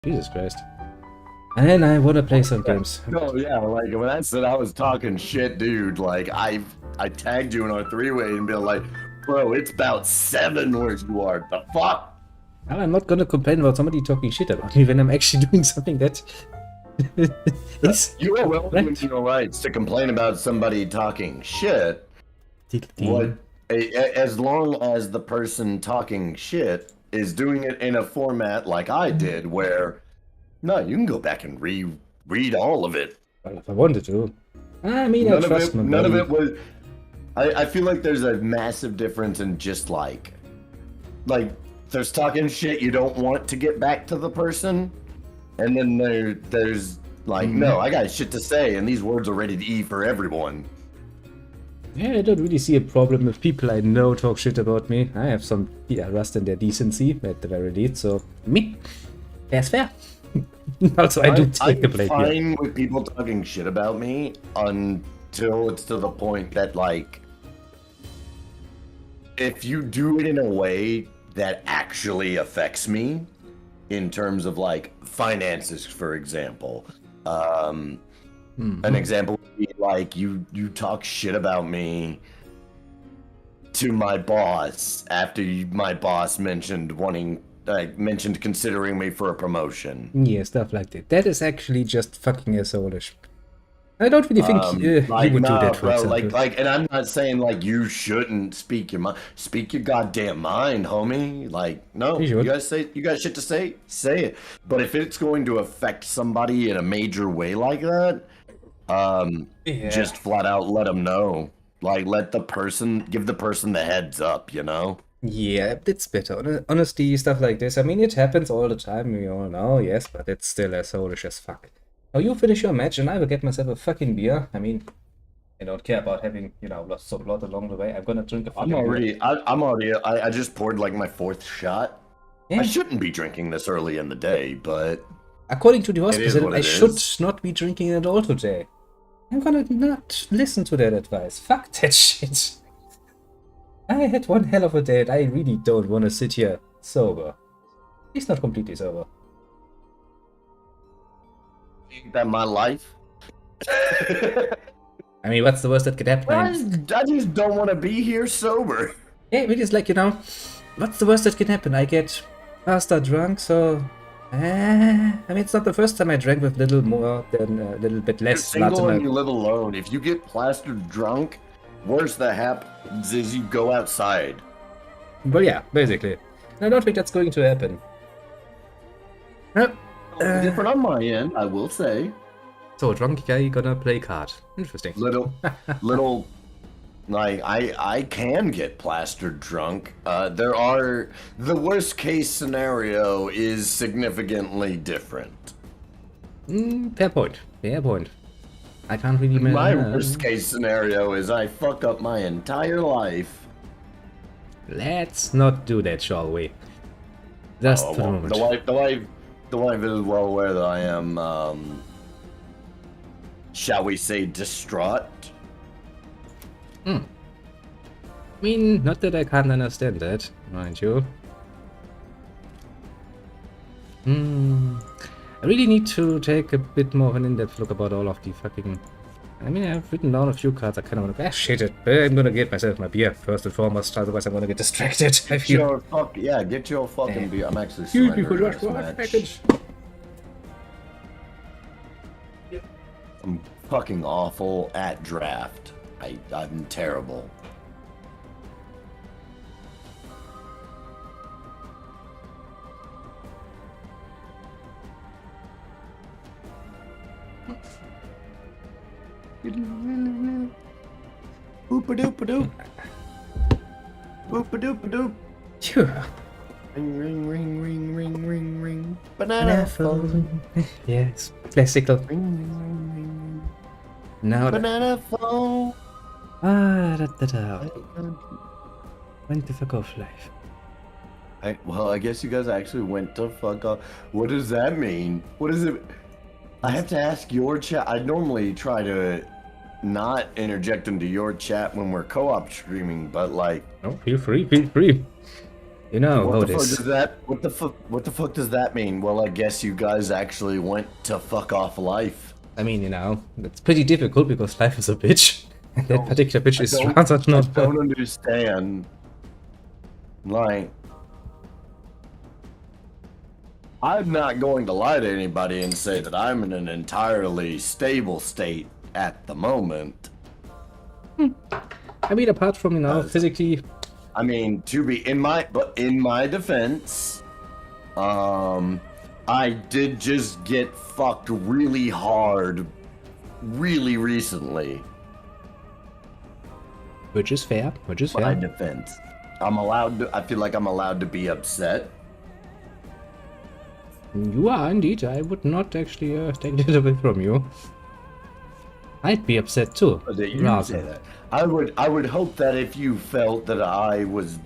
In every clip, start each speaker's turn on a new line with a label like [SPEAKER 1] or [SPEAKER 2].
[SPEAKER 1] Jesus Christ. And I wanna play some games.
[SPEAKER 2] No, yeah, like when I said I was talking shit, dude, like I tagged you in our three-way and be like, bro, it's about 7 where you are. The fuck?
[SPEAKER 1] I'm not gonna complain about somebody talking shit about me when I'm actually doing something that is
[SPEAKER 2] You are well
[SPEAKER 1] right.
[SPEAKER 2] within your rights to complain about somebody talking shit. What? As long as the person talking shit is doing it in a format like I did, where no, you can go back and read all of it.
[SPEAKER 1] Well, if I wanted to. I mean, I trust my
[SPEAKER 2] None of
[SPEAKER 1] buddy.
[SPEAKER 2] it was. I feel like there's a massive difference in just like there's talking shit you don't want to get back to the person, and then there's like no, I got shit to say, and these words are rated E for everyone.
[SPEAKER 1] Yeah, I don't really see a problem if people I know talk shit about me. I have some rust in their decency at the very least, so me, that's fair. Also, I do take the blame
[SPEAKER 2] I'm
[SPEAKER 1] here.
[SPEAKER 2] fine with people talking shit about me until it's to the point that like if you do it in a way that actually affects me in terms of like finances, for example. An example would be like you talk shit about me to my boss after my boss mentioned considering me for a promotion.
[SPEAKER 1] Yeah, stuff like that. That is actually just fucking assholeish. I don't really think you would do that, for
[SPEAKER 2] bro,
[SPEAKER 1] example.
[SPEAKER 2] and I'm not saying like you shouldn't speak your mind. Speak your goddamn mind, homie. Like, no,
[SPEAKER 1] You should.
[SPEAKER 2] you got shit to say it. But if it's going to affect somebody in a major way like that, just flat out let them know. Like, give the person the heads up, you know?
[SPEAKER 1] Yeah, it's better. Honestly, stuff like this. I mean, it happens all the time, we all know, yes, but it's still assholeish as fuck. Now you finish your match and I will get myself a fucking beer. I mean, I don't care about having, lost some blood along the way. I'm gonna drink a fucking beer.
[SPEAKER 2] I just poured like my 4th shot.
[SPEAKER 1] Yeah.
[SPEAKER 2] I shouldn't be drinking this early in the day, but
[SPEAKER 1] According to the hospital, I should
[SPEAKER 2] is.
[SPEAKER 1] not be drinking at all today. I'm gonna not listen to that advice. Fuck that shit. I had one hell of a day and I really don't want to sit here sober. He's not completely sober.
[SPEAKER 2] Ain't that my life?
[SPEAKER 1] I mean, what's the worst that could happen?
[SPEAKER 2] I just don't want to be here sober.
[SPEAKER 1] Yeah, it is like, what's the worst that can happen? I get faster drunk, so... I mean, it's not the first time I drank with little more than a little bit less
[SPEAKER 2] You're
[SPEAKER 1] blood
[SPEAKER 2] single
[SPEAKER 1] in
[SPEAKER 2] and
[SPEAKER 1] my...
[SPEAKER 2] you live alone. If you get plastered drunk, worst that happens is you go outside.
[SPEAKER 1] Well, yeah, basically. I don't think that's going to happen.
[SPEAKER 2] Different on my end, I will say.
[SPEAKER 1] So, drunk guy gonna play card. Interesting.
[SPEAKER 2] Little, like I can get plastered drunk. The worst case scenario is significantly different.
[SPEAKER 1] Fair point. Fair point. I can't really...
[SPEAKER 2] My worst case scenario is I fuck up my entire life.
[SPEAKER 1] Let's not do that, shall we? Just for the moment.
[SPEAKER 2] The wife is well aware that I am, shall we say, distraught.
[SPEAKER 1] I mean, not that I can't understand that, mind you. I really need to take a bit more of an in-depth look about all of the fucking... I mean, I've written down a few cards I kind of want to... shit it. I'm gonna get myself my beer first and foremost, otherwise I'm gonna get distracted.
[SPEAKER 2] Get your fucking beer. I'm actually surrendering this match. I'm fucking awful at draft. I'm terrible. Boop-a-doop-a-doop. Boop-a-doop-a-doop.
[SPEAKER 1] Phew.
[SPEAKER 2] Ring, ring, ring, ring, ring, ring, ring. Banana phone.
[SPEAKER 1] Yes, classical.
[SPEAKER 2] Ring, ring, ring, ring.
[SPEAKER 1] Now
[SPEAKER 2] Banana phone.
[SPEAKER 1] da. When the fuck off life.
[SPEAKER 2] I guess you guys actually went to fuck off. What does that mean? What is it? I have to ask your chat. I normally try to not interject into your chat when we're co-op streaming, but like...
[SPEAKER 1] Oh, feel free, feel free. You know
[SPEAKER 2] What
[SPEAKER 1] how
[SPEAKER 2] the
[SPEAKER 1] it
[SPEAKER 2] fuck
[SPEAKER 1] is.
[SPEAKER 2] does that? What the fuck does that mean? Well, I guess you guys actually went to fuck off life.
[SPEAKER 1] I mean, you know, it's pretty difficult because life is a bitch. And that
[SPEAKER 2] Don't-
[SPEAKER 1] particular bitch
[SPEAKER 2] I
[SPEAKER 1] is
[SPEAKER 2] don't.
[SPEAKER 1] rather
[SPEAKER 2] I
[SPEAKER 1] not fun.
[SPEAKER 2] don't understand. Like, I'm not going to lie to anybody and say that I'm in an entirely stable state at the moment.
[SPEAKER 1] I mean, apart from, you know,
[SPEAKER 2] Because
[SPEAKER 1] physically,
[SPEAKER 2] I mean, in my defense, I did just get fucked really hard, really recently.
[SPEAKER 1] which is fair, which is
[SPEAKER 2] My
[SPEAKER 1] fair.
[SPEAKER 2] defense, I feel like I'm allowed to be upset.
[SPEAKER 1] You are indeed. I would not actually take it away from you. I'd be upset too.
[SPEAKER 2] That you
[SPEAKER 1] Rather.
[SPEAKER 2] say that. I would hope that if you felt that I was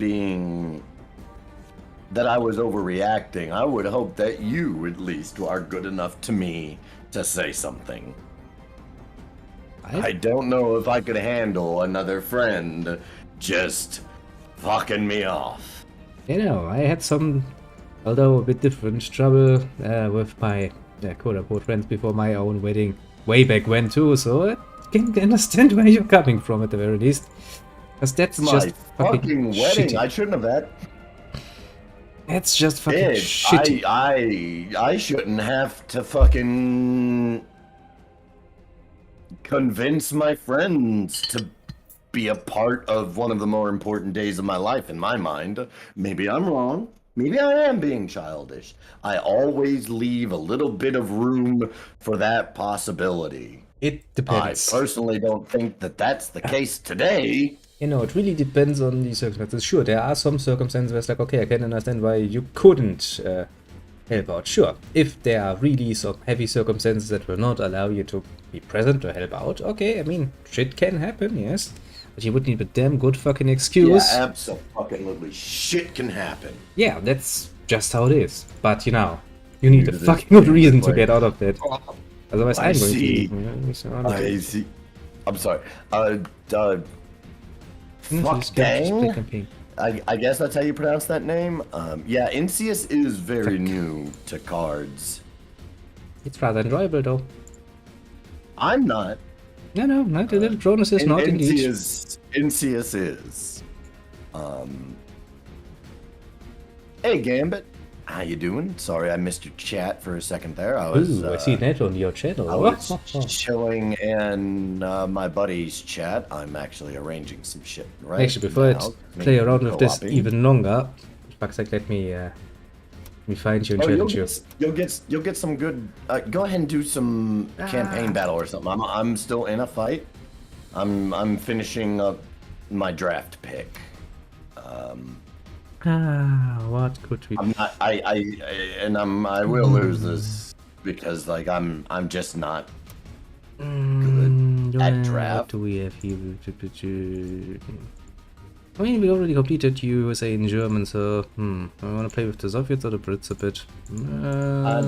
[SPEAKER 2] overreacting, I would hope that you at least are good enough to me to say something. I don't know if I could handle another friend just fucking me off.
[SPEAKER 1] You know, I had some, although a bit different, trouble with my quote-unquote friends before my own wedding way back when too, so I can understand where you're coming from at the very least. Because that's
[SPEAKER 2] My
[SPEAKER 1] just
[SPEAKER 2] fucking wedding.
[SPEAKER 1] shitty.
[SPEAKER 2] I shouldn't have had.
[SPEAKER 1] That's just fucking
[SPEAKER 2] It,
[SPEAKER 1] shitty.
[SPEAKER 2] I shouldn't have to fucking convince my friends to be a part of one of the more important days of my life in my mind. Maybe I'm wrong. Maybe I am being childish. I always leave a little bit of room for that possibility.
[SPEAKER 1] It
[SPEAKER 2] I
[SPEAKER 1] depends.
[SPEAKER 2] personally don't think that that's the case today.
[SPEAKER 1] You know, it really depends on the circumstances. Sure, there are some circumstances where it's like, okay, I can understand why you couldn't help out. Sure, if there are really some heavy circumstances that will not allow you to be present or help out, okay, I mean, shit can happen, yes. But you would need a damn good fucking excuse.
[SPEAKER 2] Yeah, absolutely. Shit can happen.
[SPEAKER 1] Yeah, that's just how it is. But, you know, you need a fucking good reason to get out of that. Otherwise, I'm going to...
[SPEAKER 2] I see. I'm sorry. Fuck
[SPEAKER 1] Just
[SPEAKER 2] dang.
[SPEAKER 1] campaign.
[SPEAKER 2] I guess that's how you pronounce that name. Yeah, Insius is very new to cards.
[SPEAKER 1] It's rather enjoyable, though.
[SPEAKER 2] I'm not.
[SPEAKER 1] No, not a little Cronos is not indeed.
[SPEAKER 2] Insius is. Hey, Gambit. How you doing? Sorry, I missed your chat for a second there. I was.
[SPEAKER 1] Ooh, I see that on your channel.
[SPEAKER 2] I was chilling in my buddy's chat. I'm actually arranging some shit right
[SPEAKER 1] Actually, before
[SPEAKER 2] now.
[SPEAKER 1] I play around with this
[SPEAKER 2] Co-oping.
[SPEAKER 1] even longer, fuck's sake, let me find you and challenge you.
[SPEAKER 2] You'll get some good. Go ahead and do some campaign battle or something. I'm still in a fight. I'm finishing up my draft pick.
[SPEAKER 1] What could we?
[SPEAKER 2] I'm not. I will lose this because like I'm just not good at draft.
[SPEAKER 1] What do we have here? I mean, we already completed USA in German, so I want to play with the Soviets or the Brits a bit.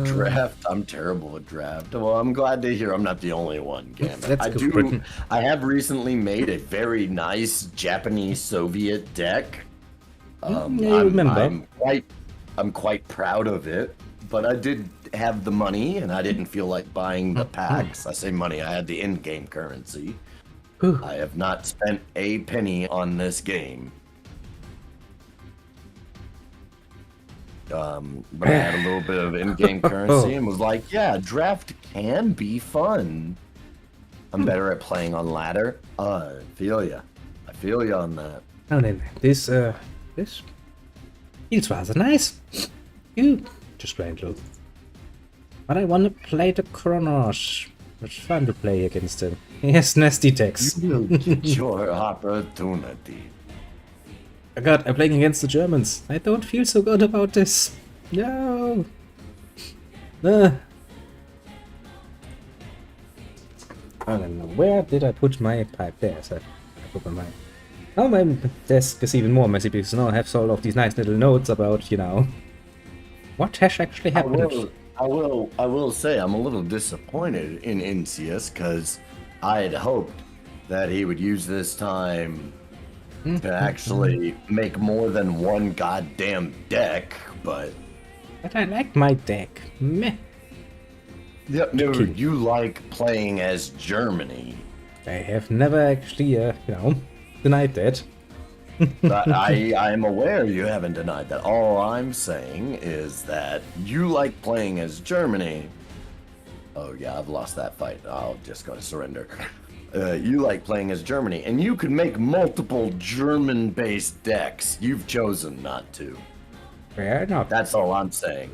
[SPEAKER 2] Draft. I'm terrible at draft. Well, I'm glad to hear I'm not the only one. Gambit.
[SPEAKER 1] Let's go Britain.
[SPEAKER 2] I have recently made a very nice Japanese Soviet deck.
[SPEAKER 1] Yeah, you remember.
[SPEAKER 2] I'm quite proud of it, but I did have the money and I didn't feel like buying the packs. I say money, I had the in-game currency. I have not spent a penny on this game. But I had a little bit of in-game currency and was like, yeah, draft can be fun. I'm better at playing on ladder. I feel ya. I feel ya on that.
[SPEAKER 1] Now then, this feels rather nice. You just random. But I want to play the Cronos. It's fun to play against him. He has nasty decks.
[SPEAKER 2] You will get your opportunity.
[SPEAKER 1] Oh god, I'm playing against the Germans. I don't feel so good about this. No. I don't know. Where did I put my pipe? There, so I put my mic. Now my desk is even more messy because now I have all of these nice little notes about, you know, what has actually happened.
[SPEAKER 2] I will say I'm a little disappointed in Insius because I had hoped that he would use this time to actually make more than one goddamn deck, but
[SPEAKER 1] I like my deck. Meh.
[SPEAKER 2] yeah, no, you like playing as Germany.
[SPEAKER 1] I have never actually, denied that.
[SPEAKER 2] I'm aware you haven't denied that. All I'm saying is that you like playing as Germany. Oh yeah, I've lost that fight. I'll just go to surrender. You like playing as Germany, and you can make multiple German-based decks. You've chosen not to.
[SPEAKER 1] Fair enough.
[SPEAKER 2] That's all I'm saying.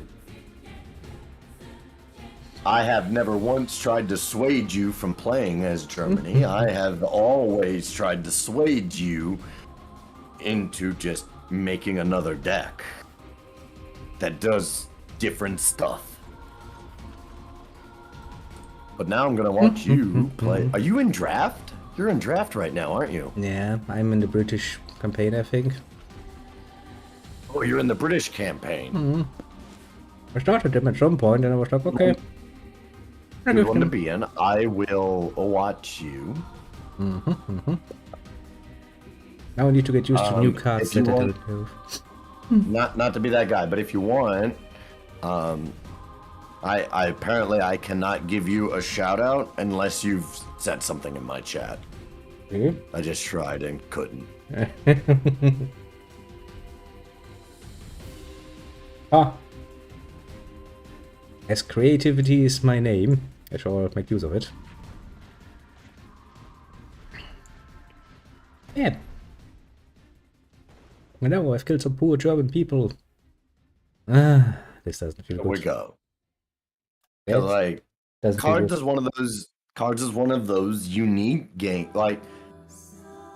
[SPEAKER 2] I have never once tried to dissuade you from playing as Germany. I have always tried to dissuade you into just making another deck that does different stuff. But now I'm gonna watch you play. Are you in draft? You're in draft right now, aren't you?
[SPEAKER 1] Yeah, I'm in the British campaign, I think.
[SPEAKER 2] Oh, you're in the British campaign.
[SPEAKER 1] I started them at some point, and I was like, okay.
[SPEAKER 2] You want to be in? I will watch you.
[SPEAKER 1] Now I need to get used to new cards
[SPEAKER 2] if you
[SPEAKER 1] that I
[SPEAKER 2] want-
[SPEAKER 1] don't know.
[SPEAKER 2] Not to be that guy, but if you want, I apparently I cannot give you a shout out unless you've said something in my chat.
[SPEAKER 1] Okay.
[SPEAKER 2] I just tried and couldn't.
[SPEAKER 1] As creativity is my name, I shall make use of it. Yeah. I know, I've killed some poor German people. Ah, this doesn't feel
[SPEAKER 2] Here
[SPEAKER 1] good.
[SPEAKER 2] we go.
[SPEAKER 1] That
[SPEAKER 2] Like
[SPEAKER 1] doesn't feel
[SPEAKER 2] cards
[SPEAKER 1] good.
[SPEAKER 2] is one of those. Cards is one of those unique game. Like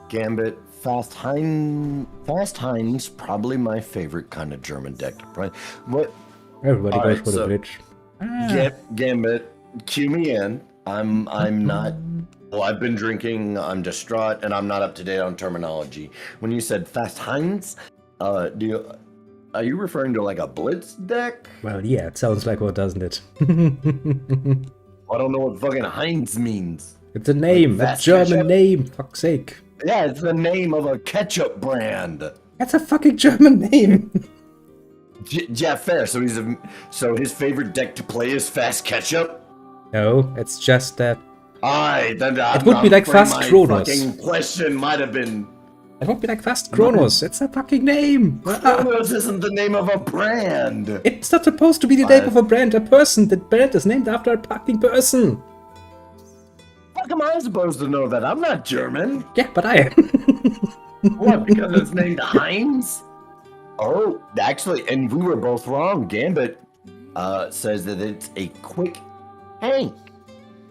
[SPEAKER 2] Gambit, Fast Heinz, probably my favorite kind of German deck to play. What?
[SPEAKER 1] Everybody
[SPEAKER 2] All
[SPEAKER 1] goes
[SPEAKER 2] right,
[SPEAKER 1] for the
[SPEAKER 2] so-
[SPEAKER 1] bridge.
[SPEAKER 2] Gambit, cue me in. I'm not. Well, I've been drinking. I'm distraught, and I'm not up to date on terminology. When you said Fast Heinz, are you referring to like a Blitz deck?
[SPEAKER 1] Well, yeah, it sounds like one, doesn't it?
[SPEAKER 2] I don't know what fucking Heinz means.
[SPEAKER 1] It's a name, a
[SPEAKER 2] fast
[SPEAKER 1] German
[SPEAKER 2] ketchup?
[SPEAKER 1] name, fuck's sake.
[SPEAKER 2] Yeah, it's the name of a ketchup brand.
[SPEAKER 1] That's a fucking German name.
[SPEAKER 2] Yeah, fair. So his favorite deck to play is Fast Ketchup.
[SPEAKER 1] No, it's just that.
[SPEAKER 2] It
[SPEAKER 1] would be like Fast Cronos.
[SPEAKER 2] Fucking question might have been.
[SPEAKER 1] It won't be like Fast Cronos. It's a fucking name.
[SPEAKER 2] Cronos isn't the name of a brand.
[SPEAKER 1] It's not supposed to be the name of a brand. A person. The brand is named after a fucking person.
[SPEAKER 2] How am I supposed to know that? I'm not German.
[SPEAKER 1] Yeah, but I am.
[SPEAKER 2] What? Because it's named Heinz? Oh, actually, and we were both wrong. Gambit says that it's a quick Hank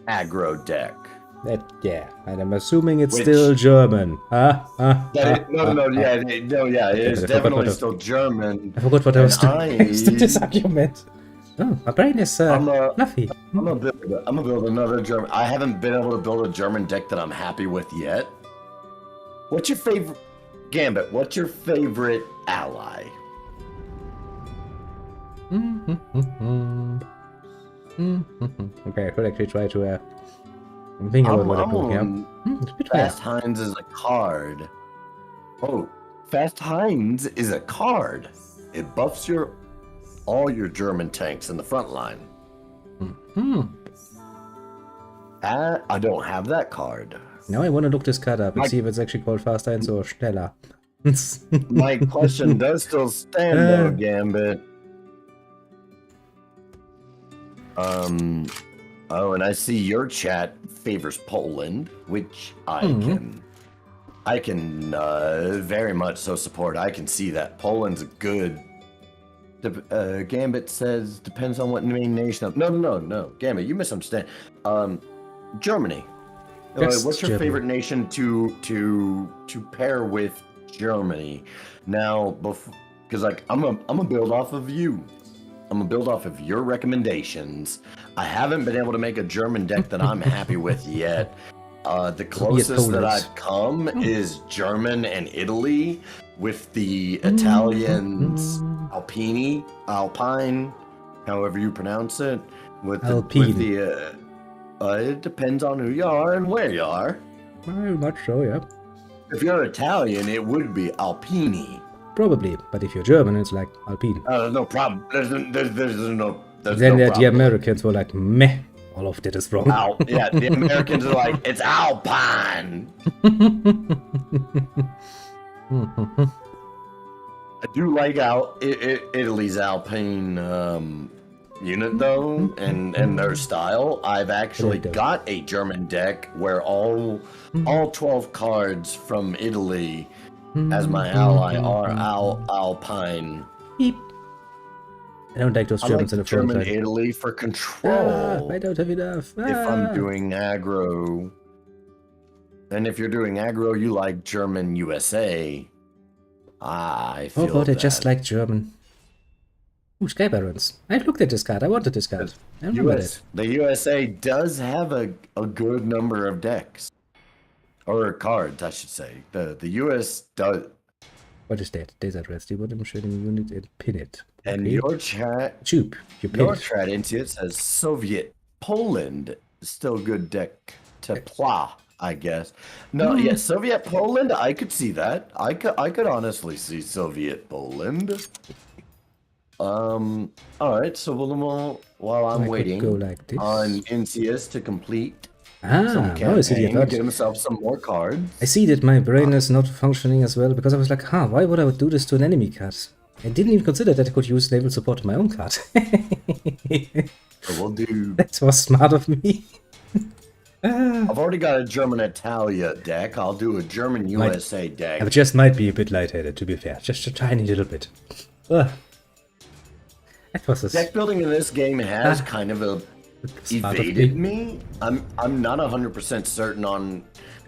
[SPEAKER 2] aggro deck.
[SPEAKER 1] Yeah, and I'm assuming it's
[SPEAKER 2] Which-
[SPEAKER 1] still German.
[SPEAKER 2] Yeah, it is
[SPEAKER 1] I forgot
[SPEAKER 2] definitely
[SPEAKER 1] what
[SPEAKER 2] still German.
[SPEAKER 1] I forgot what I was
[SPEAKER 2] And
[SPEAKER 1] doing next to this argument. Oh, my brain is fluffy.
[SPEAKER 2] I'm gonna build another German. I haven't been able to build a German deck that I'm happy with yet. What's your favorite Gambit? What's your favorite ally?
[SPEAKER 1] Okay, I could actually try to think about what I'm doing here. It's a bit
[SPEAKER 2] Fast
[SPEAKER 1] fair.
[SPEAKER 2] Heinz is a card. Oh, Fast Heinz is a card. It buffs all your German tanks in the front line. I don't have that card.
[SPEAKER 1] Now I want to look this card up and see if it's actually called Fast Heinz or Schneller.
[SPEAKER 2] My question does still stand though, Gambit. Oh, and I see your chat favors Poland, which I can very much so support. I can see that Poland's good. Gambit says depends on what main nation. No. Gambit, you misunderstand. Germany.
[SPEAKER 1] Yes,
[SPEAKER 2] What's your
[SPEAKER 1] Germany.
[SPEAKER 2] favorite nation to pair with Germany? Now, because like I'm gonna build off of you. I'm gonna build off of your recommendations. I haven't been able to make a German deck that I'm happy with yet. The closest that
[SPEAKER 1] Polish.
[SPEAKER 2] I've come is German and Italy, with the Italians Alpine, however you pronounce it. With
[SPEAKER 1] Alpine.
[SPEAKER 2] it depends on who you are and where you are.
[SPEAKER 1] Very much so, yeah.
[SPEAKER 2] If you're Italian, it would be Alpini.
[SPEAKER 1] Probably, but if you're German, it's like Alpine.
[SPEAKER 2] There's no problem. There's no
[SPEAKER 1] Then the
[SPEAKER 2] problem.
[SPEAKER 1] Americans were like, meh, all of that is wrong.
[SPEAKER 2] Yeah, the Americans are like, it's Alpine. I do like Italy's Alpine unit though, and their style. I've actually got a German deck where all 12 cards from Italy as my ally are Alpine.
[SPEAKER 1] Beep. I don't like those Germans in the front
[SPEAKER 2] German
[SPEAKER 1] line.
[SPEAKER 2] Italy for control.
[SPEAKER 1] I don't have enough.
[SPEAKER 2] If I'm doing aggro. And if you're doing aggro, you like German USA. I feel
[SPEAKER 1] Oh, they're
[SPEAKER 2] that.
[SPEAKER 1] just like German. Ooh, Sky Barons. I've looked at this card. I wanted this card. I remember it.
[SPEAKER 2] The USA does have a good number of decks. Or cards, I should say. The US does.
[SPEAKER 1] What is that? Desert Rest. You want them shooting unit and pin it.
[SPEAKER 2] And
[SPEAKER 1] Okay.
[SPEAKER 2] your chat,
[SPEAKER 1] Choop. You pin
[SPEAKER 2] your
[SPEAKER 1] it.
[SPEAKER 2] chat into it says Soviet Poland is still good deck to play, I guess. No, yeah, Soviet Poland, I could see that. I could honestly see Soviet Poland. All right, so while I'm
[SPEAKER 1] I
[SPEAKER 2] waiting
[SPEAKER 1] could go like this.
[SPEAKER 2] on NCS to complete
[SPEAKER 1] Ah,
[SPEAKER 2] some
[SPEAKER 1] now I see the
[SPEAKER 2] campaign,
[SPEAKER 1] thought.
[SPEAKER 2] get himself some more cards.
[SPEAKER 1] I see that my brain is not functioning as well because I was like, why would I do this to an enemy card? I didn't even consider that I could use naval support on my own card.
[SPEAKER 2] So we'll do.
[SPEAKER 1] That was smart of me.
[SPEAKER 2] I've already got a German Italia deck. I'll do a German USA deck.
[SPEAKER 1] I just might be a bit lightheaded, to be fair. Just a tiny little bit. That was a
[SPEAKER 2] Deck building in this game has kind of
[SPEAKER 1] smart of
[SPEAKER 2] evaded me. I'm not 100% certain on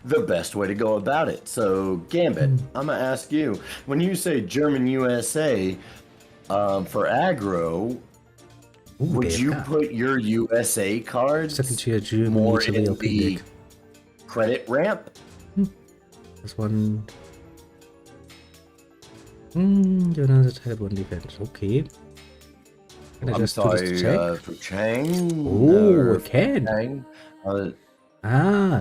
[SPEAKER 2] the best way to go about it. So Gambit, I'm gonna ask you, when you say German USA for aggro, would you put your USA cards
[SPEAKER 1] second tier German
[SPEAKER 2] more
[SPEAKER 1] Italy
[SPEAKER 2] in
[SPEAKER 1] OP
[SPEAKER 2] the
[SPEAKER 1] deck?
[SPEAKER 2] credit ramp?
[SPEAKER 1] This one. You know the type 1 defense. Okay. Can I
[SPEAKER 2] I'm
[SPEAKER 1] just put this
[SPEAKER 2] sorry,
[SPEAKER 1] to check?
[SPEAKER 2] for Chang.
[SPEAKER 1] Oh,
[SPEAKER 2] or
[SPEAKER 1] it can.
[SPEAKER 2] Chang.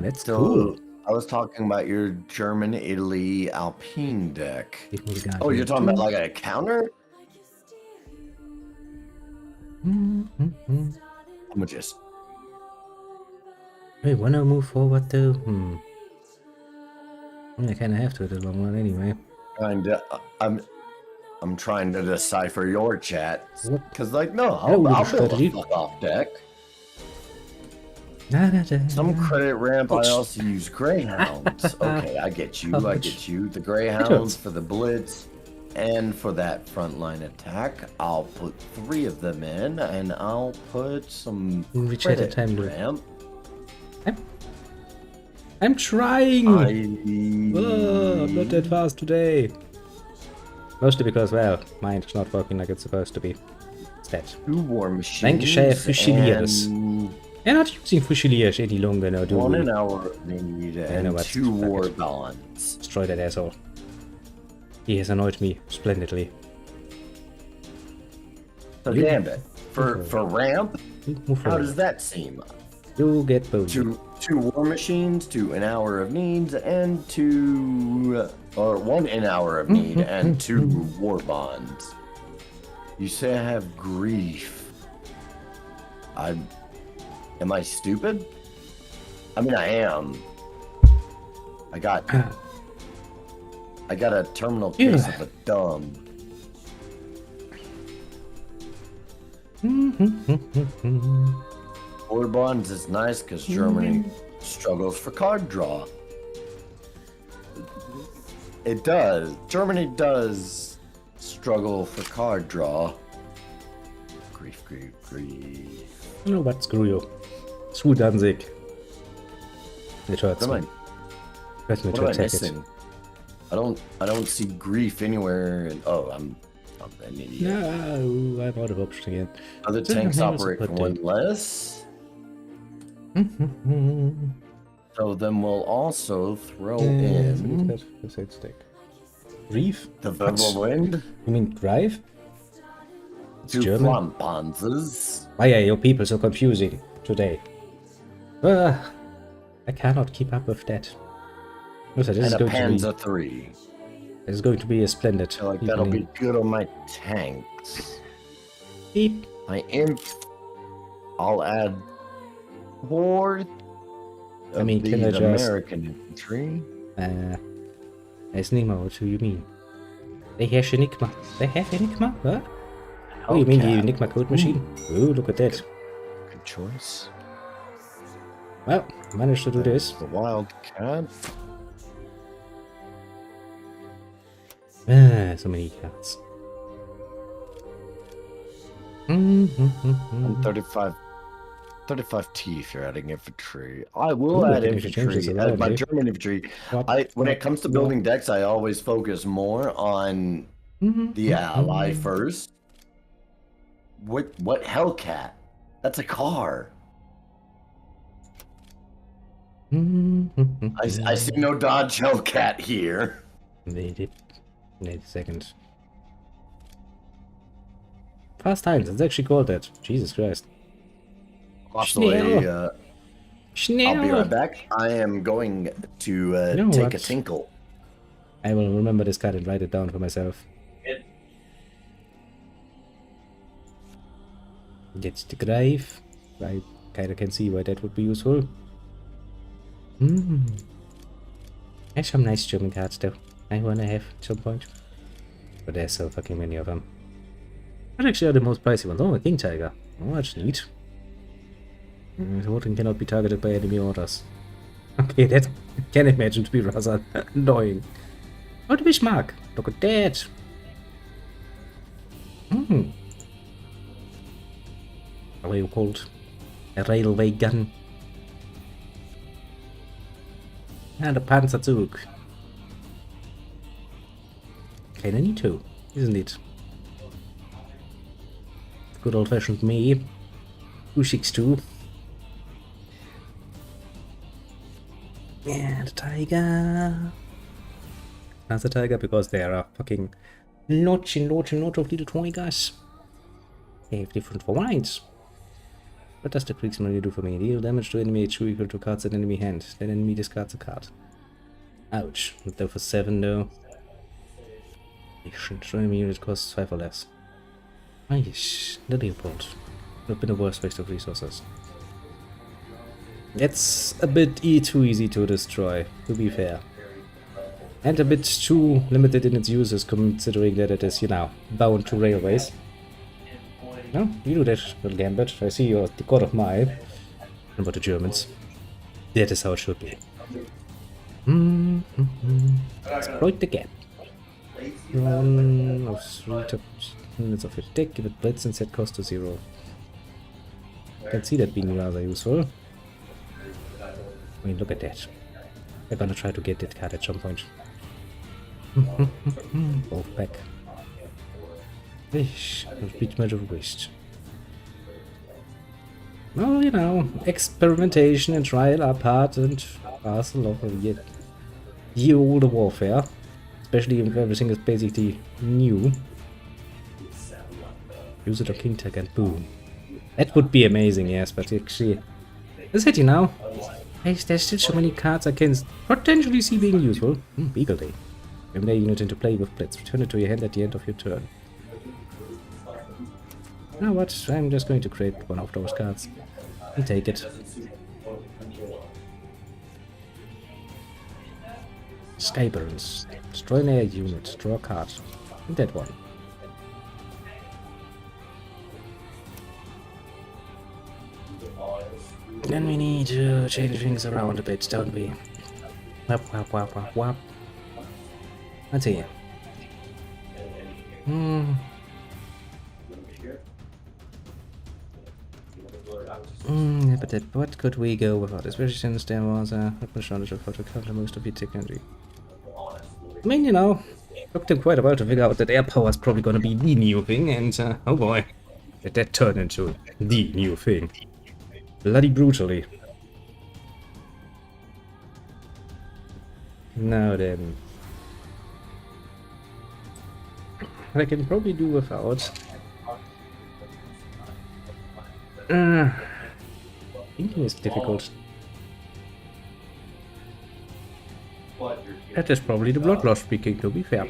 [SPEAKER 1] That's
[SPEAKER 2] So
[SPEAKER 1] cool.
[SPEAKER 2] I was talking about your German Italy Alpine deck.
[SPEAKER 1] Give me the guy
[SPEAKER 2] Oh,
[SPEAKER 1] here
[SPEAKER 2] you're talking about
[SPEAKER 1] too.
[SPEAKER 2] like a counter? I'm gonna just.
[SPEAKER 1] Hey, wanna move forward though? I kinda have to in the long run anyway.
[SPEAKER 2] I'm trying to decipher your chat.
[SPEAKER 1] What?
[SPEAKER 2] Cause like no,
[SPEAKER 1] Hello,
[SPEAKER 2] I'll build
[SPEAKER 1] strategy.
[SPEAKER 2] a fuck off deck.
[SPEAKER 1] Da, da, da.
[SPEAKER 2] Some credit ramp. I also use Greyhounds. Okay, I get you. I get you. The Greyhounds for the blitz and for that frontline attack. I'll put 3 of them in, and I'll put some
[SPEAKER 1] Which at a
[SPEAKER 2] credit
[SPEAKER 1] time, Lou?
[SPEAKER 2] ramp.
[SPEAKER 1] I'm trying! I'm not that
[SPEAKER 2] I
[SPEAKER 1] fast today. Mostly because, well, mine's not working like it's supposed to be. It's that.
[SPEAKER 2] 2 war machines.
[SPEAKER 1] Lancashire Fusiliers.
[SPEAKER 2] and
[SPEAKER 1] We're not using Fusiliers any longer now, do
[SPEAKER 2] 1
[SPEAKER 1] we?
[SPEAKER 2] an hour need
[SPEAKER 1] know
[SPEAKER 2] and
[SPEAKER 1] what,
[SPEAKER 2] 2
[SPEAKER 1] fuck
[SPEAKER 2] war
[SPEAKER 1] it.
[SPEAKER 2] bonds.
[SPEAKER 1] Destroy that asshole. He has annoyed me splendidly.
[SPEAKER 2] So
[SPEAKER 1] You-
[SPEAKER 2] Gambit for ramp.
[SPEAKER 1] Move
[SPEAKER 2] How
[SPEAKER 1] forward.
[SPEAKER 2] does that seem?
[SPEAKER 1] You get both.
[SPEAKER 2] 2 war machines, 2 an hour of needs, and 1 an hour of need and 2 war bonds. You say I have grief. Am I stupid? I mean, I am. I got a terminal case of the dumb. War bonds is nice because Germany struggles for card draw. It does. Germany does struggle for card draw. Grief, grief, grief.
[SPEAKER 1] You know what? Screw you. Screw Danzig. It hurts
[SPEAKER 2] What
[SPEAKER 1] me.
[SPEAKER 2] am
[SPEAKER 1] Hurts me
[SPEAKER 2] what
[SPEAKER 1] to
[SPEAKER 2] am I
[SPEAKER 1] attack it.
[SPEAKER 2] missing? I don't see grief anywhere. I'm an idiot.
[SPEAKER 1] No, I'm out of options again.
[SPEAKER 2] Other
[SPEAKER 1] Didn't
[SPEAKER 2] tanks
[SPEAKER 1] have a
[SPEAKER 2] operate for
[SPEAKER 1] support
[SPEAKER 2] 1 less. So then we'll also throw in
[SPEAKER 1] Reef?
[SPEAKER 2] the verbal wind,
[SPEAKER 1] You mean drive? It's
[SPEAKER 2] 2
[SPEAKER 1] German.
[SPEAKER 2] flampanzers.
[SPEAKER 1] Why are your people so confusing today? I cannot keep up with that. Also, this
[SPEAKER 2] and
[SPEAKER 1] is
[SPEAKER 2] a
[SPEAKER 1] going to be
[SPEAKER 2] Panzer III.
[SPEAKER 1] this is going to be a splendid.
[SPEAKER 2] I feel like that'll be good on my tanks.
[SPEAKER 1] Beep.
[SPEAKER 2] My imp, I'll add 4
[SPEAKER 1] I
[SPEAKER 2] of
[SPEAKER 1] mean, can
[SPEAKER 2] these
[SPEAKER 1] I just
[SPEAKER 2] American infantry.
[SPEAKER 1] as Enigma, what do you mean? They have Enigma. They have Enigma? Huh? Oh, you mean the
[SPEAKER 2] Hellcat.
[SPEAKER 1] Enigma code machine? Ooh, look at that.
[SPEAKER 2] Good choice.
[SPEAKER 1] Well, managed to do this.
[SPEAKER 2] The Wildcat.
[SPEAKER 1] So many cards.
[SPEAKER 2] And 35T if you're adding infantry. I will
[SPEAKER 1] Ooh, I
[SPEAKER 2] add
[SPEAKER 1] can actually change this
[SPEAKER 2] infantry.
[SPEAKER 1] around,
[SPEAKER 2] My
[SPEAKER 1] eh?
[SPEAKER 2] German infantry.
[SPEAKER 1] Wop,
[SPEAKER 2] When it
[SPEAKER 1] wop,
[SPEAKER 2] comes to
[SPEAKER 1] wop.
[SPEAKER 2] building decks, I always focus more on the ally first. What Hellcat? That's a car. I see no Dodge Hellcat here.
[SPEAKER 1] Wait a second. Fast Times, it's actually called that. Jesus Christ.
[SPEAKER 2] Possibly,
[SPEAKER 1] Schnell.
[SPEAKER 2] I'll be right back. I am going to take a tinkle.
[SPEAKER 1] I will remember this card and write it down for myself. That's the grave. I kinda can see why that would be useful. There's some nice German cards though. I wanna have at some point. But there's so fucking many of them. What actually are the most pricey ones? Oh, a King Tiger. Oh, that's neat. Voting cannot be targeted by enemy orders. Okay, that I can imagine to be rather annoying. Oh, the Bismarck. Look at that. What are you called? A railway gun. And a Panzerzug. Kinda neat too, isn't it? Good old fashioned me. 262. Yeah, the tiger. That's a tiger because there are fucking lots of little tigers. They have different forms. What does the Kriegsmarine do for me? Deal damage to enemy HQ equal to cards in enemy hand. Then enemy discards a card. Ouch. Though for 7 though. Enemy unit costs 5 or less. Nice. The Leopold. Would have been a worse waste of resources. It's a bit too easy to destroy, to be fair. And a bit too limited in its uses, considering that it is, you know, bound to railways. No, you do that, little gambit. I see you're the god of mine. And about the Germans. That is how it should be. Exploit the gap. 1 of 3 top units of your deck, give it blitz and set cost to 0. I can see that being rather useful. I mean, look at that. We're gonna try to get that card at some point. Both back. Wish. Repeat measure of waste. Well, you know, experimentation and trial are part and parcel of the old warfare. Especially if everything is basically new. Use it on King Tech and boom. That would be amazing, yes, but actually... Is it, you know? There's still so many cards I can potentially see being useful. Beagle Day. Bring their unit into play with Blitz. Return it to your hand at the end of your turn. You know what? I'm just going to create one of those cards. And take it. Skyburns. Destroy an air unit. Draw a card. And that one. Then we need to change things around a bit, don't we? Wap, wap, wap, wap, wap. Let's see. But what could we go without? Especially since there was a shortage of how to counter most of your technology. I mean, you know, took them quite a while to figure out that air power is probably gonna be the new thing, and oh boy, did that turn into the new thing. Bloody brutally. Now then. I can probably do without. Thinking is difficult. That is probably the blood loss speaking, to be fair.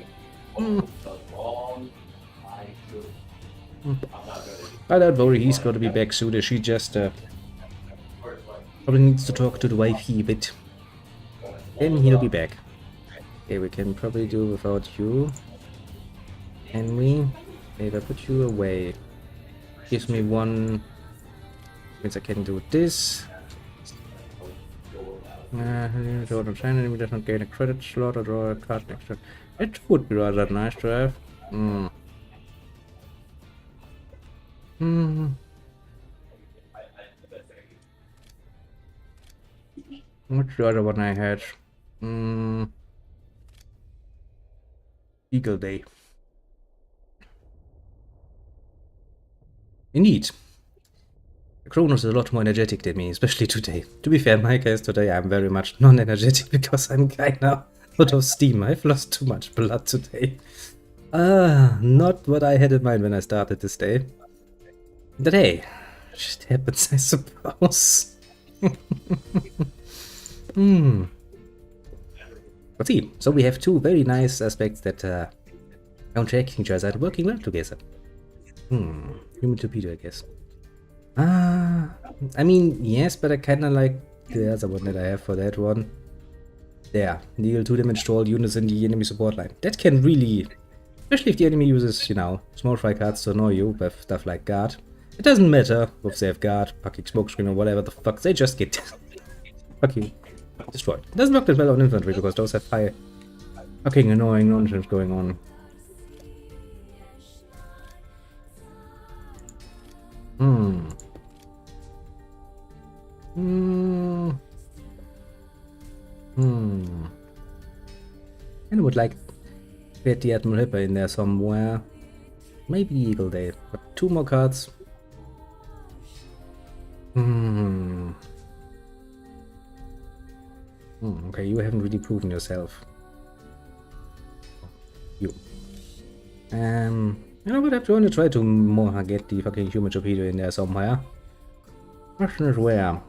[SPEAKER 1] I don't worry, he's gonna be back soon. She just probably needs to talk to the wifey a bit. Then he'll be back. Okay, we can probably do without you. Can we? Maybe I put you away. Gives me one. Means I can do this. Enemy does not gain a credit slot or draw a card next turn. It would be rather nice to have. What's the other one I had? Eagle Day. Indeed. Cronos is a lot more energetic than me, especially today. To be fair, in my case today I'm very much non-energetic because I'm kinda out of steam. I've lost too much blood today. Not what I had in mind when I started this day. But hey, shit happens, I suppose. But see, so we have two very nice aspects that counteract each other, working well together. Human torpedo, I guess. I mean, yes, but I kinda like the other one that I have for that one. There, deal 2 damage to all units in the enemy support line. That can really, especially if the enemy uses, you know, small fry cards to annoy you with stuff like guard. It doesn't matter if they have guard, fucking smokescreen or whatever the fuck, they just get fucking destroyed. It doesn't work that well on infantry because those have high fucking annoying nonsense going on. And I would like to get the Admiral Hipper in there somewhere. Maybe Eagle Day, but 2 more cards. Okay, you haven't really proven yourself. You. You know what, I'm going to try to more get the fucking human torpedo in there somewhere. Question is where?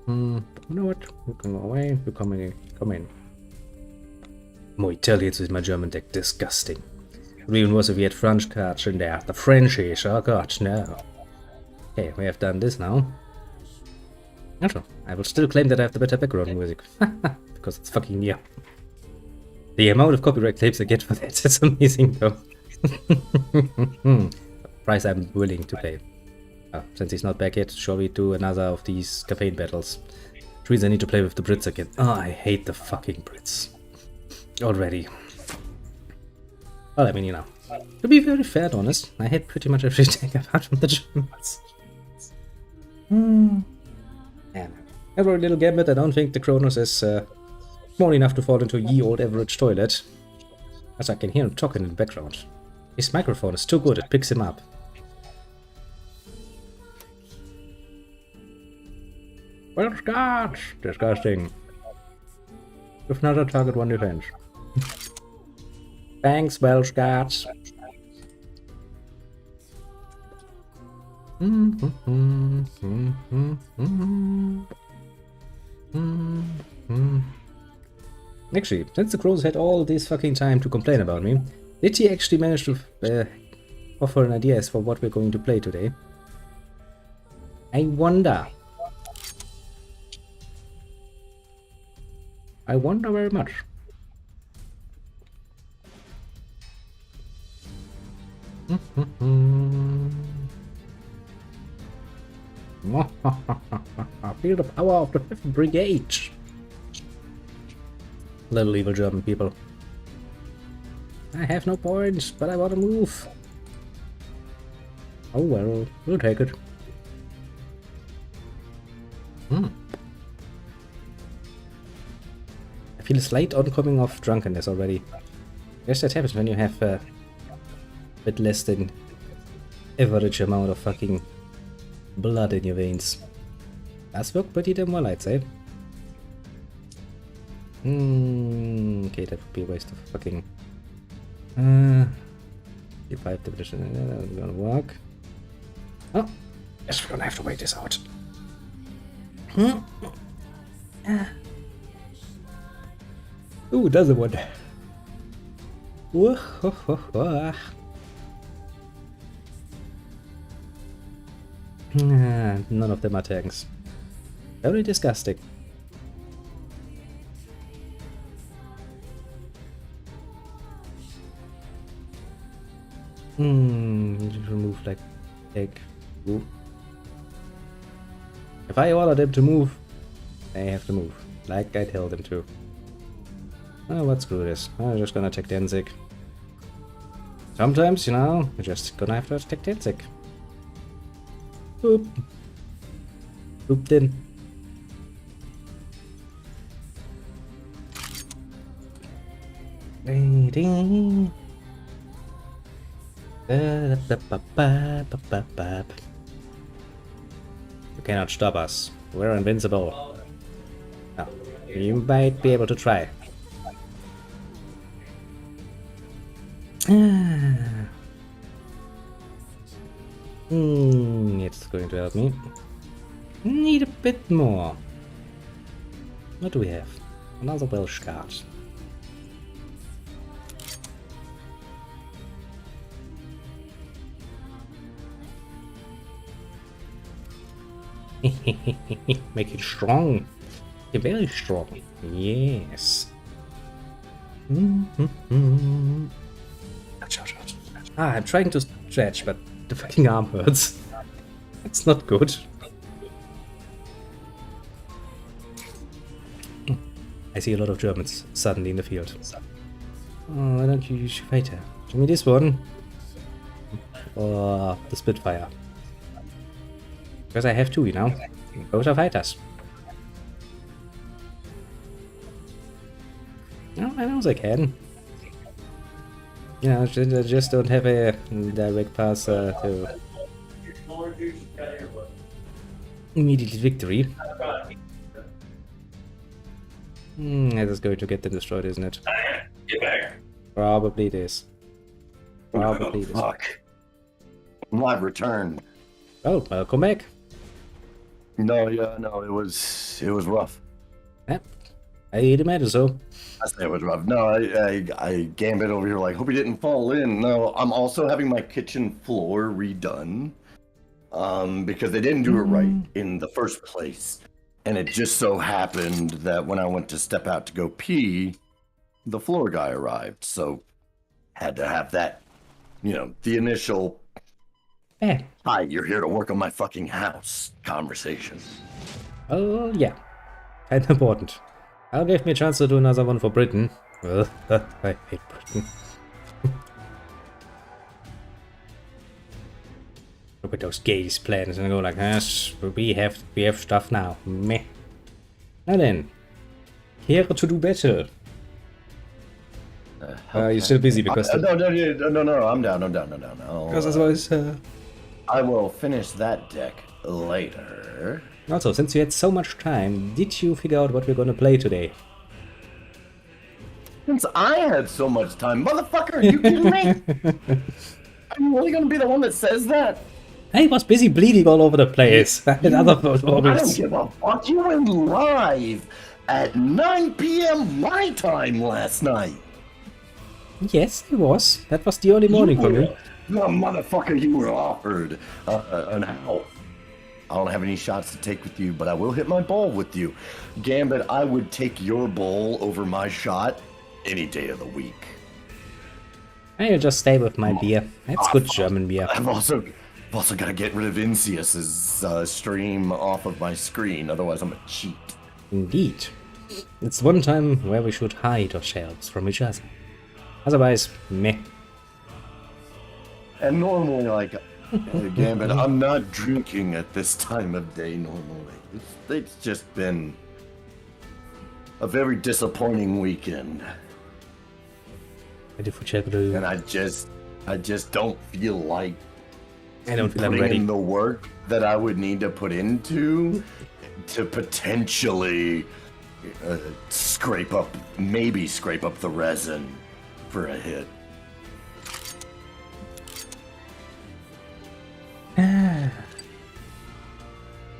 [SPEAKER 1] You know what? You can go away, you come in. More Italians with my German deck, disgusting. It even worse if we had French cards in there. The Frenchies, oh god, no. Okay, we have done this now. Also, I will still claim that I have the better background music. Because it's fucking near. The amount of copyright claims I get for that is amazing though. Price I'm willing to pay. Since he's not back yet, shall we do another of these campaign battles? Which means I need to play with the Brits again. Oh, I hate the fucking Brits. Already. Well, I mean, you know. To be very fair and honest, I hate pretty much everything apart from the Germans. And every little gambit, I don't think the Cronos is small enough to fall into ye old average toilet. As I can hear him talking in the background. His microphone is too good, it picks him up. Well, Scott! Disgusting. With another target 1 defense. Thanks, Welsh Guards. Actually, since the Crows had all this fucking time to complain about me, did he actually manage to offer an idea as for what we're going to play today? I wonder. I wonder very much. Feel the power of the 5th Brigade. Little evil German people. I have no points, but I want to move. Oh well, we'll take it. I feel a slight oncoming of drunkenness already. Guess that happens when you have a bit less than average amount of fucking blood in your veins. Does work pretty damn well, I'd say. Okay, that would be a waste of fucking... D5 division, that's gonna work. Oh, guess we're gonna have to wait this out. Ooh, another one. None of them are tanks. Very disgusting. You should remove like egg. Move. If I order them to move, they have to move. Like I tell them to. Oh, let's screw this. I'm just gonna attack Danzig. Sometimes, you know, you're just gonna have to attack Danzig. Boop. Booped in. Ding. You cannot stop us. We're invincible. No, you might be able to try. It's going to help me. Need a bit more. What do we have? Another Welsh card. Make it strong. Very strong. Yes. I'm trying to stretch, but the fucking arm hurts. It's not good. I see a lot of Germans suddenly in the field. Oh, why don't you use your fighter? Give me this one. Or the Spitfire. Because I have two, you know. Both are fighters. No, I know they can. You know, I just don't have a direct path to immediate victory. That is going to get them destroyed, isn't it?
[SPEAKER 2] Get back.
[SPEAKER 1] Probably it is. Probably it is.
[SPEAKER 2] Fuck. I've returned.
[SPEAKER 1] Oh, welcome back.
[SPEAKER 2] No, it was rough.
[SPEAKER 1] Yep. I imagine so.
[SPEAKER 2] I say it was rough. No, I Gambit over here like, hope he didn't fall in. No, I'm also having my kitchen floor redone. Because they didn't do it right in the first place. And it just so happened that when I went to step out to go pee, the floor guy arrived. So had to have that, you know, the initial hi, you're here to work on my fucking house conversation.
[SPEAKER 1] Oh, yeah. Kind of important. I'll give me a chance to do another one for Britain. I hate Britain. Look at those gays plans and I go like, yes, we have stuff now. Meh. Now then. Here to do better. You're still busy because...
[SPEAKER 2] No, I'm down.
[SPEAKER 1] Because otherwise...
[SPEAKER 2] I will finish that deck later.
[SPEAKER 1] Also, since you had so much time, did you figure out what we're gonna play today?
[SPEAKER 2] Since I had so much time, motherfucker, are you kidding me? Are you really gonna be the one that says that?
[SPEAKER 1] I was busy bleeding all over the place. I had other
[SPEAKER 2] I don't give a fuck. You went live at 9 p.m. my time last night.
[SPEAKER 1] Yes, it was. That was the only morning for me.
[SPEAKER 2] No, motherfucker, you were offered an out. I don't have any shots to take with you, but I will hit my ball with you. Gambit, I would take your ball over my shot any day of the week.
[SPEAKER 1] I'll just stay with my beer. That's good German beer.
[SPEAKER 2] I've also got to get rid of Insius's stream off of my screen, otherwise I'm a cheat.
[SPEAKER 1] Indeed. It's one time where we should hide ourselves from each other. Otherwise, meh.
[SPEAKER 2] And normally, like, Gambit, I'm not drinking at this time of day normally. It's just been a very disappointing weekend. And I just don't feel like putting in the work that I would need to put into to potentially scrape up the resin for a hit.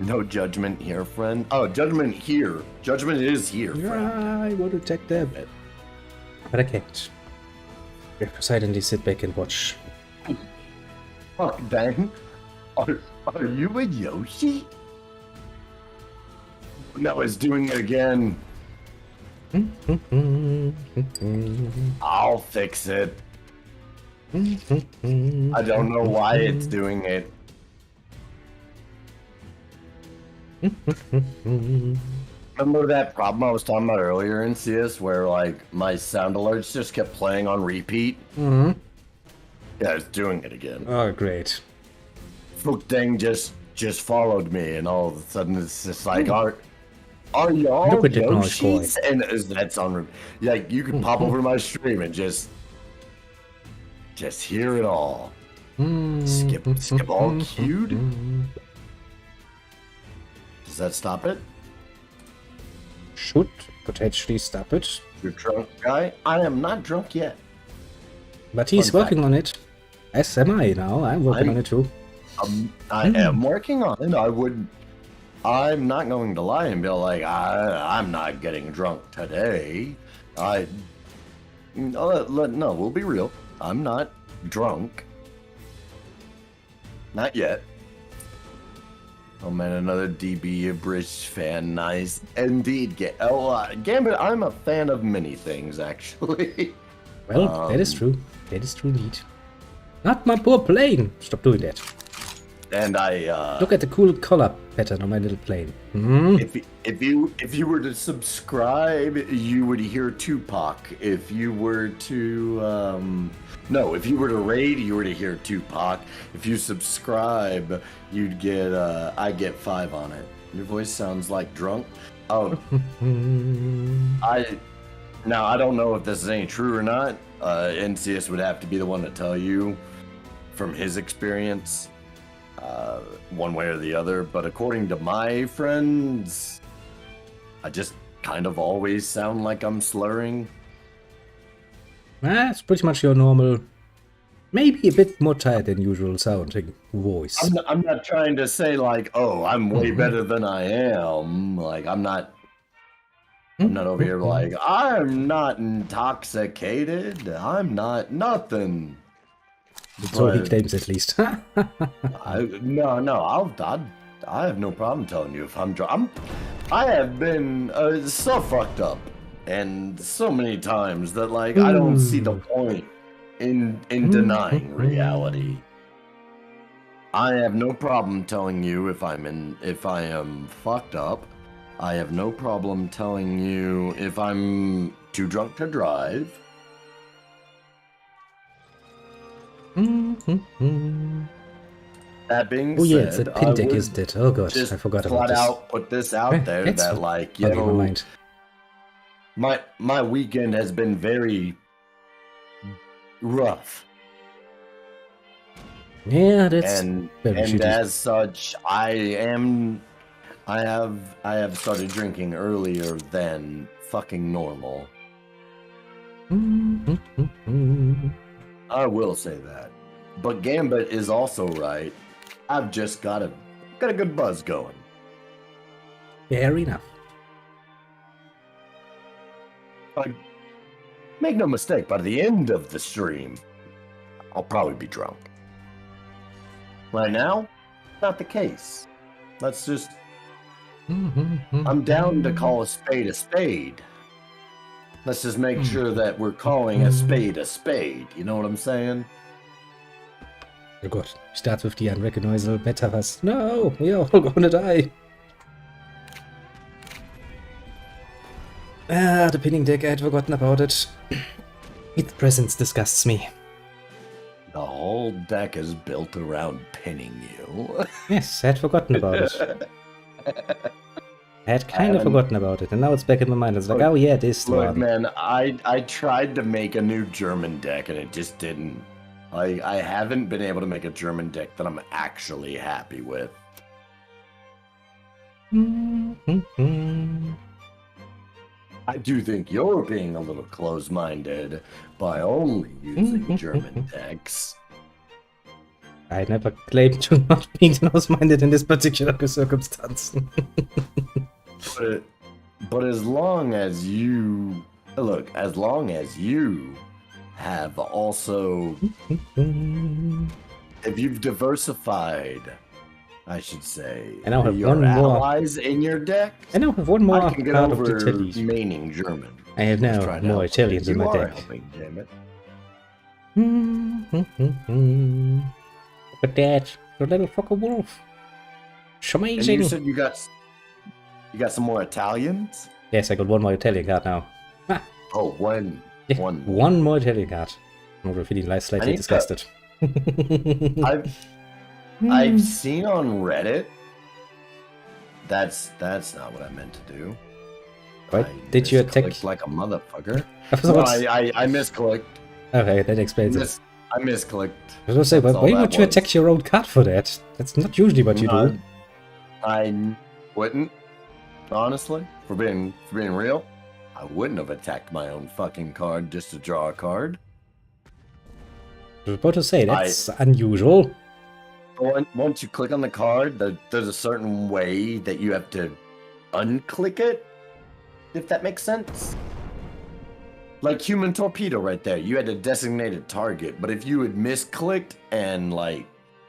[SPEAKER 2] No judgment here, friend. Oh, judgment here. Judgment is here, friend.
[SPEAKER 1] I want to take them. But I can't. We have to silently sit back and watch.
[SPEAKER 2] Fuck, dang. Are you a Yoshi? No, it's doing it again. I'll fix it. I don't know why it's doing it. Remember that problem I was talking about earlier in CS where like my sound alerts just kept playing on repeat?
[SPEAKER 1] Mm-hmm.
[SPEAKER 2] Yeah, it's doing it again.
[SPEAKER 1] Oh, great.
[SPEAKER 2] Fuck dang just followed me and all of a sudden it's just like are y'all
[SPEAKER 1] Look at that noise,
[SPEAKER 2] Yoshis? And that's on like you could pop over my stream and just hear it all. Skip all queued. Does that stop it?
[SPEAKER 1] Should potentially stop it.
[SPEAKER 2] You're drunk, guy? I am not drunk yet.
[SPEAKER 1] But he's
[SPEAKER 2] Fun
[SPEAKER 1] working on it. As am I now. I'm working on it too.
[SPEAKER 2] I am working on it. I'm not going to lie and be like, I'm not getting drunk today. No, we'll be real. I'm not drunk. Not yet. Oh man, another DB British fan. Nice. Indeed. Gambit, I'm a fan of many things, actually.
[SPEAKER 1] Well, that is true. That is true indeed. Not my poor plane! Stop doing that.
[SPEAKER 2] And I
[SPEAKER 1] Look at the cool color pattern on my little plane.
[SPEAKER 2] if you were to subscribe, you would hear Tupac. If you were to if you were to raid, you were to hear Tupac. If you subscribe, you'd get I get 5 on it. Your voice sounds like drunk. Oh, I don't know if this is any true or not. NCS would have to be the one to tell you from his experience, one way or the other. But according to my friends, I just kind of always sound like I'm slurring.
[SPEAKER 1] It's pretty much your normal, maybe a bit more tired than usual sounding voice.
[SPEAKER 2] I'm not trying to say like, oh, I'm way better than I am. Like I'm not over here like I'm not intoxicated. I'm not nothing.
[SPEAKER 1] So he claims at least.
[SPEAKER 2] I have no problem telling you if I'm drunk. I have been so fucked up and so many times that like I don't see the point in denying reality. I have no problem telling you if I am fucked up. I have no problem telling you if I'm too drunk to drive. That being said,
[SPEAKER 1] yeah, it's a pin deck, isn't it? Oh god, I forgot about this.
[SPEAKER 2] Put this out there that like, you know, my weekend has been very rough.
[SPEAKER 1] Yeah, that's
[SPEAKER 2] and
[SPEAKER 1] shitty.
[SPEAKER 2] As such, I have started drinking earlier than fucking normal. I will say that. But Gambit is also right. I've just got a good buzz going.
[SPEAKER 1] Fair enough.
[SPEAKER 2] Like, make no mistake, by the end of the stream, I'll probably be drunk. Right now, not the case. Let's just... I'm down to call a spade a spade. Let's just make sure that we're calling a spade. You know what I'm saying?
[SPEAKER 1] Oh god, starts with the unrecognizable metaverse. No, we are all gonna die. The pinning deck, I had forgotten about it. Its presence disgusts me.
[SPEAKER 2] The whole deck is built around pinning you.
[SPEAKER 1] Yes, I had forgotten about it. I had kind of forgotten about it, and now it's back in my mind. It's like, oh yeah, this one.
[SPEAKER 2] Look, man, I tried to make a new German deck, and it just didn't. I haven't been able to make a German deck that I'm actually happy with. I do think you're being a little close-minded by only using German decks.
[SPEAKER 1] I never claimed to not being close-minded in this particular circumstance.
[SPEAKER 2] But as long as you Look, as long as you have also, if you've diversified, I should say,
[SPEAKER 1] I now have
[SPEAKER 2] your
[SPEAKER 1] one more.
[SPEAKER 2] allies in your deck,
[SPEAKER 1] I now have one
[SPEAKER 2] I
[SPEAKER 1] more
[SPEAKER 2] can get
[SPEAKER 1] card of the
[SPEAKER 2] over
[SPEAKER 1] Italy.
[SPEAKER 2] maining German.
[SPEAKER 1] I have
[SPEAKER 2] Just
[SPEAKER 1] now
[SPEAKER 2] try to
[SPEAKER 1] more
[SPEAKER 2] help.
[SPEAKER 1] Italians in
[SPEAKER 2] You
[SPEAKER 1] my
[SPEAKER 2] are
[SPEAKER 1] deck.
[SPEAKER 2] helping, damn it.
[SPEAKER 1] Look at that, the little fucking wolf. It's
[SPEAKER 2] And you
[SPEAKER 1] amazing.
[SPEAKER 2] said you got some more Italians?
[SPEAKER 1] Yes, I got one more Italian card now. Ah,
[SPEAKER 2] Oh, one.
[SPEAKER 1] yeah,
[SPEAKER 2] One.
[SPEAKER 1] one more Italian card. I'm feeling slightly
[SPEAKER 2] need to-
[SPEAKER 1] disgusted.
[SPEAKER 2] I've seen on Reddit. That's not what I meant to do.
[SPEAKER 1] Right?
[SPEAKER 2] I
[SPEAKER 1] Did you attack?
[SPEAKER 2] misclicked like a motherfucker.
[SPEAKER 1] So
[SPEAKER 2] No,
[SPEAKER 1] what's-
[SPEAKER 2] I misclicked.
[SPEAKER 1] Okay, that explains it.
[SPEAKER 2] I misclicked.
[SPEAKER 1] I was gonna say, but
[SPEAKER 2] That's
[SPEAKER 1] why
[SPEAKER 2] all
[SPEAKER 1] would
[SPEAKER 2] that
[SPEAKER 1] you
[SPEAKER 2] was.
[SPEAKER 1] attack your own card for that? That's not usually what you do.
[SPEAKER 2] I wouldn't, honestly, for being real. I wouldn't have attacked my own fucking card just to draw a card.
[SPEAKER 1] I was about to say, that's unusual.
[SPEAKER 2] Once you click on the card, there's a certain way that you have to unclick it, if that makes sense. Like Human Torpedo right there, you had a designated target, but if you had misclicked and like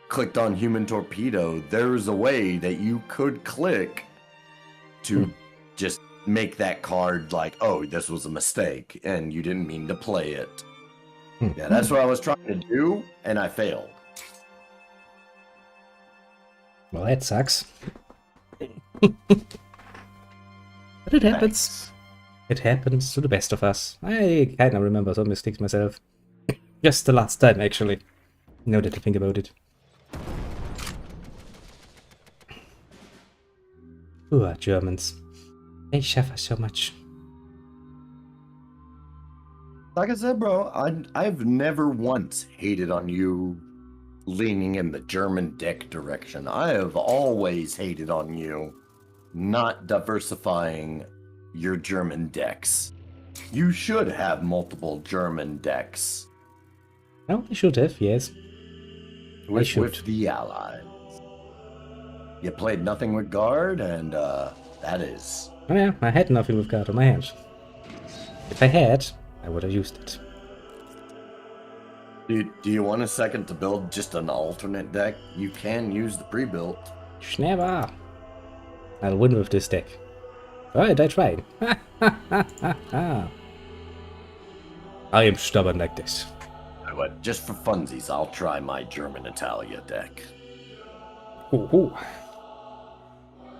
[SPEAKER 2] clicked on Human Torpedo, there's a way that you could click to just make that card like, oh, this was a mistake and you didn't mean to play it. Yeah, that's what I was trying to do, and I failed.
[SPEAKER 1] Well, that sucks. But it happens.
[SPEAKER 2] Thanks.
[SPEAKER 1] It happens to the best of us. I kind of remember some mistakes myself. Just the last time, actually. Now that I think about it. Poor Germans. They suffer so much.
[SPEAKER 2] Like I said, bro, I've never once hated on you leaning in the German deck direction. I have always hated on you not diversifying your German decks. You should have multiple German decks
[SPEAKER 1] Oh, I should have, yes.
[SPEAKER 2] with the allies. You played nothing with guard, and that is...
[SPEAKER 1] Oh yeah, I had nothing with card on my hand. If I had, I would have used it.
[SPEAKER 2] Do you want a second to build just an alternate deck? You can use the pre-built.
[SPEAKER 1] Never. I'll win with this deck. Alright, I tried. I am stubborn like this.
[SPEAKER 2] But just for funsies, I'll try my German Italia deck.
[SPEAKER 1] Ooh.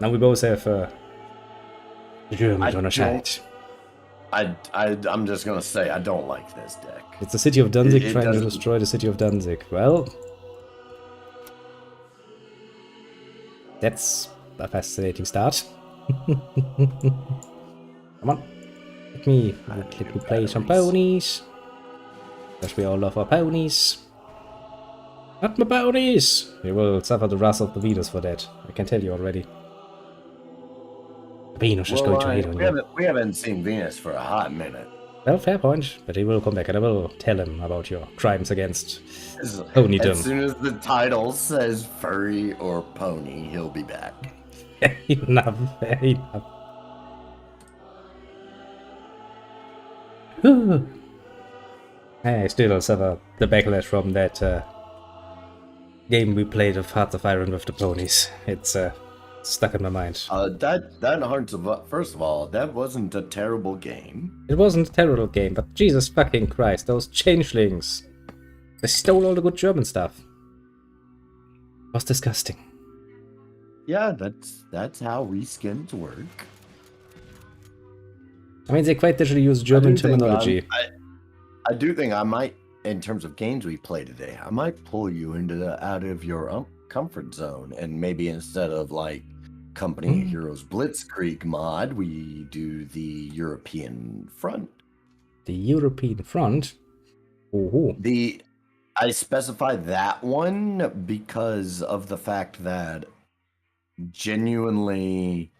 [SPEAKER 1] Now we both have the Germans on our side.
[SPEAKER 2] I'm just gonna say I don't like this deck.
[SPEAKER 1] It's the city of Danzig
[SPEAKER 2] It
[SPEAKER 1] trying to
[SPEAKER 2] doesn't-
[SPEAKER 1] destroy the city of Danzig. Well, that's a fascinating start. Come on, let me play some ponies. Because we all love our ponies. Not my ponies! We will suffer the wrath of the Venus for that. I can tell you already. Venus is going to hate on you.
[SPEAKER 2] We haven't seen Venus for a hot minute.
[SPEAKER 1] Well, fair point, but he will come back and I will tell him about your crimes against
[SPEAKER 2] As
[SPEAKER 1] ponydom.
[SPEAKER 2] soon as the title says furry or pony, he'll be back.
[SPEAKER 1] Fair enough, fair enough. Whew. I still suffer the backlash from that game we played of Hearts of Iron with the ponies. It's stuck in my mind.
[SPEAKER 2] That Hearts of... First of all, that wasn't a terrible game.
[SPEAKER 1] It wasn't a terrible game, but Jesus fucking Christ, those changelings. They stole all the good German stuff. It was disgusting.
[SPEAKER 2] Yeah, that's how reskins work.
[SPEAKER 1] I mean, they quite literally use German
[SPEAKER 2] I do think
[SPEAKER 1] terminology.
[SPEAKER 2] I do think I might, in terms of games we play today, I might pull you out of your comfort zone, and maybe instead of like Company of Heroes Blitzkrieg mod, we do the European Front.
[SPEAKER 1] The European Front? Ooh.
[SPEAKER 2] I specify that one because of the fact that genuinely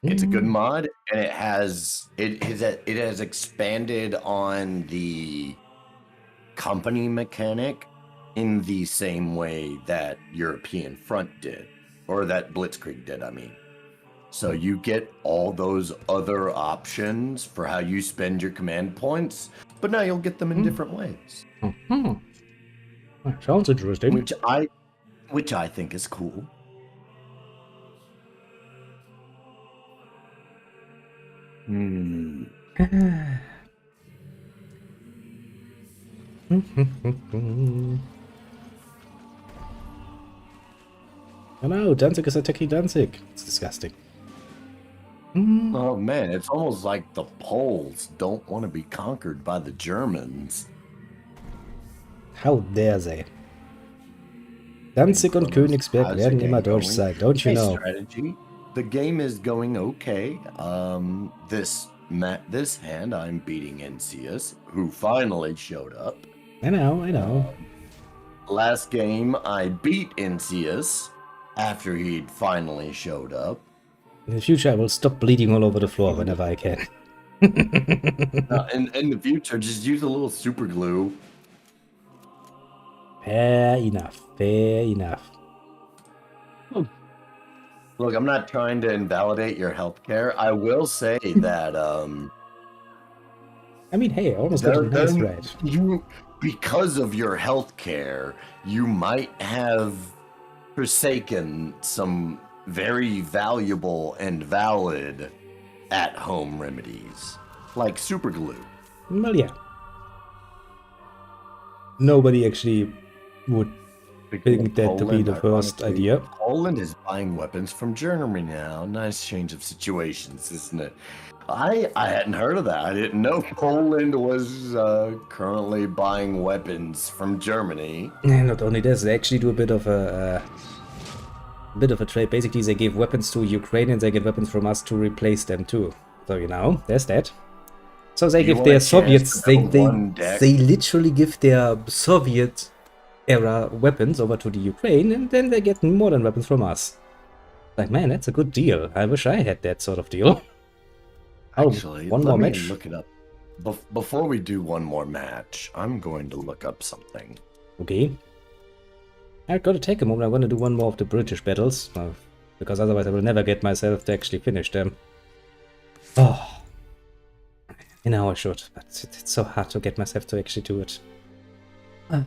[SPEAKER 2] it's a good mod, and it has expanded on the company mechanic in the same way that European Front did, or that Blitzkrieg did, I mean. So you get all those other options for how you spend your command points, but now you'll get them in different ways.
[SPEAKER 1] Sounds interesting.
[SPEAKER 2] Which I think is cool.
[SPEAKER 1] I know, Danzig is attacking Danzig. It's disgusting.
[SPEAKER 2] Oh man, it's almost like the Poles don't want to be conquered by the Germans.
[SPEAKER 1] How dare they? Danzig und Königsberg werden immer Deutsch sein, don't you know?
[SPEAKER 2] Strategy. The game is going okay. This hand I'm beating Encius, who finally showed up.
[SPEAKER 1] I know.
[SPEAKER 2] Last game I beat Encius after he'd finally showed up.
[SPEAKER 1] In the future I will stop bleeding all over the floor whenever I can.
[SPEAKER 2] In the future, just use a little super glue.
[SPEAKER 1] Fair enough.
[SPEAKER 2] Look, I'm not trying to invalidate your healthcare. I will say that
[SPEAKER 1] I mean, hey, I almost got a nice ride.
[SPEAKER 2] Because of your healthcare, you might have forsaken some very valuable and valid at-home remedies, like super glue.
[SPEAKER 1] Well, yeah. Nobody actually would think that to be the first idea.
[SPEAKER 2] Poland is buying weapons from Germany now. Nice change of situations, isn't it? I hadn't heard of that. I didn't know Poland was currently buying weapons from Germany.
[SPEAKER 1] And not only this, they actually do a bit of a trade. Basically, they give weapons to Ukraine and they get weapons from us to replace them too. So, you know, there's that. So they give their Soviets, they literally give their Soviet era weapons over to the Ukraine, and then they get modern weapons from us. Like, man, that's a good deal. I wish I had that sort of deal.
[SPEAKER 2] Actually,
[SPEAKER 1] one more match.
[SPEAKER 2] Look it up. Before we do one more match, I'm going to look up something.
[SPEAKER 1] Okay. I've got to take a moment. I'm going to do one more of the British battles, because otherwise I will never get myself to actually finish them. Oh. You know I should, but it's so hard to get myself to actually do it. I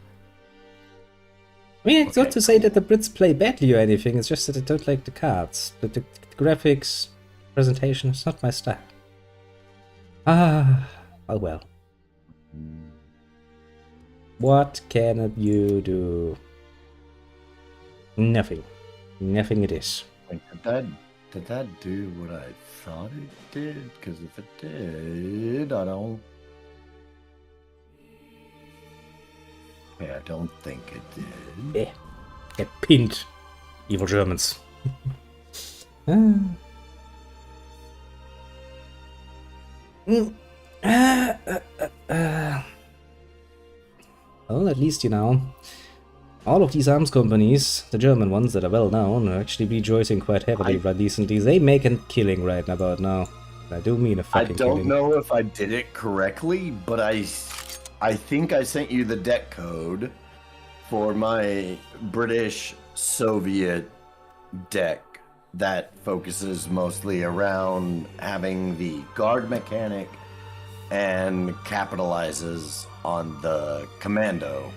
[SPEAKER 1] mean, it's not to say that the Brits play badly or anything, it's just that I don't like the cards. The graphics, presentation, it's not my style. Oh well. What can you do? Nothing. Nothing it is.
[SPEAKER 2] Wait, did that do what I thought it did? Because if it did, I don't think it did.
[SPEAKER 1] Yeah. Get pinned, evil Germans. Well, at least, you know, all of these arms companies, the German ones that are well known, are actually rejoicing quite heavily right recently. They make a killing right about now. I do mean a fucking killing.
[SPEAKER 2] I don't know if I did it correctly, but I think I sent you the deck code for my British Soviet deck that focuses mostly around having the guard mechanic and capitalizes on the commando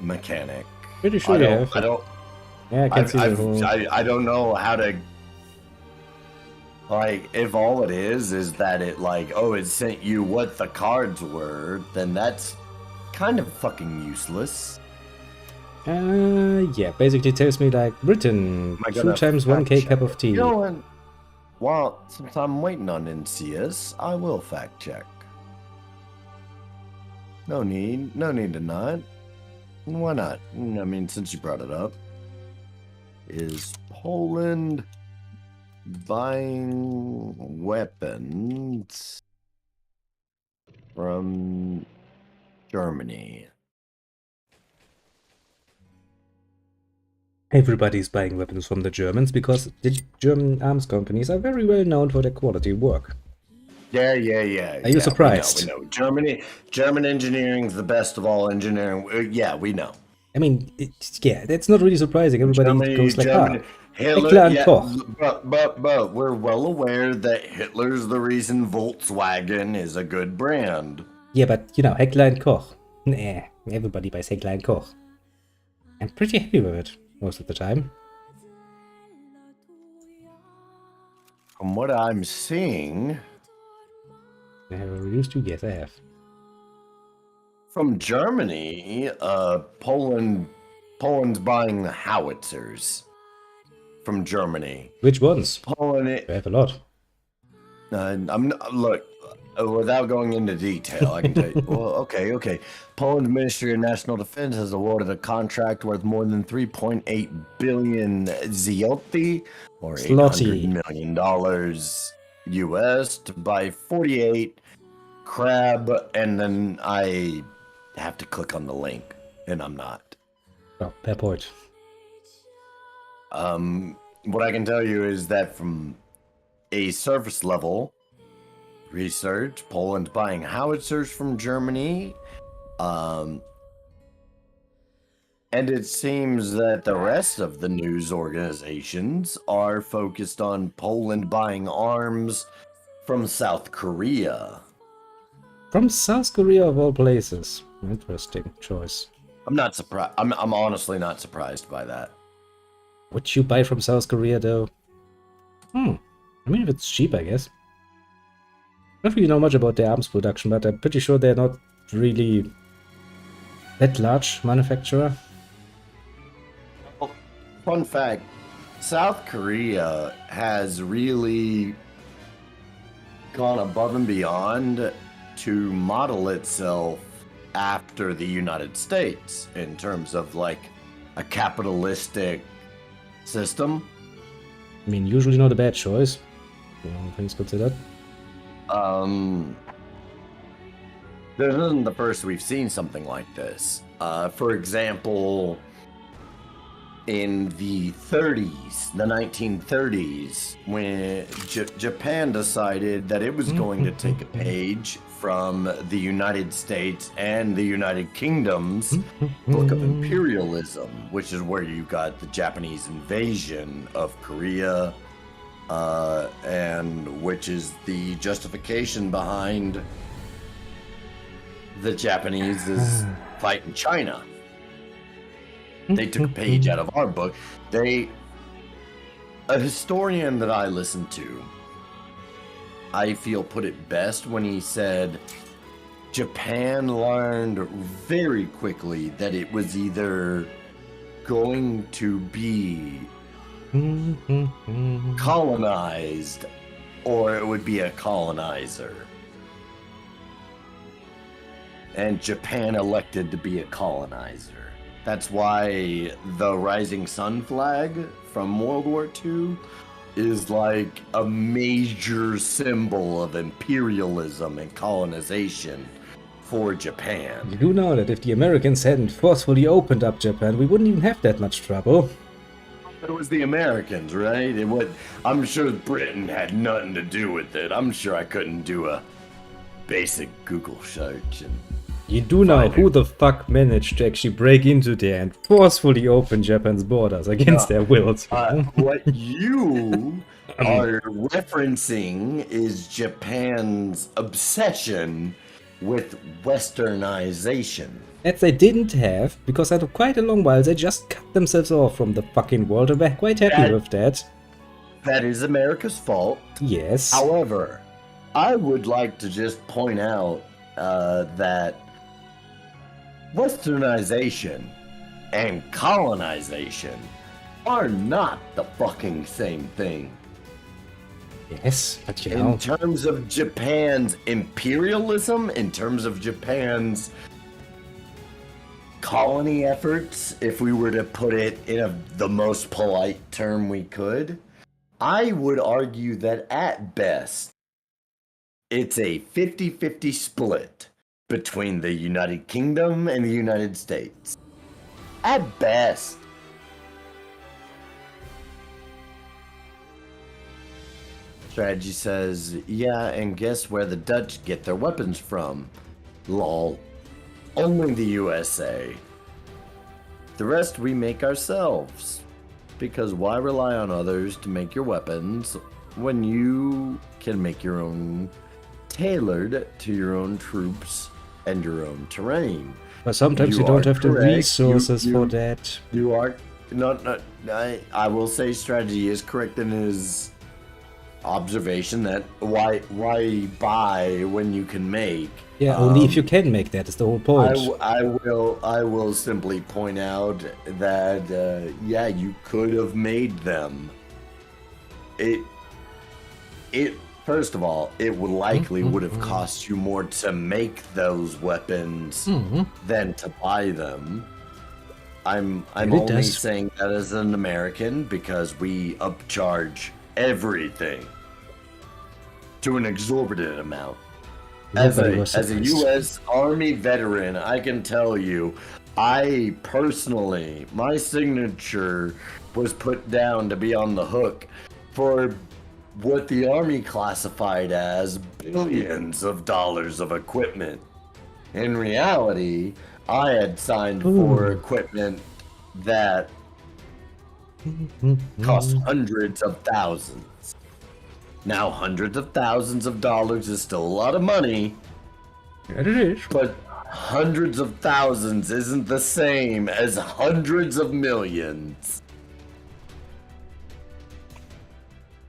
[SPEAKER 2] mechanic.
[SPEAKER 1] Pretty sure you have. Yeah, I can see the whole...
[SPEAKER 2] I don't know how to... Like, if all it is that it, like, oh, it sent you what the cards were, then that's kind of fucking useless.
[SPEAKER 1] Yeah, basically tells me, like, Britain, 2 times 1k cup of tea.
[SPEAKER 2] You know what? Well, since I'm waiting on NCS, I will fact check. No need to not. Why not? I mean, since you brought it up. Is Poland buying weapons from Germany?
[SPEAKER 1] Everybody's buying weapons from the Germans because the German arms companies are very well known for their quality work.
[SPEAKER 2] Yeah.
[SPEAKER 1] Are you surprised?
[SPEAKER 2] We know. German engineering's the best of all engineering. Yeah, we know.
[SPEAKER 1] I mean, yeah, that's not really surprising. Everybody goes like,
[SPEAKER 2] Hitler,
[SPEAKER 1] Heckler and
[SPEAKER 2] yeah,
[SPEAKER 1] Koch.
[SPEAKER 2] but we're well aware that Hitler's the reason Volkswagen is a good brand.
[SPEAKER 1] Yeah, but you know, Heckler and Koch. Nah, everybody buys Heckler and Koch. I'm pretty happy with it most of the time.
[SPEAKER 2] From what I'm seeing,
[SPEAKER 1] I have reviews too? Yes, I have.
[SPEAKER 2] from Germany, Poland's buying the howitzers from Germany.
[SPEAKER 1] Which ones?
[SPEAKER 2] Poland,
[SPEAKER 1] I have a lot.
[SPEAKER 2] look, without going into detail, I can tell you. Well, okay. Poland's Ministry of National Defense has awarded a contract worth more than 3.8 billion zloty, or $800 million US, to buy 48 crab, and then I have to click on the link, and I'm not.
[SPEAKER 1] Oh, fair point.
[SPEAKER 2] What I can tell you is that from a surface level research, Poland buying howitzers from Germany, and it seems that the rest of the news organizations are focused on Poland buying arms from South Korea.
[SPEAKER 1] From South Korea of all places. Interesting choice.
[SPEAKER 2] I'm not surprised. I'm honestly not surprised by that.
[SPEAKER 1] Would you buy from South Korea though? I mean, if it's cheap, I guess. I don't really know much about their arms production, but I'm pretty sure they're not really that large manufacturer.
[SPEAKER 2] Fun fact, South Korea has really gone above and beyond to model itself after the United States in terms of like a capitalistic system.
[SPEAKER 1] I mean, usually not a bad choice. All things considered.
[SPEAKER 2] This isn't the first we've seen something like this. For example, in the 30s, the 1930s, when Japan decided that it was going to take a page from the United States and the United Kingdom's book of imperialism, which is where you got the Japanese invasion of Korea, and which is the justification behind the Japanese is fighting China. They took a page out of our book. A historian that I listened to, I feel, put it best when he said Japan learned very quickly that it was either going to be colonized or it would be a colonizer. And Japan elected to be a colonizer. That's why the rising sun flag from World War II is like a major symbol of imperialism and colonization for Japan.
[SPEAKER 1] You do know that if the Americans hadn't forcefully opened up Japan, we wouldn't even have that much trouble.
[SPEAKER 2] It was the Americans, right? I'm sure Britain had nothing to do with it. I'm sure I couldn't do a basic Google search and
[SPEAKER 1] you do know who the fuck managed to actually break into there and forcefully open Japan's borders against their wills.
[SPEAKER 2] What you are referencing is Japan's obsession with westernization.
[SPEAKER 1] That they didn't have, because after quite a long while they just cut themselves off from the fucking world and were quite happy with that.
[SPEAKER 2] That is America's fault.
[SPEAKER 1] Yes.
[SPEAKER 2] However, I would like to just point out that westernization and colonization are not the fucking same thing.
[SPEAKER 1] Yes, but you know.
[SPEAKER 2] In terms of Japan's imperialism, in terms of Japan's colony efforts, if we were to put it in the most polite term we could, I would argue that at best, it's a 50-50 split between the United Kingdom and the United States. At best. Strategy says, yeah, and guess where the Dutch get their weapons from? Lol. Only the USA. The rest we make ourselves. because why rely on others to make your weapons when you can make your own tailored to your own troops and your own terrain?
[SPEAKER 1] But sometimes you
[SPEAKER 2] are
[SPEAKER 1] don't have the
[SPEAKER 2] correct.
[SPEAKER 1] resources for that.
[SPEAKER 2] You are not. I will say strategy is correct in his observation that why buy when you can make.
[SPEAKER 1] Yeah, only if you can make that is the whole point.
[SPEAKER 2] I will simply point out that yeah, you could have made them. It first of all, it would likely would have cost you more to make those weapons than to buy them. I'm only saying that as an American because we upcharge everything to an exorbitant amount. As a U.S. Army veteran, I can tell you, I personally, my signature was put down to be on the hook for what the Army classified as billions of dollars of equipment. In reality, I had signed for equipment that cost hundreds of thousands. Now, hundreds of thousands of dollars is still a lot of money.
[SPEAKER 1] Yeah, it is.
[SPEAKER 2] But hundreds of thousands isn't the same as hundreds of millions.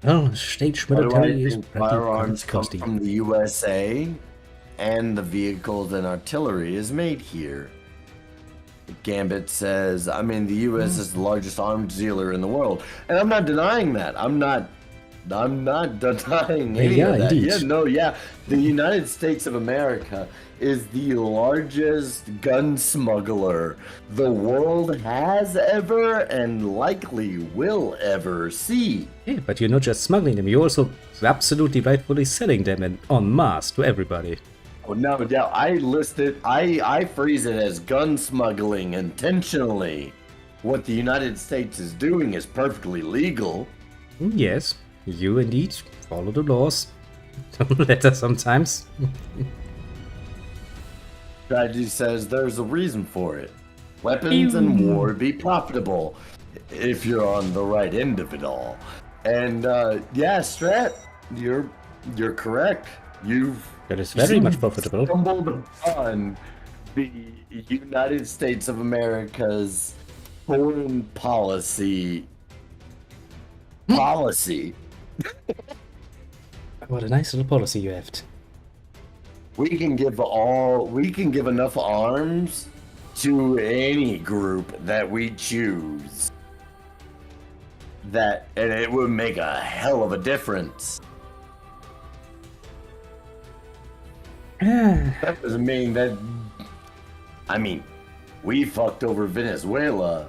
[SPEAKER 1] Well, stage military is
[SPEAKER 2] firearms come from the USA, and the vehicles and artillery is made here. Gambit says, I mean, the US is the largest arms dealer in the world, and I'm not denying that. I'm not denying any of that.
[SPEAKER 1] Indeed.
[SPEAKER 2] The United States of America is the largest gun smuggler the world has ever and likely will ever see.
[SPEAKER 1] Yeah, but you're not just smuggling them, you're also absolutely rightfully selling them en masse to everybody.
[SPEAKER 2] Oh, no doubt. I phrase it as gun smuggling intentionally. What the United States is doing is perfectly legal.
[SPEAKER 1] Yes, you indeed follow the laws. Letter sometimes.
[SPEAKER 2] Strategy says there's a reason for it. Weapons and war be profitable if you're on the right end of it all. And yeah, Strat, you're correct.
[SPEAKER 1] That is very much profitable.
[SPEAKER 2] Stumbled upon the United States of America's foreign policy.
[SPEAKER 1] What a nice little policy you have.
[SPEAKER 2] We can give enough arms to any group that we choose. And it would make a hell of a difference. That doesn't mean that. I mean, we fucked over Venezuela.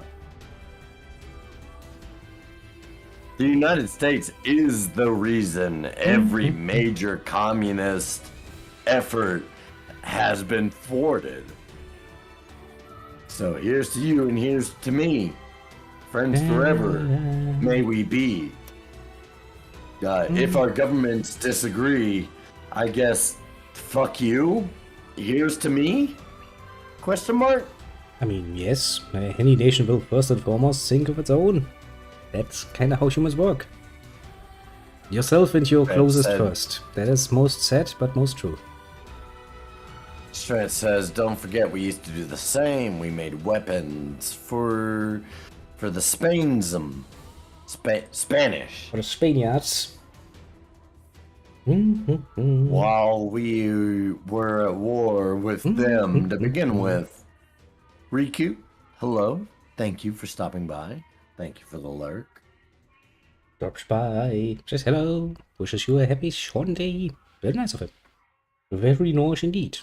[SPEAKER 2] The United States is the reason every major communist effort has been thwarted. So here's to you and here's to me. Friends forever, may we be. If our governments disagree, I guess, fuck you. Here's to me? Question mark?
[SPEAKER 1] I mean, yes, any nation will first and foremost think of its own. That's kind of how humans work. Yourself and your closest first. That is most sad, but most true.
[SPEAKER 2] Strat says, don't forget we used to do the same. We made weapons for the Spanish.
[SPEAKER 1] For the Spaniards.
[SPEAKER 2] While we were at war with them to begin with. Riku, hello. Thank you for stopping by. Thank you for the lurk.
[SPEAKER 1] Drops by. Says hello. Wishes you a happy Sunday. Very nice of him. Very nice indeed.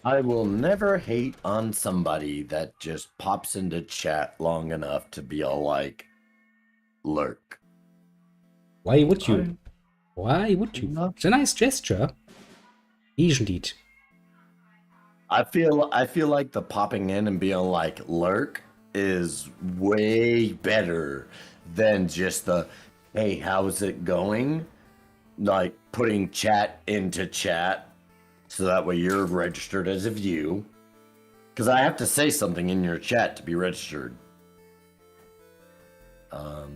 [SPEAKER 2] I will never hate on somebody that just pops into chat long enough to be all like, lurk.
[SPEAKER 1] Why would you? Why would you? It's a nice gesture. Indeed.
[SPEAKER 2] I feel like the popping in and being like, lurk is way better than just the, hey, how's it going? Like putting chat into chat. So that way you're registered as a view. Because I have to say something in your chat to be registered.
[SPEAKER 1] Oh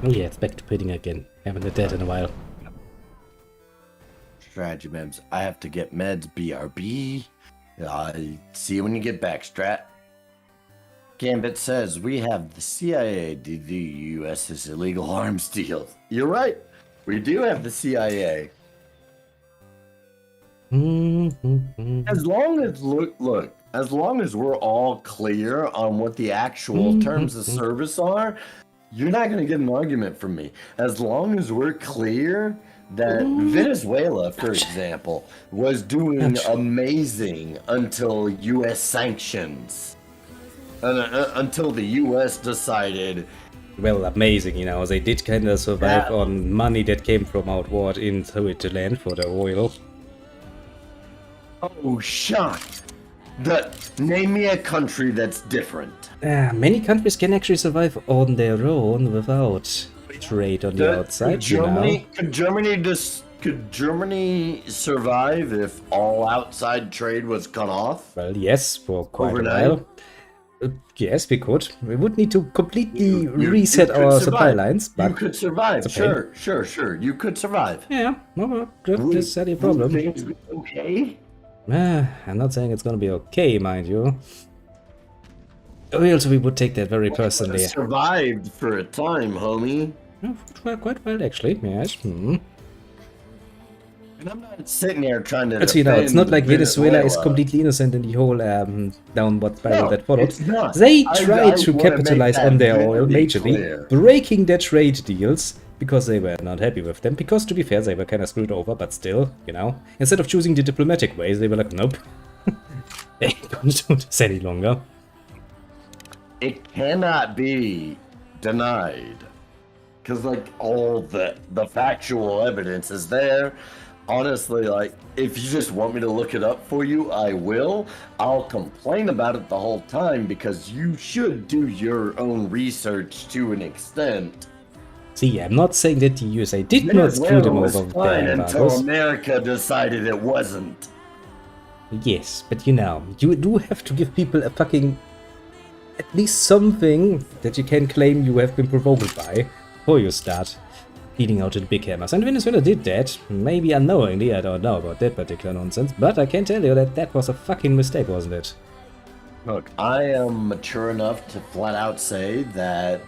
[SPEAKER 1] yeah, it's back to pitting again. Haven't did that in a while.
[SPEAKER 2] Strategy mems. I have to get meds. BRB. See you when you get back, Strat. Gambit says we have the CIA do the U.S.'s illegal arms deals. You're right. We do have the CIA. As long as look, as long as we're all clear on what the actual terms of service are, you're not going to get an argument from me. As long as we're clear that Venezuela, for example, was doing amazing until U.S. sanctions. Until the U.S. decided.
[SPEAKER 1] Well, amazing, you know, they did kind of survive on money that came from outward into the land for the oil.
[SPEAKER 2] Oh, shocked. Name me a country that's different.
[SPEAKER 1] Many countries can actually survive on their own without trade on the outside,
[SPEAKER 2] Could Germany survive if all outside trade was cut off?
[SPEAKER 1] Well, yes, for quite
[SPEAKER 2] overnight?
[SPEAKER 1] a while. Yes, we could. We would need to completely reset our supply lines, but
[SPEAKER 2] you could survive. Sure. You could survive.
[SPEAKER 1] yeah, well, that's not a problem.
[SPEAKER 2] Things okay?
[SPEAKER 1] I'm not saying it's gonna be okay, mind you. We would take that very personally.
[SPEAKER 2] Survived for a time, homie.
[SPEAKER 1] Quite well, actually, yes.
[SPEAKER 2] And I'm not sitting here trying to.
[SPEAKER 1] But you know, it's not like Venezuela is completely innocent in the whole downward spiral that followed.
[SPEAKER 2] It's not.
[SPEAKER 1] They tried to
[SPEAKER 2] wanna
[SPEAKER 1] capitalize
[SPEAKER 2] make
[SPEAKER 1] on
[SPEAKER 2] that
[SPEAKER 1] their
[SPEAKER 2] very
[SPEAKER 1] oil majorly,
[SPEAKER 2] clear.
[SPEAKER 1] breaking their trade deals because they were not happy with them. Because to be fair, they were kind of screwed over, but still, you know, instead of choosing the diplomatic ways, they were like, nope, they ain't gonna do this any longer.
[SPEAKER 2] It cannot be denied, because like all the factual evidence is there. Honestly, like, if you just want me to look it up for you, I will. I'll complain about it the whole time because you should do your own research to an extent.
[SPEAKER 1] See, I'm not saying that the USA did not screw them over with
[SPEAKER 2] fine
[SPEAKER 1] their
[SPEAKER 2] until
[SPEAKER 1] embargoes.
[SPEAKER 2] America decided it wasn't.
[SPEAKER 1] Yes, but you know, you do have to give people a fucking... at least something that you can claim you have been provoked by before you start beating out the big hammers. And Venezuela did that, maybe unknowingly, I don't know about that particular nonsense, but I can tell you that that was a fucking mistake, wasn't it?
[SPEAKER 2] Look, I am mature enough to flat out say that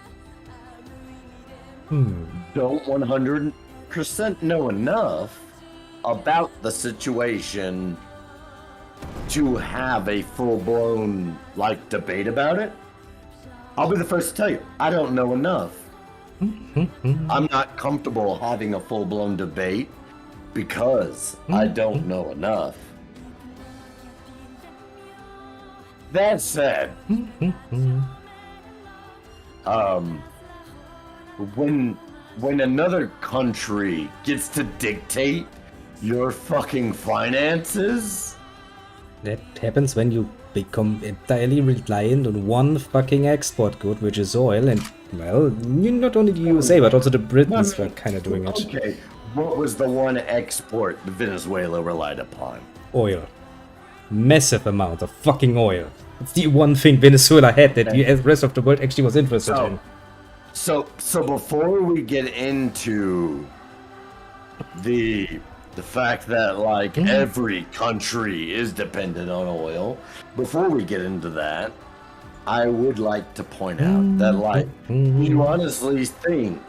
[SPEAKER 2] don't 100% know enough about the situation to have a full-blown, like, debate about it. I'll be the first to tell you, I don't know enough. I'm not comfortable having a full-blown debate because I don't know enough. That said, when another country gets to dictate your fucking finances,
[SPEAKER 1] That happens when you become entirely reliant on one fucking export good, which is oil, and, well, not only the USA, but also the Britons were kind of doing it.
[SPEAKER 2] Okay, what was the one export Venezuela relied upon?
[SPEAKER 1] Oil. Massive amount of fucking oil. It's the one thing Venezuela had that the rest of the world actually was interested in.
[SPEAKER 2] So before we get into the fact that, like, every country is dependent on oil, before we get into that, I would like to point out that, like, you honestly think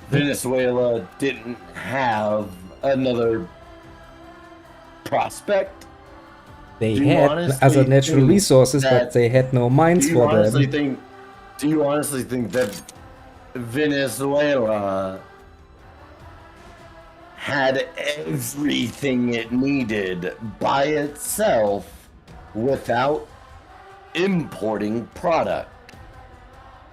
[SPEAKER 2] Venezuela didn't have another prospect?
[SPEAKER 1] They had other natural resources, but they had no mines for them.
[SPEAKER 2] Do you honestly think that Venezuela had everything it needed by itself without importing product?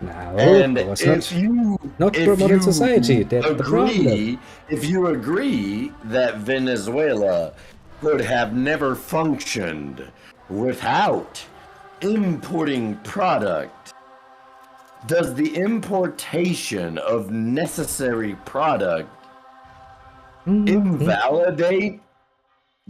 [SPEAKER 1] No,
[SPEAKER 2] And
[SPEAKER 1] of course
[SPEAKER 2] if
[SPEAKER 1] not.
[SPEAKER 2] you
[SPEAKER 1] Not
[SPEAKER 2] if
[SPEAKER 1] for modern
[SPEAKER 2] you
[SPEAKER 1] society, that's the problem.
[SPEAKER 2] if you agree that Venezuela could have never functioned without importing product, does the importation of necessary product invalidate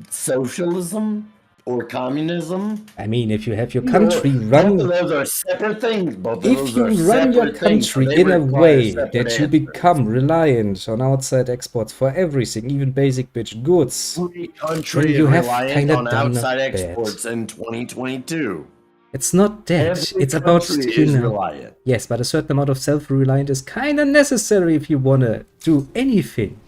[SPEAKER 2] socialism or communism.
[SPEAKER 1] I mean, if you have your
[SPEAKER 2] Both
[SPEAKER 1] country
[SPEAKER 2] of
[SPEAKER 1] run,
[SPEAKER 2] those are separate things. Both of
[SPEAKER 1] if
[SPEAKER 2] those
[SPEAKER 1] you
[SPEAKER 2] are
[SPEAKER 1] run your
[SPEAKER 2] separate things, so
[SPEAKER 1] country
[SPEAKER 2] they
[SPEAKER 1] in a
[SPEAKER 2] require
[SPEAKER 1] way
[SPEAKER 2] separate
[SPEAKER 1] that you
[SPEAKER 2] answers.
[SPEAKER 1] become reliant on outside exports for everything, even basic bitch goods,
[SPEAKER 2] Every
[SPEAKER 1] then
[SPEAKER 2] country is
[SPEAKER 1] you have
[SPEAKER 2] reliant
[SPEAKER 1] kind of
[SPEAKER 2] on
[SPEAKER 1] done a
[SPEAKER 2] outside
[SPEAKER 1] bad.
[SPEAKER 2] exports in 2022.
[SPEAKER 1] It's not that.
[SPEAKER 2] Every
[SPEAKER 1] It's about,
[SPEAKER 2] country
[SPEAKER 1] you
[SPEAKER 2] is
[SPEAKER 1] know.
[SPEAKER 2] reliant.
[SPEAKER 1] Yes, but a certain amount of self-reliance is kind of necessary if you want to do anything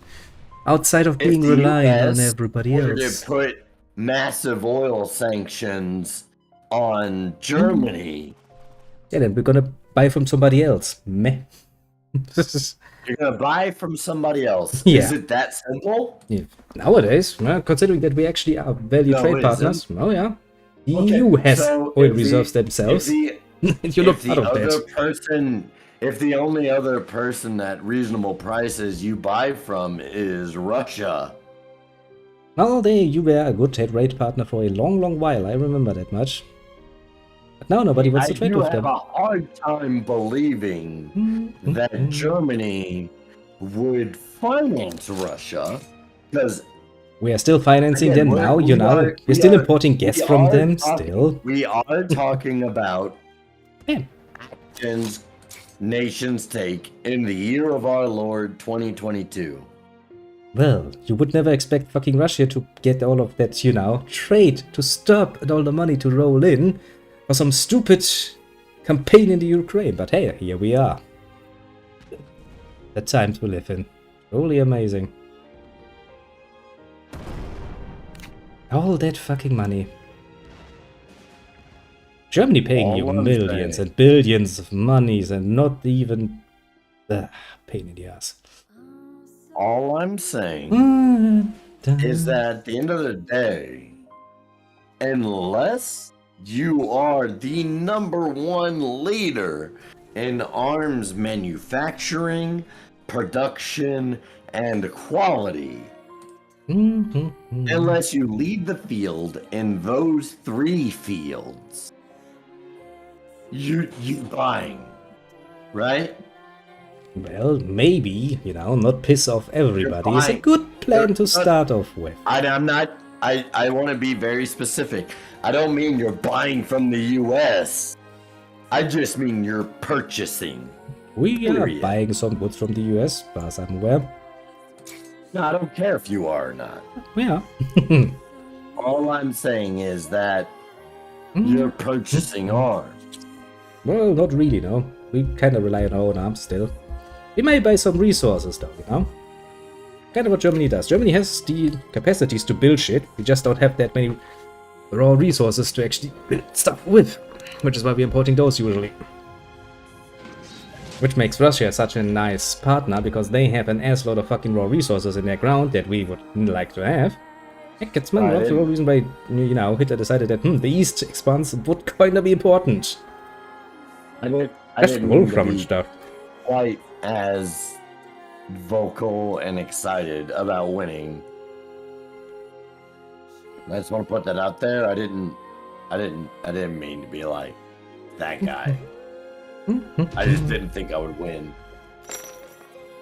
[SPEAKER 1] outside of
[SPEAKER 2] If
[SPEAKER 1] being
[SPEAKER 2] the
[SPEAKER 1] reliant on
[SPEAKER 2] U.S.
[SPEAKER 1] everybody
[SPEAKER 2] were to
[SPEAKER 1] else.
[SPEAKER 2] put massive oil sanctions on Germany,
[SPEAKER 1] Yeah, then we're gonna buy from somebody else. Meh.
[SPEAKER 2] you're going to buy from somebody else.
[SPEAKER 1] Yeah.
[SPEAKER 2] Is it that simple?
[SPEAKER 1] Yeah. Nowadays, considering that we actually are value
[SPEAKER 2] No,
[SPEAKER 1] trade
[SPEAKER 2] it
[SPEAKER 1] partners,
[SPEAKER 2] isn't.
[SPEAKER 1] oh yeah, the
[SPEAKER 2] Okay,
[SPEAKER 1] EU has
[SPEAKER 2] so
[SPEAKER 1] oil reserves themselves. You're
[SPEAKER 2] if
[SPEAKER 1] not part
[SPEAKER 2] the
[SPEAKER 1] of that.
[SPEAKER 2] other person, if the only other person at reasonable prices you buy from is Russia,
[SPEAKER 1] Well, you were a good trade partner for a long, long while. I remember that much. But now nobody wants
[SPEAKER 2] I
[SPEAKER 1] to trade
[SPEAKER 2] do
[SPEAKER 1] with
[SPEAKER 2] have
[SPEAKER 1] them.
[SPEAKER 2] a hard time believing that Germany would finance Russia because
[SPEAKER 1] We are still financing
[SPEAKER 2] again,
[SPEAKER 1] them now, you know. We're still importing gas from them, still.
[SPEAKER 2] we are talking about
[SPEAKER 1] Yeah.
[SPEAKER 2] actions nations take in the year of our Lord 2022.
[SPEAKER 1] Well, you would never expect fucking Russia to get all of that, you know, trade to stop and all the money to roll in for some stupid campaign in the Ukraine. But hey, here we are. The times we live in. Truly amazing. All that fucking money. Germany paying you millions and billions of monies and not even... pain in the ass.
[SPEAKER 2] All I'm saying is that at the end of the day, unless you are the #1 leader in arms manufacturing, production, and quality, unless you lead the field in those 3 fields, you buying, right?
[SPEAKER 1] Well, maybe, you know, not piss off everybody is a good plan to start off with.
[SPEAKER 2] I'm not. I want to be very specific. I don't mean you're buying from the U.S. I just mean you're purchasing.
[SPEAKER 1] We are buying some goods from the US, as far as I'm aware.
[SPEAKER 2] No, I don't care if you are or not.
[SPEAKER 1] Yeah.
[SPEAKER 2] All I'm saying is that you're purchasing arms.
[SPEAKER 1] Well, not really, no. We kind of rely on our own arms still. We may buy some resources, though, you know? Kind of what Germany does. Germany has the capacities to build shit. We just don't have that many raw resources to actually build stuff with. Which is why we're importing those usually. Which makes Russia such a nice partner, because they have an assload of fucking raw resources in their ground that we would like to have. Heck, it's man, that's the whole reason why, you know, Hitler decided that the East expansion would kind of be important.
[SPEAKER 2] I didn't
[SPEAKER 1] mean from stuff.
[SPEAKER 2] Quite as vocal and excited about winning. I just want to put that out there. I didn't mean to be like that guy. I just didn't think I would win.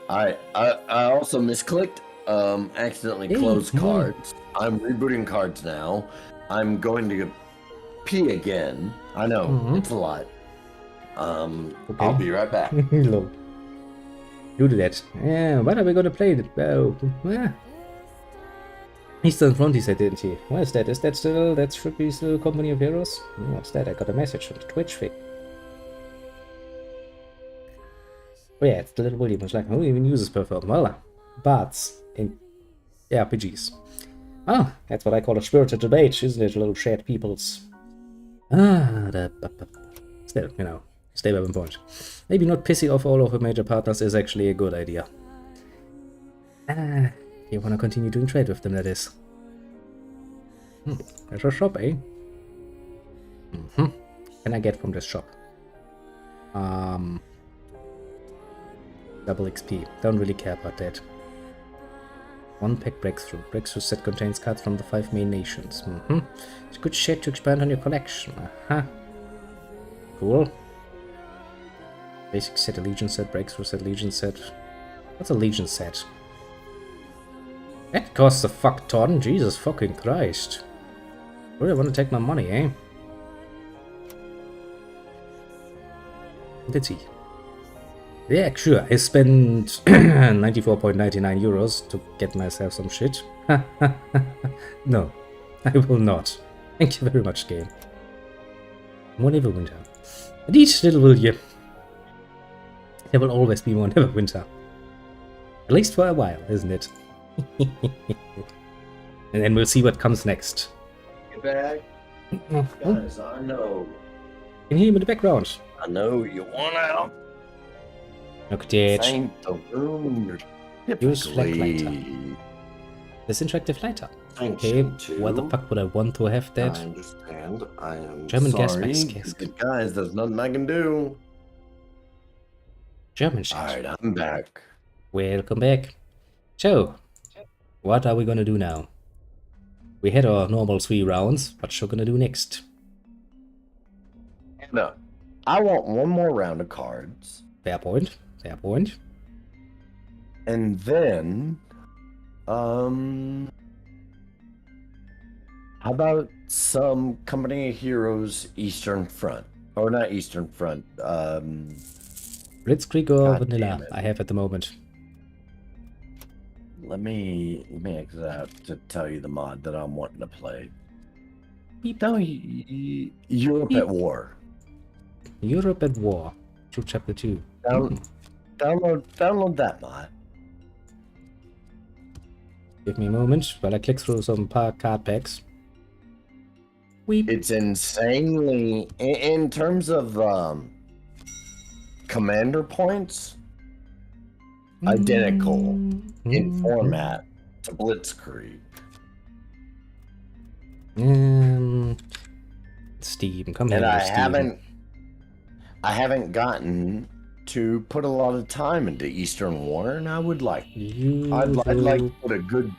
[SPEAKER 2] I also misclicked. Accidentally closed cards. I'm rebooting cards now. I'm going to pee again. I know it's a lot. Okay. I'll be right back.
[SPEAKER 1] Look. You do that. Yeah, what are we gonna play? Well, Eastern Front, he said, didn't he? What is that? Is that still, that should be still Company of Heroes? What's that? I got a message from the Twitch feed. Oh yeah, it's the little William. It's like, who even uses Perform? Well, bards in RPGs. Oh, that's what I call a spirited debate, isn't it, little shared peoples? Still, you know, stay by one point. Maybe not pissing off all of the major partners is actually a good idea. You want to continue doing trade with them, that is. There's a shop, eh? Can I get from this shop? Double XP. Don't really care about that. 1 pack breakthrough. Breakthrough set contains cards from the 5 main nations. It's good shit to expand on your collection. Cool. Basic set, allegiance set, breakthrough set, allegiance set. What's a legion set? That costs a fuck ton. Jesus fucking Christ. Really want to take my money, eh? Let's see. Yeah, sure. I spent 94.99 euros to get myself some shit. No, I will not. Thank you very much, game. More Neverwinter. Indeed, little will you. There will always be more Neverwinter. At least for a while, isn't it? And then we'll see what comes next.
[SPEAKER 2] Get back. Guys, I know.
[SPEAKER 1] Can you hear him in the background?
[SPEAKER 2] I know you want out.
[SPEAKER 1] Look at that.
[SPEAKER 2] Ain't the room.
[SPEAKER 1] Use flag lighter.
[SPEAKER 2] Typically.
[SPEAKER 1] This interactive lighter. Okay,
[SPEAKER 2] Function two.
[SPEAKER 1] why the fuck would I want to have that?
[SPEAKER 2] I understand. I am
[SPEAKER 1] German gas
[SPEAKER 2] sorry.
[SPEAKER 1] mask cask.
[SPEAKER 2] But guys, there's nothing I can do.
[SPEAKER 1] German shit.
[SPEAKER 2] Alright, I'm back.
[SPEAKER 1] Welcome back. So, what are we gonna do now? We had our normal 3 rounds. What you gonna do next?
[SPEAKER 2] No. I want one more round of cards.
[SPEAKER 1] Fair point. Fair point.
[SPEAKER 2] And then, how about some Company of Heroes Eastern Front? Or not Eastern Front,
[SPEAKER 1] Blitzkrieg or
[SPEAKER 2] God
[SPEAKER 1] vanilla?
[SPEAKER 2] damn it.
[SPEAKER 1] I have at the moment.
[SPEAKER 2] let me exit out to tell you the mod that I'm wanting to play.
[SPEAKER 1] Beep.
[SPEAKER 2] No, Europe
[SPEAKER 1] Beep.
[SPEAKER 2] at War.
[SPEAKER 1] Europe at War. Chapter 2.
[SPEAKER 2] Download that mod.
[SPEAKER 1] Give me a moment while I click through some card packs. Weep.
[SPEAKER 2] It's insanely in terms of commander points, identical in format to Blitzkrieg.
[SPEAKER 1] Steam, come
[SPEAKER 2] And
[SPEAKER 1] here,
[SPEAKER 2] I haven't gotten to put a lot of time into Eastern War, and I would like. I'd like to put a good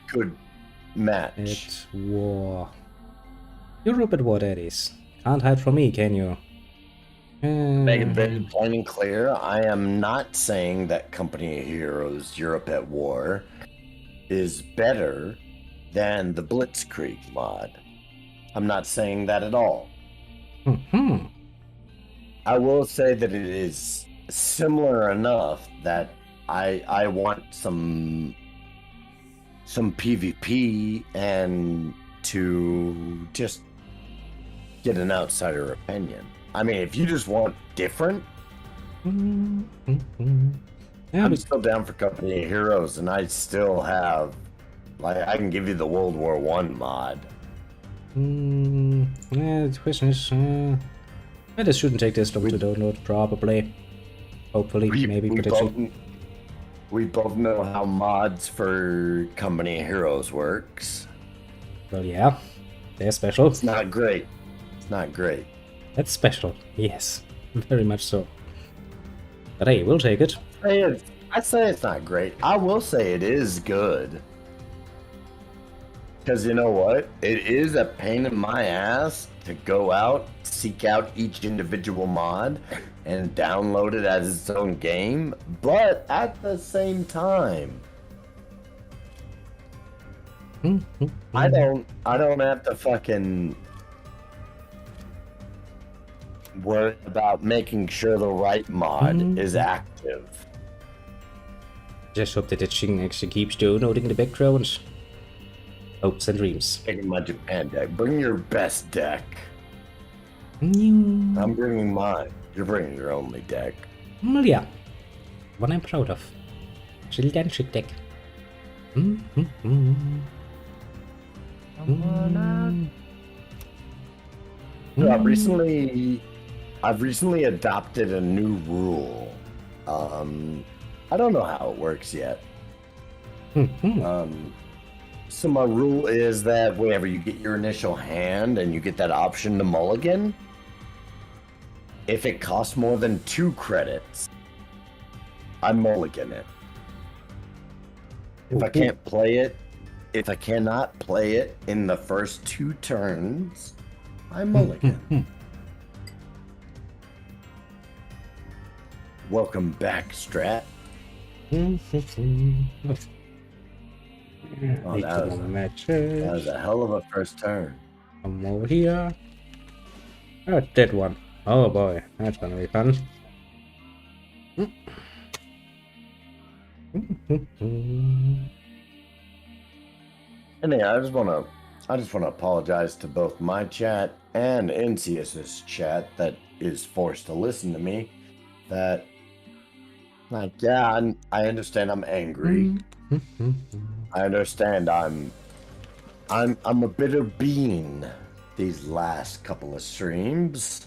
[SPEAKER 2] match.
[SPEAKER 1] At War. Europe at War, that is. Can't hide from me, can you?
[SPEAKER 2] Make it very plain and clear. I am not saying that Company of Heroes Europe at War is better than the Blitzkrieg mod. I'm not saying that at all. I will say that it is similar enough that I want some PvP and to just get an outsider opinion. I mean, if you just want different,
[SPEAKER 1] Yeah,
[SPEAKER 2] I'm still down for Company of Heroes, and I still have, like, I can give you the World War I mod.
[SPEAKER 1] yeah, the question is, this shouldn't take this long to download, probably. Hopefully, maybe, potentially.
[SPEAKER 2] We both know how mods for Company of Heroes works.
[SPEAKER 1] Well, yeah, they're special.
[SPEAKER 2] It's not great. It's not great.
[SPEAKER 1] That's special, yes, very much so. But hey, we'll take it.
[SPEAKER 2] I'd say it's not great. I will say it is good. Because you know what? It is a pain in my ass to go out, seek out each individual mod, and download it as its own game. But at the same time, I don't have to fucking worry about making sure the right mod is active.
[SPEAKER 1] Just hope that it actually keeps downloading the background. Hopes and dreams.
[SPEAKER 2] Taking my Japan deck. Bring your best deck.
[SPEAKER 1] Well,
[SPEAKER 2] I'm bringing mine. You're bringing your only deck.
[SPEAKER 1] yeah. One I'm proud of. Gigantic deck.
[SPEAKER 2] I've recently adopted a new rule. I don't know how it works yet. So my rule is that whenever you get your initial hand and you get that option to mulligan, if it costs more than 2 credits, I mulligan it. If I can't play it, if I cannot play it in the first 2 turns, I mulligan. Welcome back, Strat. Oh,
[SPEAKER 1] Need some more
[SPEAKER 2] that
[SPEAKER 1] matches.
[SPEAKER 2] was a hell of a first turn.
[SPEAKER 1] Come over here. Oh, dead one. Oh boy, that's gonna be fun.
[SPEAKER 2] Anyway, I just wanna apologize to both my chat and NCS's chat that is forced to listen to me. That, like, yeah, I understand I'm angry. I understand I'm a bitter bean these last couple of streams.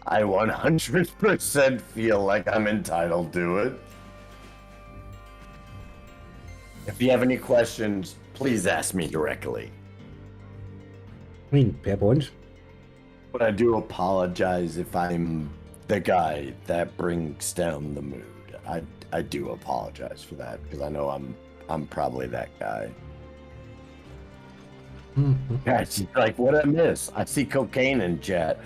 [SPEAKER 2] I 100% feel like I'm entitled to it. If you have any questions, please ask me directly.
[SPEAKER 1] I mean, fair point.
[SPEAKER 2] But I do apologize if I'm the guy that brings down the mood. I do apologize for that because I know I'm probably that guy. Yeah, it's like what I miss. I see cocaine in chat.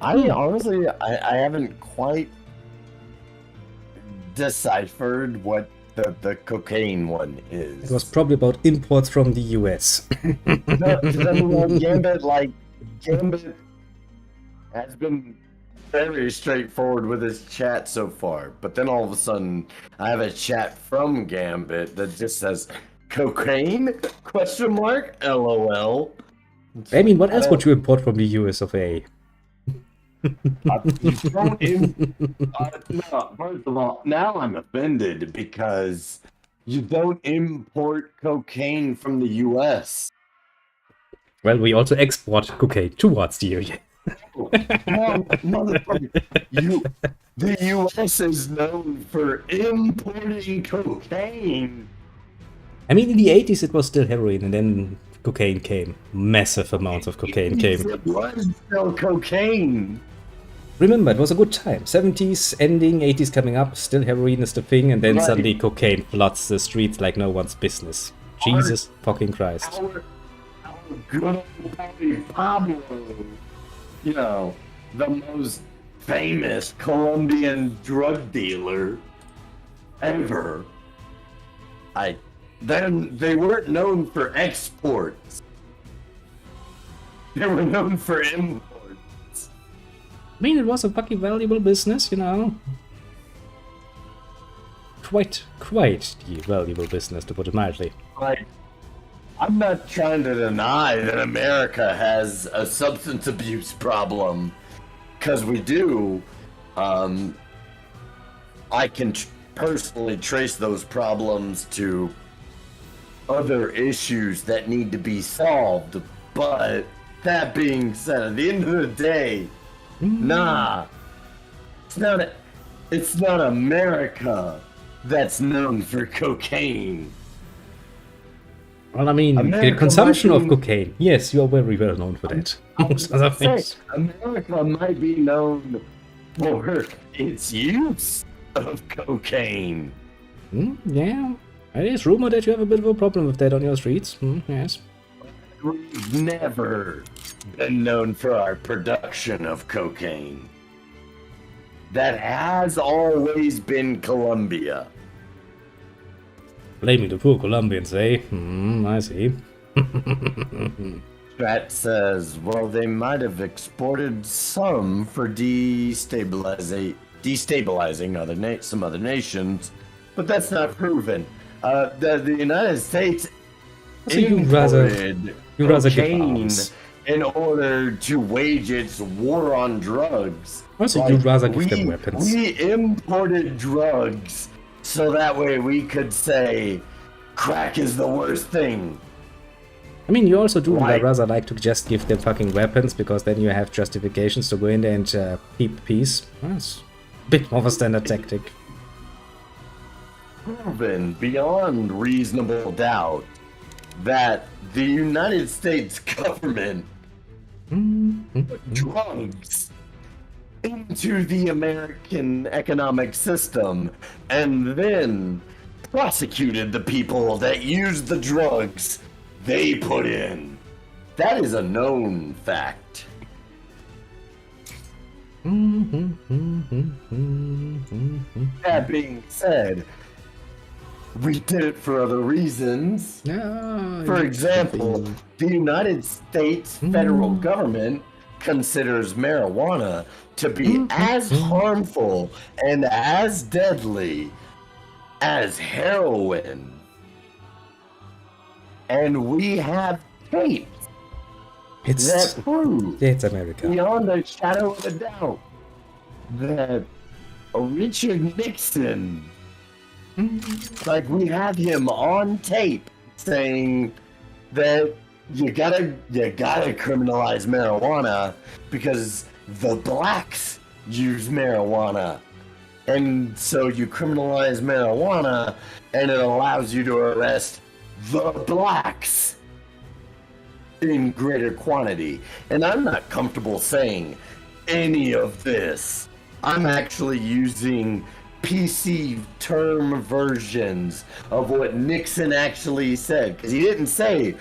[SPEAKER 2] I honestly I haven't quite deciphered what the cocaine one is.
[SPEAKER 1] It was probably about imports from the US.
[SPEAKER 2] No, 'cause I mean, Gambit has been very straightforward with his chat so far, but then all of a sudden I have a chat from Gambit that just says cocaine? Question mark? LOL.
[SPEAKER 1] I mean, what else would you import from the US of A?
[SPEAKER 2] You don't no, first of all, now I'm offended because you don't import cocaine from the US.
[SPEAKER 1] Well, we also export cocaine towards the US.
[SPEAKER 2] No, motherfucker. The US is known for importing cocaine.
[SPEAKER 1] I mean, in the 80s it was still heroin, and then cocaine came. Massive amounts of cocaine came.
[SPEAKER 2] It was still cocaine.
[SPEAKER 1] Remember, it was a good time. 70s ending, 80s coming up, still heroin is the thing, and then
[SPEAKER 2] Right.
[SPEAKER 1] suddenly cocaine floods the streets like no one's business. Jesus fucking Christ.
[SPEAKER 2] Our good old buddy Pablo, you know, the most famous Colombian drug dealer ever. They weren't known for exports. They were known for imports.
[SPEAKER 1] I mean, it was a fucking valuable business, you know. Quite the valuable business, to put it mildly.
[SPEAKER 2] Like, I'm not trying to deny that America has a substance abuse problem, because we do. I can personally trace those problems to other issues that need to be solved, but that being said, at the end of the day, nah, it's not America that's known for cocaine.
[SPEAKER 1] Well, I mean,
[SPEAKER 2] America
[SPEAKER 1] the consumption
[SPEAKER 2] might
[SPEAKER 1] of
[SPEAKER 2] be-
[SPEAKER 1] cocaine. Yes, you are very well known for that. Most other things.
[SPEAKER 2] America might be known for its use of cocaine.
[SPEAKER 1] Yeah, it is rumored that you have a bit of a problem with that on your streets. Yes.
[SPEAKER 2] We've never been known for our production of cocaine. That has always been Colombia.
[SPEAKER 1] Blaming the poor Colombians, eh? I see.
[SPEAKER 2] Strat says, well, they might have exported some for destabilizing some other nations, but that's not proven. The United States
[SPEAKER 1] So you'd rather give
[SPEAKER 2] cocaine
[SPEAKER 1] arms.
[SPEAKER 2] in order to wage its war on drugs.
[SPEAKER 1] Also, you'd rather give them weapons.
[SPEAKER 2] We imported drugs so that way we could say crack is the worst thing.
[SPEAKER 1] I mean, you also do
[SPEAKER 2] Right.
[SPEAKER 1] rather like to just give them fucking weapons, because then you have justifications to go in there and keep peace. That's a bit more of a standard tactic.
[SPEAKER 2] Proven beyond reasonable doubt that the United States government put drugs into the American economic system and then prosecuted the people that used the drugs they put in. That is a known fact. That being said, we did it for other reasons. For example, the United States federal government considers marijuana to be as harmful and as deadly as heroin. And we have tapes that prove,
[SPEAKER 1] it's America.
[SPEAKER 2] beyond a shadow of a doubt, that Richard Nixon, like, we have him on tape saying that you gotta criminalize marijuana because the blacks use marijuana. And so you criminalize marijuana and it allows you to arrest the blacks in greater quantity. And I'm not comfortable saying any of this. I'm actually using PC term versions of what Nixon actually said, because he didn't say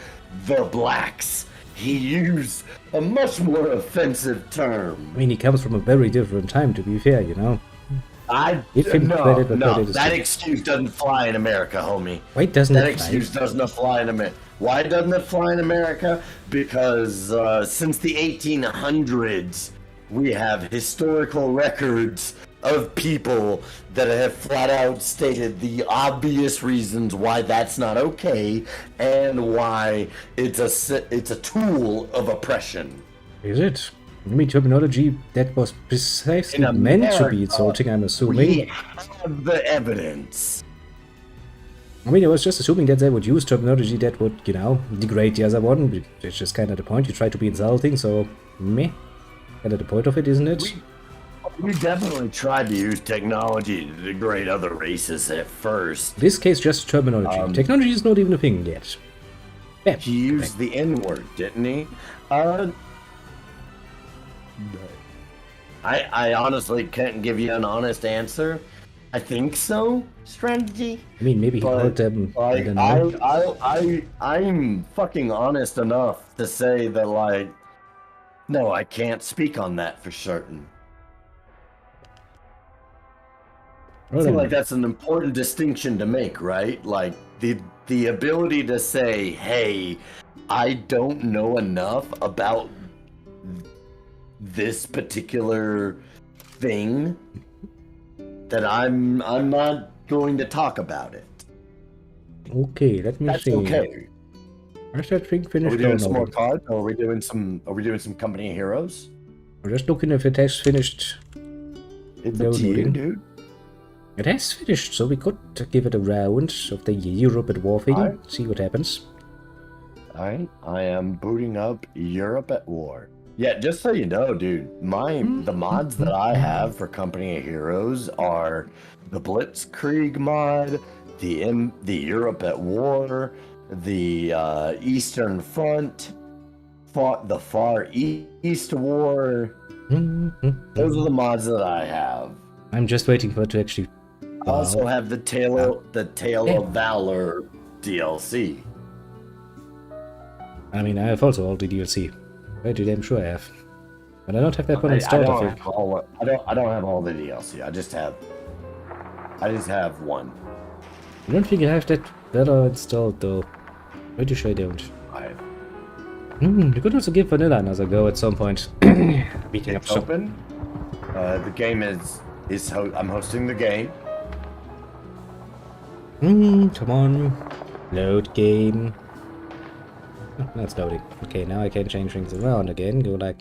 [SPEAKER 2] the blacks. He used a much more offensive term.
[SPEAKER 1] I mean, he comes from a very different time, to be fair, you know. Give him credit where credit is
[SPEAKER 2] that
[SPEAKER 1] due.
[SPEAKER 2] excuse doesn't fly in America, homie.
[SPEAKER 1] Why doesn't
[SPEAKER 2] That
[SPEAKER 1] it fly?
[SPEAKER 2] excuse doesn't fly in America. Why doesn't it fly in America? Because since the 1800s, we have historical records of people that have flat out stated the obvious reasons why that's not okay and why it's a tool of oppression.
[SPEAKER 1] Is it? I mean, terminology that was precisely
[SPEAKER 2] In
[SPEAKER 1] meant to
[SPEAKER 2] America,
[SPEAKER 1] be insulting, I'm
[SPEAKER 2] We
[SPEAKER 1] assuming.
[SPEAKER 2] have the evidence.
[SPEAKER 1] I mean, I was just assuming that they would use terminology that would, you know, degrade the other one. It's just kind of the point. You try to be insulting, so meh. Kind of the point of it, isn't it?
[SPEAKER 2] We definitely tried to use technology to degrade other races at first.
[SPEAKER 1] In this case, just terminology. Technology is not even a thing yet. Yeah,
[SPEAKER 2] He used the N-word, didn't he? I honestly can't give you an honest answer. I think so, strategy.
[SPEAKER 1] I mean, maybe he called them. I don't know.
[SPEAKER 2] I'm fucking honest enough to say that, like, no, I can't speak on that for certain. I feel like that's an important distinction to make, right? Like, the ability to say, hey, I don't know enough about this particular thing that I'm not going to talk about it.
[SPEAKER 1] Okay, let me
[SPEAKER 2] That's
[SPEAKER 1] see.
[SPEAKER 2] okay.
[SPEAKER 1] Where's that thing
[SPEAKER 2] Are
[SPEAKER 1] finished?
[SPEAKER 2] we doing some more
[SPEAKER 1] downloading?
[SPEAKER 2] cards? Or are we doing some Company of Heroes?
[SPEAKER 1] I'm just looking if it has finished.
[SPEAKER 2] It's up to you,
[SPEAKER 1] Downloading.
[SPEAKER 2] dude.
[SPEAKER 1] It has finished, so we could give it a round of the Europe at War thing.
[SPEAKER 2] Alright.
[SPEAKER 1] See what happens.
[SPEAKER 2] Alright, I am booting up Europe at War. Yeah, just so you know, dude, the mods that I have for Company of Heroes are the Blitzkrieg mod, the Europe at War, the Eastern Front, the Far East War. Those are the mods that I have.
[SPEAKER 1] I'm just waiting for it to actually.
[SPEAKER 2] I also have the Tale of Valor DLC.
[SPEAKER 1] I mean, I have also all the DLC. Pretty damn sure I have. But I don't have that one installed, I think.
[SPEAKER 2] I don't have all the DLC. I just have one.
[SPEAKER 1] I don't think I have that better installed, though. Pretty sure I don't. You could also give Vanilla another go at some point. Beating up
[SPEAKER 2] It's open. The game is I'm hosting the game.
[SPEAKER 1] Come on. Load game. Oh, that's loading. Okay, now I can change things around again. Go like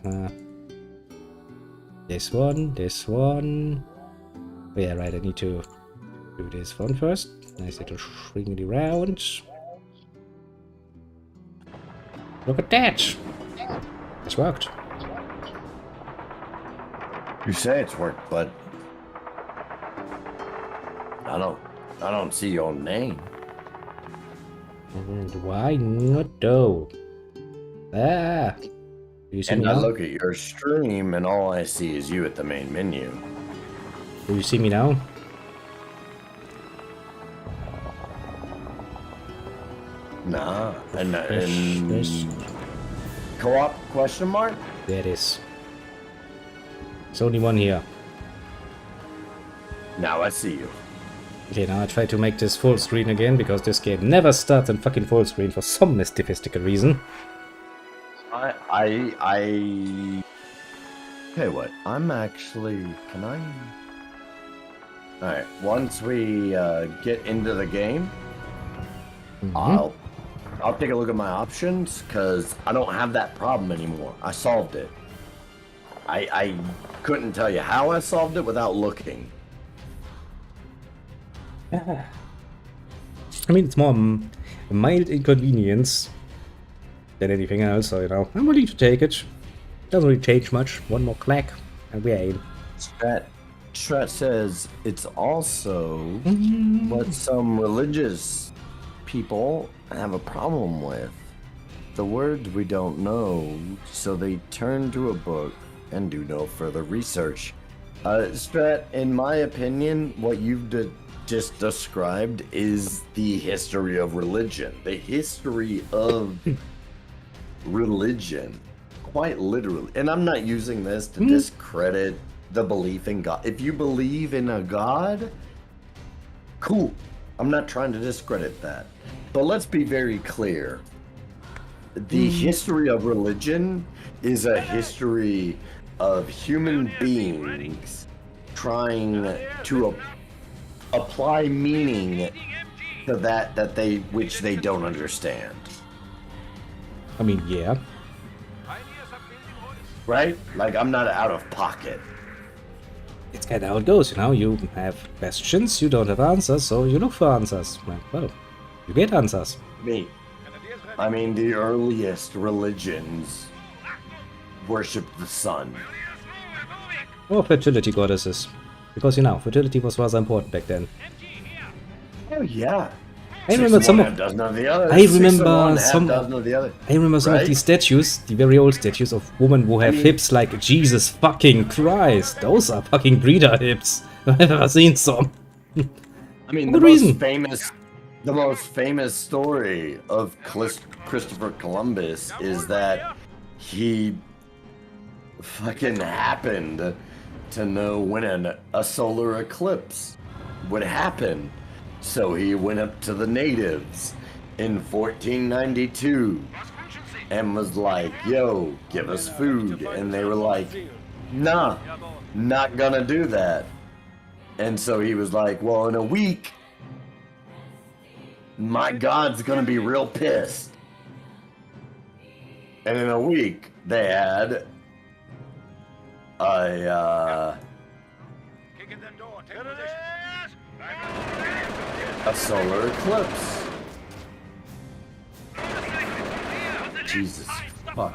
[SPEAKER 1] this one. Oh, yeah, right. I need to do this one first. Nice little shrink it around. Look at that! It's worked.
[SPEAKER 2] You say it's worked, but I don't see your name.
[SPEAKER 1] And why not though? Ah! Do you see me
[SPEAKER 2] And I
[SPEAKER 1] now?
[SPEAKER 2] look at your stream, and all I see is you at the main menu.
[SPEAKER 1] Do you see me now?
[SPEAKER 2] Nah. And
[SPEAKER 1] Yes.
[SPEAKER 2] co-op question mark?
[SPEAKER 1] There it is. There's only one here.
[SPEAKER 2] Now I see you.
[SPEAKER 1] Okay, now I try to make this full screen again, because this game never starts in fucking full screen for some mystical reason.
[SPEAKER 2] Okay, what? I'm actually... Can I... Alright, once we get into the game, I'll take a look at my options, because I don't have that problem anymore. I solved it. I couldn't tell you how I solved it without looking.
[SPEAKER 1] I mean, it's more a mild inconvenience than anything else, so, you know, I'm willing to take it. Doesn't really change much. One more clack, and we're in.
[SPEAKER 2] Strat says it's also what some religious people have a problem with. The words we don't know, so they turn to a book and do no further research. Strat, in my opinion, what you've just described is the history of religion. The history of religion, quite literally. And I'm not using this to discredit the belief in God. If you believe in a God, cool. I'm not trying to discredit that. But let's be very clear. The history of religion is a history of human beings trying to apply meaning to that which they don't understand.
[SPEAKER 1] I mean, yeah.
[SPEAKER 2] Right? Like, I'm not out of pocket.
[SPEAKER 1] It's kind of how it goes, you know. You have questions, you don't have answers, so you look for answers. Well, you get answers.
[SPEAKER 2] I mean, the earliest religions worshipped the sun.
[SPEAKER 1] Or fertility goddesses. Because, you know, fertility was rather important back then.
[SPEAKER 2] Oh, yeah.
[SPEAKER 1] I remember some of
[SPEAKER 2] the
[SPEAKER 1] these statues, the very old statues of women who have hips like Jesus fucking Christ. Those are fucking breeder hips. I've never seen some.
[SPEAKER 2] I mean, the most famous story of Christopher Columbus is that he fucking happened to know when a solar eclipse would happen. So he went up to the natives in 1492 and was like, yo, give us food. And they were like, nah, not gonna do that. And so he was like, well, in a week, my God's gonna be real pissed. And in a week, they had a solar eclipse. Jesus fuck.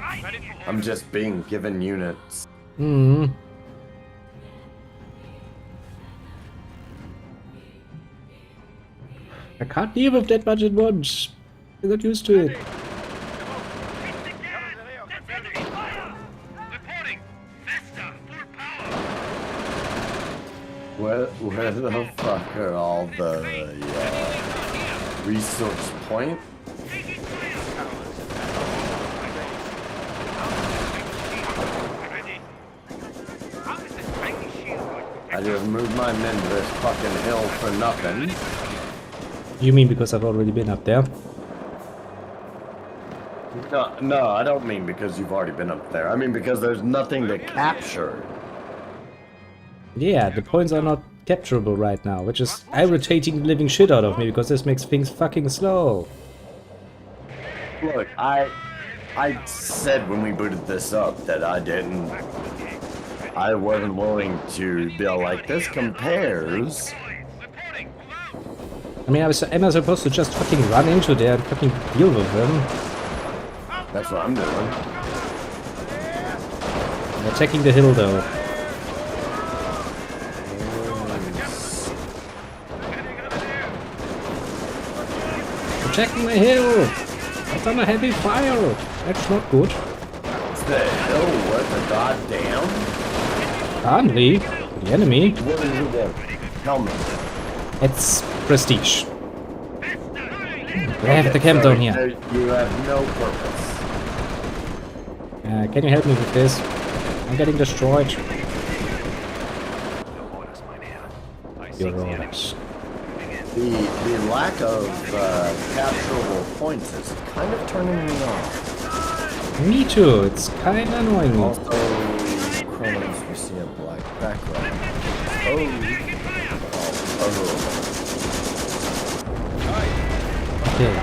[SPEAKER 2] I'm just being given units.
[SPEAKER 1] I can't deal with that much at once. I'm not used to it.
[SPEAKER 2] Where the fuck are all the resource points? I just moved my men to this fucking hill for nothing.
[SPEAKER 1] You mean because I've already been up there?
[SPEAKER 2] No, I don't mean because you've already been up there. I mean because there's nothing to capture.
[SPEAKER 1] Yeah, the points are not capturable right now, which is irritating the living shit out of me because this makes things fucking slow.
[SPEAKER 2] Look, I said when we booted this up that I wasn't willing to be like, this compares.
[SPEAKER 1] I mean, am I supposed to just fucking run into there and fucking deal with them?
[SPEAKER 2] That's what I'm doing.
[SPEAKER 1] I'm attacking the hill though. Attacking my hill! It's on a heavy fire! That's not good.
[SPEAKER 2] It's the hill, what the goddamn?
[SPEAKER 1] Apparently, the enemy.
[SPEAKER 2] What is it? Tell me.
[SPEAKER 1] It's prestige. We have the camp down here.
[SPEAKER 2] You have no purpose.
[SPEAKER 1] Can you help me with this? I'm getting destroyed.
[SPEAKER 3] your orders.
[SPEAKER 2] The lack of capturable points is kind of turning me off.
[SPEAKER 3] Me too, it's kind of annoying me.
[SPEAKER 2] Also, Cronos, we see a black background.
[SPEAKER 3] Okay.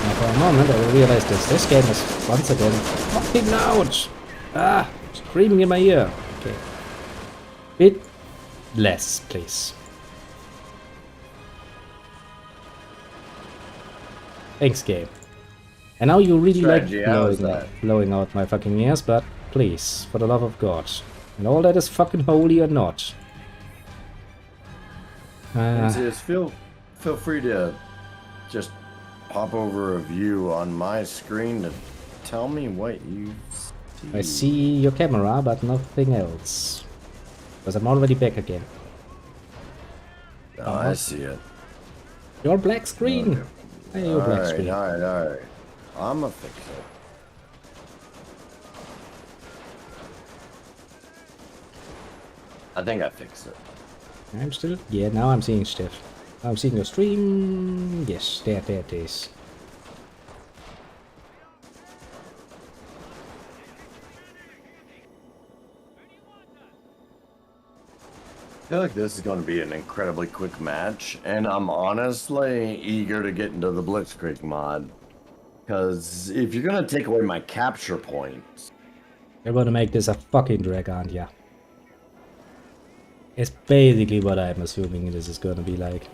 [SPEAKER 3] Now for a moment I realized this game is once again fucking loud. Ah, screaming in my ear. Okay. Bit less, please. Thanks, game. And now you really
[SPEAKER 2] Strategy, how is
[SPEAKER 3] like
[SPEAKER 2] that?
[SPEAKER 3] blowing out my fucking ears, but please, for the love of God. And all that is fucking holy or not.
[SPEAKER 2] Just feel free to just pop over a view on my screen to tell me what you see.
[SPEAKER 3] I see your camera, but nothing else. Because I'm already back again.
[SPEAKER 2] Oh, I see it.
[SPEAKER 3] Your black screen!
[SPEAKER 2] Okay.
[SPEAKER 3] Hey, your black screen.
[SPEAKER 2] Alright. I'ma fix it. I think I fixed it.
[SPEAKER 3] I'm still... Yeah, now I'm seeing stuff. I'm seeing your stream. Yes, there it is.
[SPEAKER 2] I feel like this is going to be an incredibly quick match, and I'm honestly eager to get into the Blitzkrieg mod. Because if you're going to take away my capture points...
[SPEAKER 3] You're gonna make this a fucking drag, aren't ya? It's basically what I'm assuming this is gonna be like.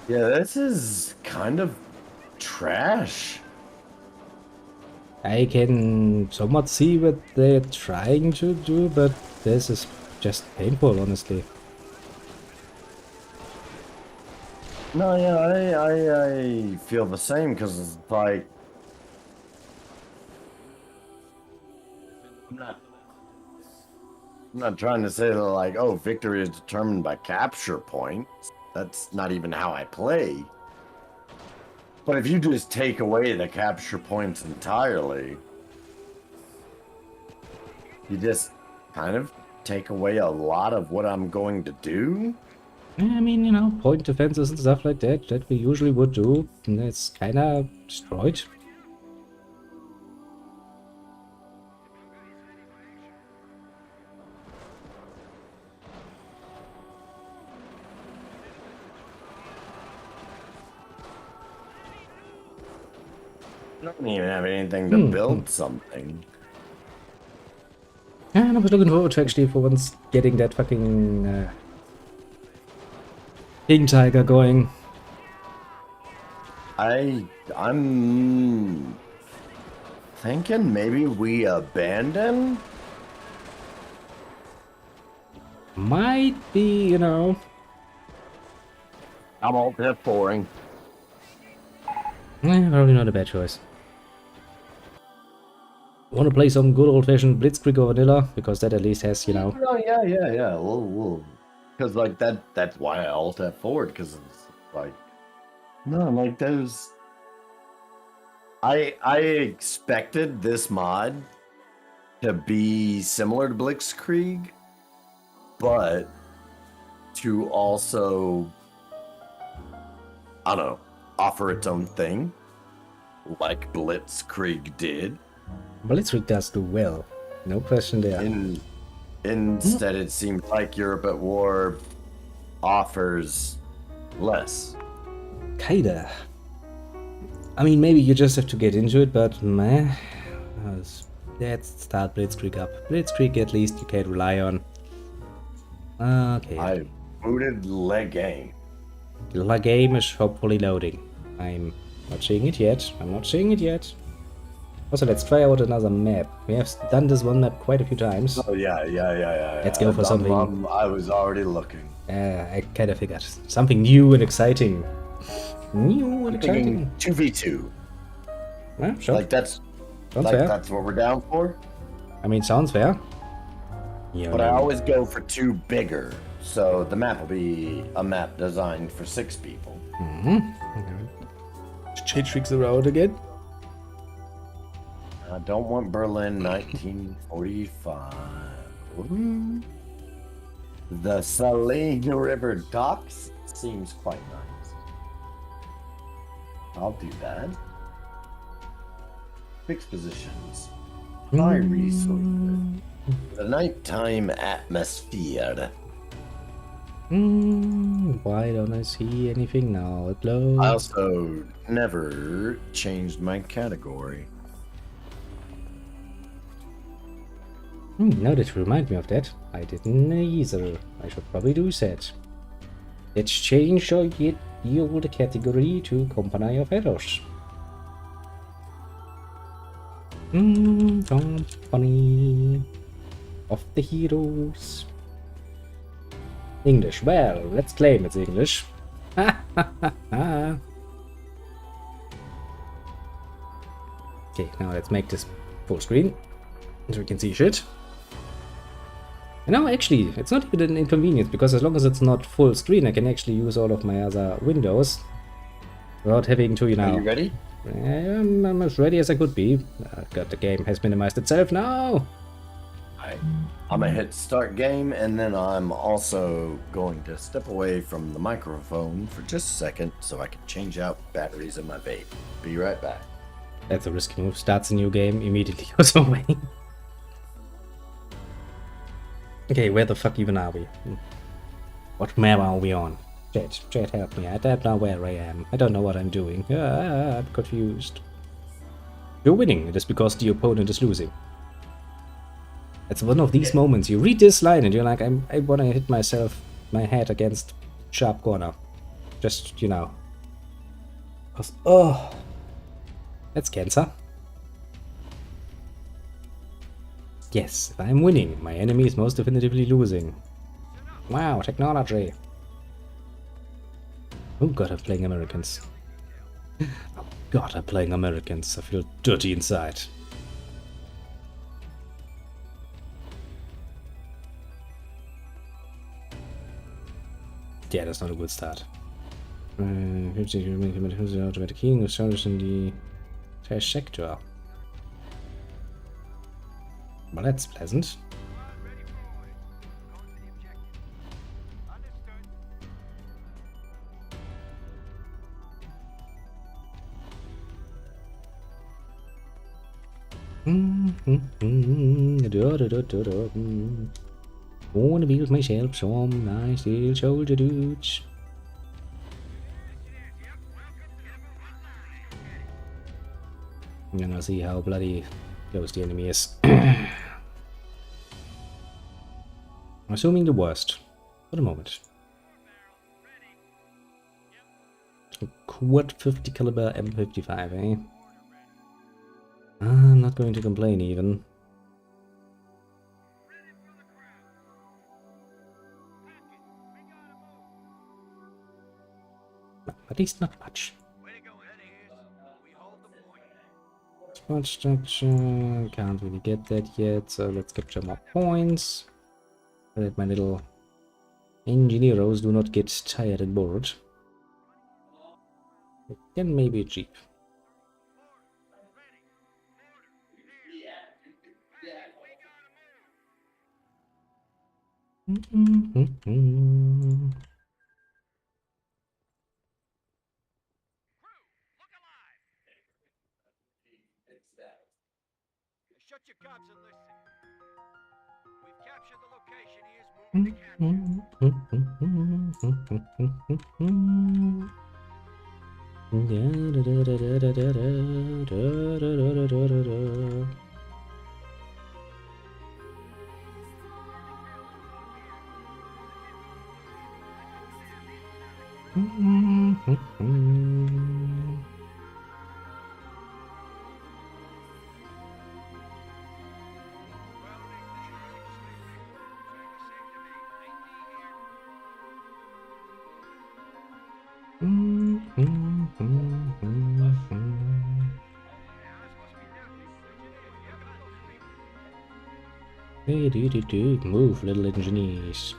[SPEAKER 2] Yeah, this is kind of trash.
[SPEAKER 3] I can somewhat see what they're trying to do, but this is just painful, honestly.
[SPEAKER 2] No, yeah, I feel the same, because it's like... I'm not trying to say that, like, oh, victory is determined by capture points. That's not even how I play. But if you just take away the capture points entirely, you just kind of take away a lot of what I'm going to do.
[SPEAKER 3] I mean, you know, point defenses and stuff like that we usually would do, and it's kinda destroyed.
[SPEAKER 2] I don't even have anything to build something.
[SPEAKER 3] And I was looking forward to actually for once getting that fucking King Tiger going.
[SPEAKER 2] I'm thinking maybe we abandon?
[SPEAKER 3] Might be, you know.
[SPEAKER 2] I'm all F4ing.
[SPEAKER 3] Probably not a bad choice. Want to play some good old-fashioned Blitzkrieg or vanilla, because that at least has, you know.
[SPEAKER 2] Oh yeah. We'll. Because like that's why I alt F4, because it's like, no, like those. I expected this mod to be similar to Blitzkrieg, but to also, I don't know, offer its own thing, like Blitzkrieg did.
[SPEAKER 3] Blitzkrieg does do well, no question there.
[SPEAKER 2] Instead, it seems like Europe at War offers less.
[SPEAKER 3] Kinda. I mean, maybe you just have to get into it, but meh. Let's start Blitzkrieg up. Blitzkrieg, at least you can rely on. Okay.
[SPEAKER 2] I booted Le Game.
[SPEAKER 3] The game is hopefully loading. I'm not seeing it yet. Also, let's try out another map. We have done this one map quite a few times.
[SPEAKER 2] Oh yeah.
[SPEAKER 3] Let's go for something.
[SPEAKER 2] I was already looking.
[SPEAKER 3] I kind of figured. Something new and exciting.
[SPEAKER 2] I'm thinking 2v2.
[SPEAKER 3] Yeah, sure.
[SPEAKER 2] Like that's
[SPEAKER 3] Sounds fair.
[SPEAKER 2] that's what we're down for.
[SPEAKER 3] I mean, sounds fair.
[SPEAKER 2] But I always go for two bigger So the map will be a map designed for 6 people.
[SPEAKER 3] Change things around again.
[SPEAKER 2] I don't want Berlin 1945. Ooh. The Saline River docks seems quite nice. I'll do that. Fixed positions. High resources. The nighttime atmosphere.
[SPEAKER 3] Why don't I see anything now? It blows.
[SPEAKER 2] I also never changed my category.
[SPEAKER 3] Now that you remind me of that, I didn't either. I should probably do that. Let's change or get the old category to Company of Heroes. Company of the Heroes. English. Well, let's claim it's English. Okay, now let's make this full screen so we can see shit. And now actually, it's not even an inconvenience, because as long as it's not full screen, I can actually use all of my other windows without having to, you know...
[SPEAKER 2] Are you ready?
[SPEAKER 3] I'm as ready as I could be. God, the game has minimized itself now.
[SPEAKER 2] I'm gonna hit start game, and then I'm also going to step away from the microphone for just a second so I can change out batteries in my vape. Be right back.
[SPEAKER 3] That's a risky move. Starts a new game, immediately goes away. Okay, where the fuck even are we? What map are we on? Chat, help me. I don't know where I am. I don't know what I'm doing. I'm confused. You're winning. It is because the opponent is losing. It's one of these moments. You read this line and you're like, I want to hit my head against sharp corner. Just, you know. Oh, that's cancer. Yes, if I'm winning, my enemy is most definitively losing. Wow, technology. Oh god, I'm playing Americans. Oh god, I'm playing Americans. I feel dirty inside. Yeah, that's not a good start. Automatic healing established in the entire sector. Well, that's pleasant. Wanna build myself some nice little soldier dudes. I'm gonna see how bloody close the enemy is. Assuming the worst for the moment. A quad 50 caliber M55, eh? I'm not going to complain even. At least not much. Smart structure, can't really get that yet, so let's capture more points. So that my little engineers do not get tired and bored. Then maybe a jeep.
[SPEAKER 4] Shut your cops and listen. We've captured the location. He is moving to capture.
[SPEAKER 3] Hey, move, little engineers.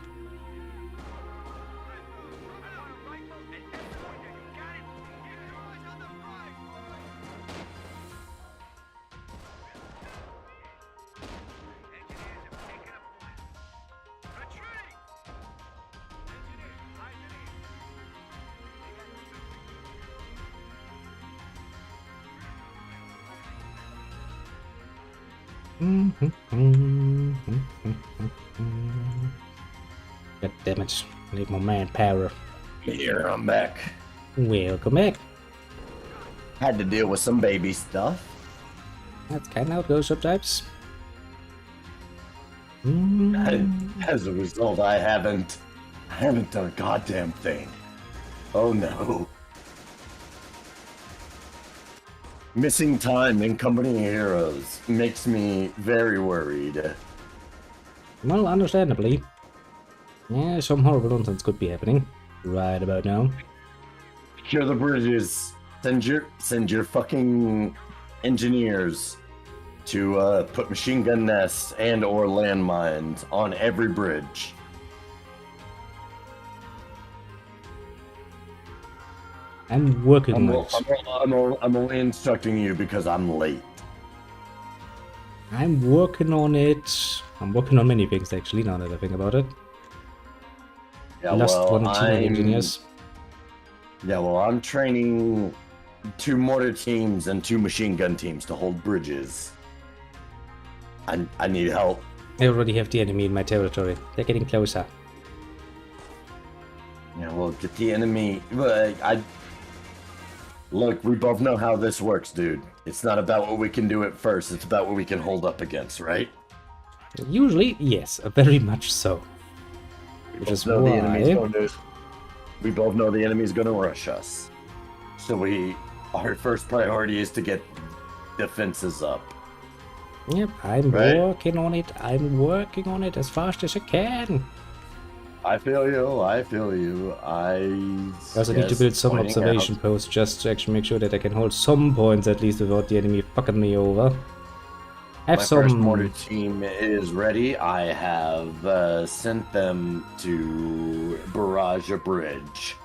[SPEAKER 3] God damn it. Need more manpower.
[SPEAKER 2] Here, I'm back.
[SPEAKER 3] Welcome back.
[SPEAKER 2] Had to deal with some baby stuff.
[SPEAKER 3] That's kind of how it goes sometimes.
[SPEAKER 2] As a result, I haven't done a goddamn thing. Oh no. Missing time in Company Heroes makes me very worried.
[SPEAKER 3] Well, understandably. Yeah, some horrible nonsense could be happening right about now.
[SPEAKER 2] Secure the bridges. Send your fucking engineers to put machine gun nests and or landmines on every bridge.
[SPEAKER 3] I'm working
[SPEAKER 2] I'm,
[SPEAKER 3] on it.
[SPEAKER 2] I'm only instructing you because I'm late.
[SPEAKER 3] I'm working on it. I'm working on many things actually, now that I think about it.
[SPEAKER 2] Yeah,
[SPEAKER 3] Lost
[SPEAKER 2] well,
[SPEAKER 3] one team of engineers.
[SPEAKER 2] Yeah, well, I'm training 2 mortar teams and 2 machine gun teams to hold bridges. I need help.
[SPEAKER 3] I already have the enemy in my territory. They're getting closer.
[SPEAKER 2] Yeah, well, get the enemy. Look, we both know how this works, dude. It's not about what we can do at first. It's about what we can hold up against, right?
[SPEAKER 3] Usually, yes, very much so. Which is
[SPEAKER 2] know the enemy's
[SPEAKER 3] why...
[SPEAKER 2] going to. We both know the enemy's going to rush us. So our first priority is to get defenses up.
[SPEAKER 3] Yep, I'm
[SPEAKER 2] Right.
[SPEAKER 3] working on it. I'm working on it as fast as I can.
[SPEAKER 2] I feel you. I
[SPEAKER 3] I also need to build some observation posts just to actually make sure that I can hold some points at least without the enemy fucking me over. Have
[SPEAKER 2] My
[SPEAKER 3] some...
[SPEAKER 2] first mortar team is ready. I have sent them to barrage a bridge.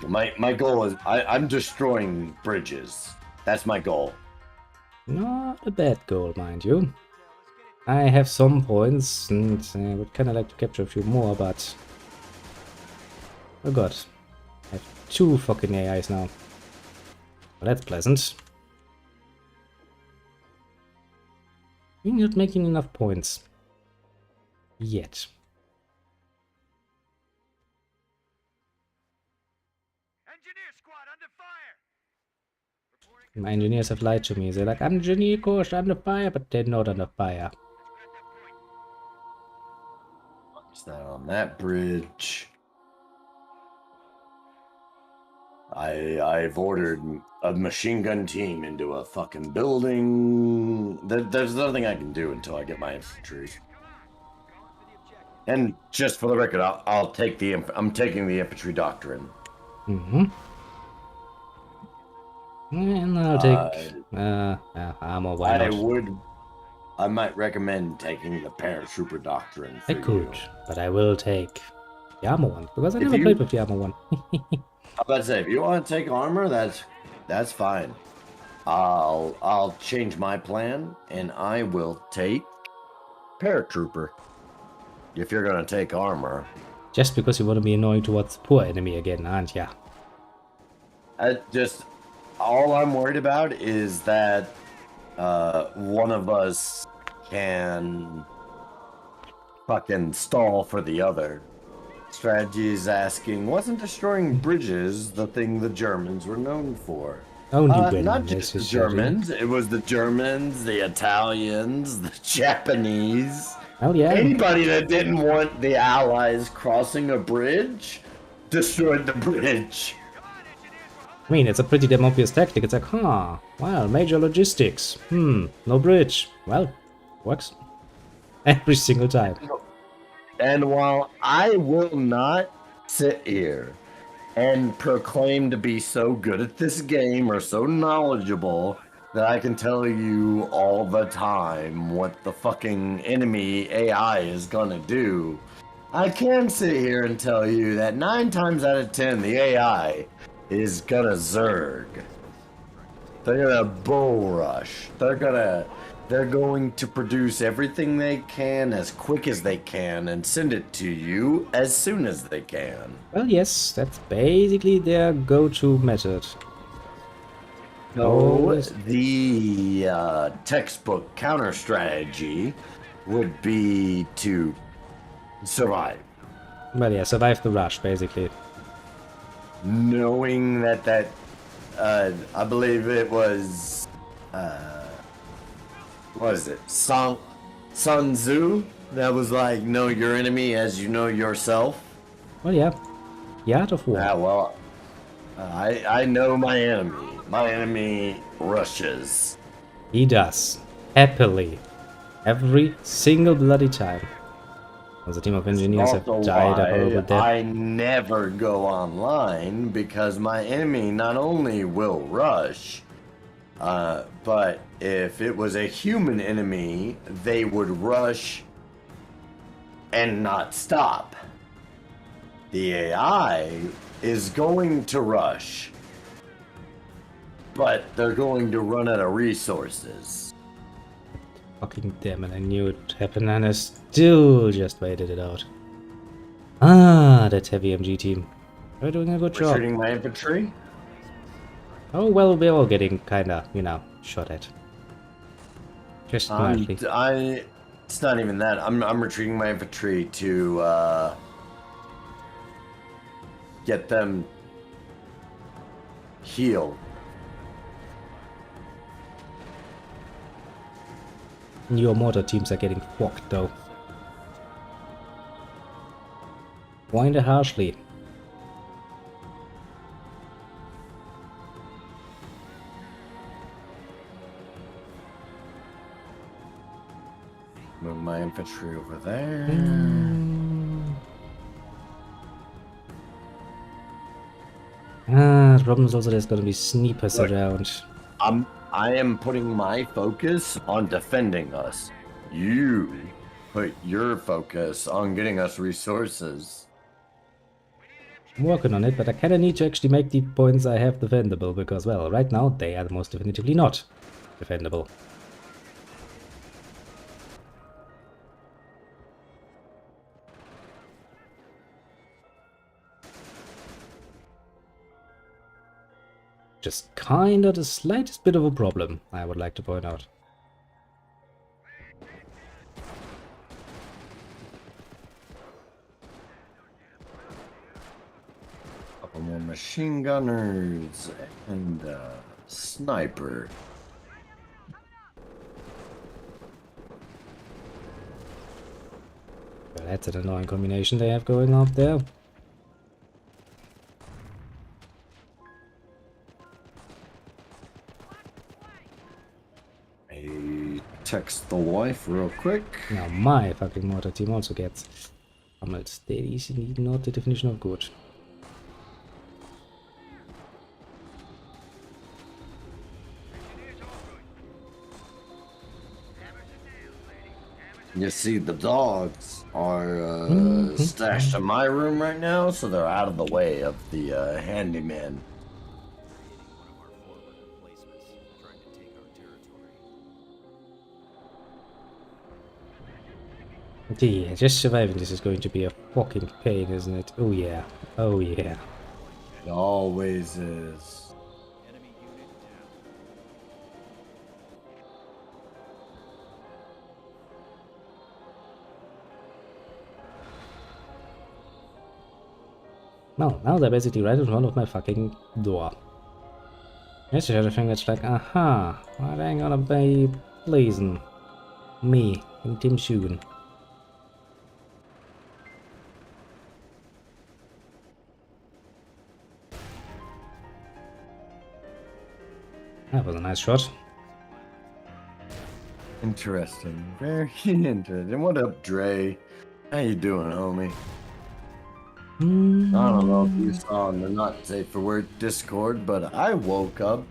[SPEAKER 2] My goal is I'm destroying bridges. That's my goal.
[SPEAKER 3] Not a bad goal, mind you. I have some points, and I would kind of like to capture a few more, but... Oh god. I have 2 fucking AIs now. Well, that's pleasant. You're not making enough points. Yet.
[SPEAKER 4] Engineer squad under fire. Reporting.
[SPEAKER 3] My engineers have lied to me. They're like, engineer course under fire, but they're not under fire.
[SPEAKER 2] It's not on that bridge. I've ordered a machine gun team into a fucking building. There's nothing I can do until I get my infantry. And just for the record, I'm taking the infantry doctrine.
[SPEAKER 3] Mm-hmm. And I'll take armor, why not?
[SPEAKER 2] I might recommend taking the paratrooper doctrine for
[SPEAKER 3] I could,
[SPEAKER 2] you.
[SPEAKER 3] but I will take the armor one, because I
[SPEAKER 2] If
[SPEAKER 3] never
[SPEAKER 2] you-
[SPEAKER 3] played with the armor one.
[SPEAKER 2] I'm about to say, if you want to take armor, that's fine. I'll change my plan, and I will take paratrooper. If you're gonna take armor,
[SPEAKER 3] Just because you want to be annoying towards the poor enemy again, aren't ya?
[SPEAKER 2] all I'm worried about is that one of us can fucking stall for the other. Strategy is asking, wasn't destroying bridges the thing the Germans were known for?
[SPEAKER 3] Only when
[SPEAKER 2] Not just the Germans, it was the Germans, the Italians, the Japanese.
[SPEAKER 3] Oh yeah.
[SPEAKER 2] Anybody that didn't want the Allies crossing a bridge destroyed the bridge.
[SPEAKER 3] I mean, it's a pretty damn obvious tactic. It's like, huh, well, major logistics. No bridge. Well, works. Every single time.
[SPEAKER 2] And while I will not sit here and proclaim to be so good at this game or so knowledgeable that I can tell you all the time what the fucking enemy AI is gonna do, I can sit here and tell you that 9 times out of 10 the AI is gonna zerg. They're gonna bull rush. They're going to produce everything they can as quick as they can and send it to you as soon as they can.
[SPEAKER 3] Well, yes, that's basically their go-to method.
[SPEAKER 2] So the textbook counter strategy would be to survive,
[SPEAKER 3] Well, yeah, survive the rush, basically.
[SPEAKER 2] knowing that I believe it was what is it, Sun Tzu that was like, know your enemy as you know yourself.
[SPEAKER 3] Well, yeah. The art of war.
[SPEAKER 2] Ah, well, I know my enemy. My enemy rushes.
[SPEAKER 3] He does. Happily. Every single bloody time. As a team of engineers have
[SPEAKER 2] Also
[SPEAKER 3] died a horrible
[SPEAKER 2] why
[SPEAKER 3] death.
[SPEAKER 2] I never go online, because my enemy not only will rush, but if it was a human enemy, they would rush and not stop. The AI is going to rush, but they're going to run out of resources.
[SPEAKER 3] Fucking damn it, I knew it would happen and I still just waited it out. Ah, that heavy MG team. They're doing a good job.
[SPEAKER 2] Retreating my infantry.
[SPEAKER 3] Oh, well, we're all getting kinda, you know, shot at. Just mildly.
[SPEAKER 2] It's not even that. I'm retreating my infantry to get them healed.
[SPEAKER 3] Your mortar teams are getting fucked though. Kinda harshly.
[SPEAKER 2] Move my infantry over there.
[SPEAKER 3] Ah, the problem is also there's gonna be sneakers
[SPEAKER 2] Look.
[SPEAKER 3] around.
[SPEAKER 2] I am putting my focus on defending us. You put your focus on getting us resources.
[SPEAKER 3] I'm working on it, but I kinda need to actually make the points I have defendable, because, well, right now they are most definitively not defendable. Just kinda the slightest bit of a problem, I would like to point out.
[SPEAKER 2] Couple more machine gunners and sniper.
[SPEAKER 3] Well, that's an annoying combination they have going up there.
[SPEAKER 2] I text the wife real quick.
[SPEAKER 3] Now my fucking mortar team also gets pummeled. That is indeed not the definition of good.
[SPEAKER 2] You see, the dogs are stashed in my room right now, so they're out of the way of the handyman.
[SPEAKER 3] Yeah, just surviving this is going to be a fucking pain, isn't it? Oh yeah. Oh yeah.
[SPEAKER 2] It always is.
[SPEAKER 3] No, now they're basically right in front of my fucking door. Yes, you have a thing that's like, aha, well, they ain't gonna be pleasing me and Tim Shoogan. That was a nice shot.
[SPEAKER 2] Interesting. Very interesting. What up, Dre? How you doing, homie? I don't know if you saw in the Not Safe for Work Discord, but I woke up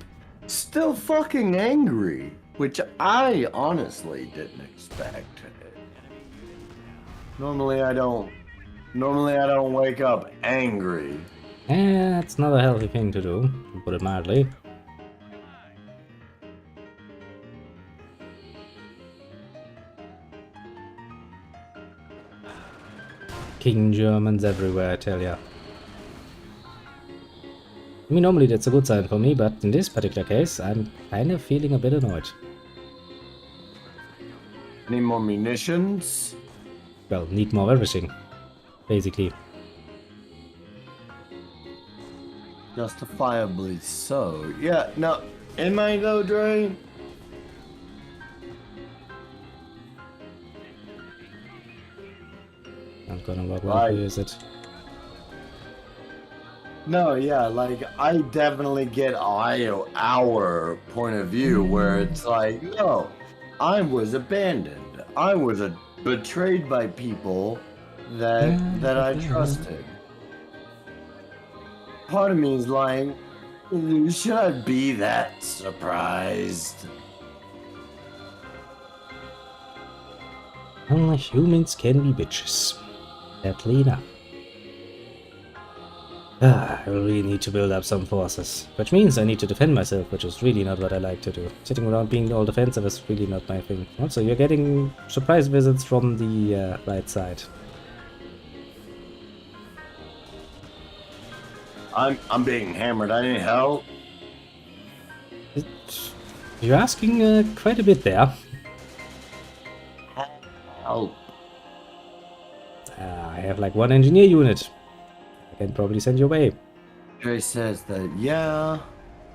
[SPEAKER 2] still fucking angry, which I honestly didn't expect. Normally I don't wake up angry.
[SPEAKER 3] Yeah, that's not a healthy thing to do, to put it mildly. King Germans everywhere, I tell ya. I mean, normally that's a good sign for me, but in this particular case, I'm kind of feeling a bit annoyed.
[SPEAKER 2] Need more munitions?
[SPEAKER 3] Well, need more everything, basically.
[SPEAKER 2] Justifiably so. Yeah, no. Am I though, Dre?
[SPEAKER 3] Not gonna work well for you, is it?
[SPEAKER 2] No, yeah, like I definitely get our point of view where it's like, no, I was abandoned. I was betrayed by people that I trusted. Part of me is like, should I be that surprised?
[SPEAKER 3] Humans can be bitches. Sadly enough. I really need to build up some forces. Which means I need to defend myself, which is really not what I like to do. Sitting around being all defensive is really not my thing. Also, you're getting surprise visits from the right side.
[SPEAKER 2] I'm being hammered. I need help.
[SPEAKER 3] You're asking quite a bit there.
[SPEAKER 2] Help.
[SPEAKER 3] I have like one engineer unit. I can probably send your way.
[SPEAKER 2] Dre says that, yeah,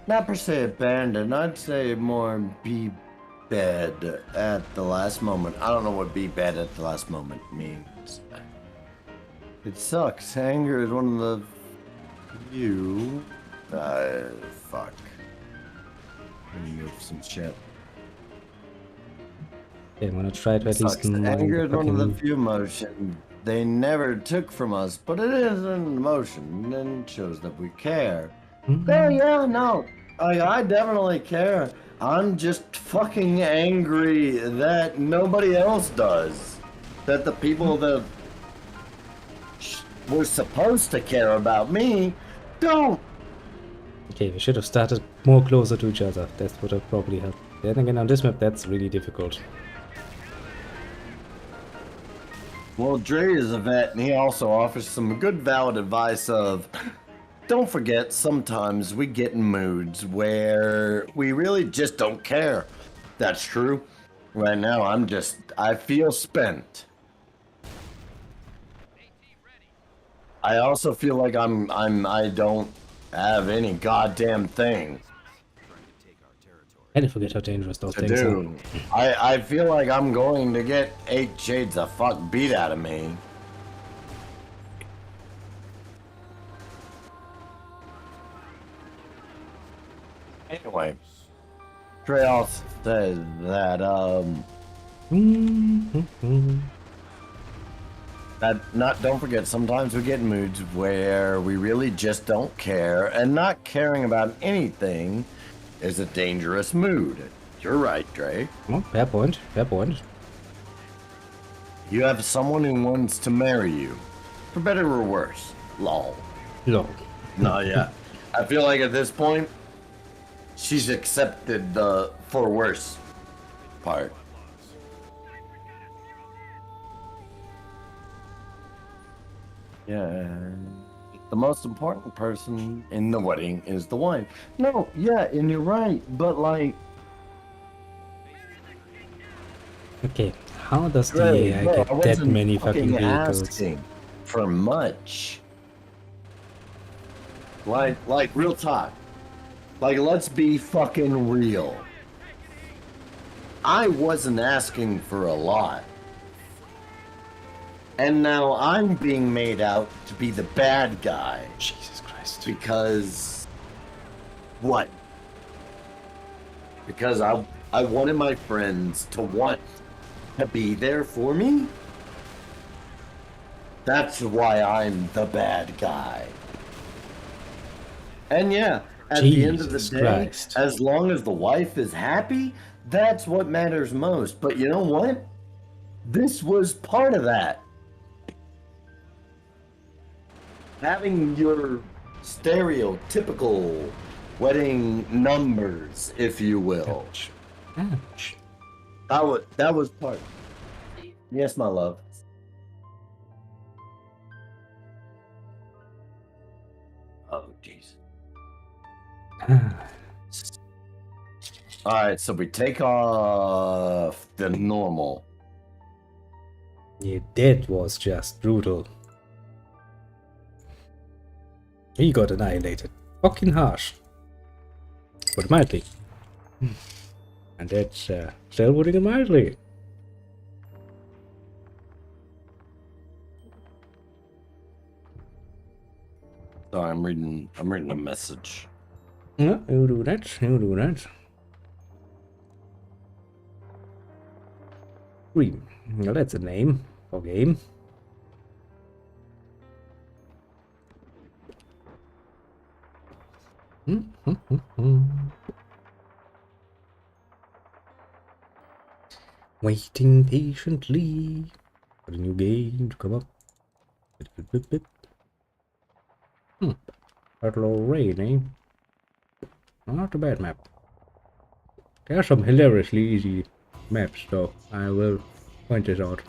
[SPEAKER 2] not per se abandoned. I'd say more be bed at the last moment. I don't know what be bed at the last moment means. It sucks. Anger is one of the few. Fuck. Let me move some shit.
[SPEAKER 3] Okay, I'm gonna try to at least
[SPEAKER 2] Sucks. Anger is one of the
[SPEAKER 3] fucking...
[SPEAKER 2] few emotions they never took from us, but it is an emotion and shows that we care. Oh yeah, no. I definitely care. I'm just fucking angry that nobody else does. That the people that were supposed to care about me don't.
[SPEAKER 3] Okay, we should have started more closer to each other. That would have probably helped. Then again, on this map, that's really difficult.
[SPEAKER 2] Well, Dre is a vet, and he also offers some good valid advice of, don't forget, sometimes we get in moods where we really just don't care. That's true. Right now, I feel spent. I also feel like I don't have any goddamn thing
[SPEAKER 3] I didn't forget how dangerous those
[SPEAKER 2] to
[SPEAKER 3] things are.
[SPEAKER 2] do. I feel like I'm going to get 8 shades of fuck beat out of me. Anyway, Trey also says that don't forget, sometimes we get in moods where we really just don't care, and not caring about anything is a dangerous mood. You're right, Dre.
[SPEAKER 3] Oh, fair point, fair point.
[SPEAKER 2] You have someone who wants to marry you, for better or worse. Lol.
[SPEAKER 3] No.
[SPEAKER 2] No, yeah. I feel like at this point, she's accepted the for worse part. Yeah. The most important person in the wedding is the wife. No, yeah, and you're right, but like...
[SPEAKER 3] Okay, how does the
[SPEAKER 2] Dre,
[SPEAKER 3] AI
[SPEAKER 2] bro, I
[SPEAKER 3] get that
[SPEAKER 2] wasn't
[SPEAKER 3] many fucking vehicles?
[SPEAKER 2] asking for much. Like, real talk. Like, let's be fucking real. I wasn't asking for a lot. And now I'm being made out to be the bad guy.
[SPEAKER 3] Jesus Christ.
[SPEAKER 2] Because... What? Because I wanted my friends to want to be there for me? That's why I'm the bad guy. And yeah, at the end of the
[SPEAKER 3] Jesus
[SPEAKER 2] day,
[SPEAKER 3] Christ.
[SPEAKER 2] as long as the wife is happy, that's what matters most. But you know what? This was part of that. Having your stereotypical wedding numbers, if you will.
[SPEAKER 3] Ouch. Ouch.
[SPEAKER 2] That was part. Yes, my love. Oh, jeez. Alright, so we take off the normal.
[SPEAKER 3] Yeah, that was just brutal. He got annihilated. Fucking harsh. But mildly. And that's still putting it mildly.
[SPEAKER 2] Sorry, I'm reading a message.
[SPEAKER 3] Yeah, you do that, you do that. Dream. Well, that's a name for game. Waiting patiently for the new game to come up. Hello, rain, eh? Not a bad map. There are some hilariously easy maps, though. I will point this out.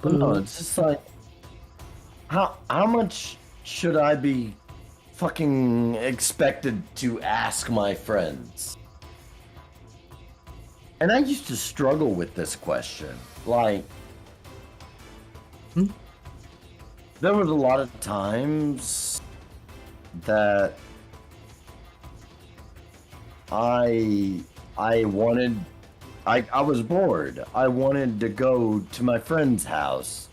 [SPEAKER 2] No, it's just like, how much should I be fucking expected to ask my friends? And I used to struggle with this question. Like, there was a lot of times that I was bored. I wanted to go to my friend's house.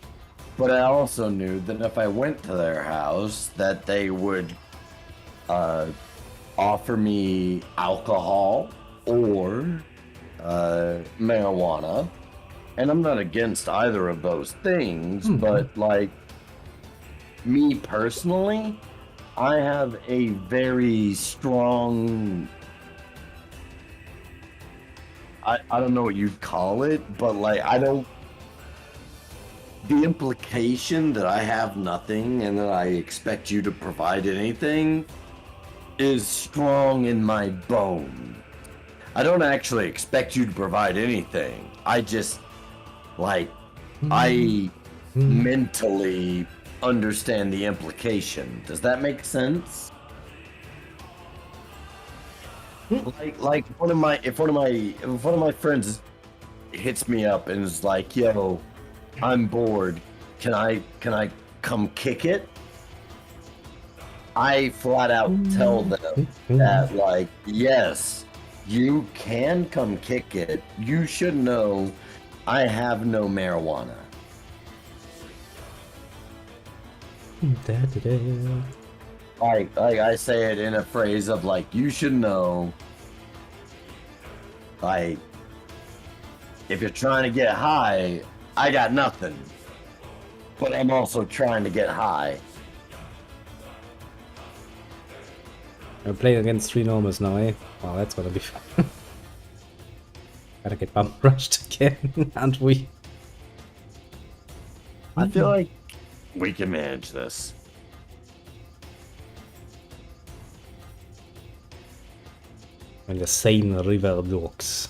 [SPEAKER 2] But I also knew that if I went to their house, that they would offer me alcohol or marijuana. And I'm not against either of those things, but like me personally, I have a very strong, I don't know what you'd call it, but like the implication that I have nothing and that I expect you to provide anything is strong in my bone. I don't actually expect you to provide anything. I just, like, I mentally understand the implication. Does that make sense? Like if one of my friends hits me up and is like, "Yo, I'm bored. Can I come kick it?" I flat out tell them that, like, yes, you can come kick it. You should know I have no marijuana. Like I say it in a phrase of like, you should know, like, if you're trying to get high, I got nothing. But I'm also trying to get high.
[SPEAKER 3] We're playing against 3 normals now, eh? Wow, that's gonna be fun. Gotta get bum rushed again, aren't we?
[SPEAKER 2] I feel like we can manage this.
[SPEAKER 3] When the same river looks.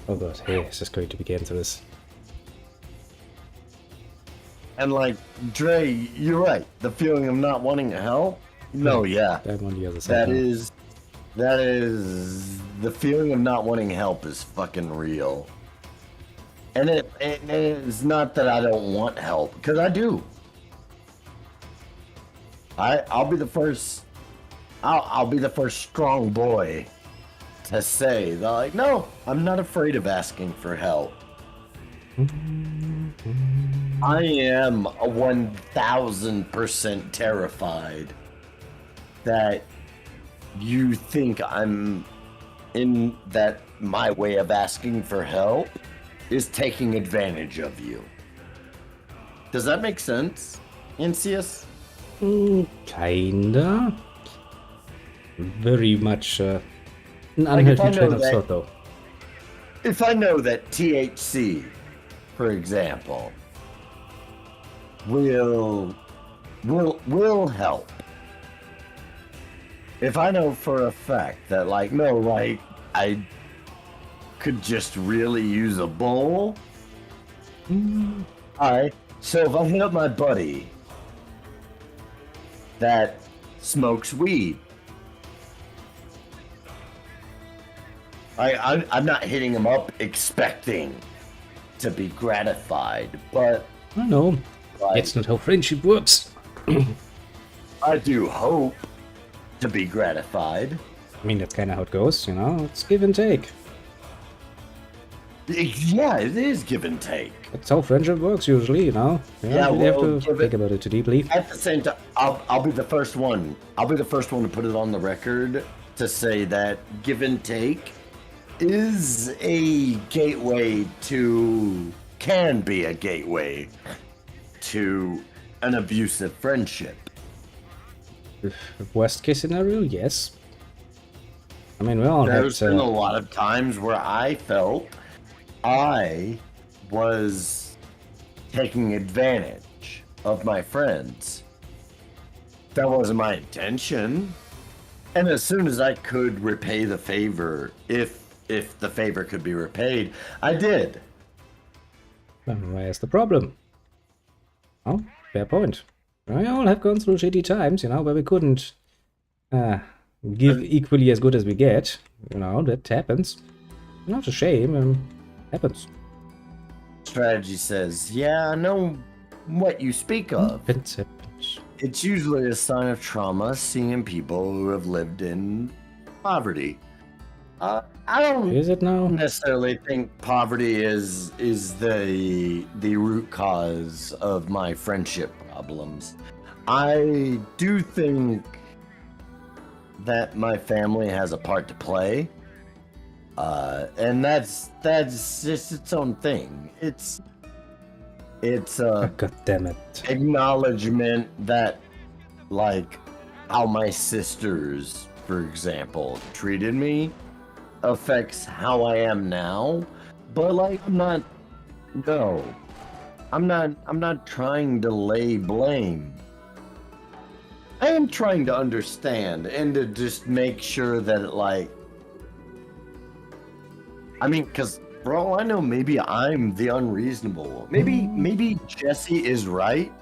[SPEAKER 3] Oh god, hey, it's just going to begin to this.
[SPEAKER 2] And like, Dre, you're right. The feeling of not wanting to help? No, yeah.
[SPEAKER 3] I'm on the other side.
[SPEAKER 2] That is the feeling of not wanting help is fucking real. And it is not that I don't want help, because I do. I'll be the first strong boy to say that, like, no, I'm not afraid of asking for help. I am 1000% terrified that you think I'm in that my way of asking for help is taking advantage of you. Does that make sense, Insius?
[SPEAKER 3] Kinda. Very much an
[SPEAKER 2] Like, if I
[SPEAKER 3] unhealthy train
[SPEAKER 2] know
[SPEAKER 3] of
[SPEAKER 2] that-
[SPEAKER 3] thought, though.
[SPEAKER 2] If I know that THC, for example, will help. If I know for a fact that, like, no, like, could just really use a bowl. Alright, so if I hit up my buddy that smokes weed, I'm not hitting him up expecting to be gratified, but
[SPEAKER 3] I don't know.
[SPEAKER 2] like,
[SPEAKER 3] That's not how friendship works.
[SPEAKER 2] I do hope to be gratified.
[SPEAKER 3] I mean, that's kind of how it goes, you know? It's give and take.
[SPEAKER 2] Yeah, it is give and take.
[SPEAKER 3] That's how friendship works usually, you know? You
[SPEAKER 2] Yeah,
[SPEAKER 3] don't really
[SPEAKER 2] well,
[SPEAKER 3] have to think about it too deeply.
[SPEAKER 2] At the same time, I'll be the first one. I'll be the first one to put it on the record to say that give and take is a gateway to, can be a gateway to an abusive friendship.
[SPEAKER 3] Worst case scenario, yes. I mean, we all
[SPEAKER 2] There's
[SPEAKER 3] had...
[SPEAKER 2] been a lot of times where I felt I was taking advantage of my friends. That wasn't my intention. And as soon as I could repay the favor, if the favor could be repaid, I did.
[SPEAKER 3] Where's the problem? Oh, fair point. We all have gone through shitty times, you know, where we couldn't give equally as good as we get. You know, that happens. Not a shame, happens.
[SPEAKER 2] Strategy says, yeah, I know what you speak of.
[SPEAKER 3] Happens.
[SPEAKER 2] It's usually a sign of trauma seeing people who have lived in poverty. I don't
[SPEAKER 3] Is it now?
[SPEAKER 2] necessarily think poverty is the root cause of my friendship problems. I do think that my family has a part to play, and that's just its own thing. It's
[SPEAKER 3] God damn it.
[SPEAKER 2] acknowledgement that, like, how my sisters, for example, treated me affects how I am now. But like, I'm not trying to lay blame. I am trying to understand and to just make sure that, like, I mean, because for all I know, maybe I'm the unreasonable. Maybe Jesse is right.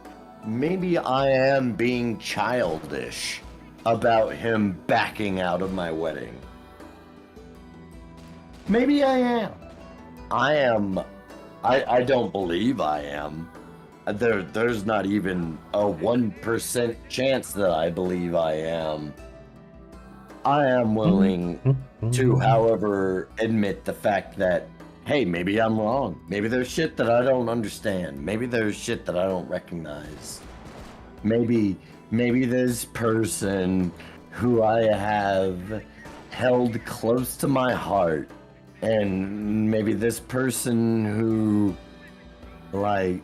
[SPEAKER 2] Maybe I am being childish about him backing out of my wedding. Maybe I am. I don't believe I am. There's not even a 1% chance that I believe I am. I am willing to, however, admit the fact that, hey, maybe I'm wrong. Maybe there's shit that I don't understand. Maybe there's shit that I don't recognize. Maybe this person who I have held close to my heart, and maybe this person who, like,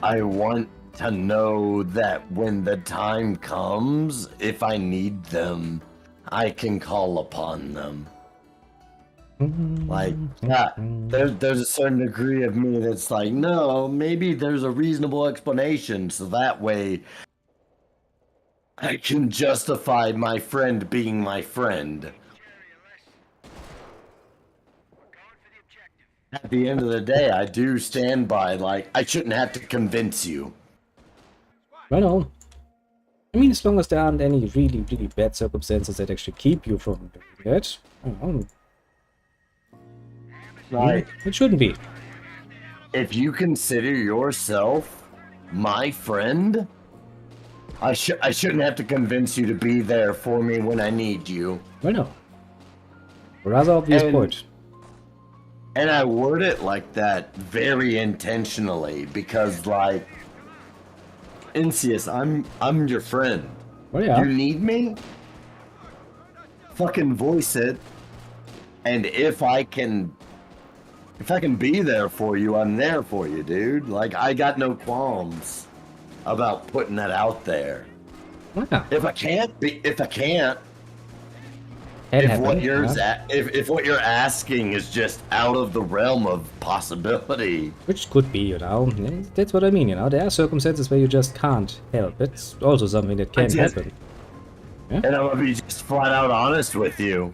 [SPEAKER 2] I want to know that when the time comes, if I need them, I can call upon them. Like, yeah, there's a certain degree of me that's like, no, maybe there's a reasonable explanation, so that way I can justify my friend being my friend. At the end of the day, I do stand by, like, I shouldn't have to convince you.
[SPEAKER 3] Right on. I mean, as long as there aren't any really, really bad circumstances that actually keep you from doing it, I don't know.
[SPEAKER 2] Right.
[SPEAKER 3] It shouldn't be.
[SPEAKER 2] If you consider yourself my friend, I shouldn't have to convince you to be there for me when I need you.
[SPEAKER 3] Well, no. Rather obvious point.
[SPEAKER 2] And I word it like that very intentionally because, like, Insius, I'm your friend.
[SPEAKER 3] Well, yeah.
[SPEAKER 2] You need me? Fucking voice it. And if I can be there for you, I'm there for you, dude. Like, I got no qualms about putting that out there.
[SPEAKER 3] Yeah.
[SPEAKER 2] If what you're asking is just out of the realm of possibility.
[SPEAKER 3] Which could be, you know. That's what I mean, you know. There are circumstances where you just can't help. It's also something that can happen. Yeah?
[SPEAKER 2] And I'm gonna be just flat out honest with you.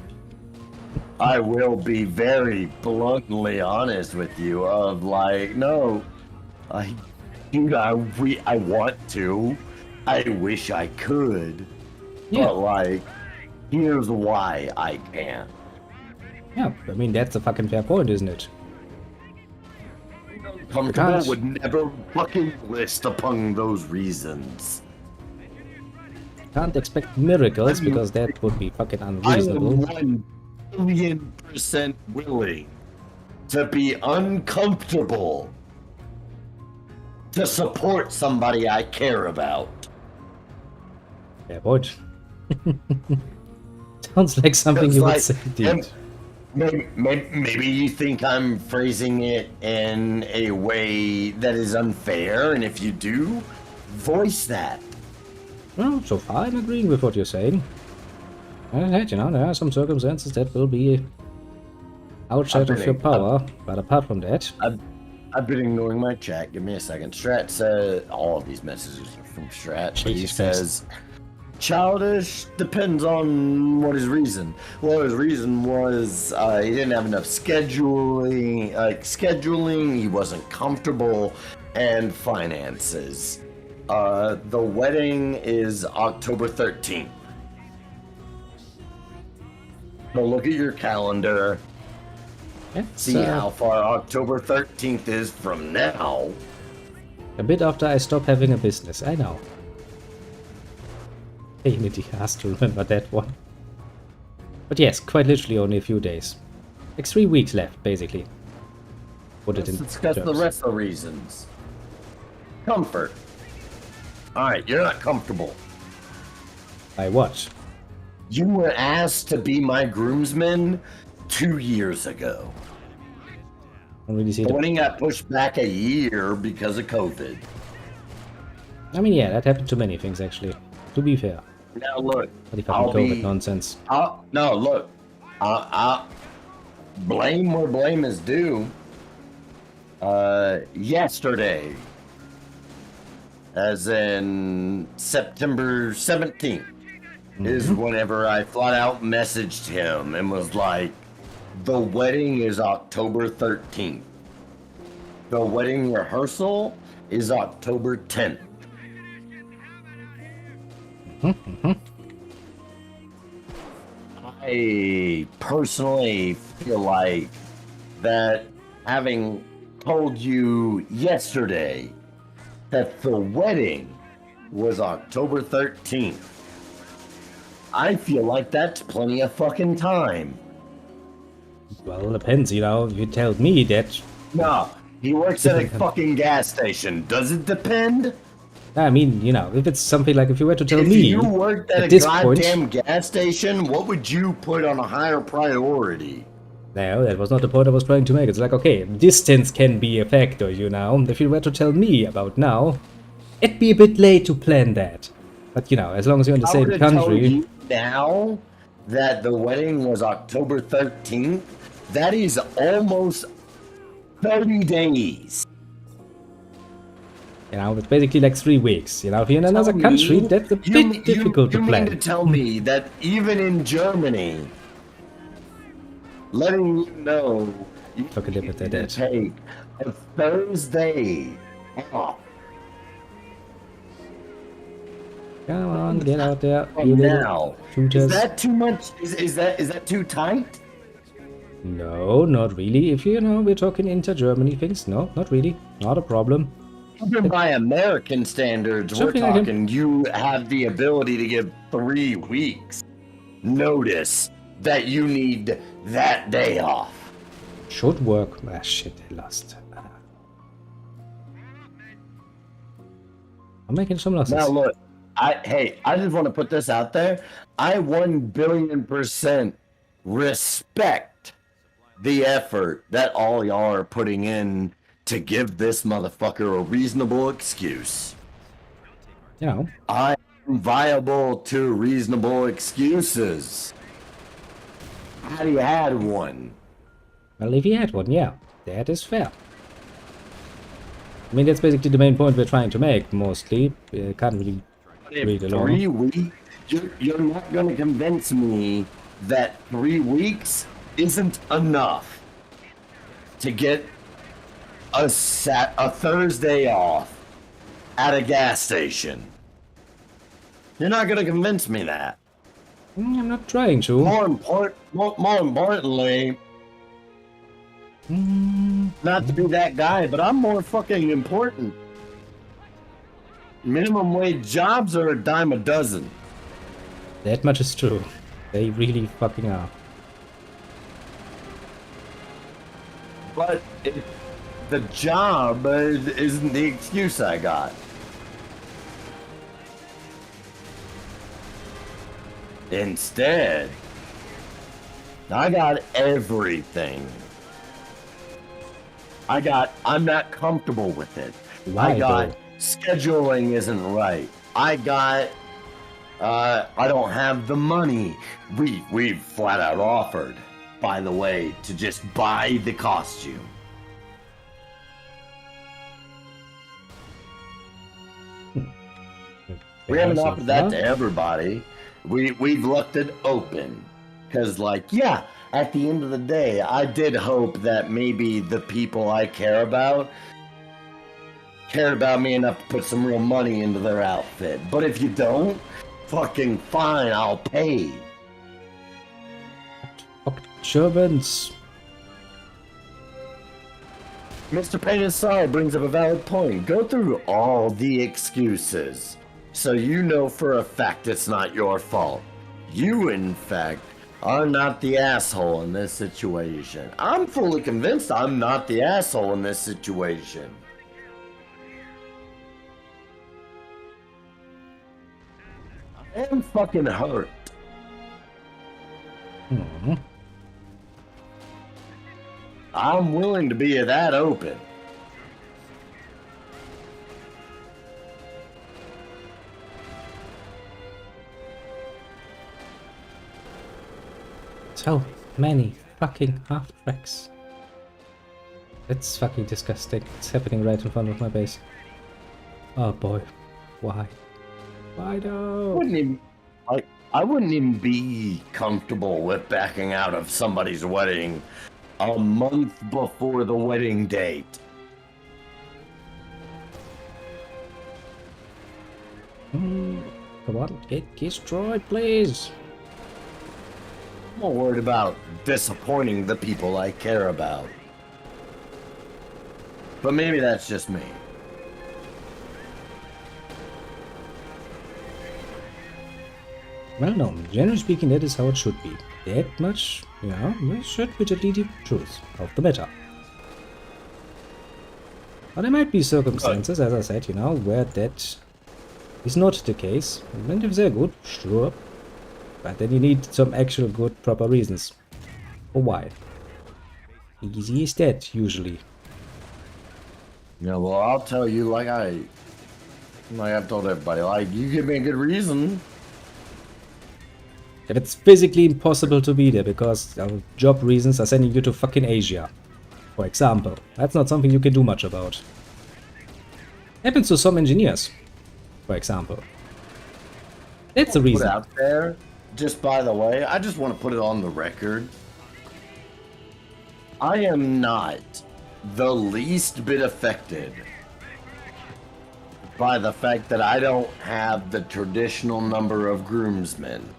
[SPEAKER 2] I will be very bluntly honest with you. Of like, no, I, dude, I want to. I wish I could,
[SPEAKER 3] Yeah.
[SPEAKER 2] but like, here's why I can't.
[SPEAKER 3] Yeah, I mean, that's a fucking fair point, isn't it?
[SPEAKER 2] Comfortable
[SPEAKER 3] Because-
[SPEAKER 2] would never fucking list among those reasons.
[SPEAKER 3] Can't expect miracles because that would be fucking
[SPEAKER 2] I am
[SPEAKER 3] unreasonable.
[SPEAKER 2] 1,000,000% willing to be uncomfortable to support somebody I care about.
[SPEAKER 3] Fair point. Sounds like something you would say, dude.
[SPEAKER 2] Maybe you think I'm phrasing it in a way that is unfair, and if you do, voice that.
[SPEAKER 3] Well, so far I'm agreeing with what you're saying. As I said, you know, there are some circumstances that will be outside of your power, but apart from that,
[SPEAKER 2] I've been ignoring my chat. Give me a second. Strat says all of these messages are from Strat. But he
[SPEAKER 3] Jesus
[SPEAKER 2] says childish depends on what his reason. Well, his reason was he didn't have enough scheduling. He wasn't comfortable, and finances. The wedding is October 13th. So look at your calendar.
[SPEAKER 3] it's
[SPEAKER 2] See how far October 13th is from now.
[SPEAKER 3] a bit after I stop having a business, I know. Pain in the ass to remember that one. But yes, quite literally only a few days. Like 3 weeks left, basically. Put it in
[SPEAKER 2] Let's discuss the
[SPEAKER 3] terms.
[SPEAKER 2] rest of the reasons. Comfort. Alright, you're not comfortable.
[SPEAKER 3] By what?
[SPEAKER 2] You were asked to be my groomsman 2 years ago.
[SPEAKER 3] I don't really see
[SPEAKER 2] The
[SPEAKER 3] the...
[SPEAKER 2] wedding got pushed back a year because of COVID.
[SPEAKER 3] I mean, yeah, that happened to many things, actually. To be fair.
[SPEAKER 2] Now look,
[SPEAKER 3] Bloody fucking
[SPEAKER 2] I'll
[SPEAKER 3] COVID
[SPEAKER 2] be...
[SPEAKER 3] nonsense.
[SPEAKER 2] No, look. I blame where blame is due. Yesterday, as in September 17th, is whenever I flat out messaged him and was like, the wedding is October 13th. The wedding rehearsal is October 10th. I personally feel like that having told you yesterday that the wedding was October 13th, I feel like that's plenty of fucking time.
[SPEAKER 3] Well, it depends, you know. If you tell me that...
[SPEAKER 2] No, he works at a fucking gas station. Does it depend?
[SPEAKER 3] I mean, you know, if it's something like if you were to tell
[SPEAKER 2] If
[SPEAKER 3] me...
[SPEAKER 2] you worked at a
[SPEAKER 3] this point-
[SPEAKER 2] goddamn gas station, what would you put on a higher priority?
[SPEAKER 3] No, that was not the point I was trying to make. It's like, okay, distance can be a factor, you know. If you were to tell me about now, it'd be a bit late to plan that. But, you know, as long as you're in the
[SPEAKER 2] I
[SPEAKER 3] same
[SPEAKER 2] would've told
[SPEAKER 3] country...
[SPEAKER 2] you now that the wedding was October 13th, that is almost 30 days.
[SPEAKER 3] You know, it's basically like 3 weeks. You know, if you're in another country, that's a bit difficult to
[SPEAKER 2] You
[SPEAKER 3] plan.
[SPEAKER 2] mean to tell me that even in Germany, letting you know you
[SPEAKER 3] Took a look at that.
[SPEAKER 2] need to take a Thursday off
[SPEAKER 3] Come on, get out there,
[SPEAKER 2] from
[SPEAKER 3] you little
[SPEAKER 2] now.
[SPEAKER 3] shooters.
[SPEAKER 2] Is that too much? Is that too tight?
[SPEAKER 3] No, not really. If you know, we're talking inter-Germany things. No, not really. Not a problem.
[SPEAKER 2] Even by American standards,
[SPEAKER 3] Something
[SPEAKER 2] we're
[SPEAKER 3] I can-
[SPEAKER 2] talking you have the ability to give 3 weeks notice that you need that day off.
[SPEAKER 3] Should work. Ah, shit, I lost. I'm making some losses.
[SPEAKER 2] Now look, I just want to put this out there. I 1,000,000,000% respect the effort that all y'all are putting in to give this motherfucker a reasonable excuse.
[SPEAKER 3] You know,
[SPEAKER 2] I am viable to reasonable excuses. Had he had one?
[SPEAKER 3] well, if he had one, yeah, that is fair. I mean, that's basically the main point we're trying to make, mostly. Can't really read
[SPEAKER 2] If
[SPEAKER 3] along.
[SPEAKER 2] 3 weeks, you're not going to convince me that 3 weeks isn't enough to get a Thursday off at a gas station. You're not gonna convince me that.
[SPEAKER 3] I'm not trying to.
[SPEAKER 2] More importantly, not to be that guy, but I'm more fucking important. Minimum wage jobs are a dime a dozen.
[SPEAKER 3] That much is true. They really fucking are.
[SPEAKER 2] But the job isn't the excuse I got. Instead, I got everything. I'm not comfortable with it.
[SPEAKER 3] Why,
[SPEAKER 2] I got
[SPEAKER 3] though?
[SPEAKER 2] scheduling isn't right. I don't have the money. We've flat out offered, by the way, to just buy the costume. We haven't
[SPEAKER 3] So
[SPEAKER 2] offered that
[SPEAKER 3] far.
[SPEAKER 2] to everybody. We've left it open. Because, like, yeah, at the end of the day, I did hope that maybe the people I care about cared about me enough to put some real money into their outfit. But if you don't, fucking fine, I'll pay.
[SPEAKER 3] Fuck Germans.
[SPEAKER 2] Mr. Payne brings up a valid point. Go through all the excuses, so you know for a fact it's not your fault. You, in fact, are not the asshole in this situation. I'm fully convinced I'm not the asshole in this situation. I am fucking hurt. I'm willing to be that open.
[SPEAKER 3] So many fucking half-tracks. That's fucking disgusting. It's happening right in front of my base. Oh boy. Why? Why no?
[SPEAKER 2] I wouldn't even be comfortable with backing out of somebody's wedding a month before the wedding date.
[SPEAKER 3] Come on, get destroyed, please.
[SPEAKER 2] I'm more worried about disappointing the people I care about. But maybe that's just me.
[SPEAKER 3] Well, no, generally speaking, that is how it should be. That much, yeah, this should be the truth of the matter. But there might be circumstances, as I said, where that is not the case. And if they're good, sure. But then you need some actual good, proper reasons. For why. Easy is that, usually.
[SPEAKER 2] Yeah, well, I'll tell you, like I've told everybody, like, you give me a good reason.
[SPEAKER 3] If it's physically impossible to be there because our job reasons are sending you to fucking Asia, for example, that's not something you can do much about. Happens to some engineers, for example. That's the
[SPEAKER 2] Put
[SPEAKER 3] reason.
[SPEAKER 2] out there, just by the way, I just want to put it on the record. I am not the least bit affected by the fact that I don't have the traditional number of groomsmen.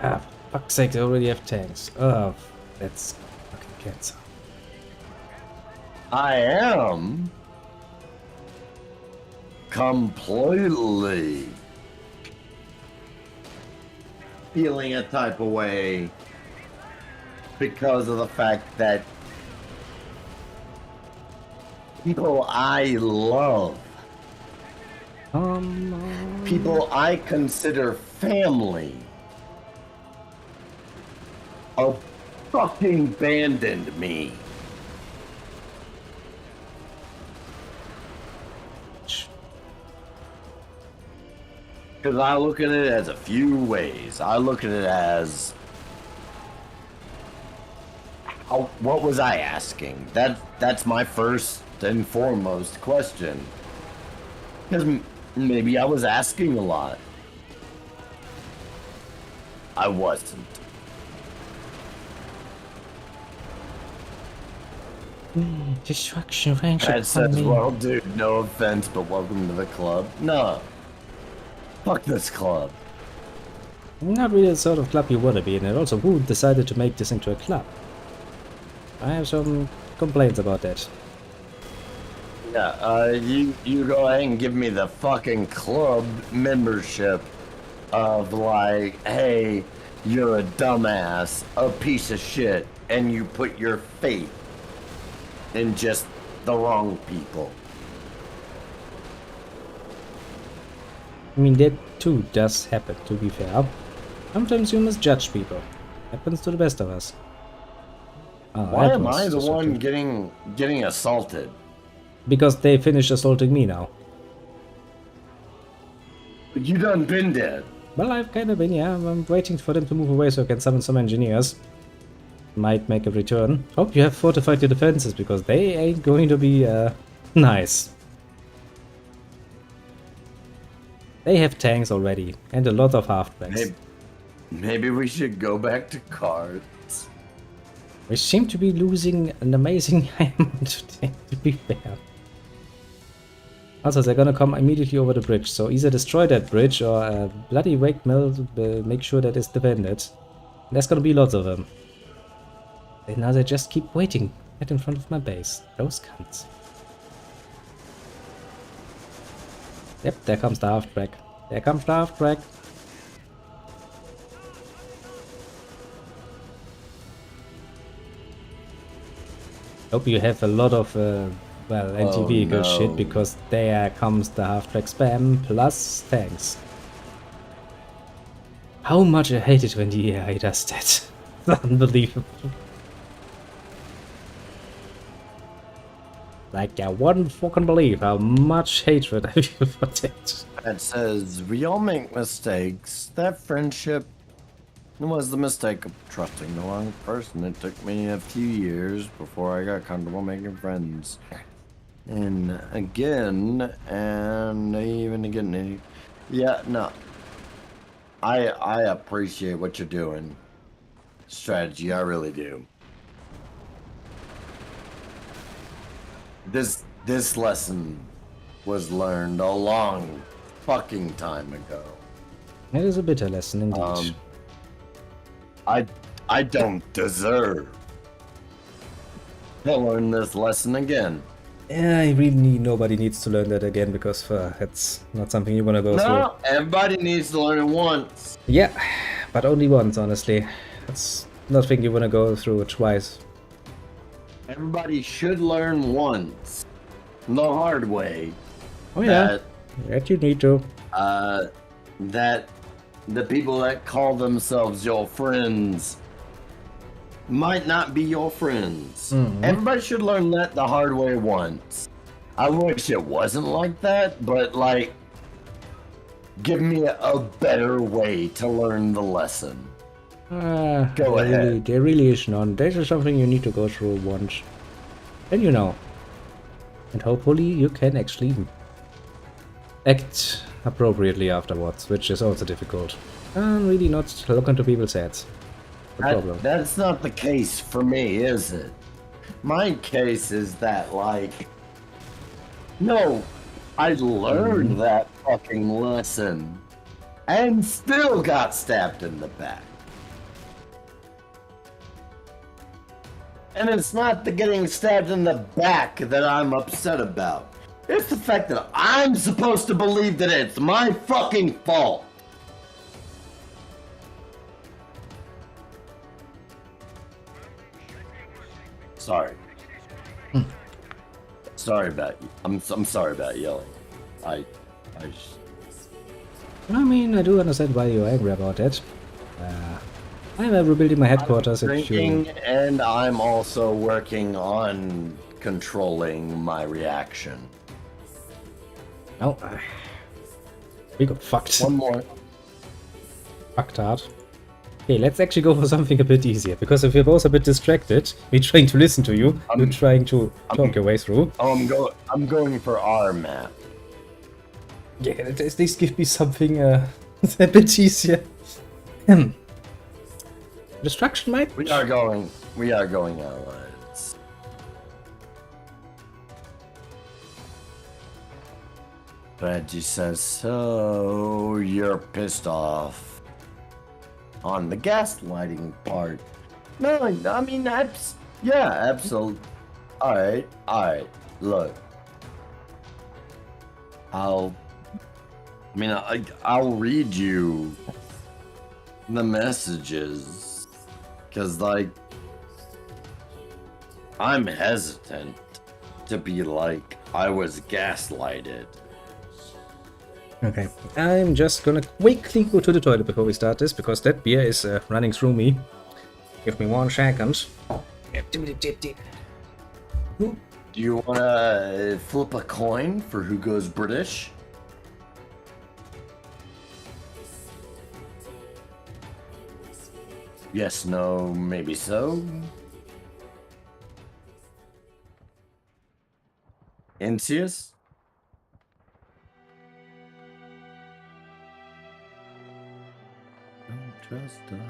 [SPEAKER 3] Ah, for fuck's sake, they already have tanks. Oh, that's fucking cancer.
[SPEAKER 2] I am completely feeling a type of way because of the fact that people I love, people I consider family, fucking abandoned me. Because I look at it as a few ways. I look at it as, what was I asking? That's my first and foremost question. Because maybe I was asking a lot. I wasn't.
[SPEAKER 3] Destruction range
[SPEAKER 2] Pat
[SPEAKER 3] upon
[SPEAKER 2] says,
[SPEAKER 3] me.
[SPEAKER 2] well, dude, no offense, but welcome to the club. No. Fuck this club.
[SPEAKER 3] Not really the sort of club you want to be in, and also who decided to make this into a club? I have some complaints about that.
[SPEAKER 2] Yeah, you go ahead and give me the fucking club membership of like, hey, you're a dumbass, a piece of shit, and you put your faith in just the wrong people.
[SPEAKER 3] I mean, that too does happen, to be fair. Sometimes you must judge people. Happens to the best of us. Oh,
[SPEAKER 2] Why
[SPEAKER 3] that
[SPEAKER 2] am
[SPEAKER 3] was
[SPEAKER 2] I the one
[SPEAKER 3] disruptive.
[SPEAKER 2] getting assaulted?
[SPEAKER 3] Because they finished assaulting me now.
[SPEAKER 2] You done been dead.
[SPEAKER 3] Well, I've kind of been, yeah. I'm waiting for them to move away so I can summon some engineers. Might make a return. Hope you have fortified your defenses, because they ain't going to be, nice. They have tanks already, and a lot of half-tracks.
[SPEAKER 2] Maybe we should go back to cards.
[SPEAKER 3] We seem to be losing an amazing amount today, to be fair. Also, they're gonna come immediately over the bridge, so either destroy that bridge or bloody wake mill, make sure that it's defended. There's gonna be lots of them. And now they just keep waiting right in front of my base. Those cunts. Yep, there comes the half-track. There comes the half-track. Hope you have a lot of, well, anti-vehicle shit, because there comes the half-track spam plus tanks. How much I hate it when the AI does that. It's unbelievable. Like, I wouldn't fucking believe how much hatred I feel for that.
[SPEAKER 2] It says, we all make mistakes. That friendship was the mistake of trusting the wrong person. It took me a few years before I got comfortable making friends. And again, and even again. Yeah, no. I appreciate what you're doing. Strategy, I really do. This lesson was learned a long fucking time ago.
[SPEAKER 3] It is a bitter lesson indeed.
[SPEAKER 2] I don't deserve to learn this lesson again.
[SPEAKER 3] Yeah, nobody needs to learn that again, because it's not something you want to go
[SPEAKER 2] No, everybody needs to learn it once.
[SPEAKER 3] through. Yeah, but only once, honestly. That's nothing you want to go through twice.
[SPEAKER 2] Everybody should learn once, the hard way.
[SPEAKER 3] Oh yeah, that you need to.
[SPEAKER 2] That the people that call themselves your friends might not be your friends. Everybody should learn that the hard way once. I wish it wasn't like that, but like, give me a better way to learn the lesson. Go ahead.
[SPEAKER 3] There really is none. This is something you need to go through once. Then you know. And hopefully you can actually act appropriately afterwards, which is also difficult. And really not look into people's heads. The problem.
[SPEAKER 2] That's not the case for me, is it? My case is that, like, no, I learned that fucking lesson and still got stabbed in the back. And it's not the getting stabbed in the back that I'm upset about. It's the fact that I'm supposed to believe that it's my fucking fault. Sorry. Sorry about I'm sorry about yelling. I
[SPEAKER 3] mean, I do understand why you're angry about it. I'm rebuilding my headquarters.
[SPEAKER 2] drinking, and I'm also working on controlling my reaction.
[SPEAKER 3] Oh, we got fucked.
[SPEAKER 2] One more.
[SPEAKER 3] Fucked hard. Okay, let's actually go for something a bit easier, because if you're both a bit distracted, we're trying to listen to you, you're trying to talk your way through.
[SPEAKER 2] Oh, I'm going for our map.
[SPEAKER 3] Yeah, at least give me something a bit easier. Destruction might.
[SPEAKER 2] We are going allies. Reggie says, so you're pissed off on the gaslighting part. No, I mean, yeah, absolutely. All right. Look, I'll read you the messages, because, like, I'm hesitant to be like, I was gaslighted.
[SPEAKER 1] Okay, I'm just gonna quickly go to the toilet before we start this, because that beer is running through me. Give me 1 second.
[SPEAKER 2] Do you want to flip a coin for who goes British? Yes, no, maybe so. Incius? Don't trust a hoe.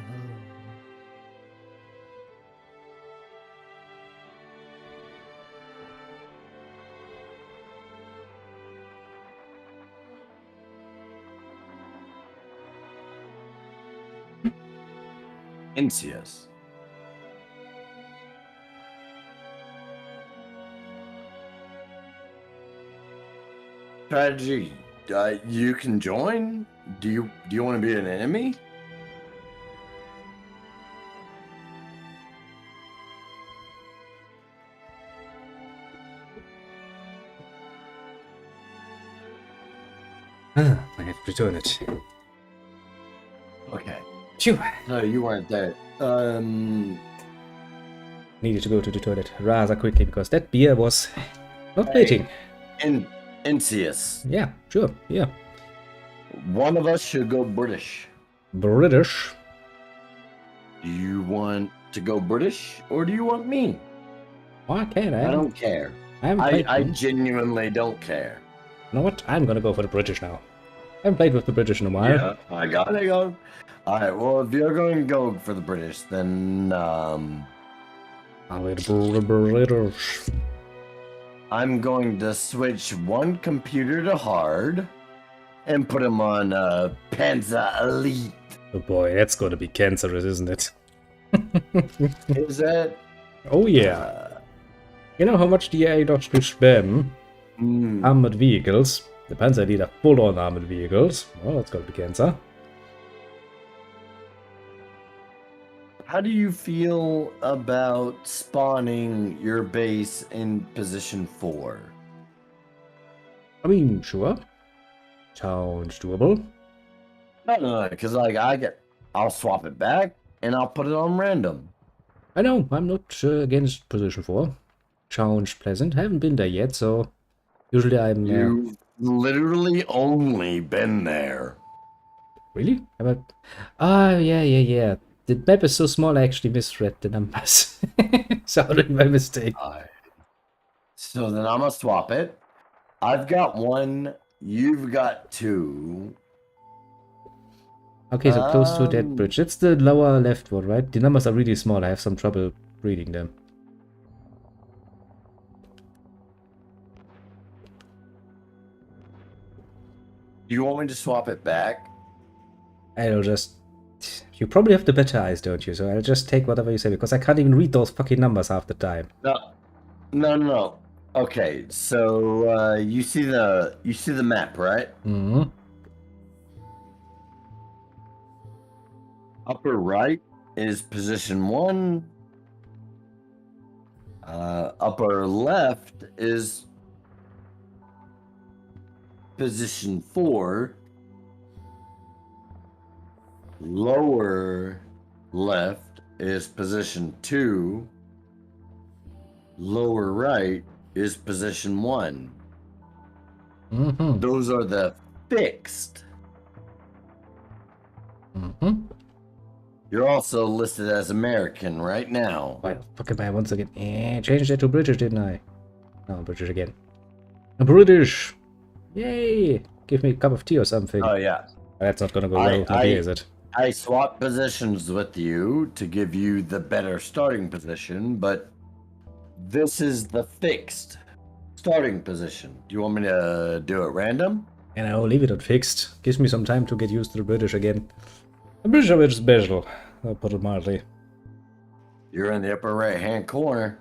[SPEAKER 2] Incius. Strategy. You can join. Do you want to be an enemy?
[SPEAKER 1] I have to return it.
[SPEAKER 2] Okay.
[SPEAKER 1] Phew.
[SPEAKER 2] No, you weren't there.
[SPEAKER 1] Needed to go to the toilet rather quickly, because that beer was not waiting.
[SPEAKER 2] Incius.
[SPEAKER 1] Yeah, sure, yeah.
[SPEAKER 2] One of us should go British.
[SPEAKER 1] British.
[SPEAKER 2] Do you want to go British, or do you want me?
[SPEAKER 1] Why can't I?
[SPEAKER 2] I don't care.
[SPEAKER 1] I'm
[SPEAKER 2] I genuinely don't care.
[SPEAKER 1] You know what? I'm gonna go for the British now. I haven't played with the British in a while.
[SPEAKER 2] Yeah, I got it. All right. Well, if you're going to go for the British, then
[SPEAKER 1] I'll wait the British.
[SPEAKER 2] I'm going to switch one computer to hard and put him on Panzer Elite.
[SPEAKER 1] Oh boy, that's gonna be cancerous, isn't it?
[SPEAKER 2] Is that?
[SPEAKER 1] Oh yeah. You know how much the AI does to spam armored vehicles? The Panzer Elite are full-on armored vehicles. Well, that's gonna be cancer.
[SPEAKER 2] How do you feel about spawning your base in position 4?
[SPEAKER 1] I mean, sure. Sounds doable.
[SPEAKER 2] No, because like I'll swap it back and I'll put it on random.
[SPEAKER 1] I know, I'm not against position 4. Sounds pleasant. Haven't been there yet, so usually I'm...
[SPEAKER 2] You've literally only been there.
[SPEAKER 1] Really? Yeah. The map is so small I actually misread the numbers. Sorry, my mistake.
[SPEAKER 2] So then I'm gonna swap it. I've got 1, you've got 2.
[SPEAKER 1] Okay, so close to that bridge. That's the lower left one, right? The numbers are really small. I have some trouble reading them.
[SPEAKER 2] Do you want me to swap it back?
[SPEAKER 1] I'll just... You probably have the better eyes, don't you? So I'll just take whatever you say, because I can't even read those fucking numbers half the time.
[SPEAKER 2] No. Okay, so you see the map, right?
[SPEAKER 1] Mm-hmm.
[SPEAKER 2] Upper right is position 1. Upper left is position 4. Lower left is position 2. Lower right is position 1.
[SPEAKER 1] Mm-hmm.
[SPEAKER 2] Those are the fixed.
[SPEAKER 1] Mm-hmm.
[SPEAKER 2] You're also listed as American right now.
[SPEAKER 1] Well, fuck am I once again? Changed that to British, didn't I? No, British again. British! Yay! Give me a cup of tea or something.
[SPEAKER 2] Oh yeah.
[SPEAKER 1] That's not gonna go well with me, is it?
[SPEAKER 2] I swapped positions with you to give you the better starting position, but this is the fixed starting position. Do you want me to do it random?
[SPEAKER 3] And I'll leave it unfixed. Gives me some time to get used to the British again. The British are a bit special, I'll put it mildly.
[SPEAKER 2] You're in the upper right-hand corner.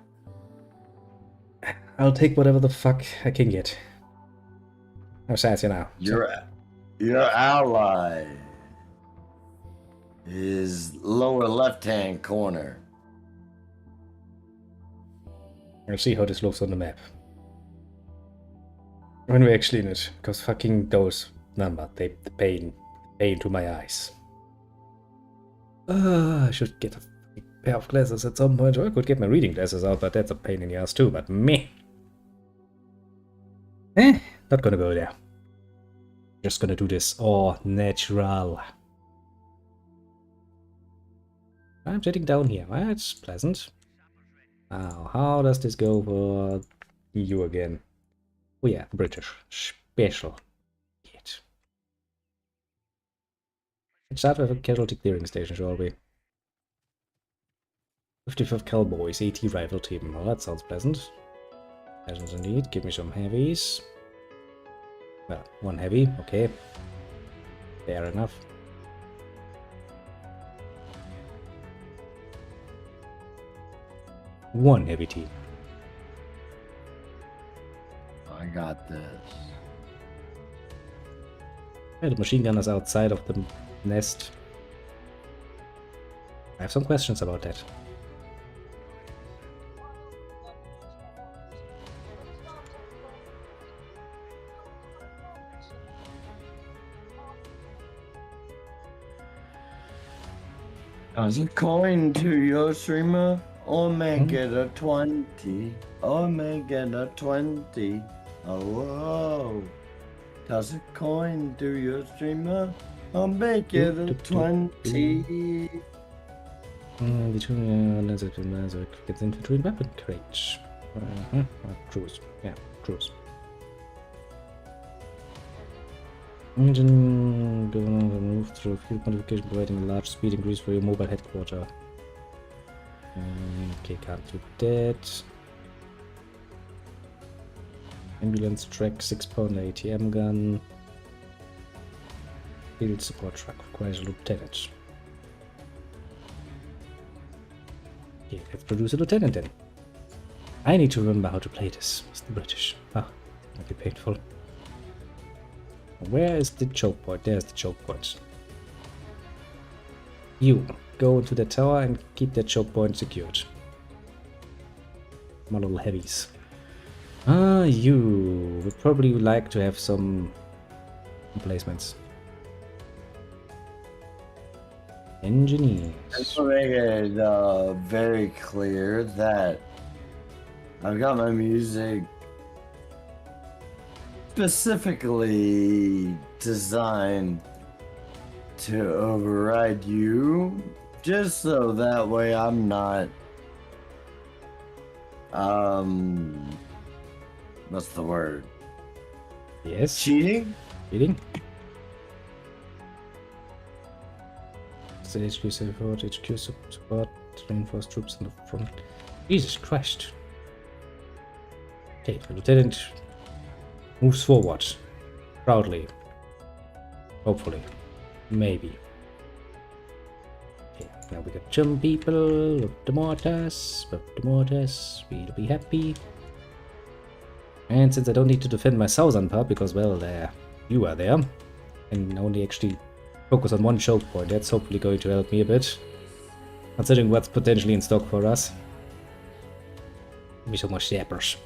[SPEAKER 3] I'll take whatever the fuck I can get. How sassy now.
[SPEAKER 2] Your ally is lower left-hand corner.
[SPEAKER 3] I'll see how this looks on the map. When we're actually in it, because fucking those numbers, they pain to my eyes. I should get a pair of glasses at some point, or I could get my reading glasses out, but that's a pain in the ass too, but meh. Not gonna go there. Just gonna do this all natural. I'm sitting down here. That's pleasant. Now, how does this go for you again? Oh yeah, British. Special. Yet. Let's start with a casualty clearing station, shall we? 55 Cowboys, AT rival team. Well, that sounds pleasant. Pleasant indeed. Give me some heavies. Well, one heavy, okay. Fair enough. One heavy team.
[SPEAKER 2] I got this.
[SPEAKER 3] Yeah, the machine gun is outside of the nest. I have some questions about that.
[SPEAKER 2] Toss a coin to your streamer, or make it a 20, or make it a 20. Oh, whoa. Toss a coin to your streamer, or make it a 20.
[SPEAKER 3] Between gets infantry and weapon crates. Cruise. Yeah, cruise. Engine going to move through field modification, providing a large speed increase for your mobile headquarter. Okay, can't do that. Ambulance track, 6-pounder ATM gun. Field support truck requires a lieutenant. Okay, let's produce a lieutenant then. I need to remember how to play this. It's the British. Ah, might be painful. Where is the choke point? There's the choke point. You go into the tower and keep that choke point secured. My little heavies. You would probably like to have some emplacements. Engineers.
[SPEAKER 2] Just to make it very clear that I've got my music specifically designed to override you, just so that way I'm not what's the word?
[SPEAKER 3] Yes.
[SPEAKER 2] Cheating?
[SPEAKER 3] Cheating. The HQ support, HQ support, reinforce troops in the front. Jesus Christ. Okay, the lieutenant moves forward. Proudly. Hopefully. Maybe. Okay, now we got some people. Look the mortars. Look the mortars. We'll be happy. And since I don't need to defend my southern part, because, well, you are there, and only actually focus on one choke point, that's hopefully going to help me a bit. Considering what's potentially in stock for us. Give me some more sappers.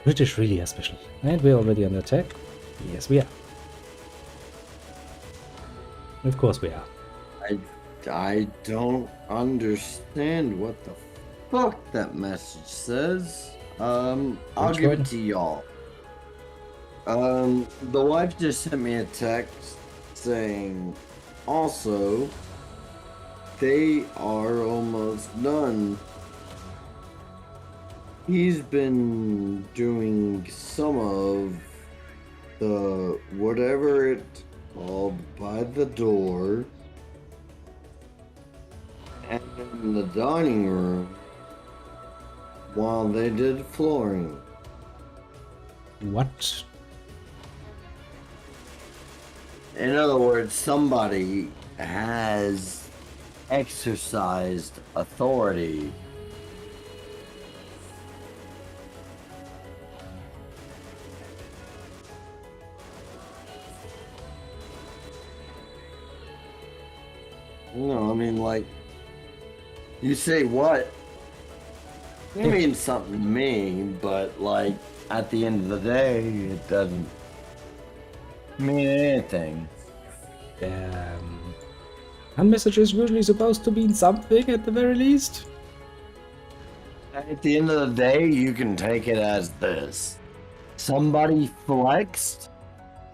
[SPEAKER 3] British really are special. And we're already under attack. Yes, we are. Of course we are.
[SPEAKER 2] I don't understand what the fuck that message says. I'll give it to y'all. The wife just sent me a text saying, also, they are almost done. He's been doing some of the whatever it's called by the door and in the dining room while they did flooring.
[SPEAKER 3] What?
[SPEAKER 2] In other words, somebody has exercised authority. No, I mean, like, you say what? It means something to me, but, like, at the end of the day, it doesn't mean anything.
[SPEAKER 3] A message is usually supposed to mean something at the very least.
[SPEAKER 2] At the end of the day, you can take it as this. Somebody flexed,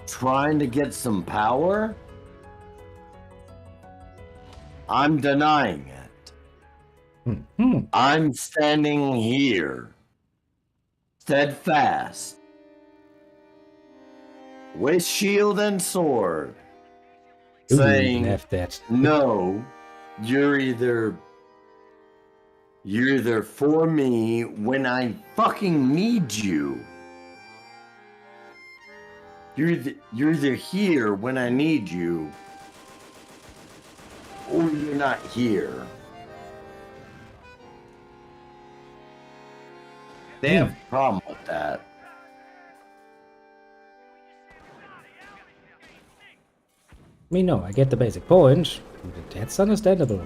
[SPEAKER 2] trying to get some power. I'm denying it. I'm standing here, steadfast, with shield and sword,
[SPEAKER 3] Ooh,
[SPEAKER 2] saying,
[SPEAKER 3] left that.
[SPEAKER 2] no, you're either for me when I fucking need you. You're either here when I need you, or you're not here. They have a problem with that.
[SPEAKER 3] I mean, no, I get the basic point. That's understandable.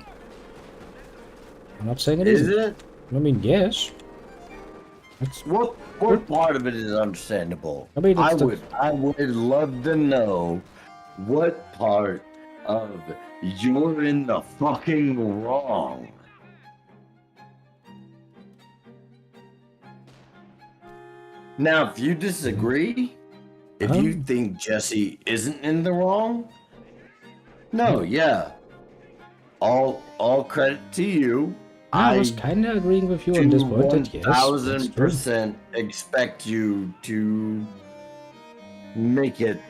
[SPEAKER 3] I'm not saying it
[SPEAKER 2] Is
[SPEAKER 3] isn't.
[SPEAKER 2] it?
[SPEAKER 3] I mean, yes. It's,
[SPEAKER 2] What part of it is understandable?
[SPEAKER 3] I mean, it's
[SPEAKER 2] I would love to know what part of you're in the fucking wrong. Now, if you disagree, if you think Jesse isn't in the wrong, no, yeah. All credit to you.
[SPEAKER 3] I was kind of agreeing with you on this point. That yes, that's true.
[SPEAKER 2] 1000% expect you to make it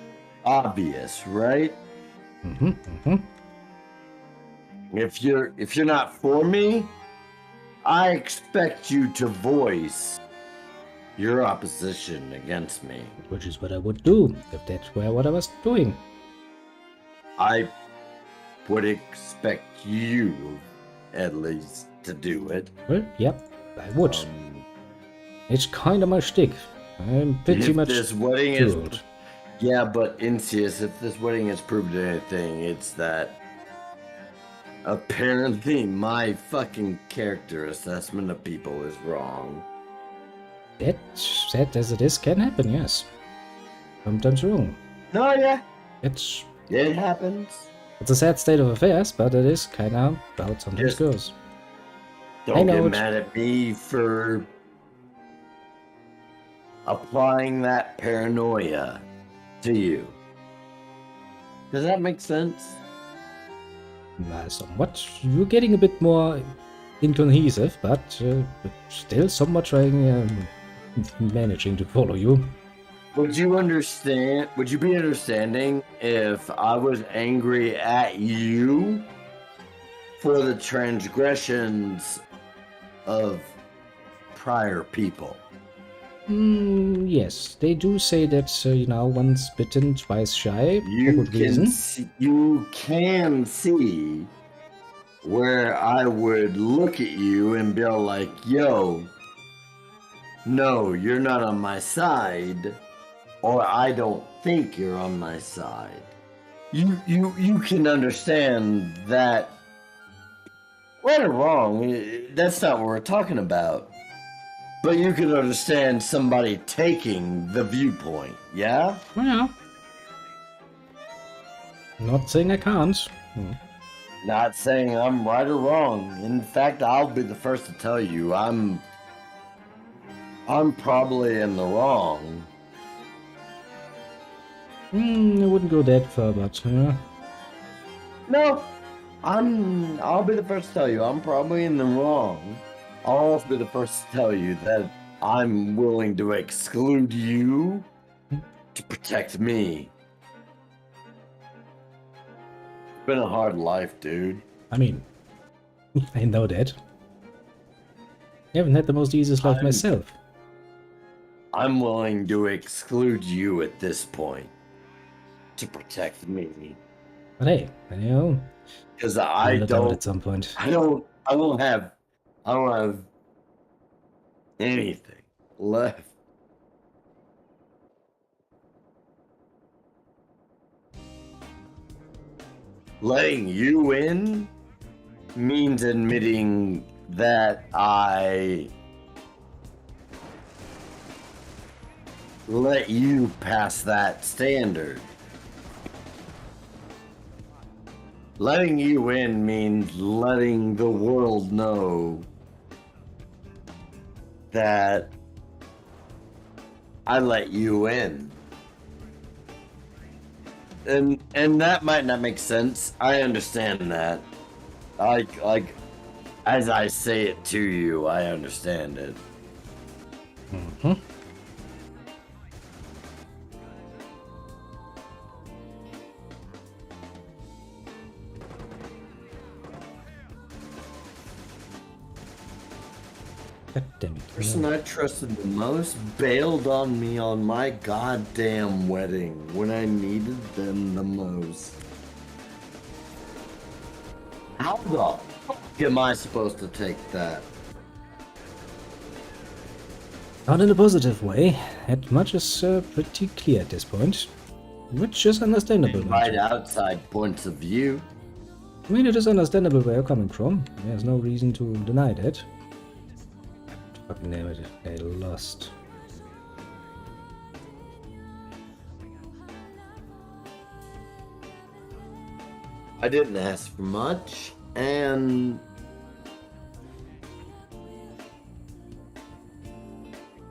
[SPEAKER 2] obvious, right? If you're not for me, I expect you to voice your opposition against me.
[SPEAKER 3] Which is what I would do if that's what I was doing.
[SPEAKER 2] I would expect you, at least, to do it.
[SPEAKER 3] Well, yep, I would. It's kind of my shtick. I'm pretty
[SPEAKER 2] If
[SPEAKER 3] much
[SPEAKER 2] this wedding
[SPEAKER 3] too
[SPEAKER 2] is,
[SPEAKER 3] old.
[SPEAKER 2] yeah, but Insius, if this wedding has proved anything, it's that apparently my fucking character assessment of people is wrong.
[SPEAKER 3] That, sad as it is, can happen, yes. Sometimes wrong.
[SPEAKER 2] No, yeah,
[SPEAKER 3] It's
[SPEAKER 2] it happens.
[SPEAKER 3] a sad state of affairs, but it is kind of how it sometimes
[SPEAKER 2] Just-
[SPEAKER 3] goes.
[SPEAKER 2] Don't
[SPEAKER 3] know
[SPEAKER 2] get
[SPEAKER 3] it's-
[SPEAKER 2] mad at me for applying that paranoia to you. Does that make sense?
[SPEAKER 3] Somewhat. You're getting a bit more incohesive, but still somewhat trying, managing to follow you.
[SPEAKER 2] Would you understand? Would you be understanding if I was angry at you for the transgressions of prior people?
[SPEAKER 3] Yes, they do say that, once bitten, twice shy, for
[SPEAKER 2] You
[SPEAKER 3] good reason.
[SPEAKER 2] you can see where I would look at you and be like, yo, no, you're not on my side, or I don't think you're on my side. You can understand that, right or wrong, that's not what we're talking about. But you can understand somebody taking the viewpoint, yeah?
[SPEAKER 3] Well, yeah. Not saying I can't.
[SPEAKER 2] Not saying I'm right or wrong. In fact, I'll be the first to tell you I'm probably in the wrong.
[SPEAKER 3] I wouldn't go that far, but
[SPEAKER 2] No, I'll be the first to tell you I'm probably in the wrong. I'll also be the first to tell you that I'm willing to exclude you to protect me. It's been a hard life, dude.
[SPEAKER 3] I mean, I know that. I haven't had the most easiest life myself.
[SPEAKER 2] I'm willing to exclude you at this point to protect me.
[SPEAKER 3] But hey, you know,
[SPEAKER 2] Because
[SPEAKER 3] we'll look out at some point.
[SPEAKER 2] I don't have anything left. Letting you in means admitting that I let you pass that standard. Letting you in means letting the world know that I let you in. And that might not make sense. I understand that. Like as I say it to you, I understand it.
[SPEAKER 3] Mm-hmm. God damn it.
[SPEAKER 2] The person I trusted the most bailed on me on my goddamn wedding when I needed them the most. How the fuck am I supposed to take that?
[SPEAKER 3] Not in a positive way. That much is pretty clear at this point. Which is understandable.
[SPEAKER 2] Right outside points of view.
[SPEAKER 3] I mean, it is understandable where you're coming from. There's no reason to deny that. Fucking damn it, they lost.
[SPEAKER 2] I didn't ask for much, and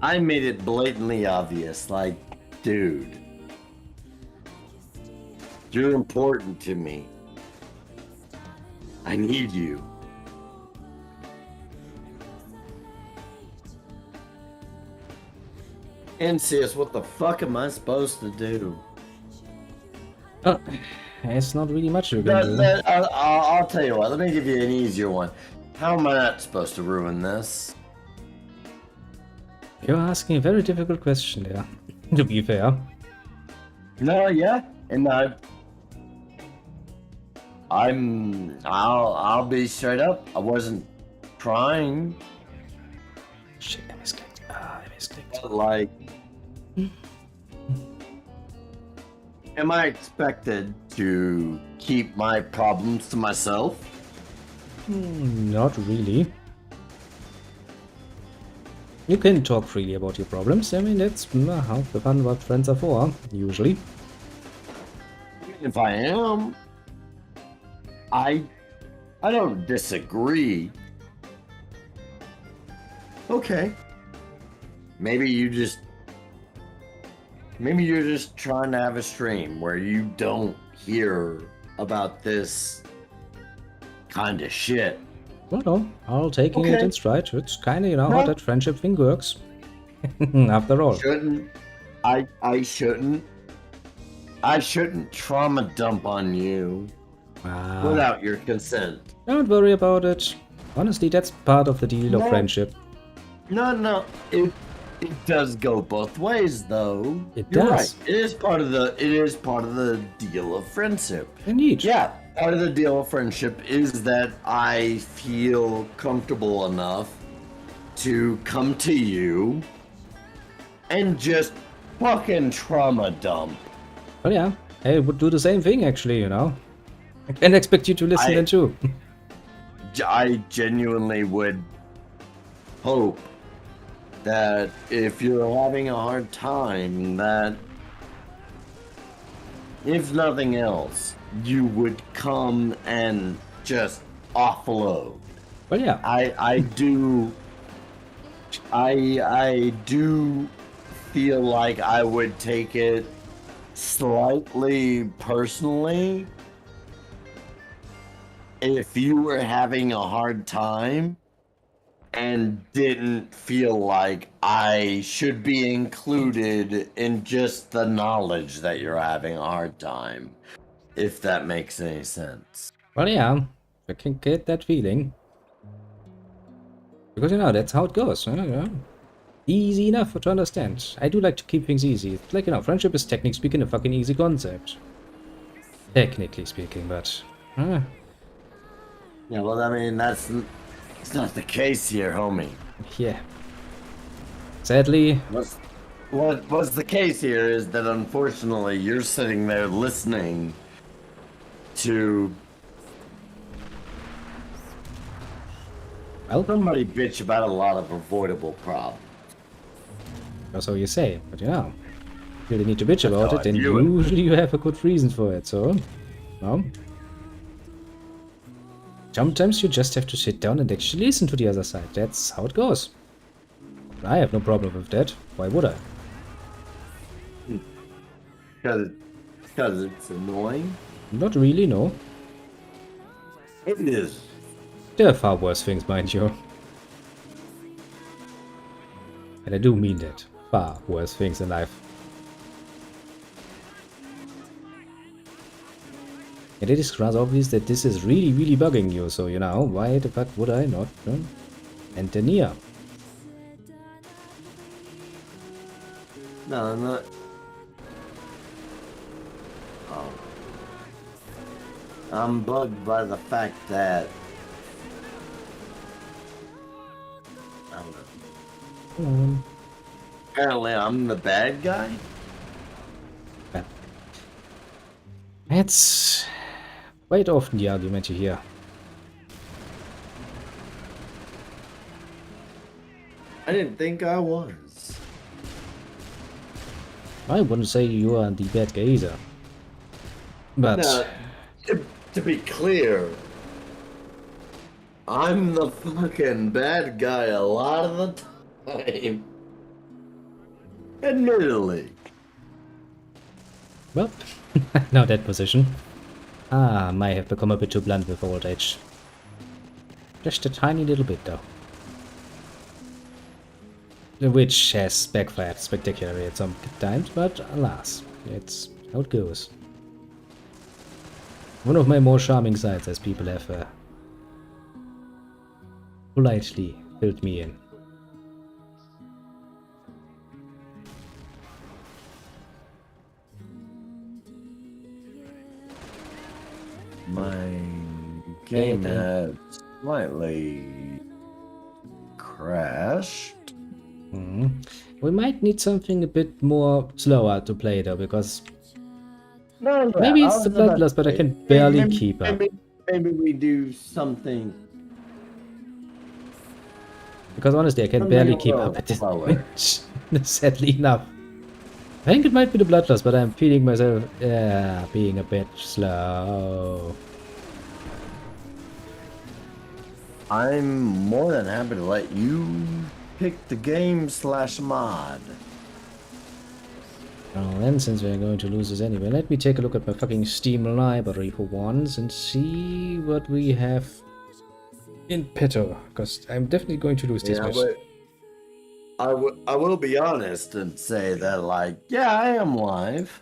[SPEAKER 2] I made it blatantly obvious, like, dude, you're important to me. I need you. And sis, what the fuck am I supposed to do?
[SPEAKER 3] Oh, it's not really much you can do.
[SPEAKER 2] I'll tell you what, let me give you an easier one. How am I not supposed to ruin this?
[SPEAKER 3] You're asking a very difficult question there, to be fair.
[SPEAKER 2] No, yeah, and I'll be straight up. I wasn't trying.
[SPEAKER 3] Shit, I misclicked. I misclicked.
[SPEAKER 2] But like, am I expected to keep my problems to myself?
[SPEAKER 3] Not really. You can talk freely about your problems. I mean, that's how the fun what friends are for, usually.
[SPEAKER 2] If I am, I don't disagree. Okay. Maybe you're just trying to have a stream where you don't hear about this kind of shit.
[SPEAKER 3] Well, no, I'll taking it
[SPEAKER 2] Okay.
[SPEAKER 3] in stride. It's kind of, you know,
[SPEAKER 2] No.
[SPEAKER 3] how that friendship thing works. After all.
[SPEAKER 2] I shouldn't trauma dump on you without your consent.
[SPEAKER 3] Don't worry about it. Honestly, that's part of the deal of
[SPEAKER 2] No.
[SPEAKER 3] friendship.
[SPEAKER 2] No, it does go both ways though.
[SPEAKER 3] It
[SPEAKER 2] You're
[SPEAKER 3] does.
[SPEAKER 2] right. It is part of the deal of friendship.
[SPEAKER 3] Indeed.
[SPEAKER 2] Yeah, part of the deal of friendship is that I feel comfortable enough to come to you and just fucking trauma dump.
[SPEAKER 3] Well, yeah. I would do the same thing, actually, you know. I can't expect you to listen then too.
[SPEAKER 2] I genuinely would hope that if you're having a hard time, that if nothing else, you would come and just offload.
[SPEAKER 3] Well, yeah.
[SPEAKER 2] I do feel like I would take it slightly personally if you were having a hard time and didn't feel like I should be included in just the knowledge that you're having a hard time, if that makes any sense.
[SPEAKER 3] Well, yeah. I can get that feeling. Because, you know, that's how it goes. Yeah. easy enough to understand. I do like to keep things easy. It's like, friendship is technically speaking a fucking easy concept. Technically speaking, but...
[SPEAKER 2] Yeah, well, I mean, it's not the case here, homie.
[SPEAKER 3] yeah. Sadly,
[SPEAKER 2] What's the case here is that unfortunately you're sitting there listening to
[SPEAKER 3] well,
[SPEAKER 2] somebody bitch about a lot of avoidable problems.
[SPEAKER 3] so you say, but if you really need to bitch about
[SPEAKER 2] how
[SPEAKER 3] it,
[SPEAKER 2] I
[SPEAKER 3] then
[SPEAKER 2] view it.
[SPEAKER 3] usually you have a good reason for it, so... Sometimes you just have to sit down and actually listen to the other side. That's how it goes. I have no problem with that. Why would I?
[SPEAKER 2] Because it's annoying.
[SPEAKER 3] Not really, no.
[SPEAKER 2] It is.
[SPEAKER 3] There are far worse things, mind you. And I do mean that. Far worse things in life. And it is rather obvious that this is really, really bugging you, so why the fuck would I not enter near?
[SPEAKER 2] No, I'm not. I'm bugged by the fact that I don't know. Apparently, I'm the bad guy.
[SPEAKER 3] That's quite often the argument you hear.
[SPEAKER 2] I didn't think I was.
[SPEAKER 3] I wouldn't say you are the bad guy either. But
[SPEAKER 2] Now, to be clear, I'm the fucking bad guy a lot of the time. Admittedly.
[SPEAKER 3] well, now that position. Might have become a bit too blunt with old age. Just a tiny little bit though. Which has backfired spectacularly at some times, but alas, it's how it goes. One of my more charming sides, as people have politely filled me in.
[SPEAKER 2] My game had slightly crashed.
[SPEAKER 3] We might need something a bit more slower to play though, because maybe it's the bloodlust, but I can barely keep up.
[SPEAKER 2] Maybe we do something.
[SPEAKER 3] Because honestly, I can barely keep up at this point. Sadly enough. I think it might be the bloodlust, but I'm feeling myself being a bit slow.
[SPEAKER 2] I'm more than happy to let you pick the game/mod.
[SPEAKER 3] Well then, since we're going to lose this anyway, let me take a look at my fucking Steam library for once and see what we have in petto. Because I'm definitely going to lose this match.
[SPEAKER 2] But I will be honest and say that, like, yeah, I am live.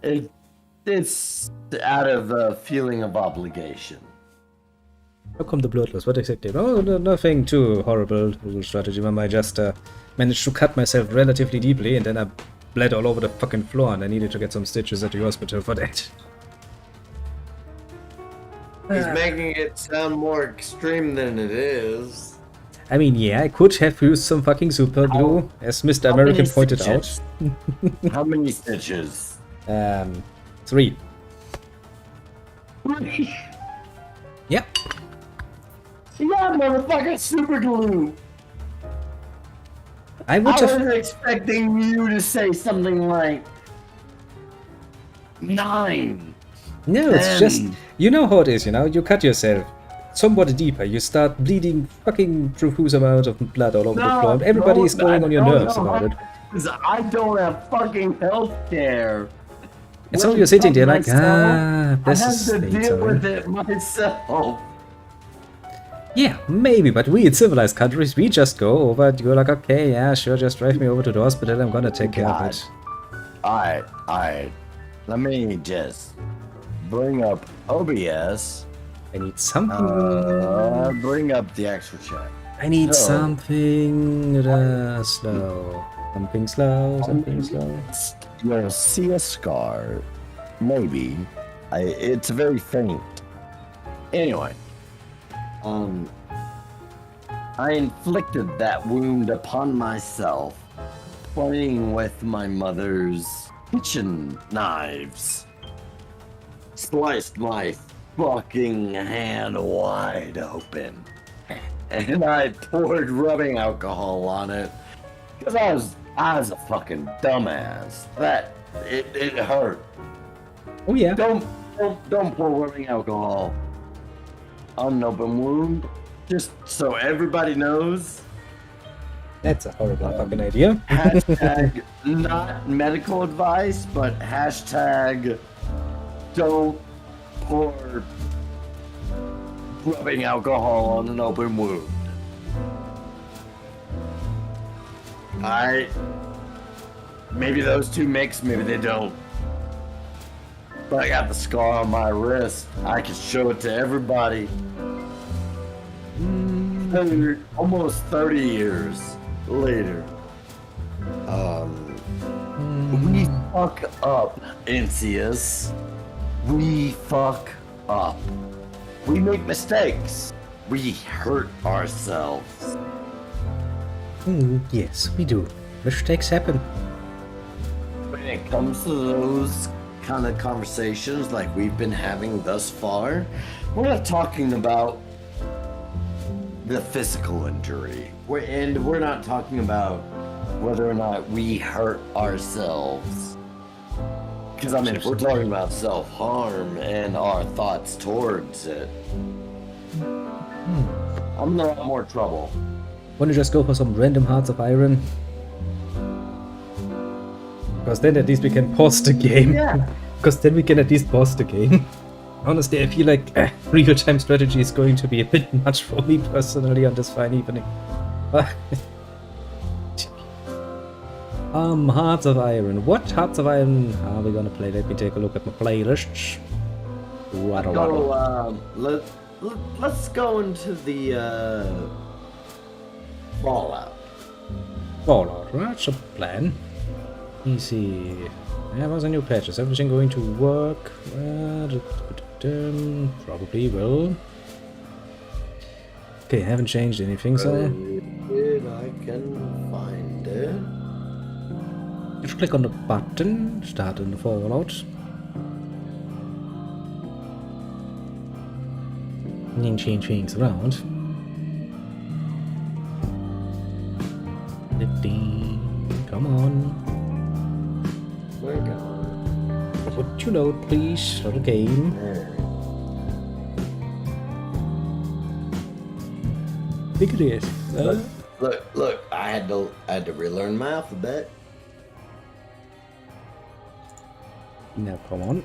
[SPEAKER 2] It's out of a feeling of obligation.
[SPEAKER 3] How come the bloodlust? What exactly? Oh, nothing too horrible. Little stratagem. I just managed to cut myself relatively deeply, and then I bled all over the fucking floor, and I needed to get some stitches at the hospital for that.
[SPEAKER 2] He's making it sound more extreme than it is.
[SPEAKER 3] I mean, yeah, I could have used some fucking super glue, as Mr. American pointed out.
[SPEAKER 2] How many stitches?
[SPEAKER 3] 3. Yep.
[SPEAKER 2] Yeah, motherfucker, super glue.
[SPEAKER 3] I would
[SPEAKER 2] I
[SPEAKER 3] have.
[SPEAKER 2] was expecting you to say something like 9.
[SPEAKER 3] No, it's just. You know how it is, you cut yourself somewhat deeper, you start bleeding fucking profuse amounts of blood all over the floor, and everybody is going on your nerves about it.
[SPEAKER 2] I don't have fucking health care.
[SPEAKER 3] And so you're sitting there like, this is
[SPEAKER 2] I have to deal with it myself.
[SPEAKER 3] Yeah, maybe, but we in civilized countries, we just go over, you're like, okay, yeah, sure, just drive me over to the hospital, I'm gonna take care of it.
[SPEAKER 2] Alright. Let me just bring up OBS.
[SPEAKER 3] I need something.
[SPEAKER 2] Bring up the actual chat.
[SPEAKER 3] I need
[SPEAKER 2] So-
[SPEAKER 3] something slow. Something slow, something slow.
[SPEAKER 2] You'll see a scar, maybe. It's very faint. Anyway, I inflicted that wound upon myself, playing with my mother's kitchen knives. Sliced my fucking hand wide open, and I poured rubbing alcohol on it because I was a fucking dumbass. It hurt.
[SPEAKER 3] Oh yeah.
[SPEAKER 2] Don't pour rubbing alcohol on an open wound. Just so everybody knows.
[SPEAKER 3] That's a horrible fucking idea.
[SPEAKER 2] Hashtag not medical advice, but hashtag don't pour rubbing alcohol on an open wound. Maybe those two mix, maybe they don't. But I got the scar on my wrist. I can show it to everybody. Almost 30 years later. We fuck up, Incius. We fuck up. We make mistakes. We hurt ourselves.
[SPEAKER 3] Yes, we do. Mistakes happen.
[SPEAKER 2] When it comes to those kind of conversations like we've been having thus far, we're not talking about the physical injury. We're not talking about whether or not we hurt ourselves. Because, I mean, if we're talking about self-harm and our thoughts towards it, I'm in a lot more trouble.
[SPEAKER 3] Wanna just go for some random Hearts of Iron? Because then at least we can pause the game.
[SPEAKER 2] Yeah.
[SPEAKER 3] Because then we can at least pause the game. Honestly, I feel like real-time strategy is going to be a bit much for me personally on this fine evening. Hearts of Iron. What Hearts of Iron are we gonna play? Let me take a look at my playlist.
[SPEAKER 2] Let's go into the Fallout.
[SPEAKER 3] Fallout, that's a plan. Easy. Yeah, what's the new patch? Is everything going to work? Probably will. Okay, haven't changed anything, so
[SPEAKER 2] I can find it.
[SPEAKER 3] just click on the button, start in the Fallout. And then change things around. Come on.
[SPEAKER 2] We're going.
[SPEAKER 3] Would you load, please? Load the game. Think it is.
[SPEAKER 2] Look! I had to relearn my alphabet.
[SPEAKER 3] Now, come on.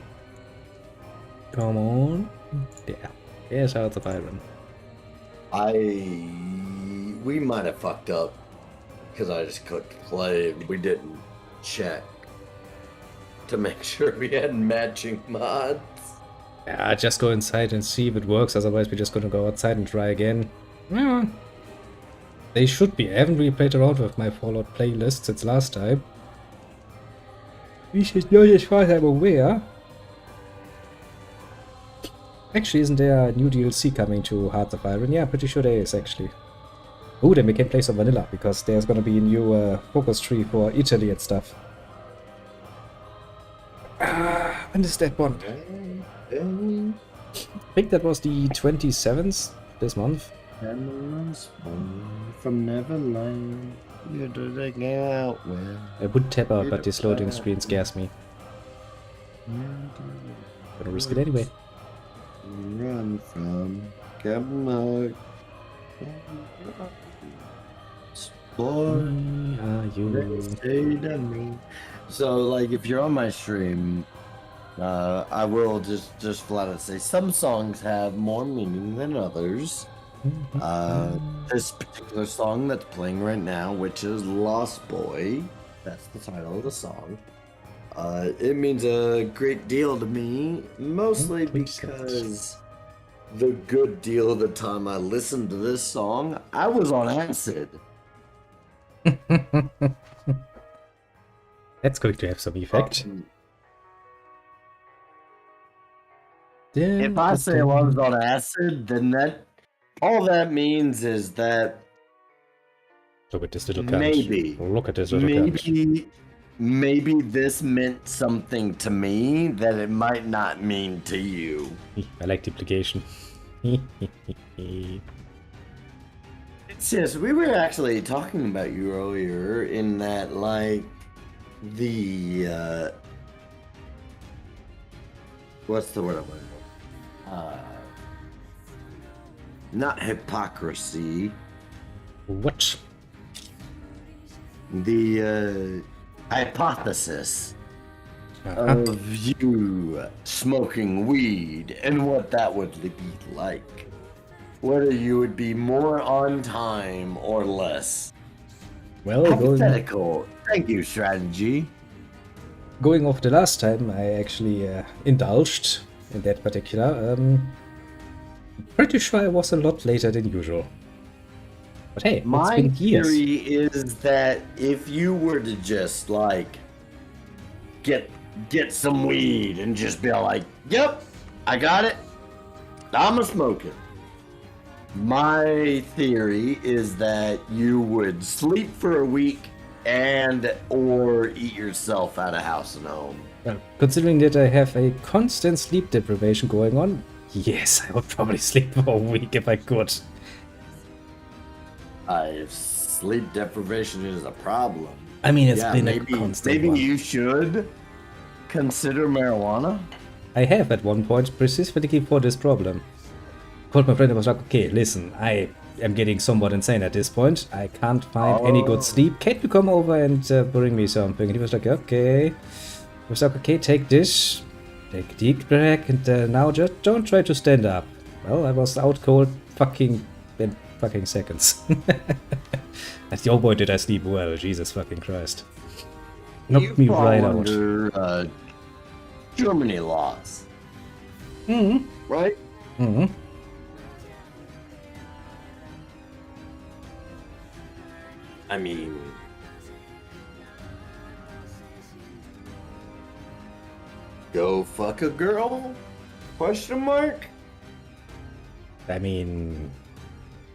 [SPEAKER 3] Come on. Yeah. Yes, Hearts of Iron.
[SPEAKER 2] We might have fucked up because I just clicked play and we didn't check to make sure we had matching mods.
[SPEAKER 3] Yeah, just go inside and see if it works, otherwise we're just gonna go outside and try again. Well, they should be. I haven't really played around with my Fallout playlist since last time. We should know as far as I'm aware. Actually, isn't there a new DLC coming to Hearts of Iron? Yeah, pretty sure there is, actually. Oh, then we can play some vanilla, because there's gonna be a new focus tree for Italy and stuff. When is that one? I think that was the 27th this month.
[SPEAKER 2] From Neverland, you're doing out well.
[SPEAKER 3] I would tap out, but this loading screen scares me. Gonna risk it anyway.
[SPEAKER 2] Run from Camelot. So, like, if you're on my stream, I will just flat out say some songs have more meaning than others. This particular song that's playing right now, which is Lost Boy, that's the title of the song. It means a great deal to me, mostly because the good deal of the time I listened to this song, I was on acid.
[SPEAKER 3] That's going to have some effect.
[SPEAKER 2] If I say I was on acid, then all that means is that
[SPEAKER 3] Look at this little cunt.
[SPEAKER 2] maybe,
[SPEAKER 3] Look at this little cunt.
[SPEAKER 2] maybe this meant something to me that it might not mean to you.
[SPEAKER 3] I like duplication.
[SPEAKER 2] It's just, we were actually talking about you earlier in that, like, the, what's the word I'm looking for? Not hypocrisy.
[SPEAKER 3] What?
[SPEAKER 2] The, hypothesis of you smoking weed and what that would be like. Whether you would be more on time or less.
[SPEAKER 3] Well,
[SPEAKER 2] Hypothetical. Thank you, strategy.
[SPEAKER 3] going off the last time, I actually indulged in that particular. Pretty sure I was a lot later than usual. But hey,
[SPEAKER 2] My
[SPEAKER 3] it's been years.
[SPEAKER 2] theory is that if you were to just like get some weed and just be like, yep, I got it, I'ma smoke it. My theory is that you would sleep for a week and or eat yourself out of house and home.
[SPEAKER 3] Well, considering that I have a constant sleep deprivation going on, yes, I would probably sleep for a week if I could.
[SPEAKER 2] If sleep deprivation is a problem,
[SPEAKER 3] I mean, it's been
[SPEAKER 2] maybe,
[SPEAKER 3] a constant
[SPEAKER 2] maybe
[SPEAKER 3] one.
[SPEAKER 2] you should consider marijuana.
[SPEAKER 3] I have at one point specifically for this problem. Called my friend and was like, okay, listen, I am getting somewhat insane at this point. I can't find any good sleep. Can you come over and bring me something? And he was like, okay. I was like, okay, take this. Take a deep breath and now just don't try to stand up. Well, I was out cold in fucking seconds. That's the old boy, did I sleep well? Jesus fucking Christ. Knocked me right out.
[SPEAKER 2] Under Germany laws. Right? I mean, go fuck a girl? Question mark?
[SPEAKER 3] I mean,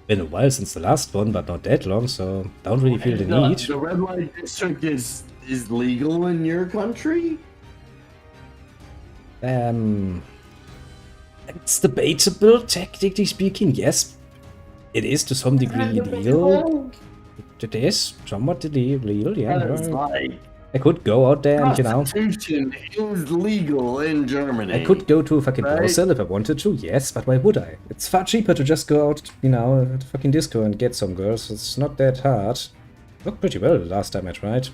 [SPEAKER 3] been a while since the last one, but not that long, so don't really feel the need.
[SPEAKER 2] The red light district is legal in your country?
[SPEAKER 3] It's debatable, technically speaking, yes. It is to some degree illegal. It is somewhat illegal, yeah.
[SPEAKER 2] It's like,
[SPEAKER 3] I could go out there and,
[SPEAKER 2] prostitution is legal in Germany.
[SPEAKER 3] I could go to a fucking
[SPEAKER 2] right?
[SPEAKER 3] brothel if I wanted to, yes, but why would I? It's far cheaper to just go out, at the fucking disco and get some girls. It's not that hard. Worked pretty well the last time I tried.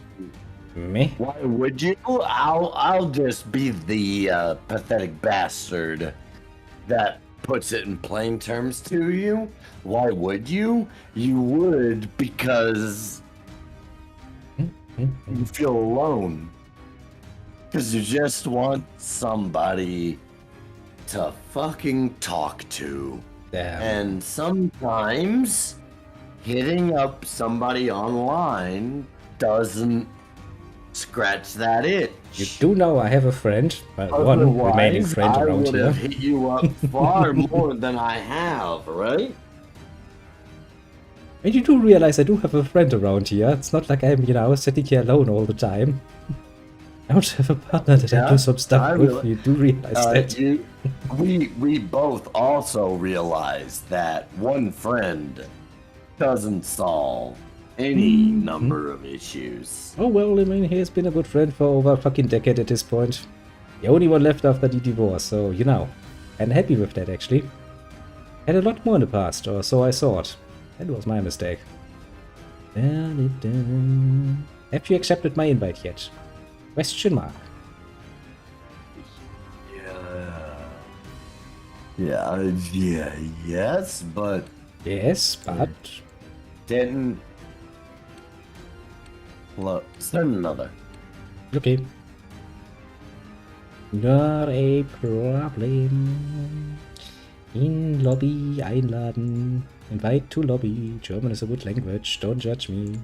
[SPEAKER 3] Meh.
[SPEAKER 2] Why would you? I'll just be the pathetic bastard that puts it in plain terms to you. Why would you? You would because you feel alone. Because you just want somebody to fucking talk to.
[SPEAKER 3] Damn.
[SPEAKER 2] And sometimes hitting up somebody online doesn't scratch that itch.
[SPEAKER 3] You do know I have a friend, one remaining friend
[SPEAKER 2] I
[SPEAKER 3] around
[SPEAKER 2] would
[SPEAKER 3] here.
[SPEAKER 2] have hit you up far more than I have, right?
[SPEAKER 3] And you do realize I do have a friend around here. It's not like I'm, sitting here alone all the time. I also have a partner that I do some stuff with. You do realize that.
[SPEAKER 2] We both also realize that one friend doesn't solve any number of issues.
[SPEAKER 3] Oh well, I mean, he has been a good friend for over a fucking decade at this point. The only one left after the divorce, so, I'm happy with that, actually. Had a lot more in the past, or so I thought. That was my mistake. Have you accepted my invite yet? Question mark.
[SPEAKER 2] Yes, but
[SPEAKER 3] Yes, but...
[SPEAKER 2] didn't. Look, send another.
[SPEAKER 3] Okay. Not a problem. In Lobby einladen. Invite to Lobby. German is a good language. Don't judge me.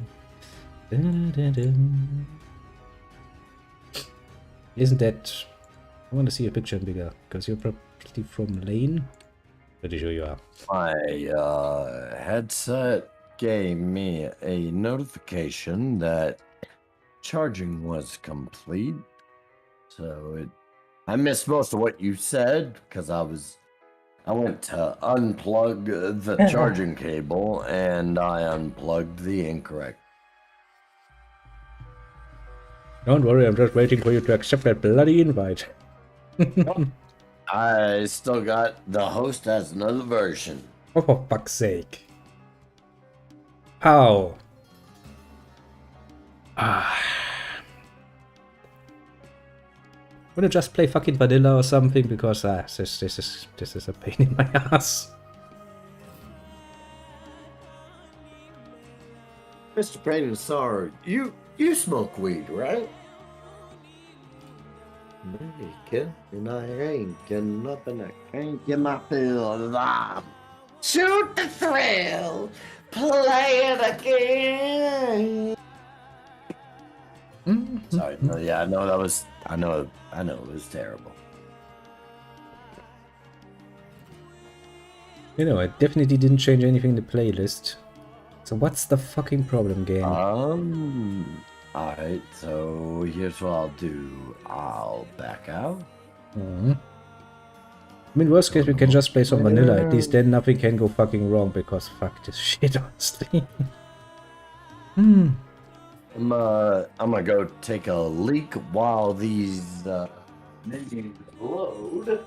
[SPEAKER 3] Dun. Isn't that... I want to see a picture bigger, because you're probably from Lane. Pretty sure you are.
[SPEAKER 2] My headset gave me a notification that charging was complete. So I missed most of what you said because I went to unplug the charging cable and I unplugged the incorrect.
[SPEAKER 3] Don't worry, I'm just waiting for you to accept that bloody invite.
[SPEAKER 2] I still got the host has another version.
[SPEAKER 3] Oh, for fuck's sake. Ow. Ah. Wanna just play fucking vanilla or something, because this is a pain in my ass.
[SPEAKER 2] Mr. Pain and Sorrow, you smoke weed, right? Me, kid, and I ain't getting nothing. I can't get my fill of shoot the thrill, play it again. Sorry, no, yeah, I know that was, I know it was terrible.
[SPEAKER 3] You know, I definitely didn't change anything in the playlist. So what's the fucking problem, game?
[SPEAKER 2] Alright, so here's what I'll do. I'll back out.
[SPEAKER 3] I mean, worst case, we can just play some vanilla. At least then nothing can go fucking wrong, because fuck this shit, honestly.
[SPEAKER 2] I'm gonna go take a leak while these menus load.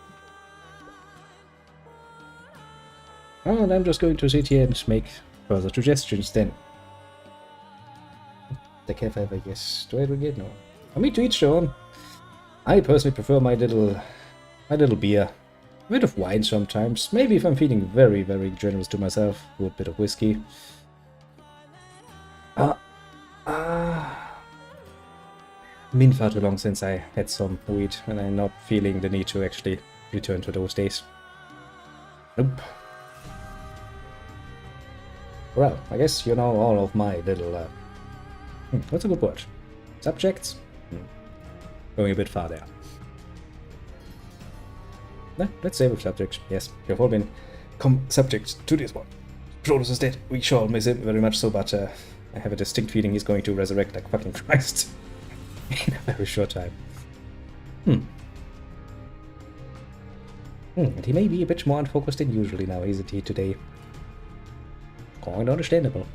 [SPEAKER 3] And I'm just going to sit here and make further suggestions then. The cafe, I guess. Do I regret? No. For me, to each their own. I personally prefer my little beer. A bit of wine sometimes. Maybe if I'm feeling very, very generous to myself, a little bit of whiskey. Been far too long since I had some weed, and I'm not feeling the need to actually return to those days. Nope. Well, I guess you know all of my little, what's a good word? Subjects? Going a bit far there. Let's say with subjects. Yes, you've all been subject to this one. Cronos is dead. We shall miss him very much so, but I have a distinct feeling he's going to resurrect like fucking Christ in a very short time. And he may be a bit more unfocused than usually now, isn't he, today? Quite understandable.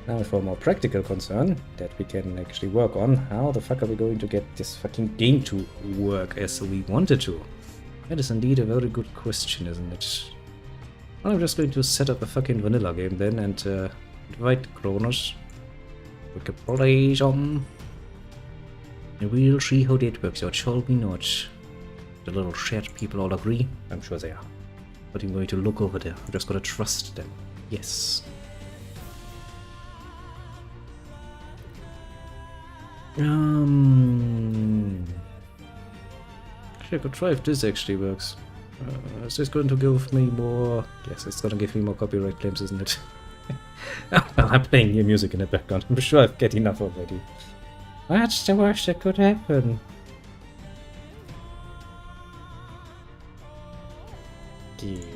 [SPEAKER 3] Now for a more practical concern that we can actually work on, how the fuck are we going to get this fucking game to work as we wanted to? That is indeed a very good question, isn't it? Well, I'm just going to set up a fucking vanilla game then and invite Cronos. We can play some. And we'll see how that works out, shall we not? The little chat people all agree? I'm sure they are. But I'm going to look over there. I'm just gonna trust them. Yes. Actually, I could try if this actually works. Is this going to give me more... Yes, it's gonna give me more copyright claims, isn't it? I'm playing new music in the background. I'm sure I've got enough already. What's the worst that could happen?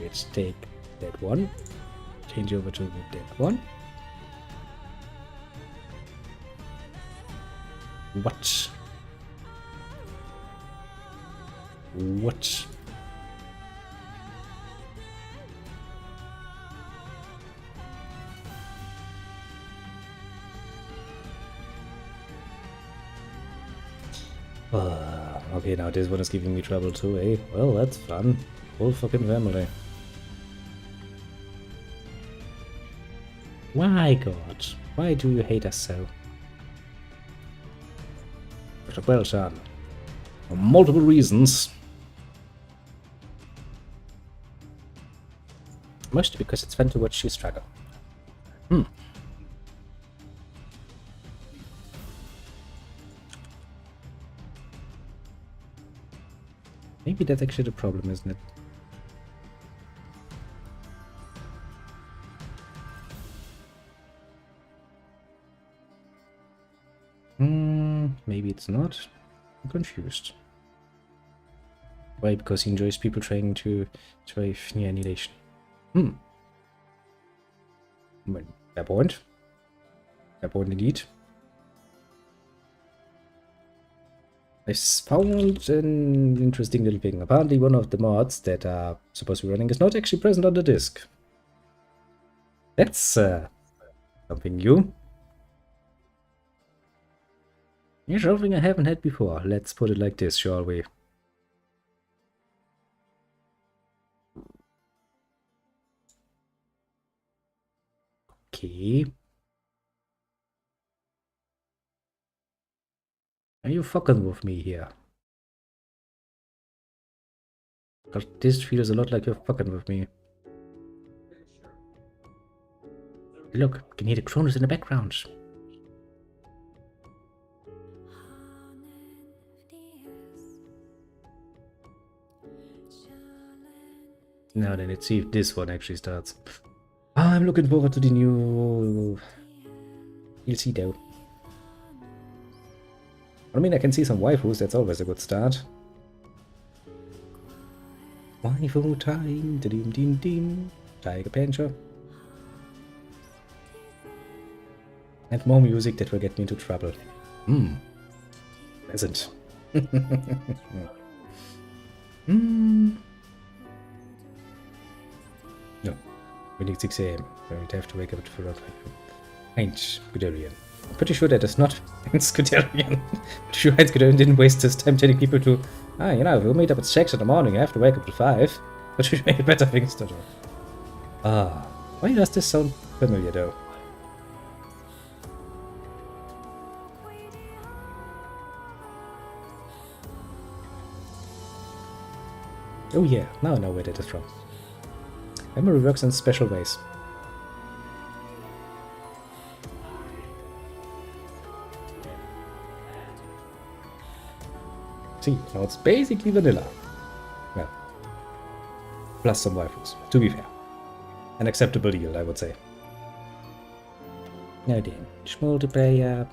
[SPEAKER 3] Let's take that one. Change over to that one. What? What? Okay, now this one is giving me trouble too, eh? Well, that's fun. Whole fucking family. Why, God? Why do you hate us so? Well done. For multiple reasons. Mostly because it's fun to watch you struggle. Maybe that's actually the problem, isn't it? Maybe it's not. I'm confused. Why? Because he enjoys people trying to thrive near annihilation. Well, fair point. Fair point indeed. I found an interesting little thing. Apparently one of the mods that are supposed to be running is not actually present on the disk. That's something new. Yeah, something I haven't had before. Let's put it like this, shall we? Okay. Are you fucking with me here? Because this feels a lot like you're fucking with me. Look, I can hear the Cronos in the background. Now then, let's see if this one actually starts. I'm looking forward to the new DLC though. I mean, I can see some waifus, that's always a good start. Waifu time, dim dim dim, Tiger Pancher. And more music that will get me into trouble. Pleasant. No, we need 6 AM. We'd have to wake up for Heinz Guderian. I'm pretty sure that is not Heinz Guderian. Pretty sure Heinz Guderian didn't waste his time telling people to, you know, if we'll meet up at 6 in the morning, I have to wake up at 5. But we make better things to do. Why does this sound familiar though? Oh yeah, now I know where that is from. Memory works in special ways. See, now it's basically vanilla. Well, plus some waifus, to be fair. An acceptable deal, I would say. Now then, multiplayer.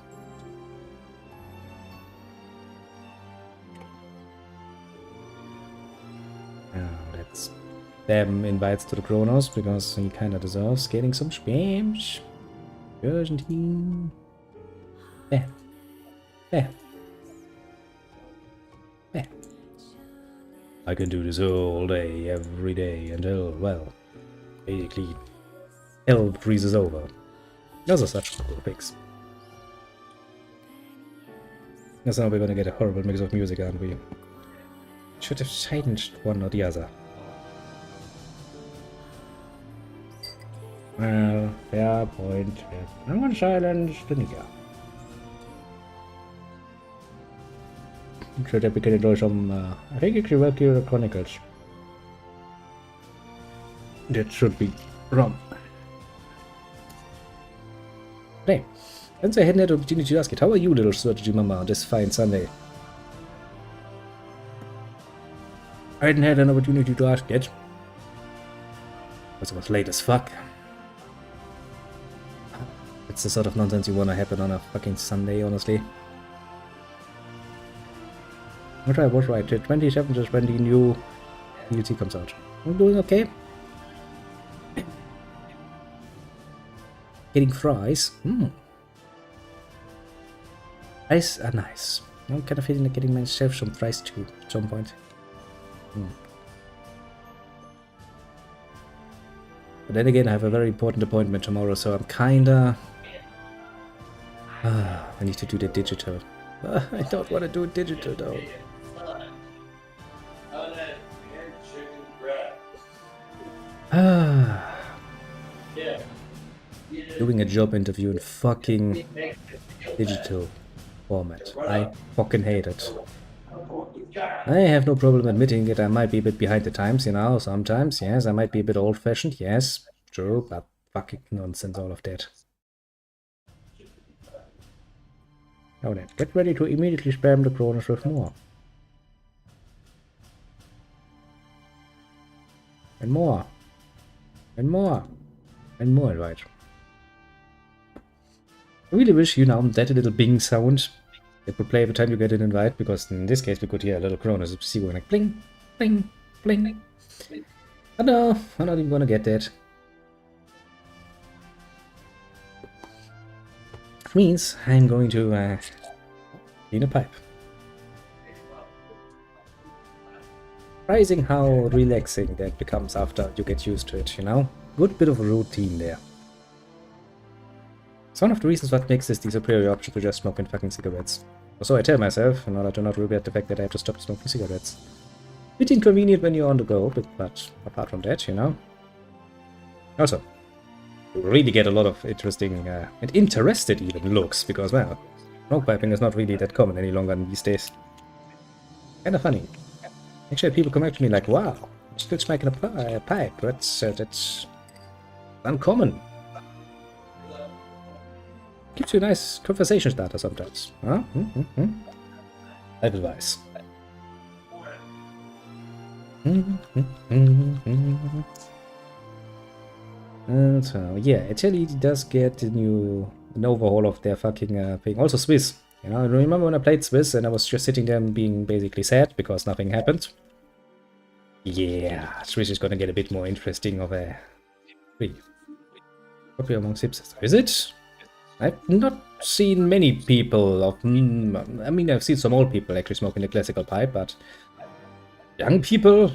[SPEAKER 3] Let's spam invites to the Cronos because he kinda deserves getting some spams. Argentine. Bam. Bam. Bam. I can do this all day, every day, until, well, basically, hell freezes over. Those are such cool things. That's now we're gonna get a horrible mix of music, aren't we? Should have changed one or the other. Well, fair point. I'm gonna silence the nigger. Should have begun to do some, I think it's Valkyrie Chronicles. That should be wrong. Hey, since I hadn't had an opportunity to ask it, how are you, little strategy mama, on this fine Sunday? I hadn't had an opportunity to ask yet. Because it was late as fuck. It's the sort of nonsense you want to happen on a fucking Sunday, honestly. What I was right, the 27th is when the new DLC comes out. I'm doing okay. Getting fries. Fries are nice. I'm kind of feeling like getting myself some fries too at some point. But then again, I have a very important appointment tomorrow, so I'm kinda... I need to do the digital. I don't want to do it digital though. Doing a job interview in fucking digital format. I fucking hate it. I have no problem admitting it. I might be a bit behind the times, you know, sometimes. Yes, I might be a bit old-fashioned. Yes, true, but fucking nonsense, all of that. Now then, get ready to immediately spam the Cronos with more. And more. And more. And more invite. I really wish you now that little bing sound that would play every time you get an invite, because in this case we could hear a little Cronos see going like bling, bling, bling. But no, I'm not even gonna get that. Which means I'm going to clean a pipe. Surprising how relaxing that becomes after you get used to it, you know? Good bit of a routine there. It's one of the reasons what makes this the superior option to just smoking fucking cigarettes. Or so I tell myself, in order to not regret the fact that I have to stop smoking cigarettes. Bit inconvenient when you're on the go, but apart from that, you know. Also, you really get a lot of interesting and interested even looks, because, well, smoke piping is not really that common any longer these days. Kinda funny. Actually, people come up to me like, wow, you're still smoking a pipe, that's uncommon. Gives you a nice conversation starter sometimes. Huh? Life advice. And so, yeah, Italy does get an overhaul of their fucking thing. Also Swiss. You know, I remember when I played Swiss and I was just sitting there and being basically sad because nothing happened. Yeah, Swiss is gonna get a bit more interesting of a... Probably among hipsters. Is it? I've not seen many people of... I mean, I've seen some old people actually smoking the classical pipe, but... Young people?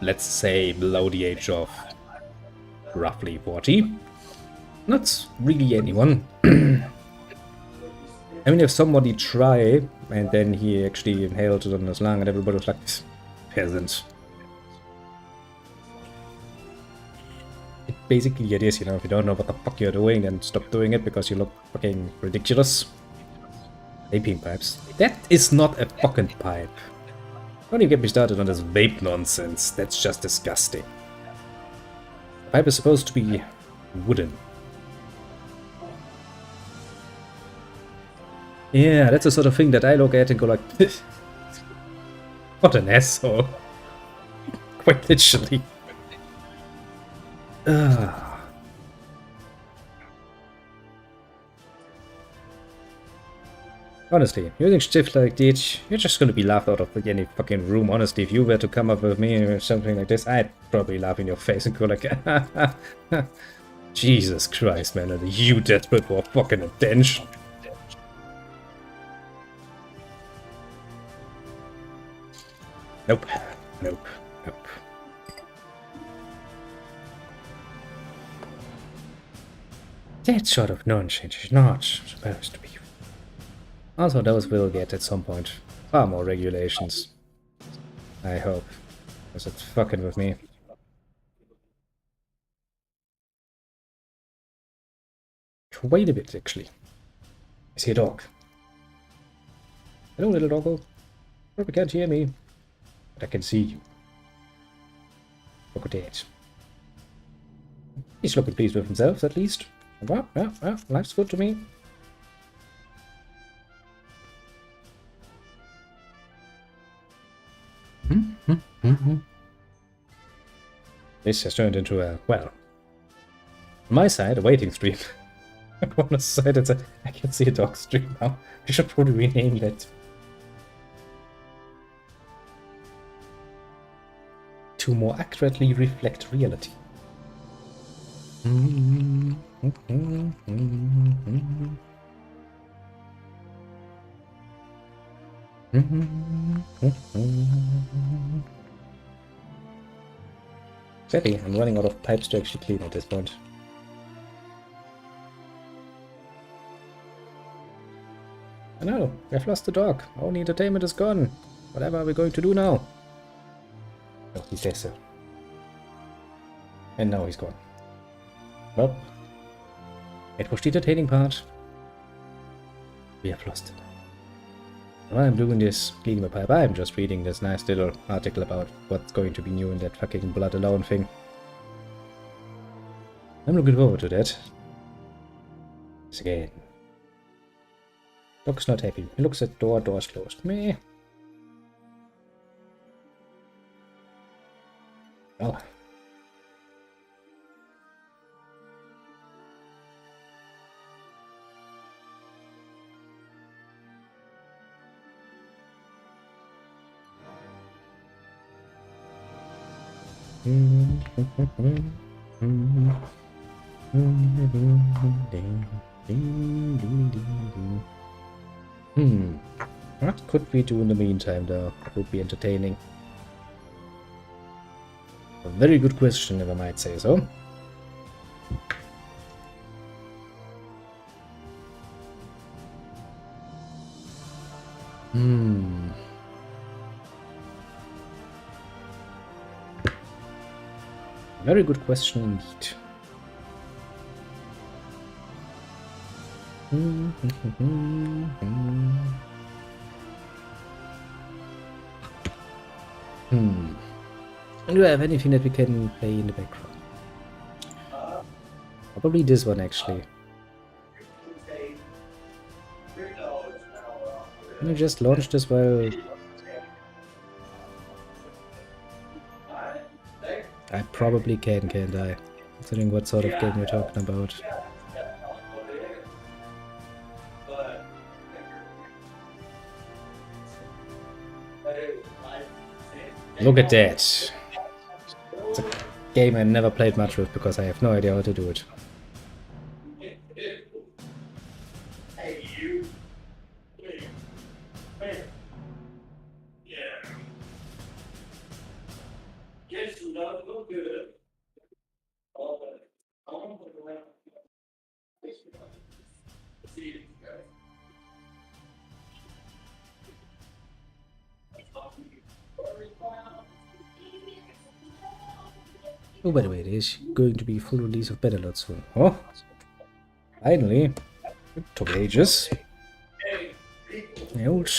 [SPEAKER 3] Let's say below the age of... roughly 40. Not really anyone. I mean, if somebody tried, and then he actually inhaled it on his lung, and everybody was like, peasant. Basically it is, you know, if you don't know what the fuck you're doing, then stop doing it because you look fucking ridiculous. Vaping pipes. That is not a fucking pipe. Don't even get me started on this vape nonsense. That's just disgusting. The pipe is supposed to be wooden. Yeah, that's the sort of thing that I look at and go like, what an asshole. Quite literally. Honestly, using stiff like this, you're just gonna be laughed out of any fucking room. Honestly, if you were to come up with me or something like this, I'd probably laugh in your face and go like, Jesus Christ, man, are you desperate for fucking attention? Nope, nope, nope. That sort of nonsense is not supposed to be. Also, those will get at some point far more regulations. I hope. Because it's fucking with me. Wait a bit, actually. I see a dog. Hello, little doggo. Probably can't hear me, but I can see you. Look at that. He's looking pleased with himself, at least. Well, life's good to me. This has turned into a, well, on my side, a waiting stream. On the side, it's a, I can see a dog stream now. I should probably rename that. To more accurately reflect reality. Sadly, I'm running out of pipes to actually clean at this point. I know, we've lost the dog. Only entertainment is gone. Whatever are we going to do now? Oh, he says so. And now he's gone. Well, it was the entertaining part. We have lost it. While I'm doing this, cleaning my pipe, I'm just reading this nice little article about what's going to be new in that fucking blood alone thing. I'm looking forward to that. Once again. Dog's not happy. He looks at door's closed. Meh. Oh.
[SPEAKER 1] What could we do in the meantime, though? That would be entertaining. A very good question, if I might say so. Very good question indeed. Do I have anything that we can play in the background? Probably this one, actually. Can I just launch this while... I probably can, can't I? Considering what sort of game you're talking about. Look at that! It's a game I never played much with because I have no idea how to do it. Oh, by the way, there's going to be a full release of Battlelord soon. Oh, finally. It took ages. The old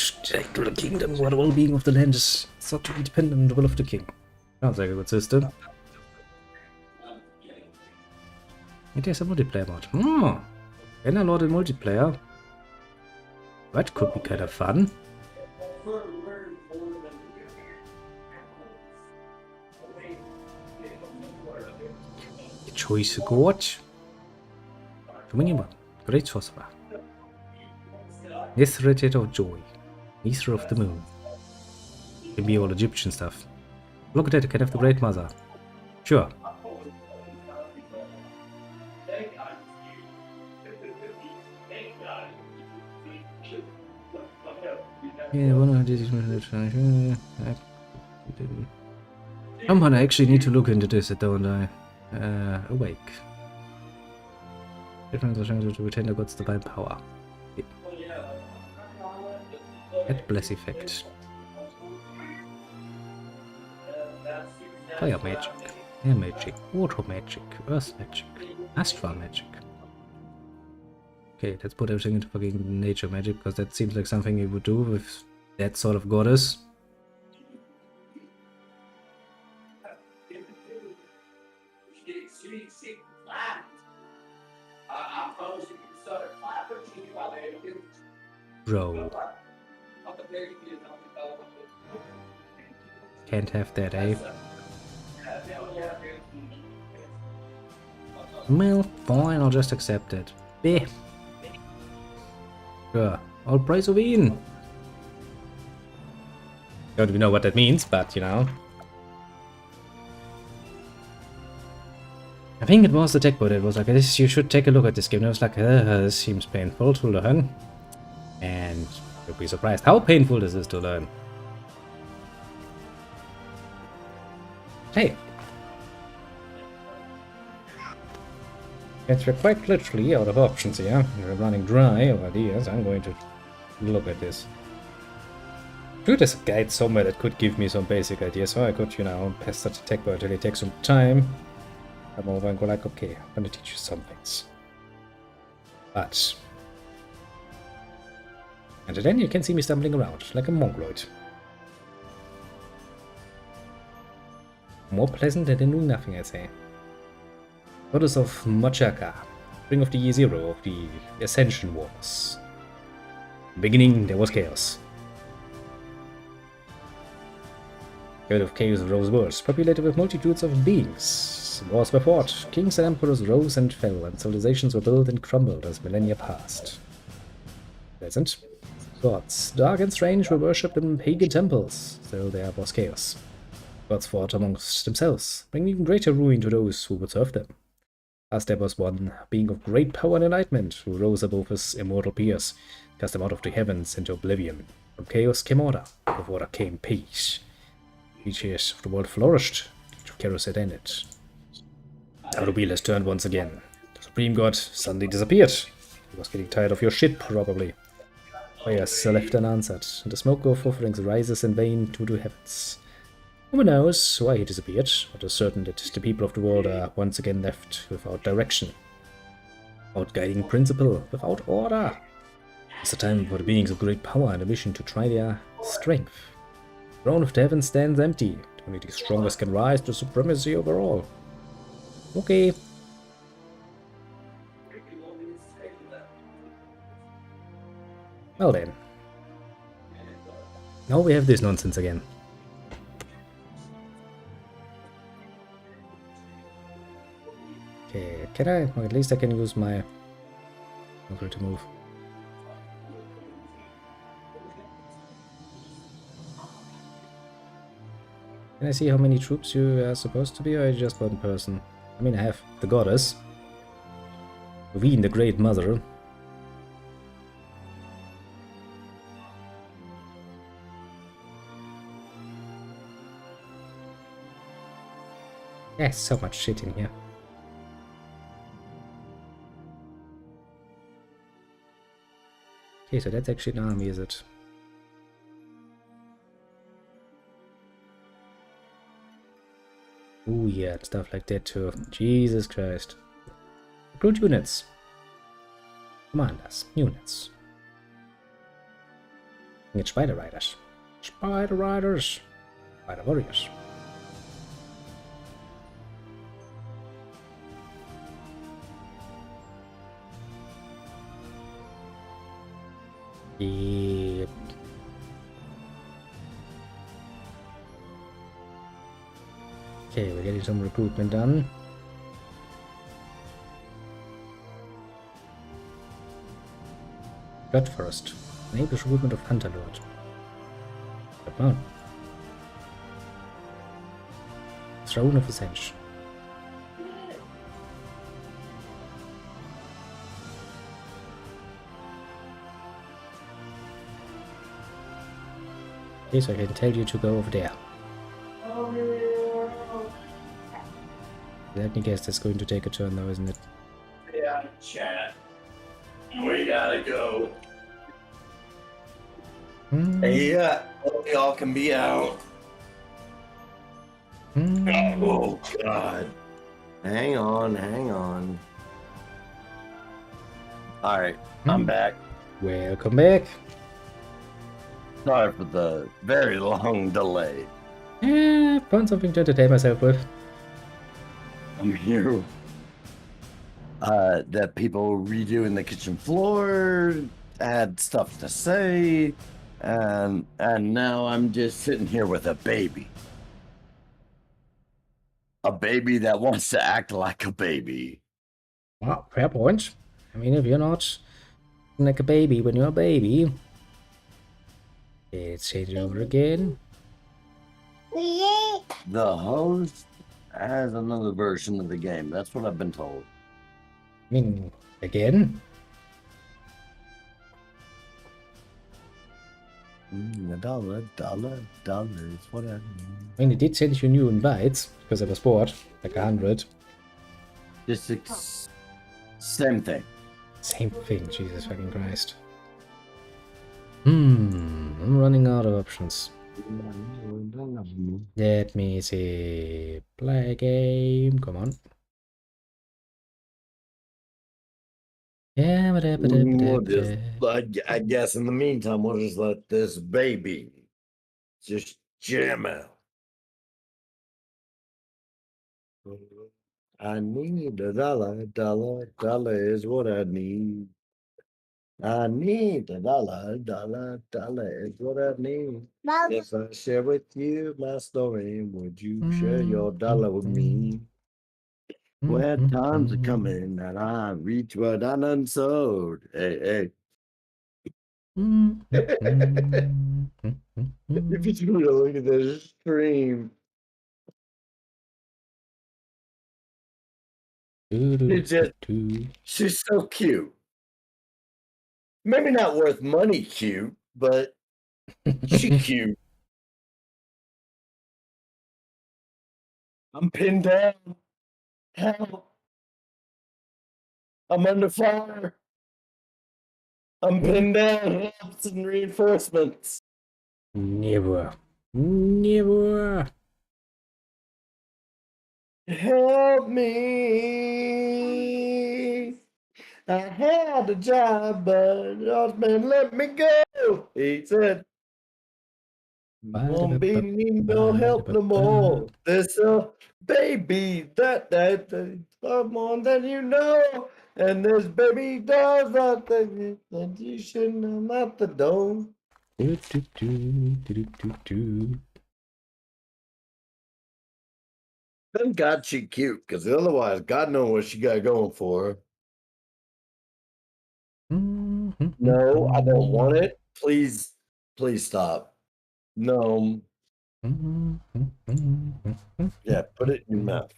[SPEAKER 1] little kingdom where the well-being of the land is thought to be dependent on the will of the king. Sounds like a good system. It is a multiplayer mod. Bannerlord in multiplayer. That could be kind of fun. Choice God. Dominion, Great Sorcerer. Necessitator of Joy. Ether of the Moon. Can be all Egyptian stuff. Look at that, I can have the Great Mother. Sure. Yeah, one of these. Someone I actually need to look into this, don't I? Awake. Different chance to retain the god's divine power. Add bless effect. Fire magic, air magic, water magic, earth magic, astral magic. Okay, let's put everything into fucking nature magic, because that seems like something you would do with that sort of goddess. Bro. Can't have that, eh? Well, fine, I'll just accept it. Bleh. Sure, I'll praise of Ian. Don't even know what that means, but you know. I think it was the tech boy that was like, this, you should take a look at this game. And I was like, this seems painful to learn. And you'll be surprised how painful this is to learn. Hey! Yes, we're quite literally out of options here. We're running dry of ideas. I'm going to look at this. Dude, there's a guide somewhere that could give me some basic ideas, so I could, you know, pester the tech boy until it takes some time. Come over and go like, okay, I'm gonna teach you some things. But... and then you can see me stumbling around, like a mongoloid. More pleasant than doing nothing, I say. Goddess of Machaka, Spring of the Year Zero of the Ascension Wars. In the beginning, there was chaos. God of chaos rose worlds, populated with multitudes of beings. Wars were fought, kings and emperors rose and fell, and civilizations were built and crumbled as millennia passed. Pleasant. Gods, dark and strange, were worshipped in pagan temples, so there was chaos. Gods fought amongst themselves, bringing even greater ruin to those who would serve them. As there was one being of great power and enlightenment who rose above his immortal peers, cast them out of the heavens into oblivion. From chaos came order, out of order came peace. Each age of the world flourished, each of chaos had ended. Now the wheel has turned once again. The supreme god suddenly disappeared. He was getting tired of your shit, probably. Prayers are left unanswered, and the smoke of offerings rises in vain to the heavens. Who knows why he disappeared, but it is certain that the people of the world are once again left without direction, without guiding principle, without order. It's a time for the beings of great power and a mission to try their strength. The throne of the heavens stands empty. Only the strongest can rise to supremacy over all. Okay. Well then. Now we have this nonsense again. Okay, can I? Well, at least I can use my over to move. Can I see how many troops you are supposed to be, or just one person? I mean, I have the goddess, Ween, the Great Mother. There's so much shit in here. Okay, so that's actually an army, is it? Oh yeah, stuff like that too. Jesus Christ. Recruit units. Commanders. Units. Get Spider Riders. Spider Riders. Spider Warriors. Yep. Okay, we're getting some recruitment done. Blood Forest. Enable recruitment of Hunter Lord. Come on. Throne of Ascension. Okay, so I can tell you to go over there. Let me guess, that's going to take a turn though, isn't it?
[SPEAKER 2] Yeah, chat. We gotta go. Yeah, we all can be out. Oh, God. Hang on, hang on. All right, I'm back.
[SPEAKER 1] Welcome back.
[SPEAKER 2] Sorry for the very long delay.
[SPEAKER 1] Yeah, found something to entertain myself with.
[SPEAKER 2] I'm here. That people redoing the kitchen floor, had stuff to say, and now I'm just sitting here with a baby. A baby that wants to act like a baby.
[SPEAKER 1] Well, fair point. I mean, if you're not like a baby when you're a baby, it's changing over again.
[SPEAKER 2] The host has another version of the game. That's what I've been told.
[SPEAKER 1] I mean, again?
[SPEAKER 2] $1 is what I mean.
[SPEAKER 1] I mean, it did send you new invites because I was bored, like 100.
[SPEAKER 2] Just same thing.
[SPEAKER 1] Same thing, Jesus fucking Christ. I'm running out of options. Let me see. Play a game. Come on. Yeah,
[SPEAKER 2] I guess in the meantime, we'll just let this baby just jam out. I need $1 is what I need. I need $1 is what I need. If I share with you my story, would you share your dollar with me? When times are coming and I reach what I done sold. Hey. If you really look at this stream, She's so cute. Maybe not worth money cute, but she cute. I'm pinned down. Help. I'm under fire. I'm pinned down. Helps and reinforcements.
[SPEAKER 3] Never. Never.
[SPEAKER 2] Help me. I had a job, but the husband let me go. He said, won't be need no help no more. There's a baby that someone that you know, and this baby does out there that you shouldn't have out the door. Thank God she cute, because otherwise, God knows what she got going for her. No, I don't want it. Please, please stop. No. Yeah, put it in your mouth.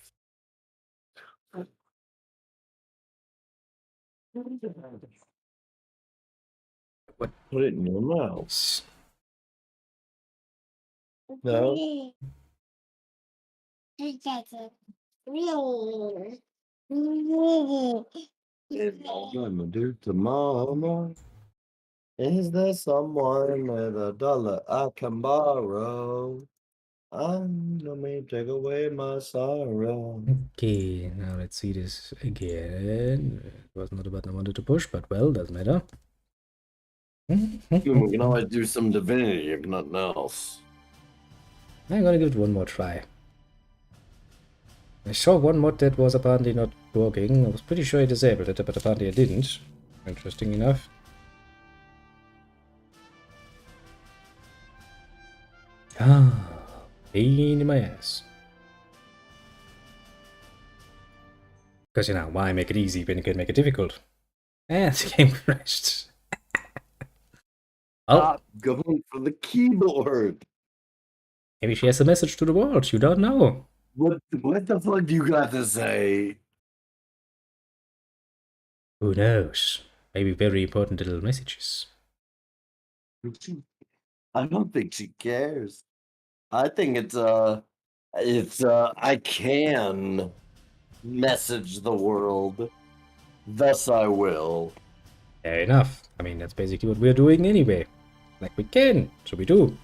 [SPEAKER 3] What?
[SPEAKER 2] Put it in your mouth. No. I'm a dude to mama. Is there someone with a dollar I can borrow? I'm gonna take away my sorrow.
[SPEAKER 3] Okay, now let's see this again. It was not the button I wanted to push, but well, doesn't matter.
[SPEAKER 2] We can always do some divinity if nothing else.
[SPEAKER 3] I'm gonna give it one more try. I saw one mod that was apparently not working. I was pretty sure I disabled it, but apparently I didn't. Interesting enough. Ah, pain in my ass. Because, you know, why make it easy when you can make it difficult? And the game crashed. Oh,
[SPEAKER 2] Stop going for the keyboard.
[SPEAKER 3] maybe she has a message to the world. You don't know.
[SPEAKER 2] What the fuck do you got to say?
[SPEAKER 3] Who knows? Maybe very important little messages.
[SPEAKER 2] I don't think she cares. I think it's I can message the world. Thus I will.
[SPEAKER 3] Fair enough. I mean, that's basically what we're doing anyway. Like we can, so we do.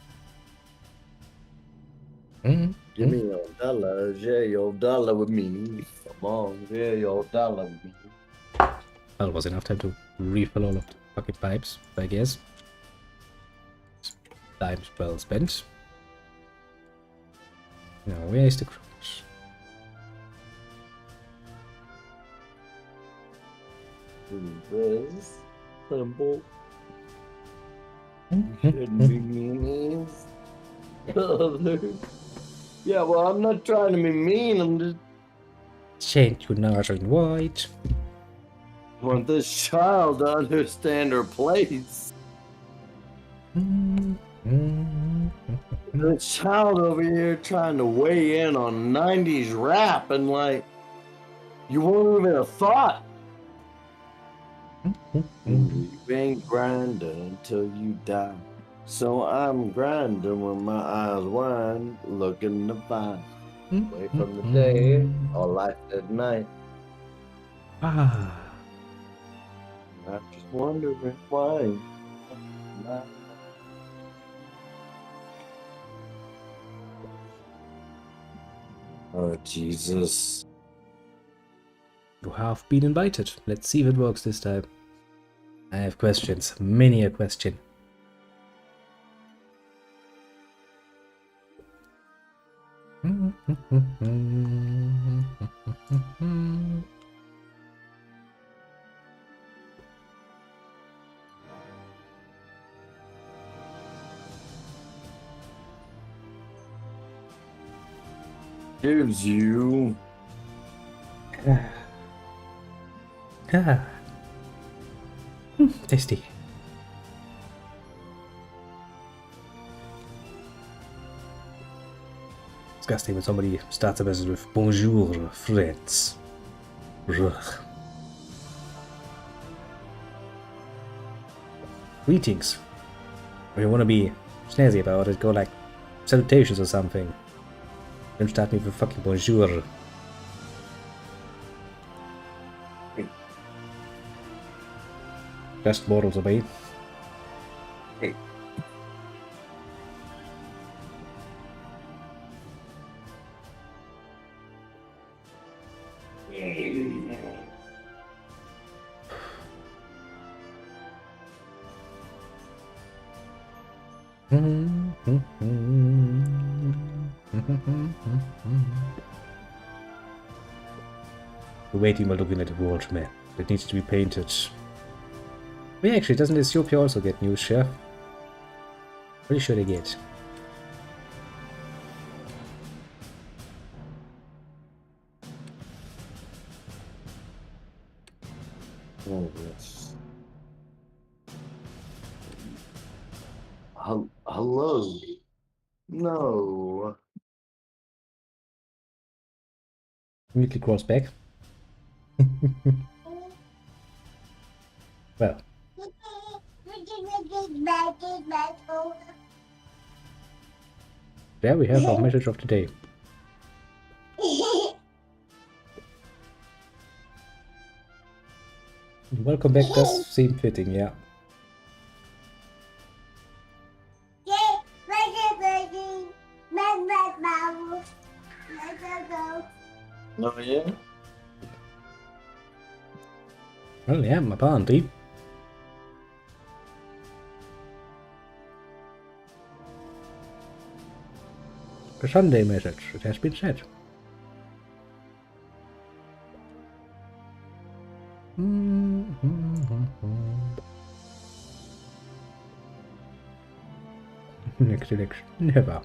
[SPEAKER 2] Give me your dollar, share your dollar with me. Come on, share your dollar with me.
[SPEAKER 3] Well, it was enough time to refill all of the bucket pipes, I guess. Time well spent. Now, where is the Cronos?
[SPEAKER 2] This simple. Shouldn't be meanies. Yeah, well, I'm not trying to be mean. I'm just
[SPEAKER 3] Change to nozzle in white.
[SPEAKER 2] want this child to understand her place. The child over here trying to weigh in on 90s rap and like, you won't even have thought. You ain't grinding until you die. So I'm grinding with my eyes wide, looking to find away from the day or life at night.
[SPEAKER 3] Ah.
[SPEAKER 2] I'm just wondering why. Oh, Jesus.
[SPEAKER 3] You have been invited. Let's see if it works this time. I have questions. Many a question.
[SPEAKER 2] Gives you.
[SPEAKER 3] Ah. Tasty. Disgusting when somebody starts a message with bonjour, friends. Ugh. Greetings. If you want to be snazzy about it, go like salutations or something. Don't start me with fucking bonjour. Just mortals obey. We're waiting while looking at the world map that needs to be painted. Wait, actually, doesn't Ethiopia also get news, chef? Pretty sure they get.
[SPEAKER 2] Oh, yes. Hello. No.
[SPEAKER 3] Immediately crawls back. Well, there we have our message of the day. Welcome back does seem fitting, yeah.
[SPEAKER 2] No, yeah?
[SPEAKER 3] Well, yeah, apparently. A Sunday message, it has been said. Next election, never.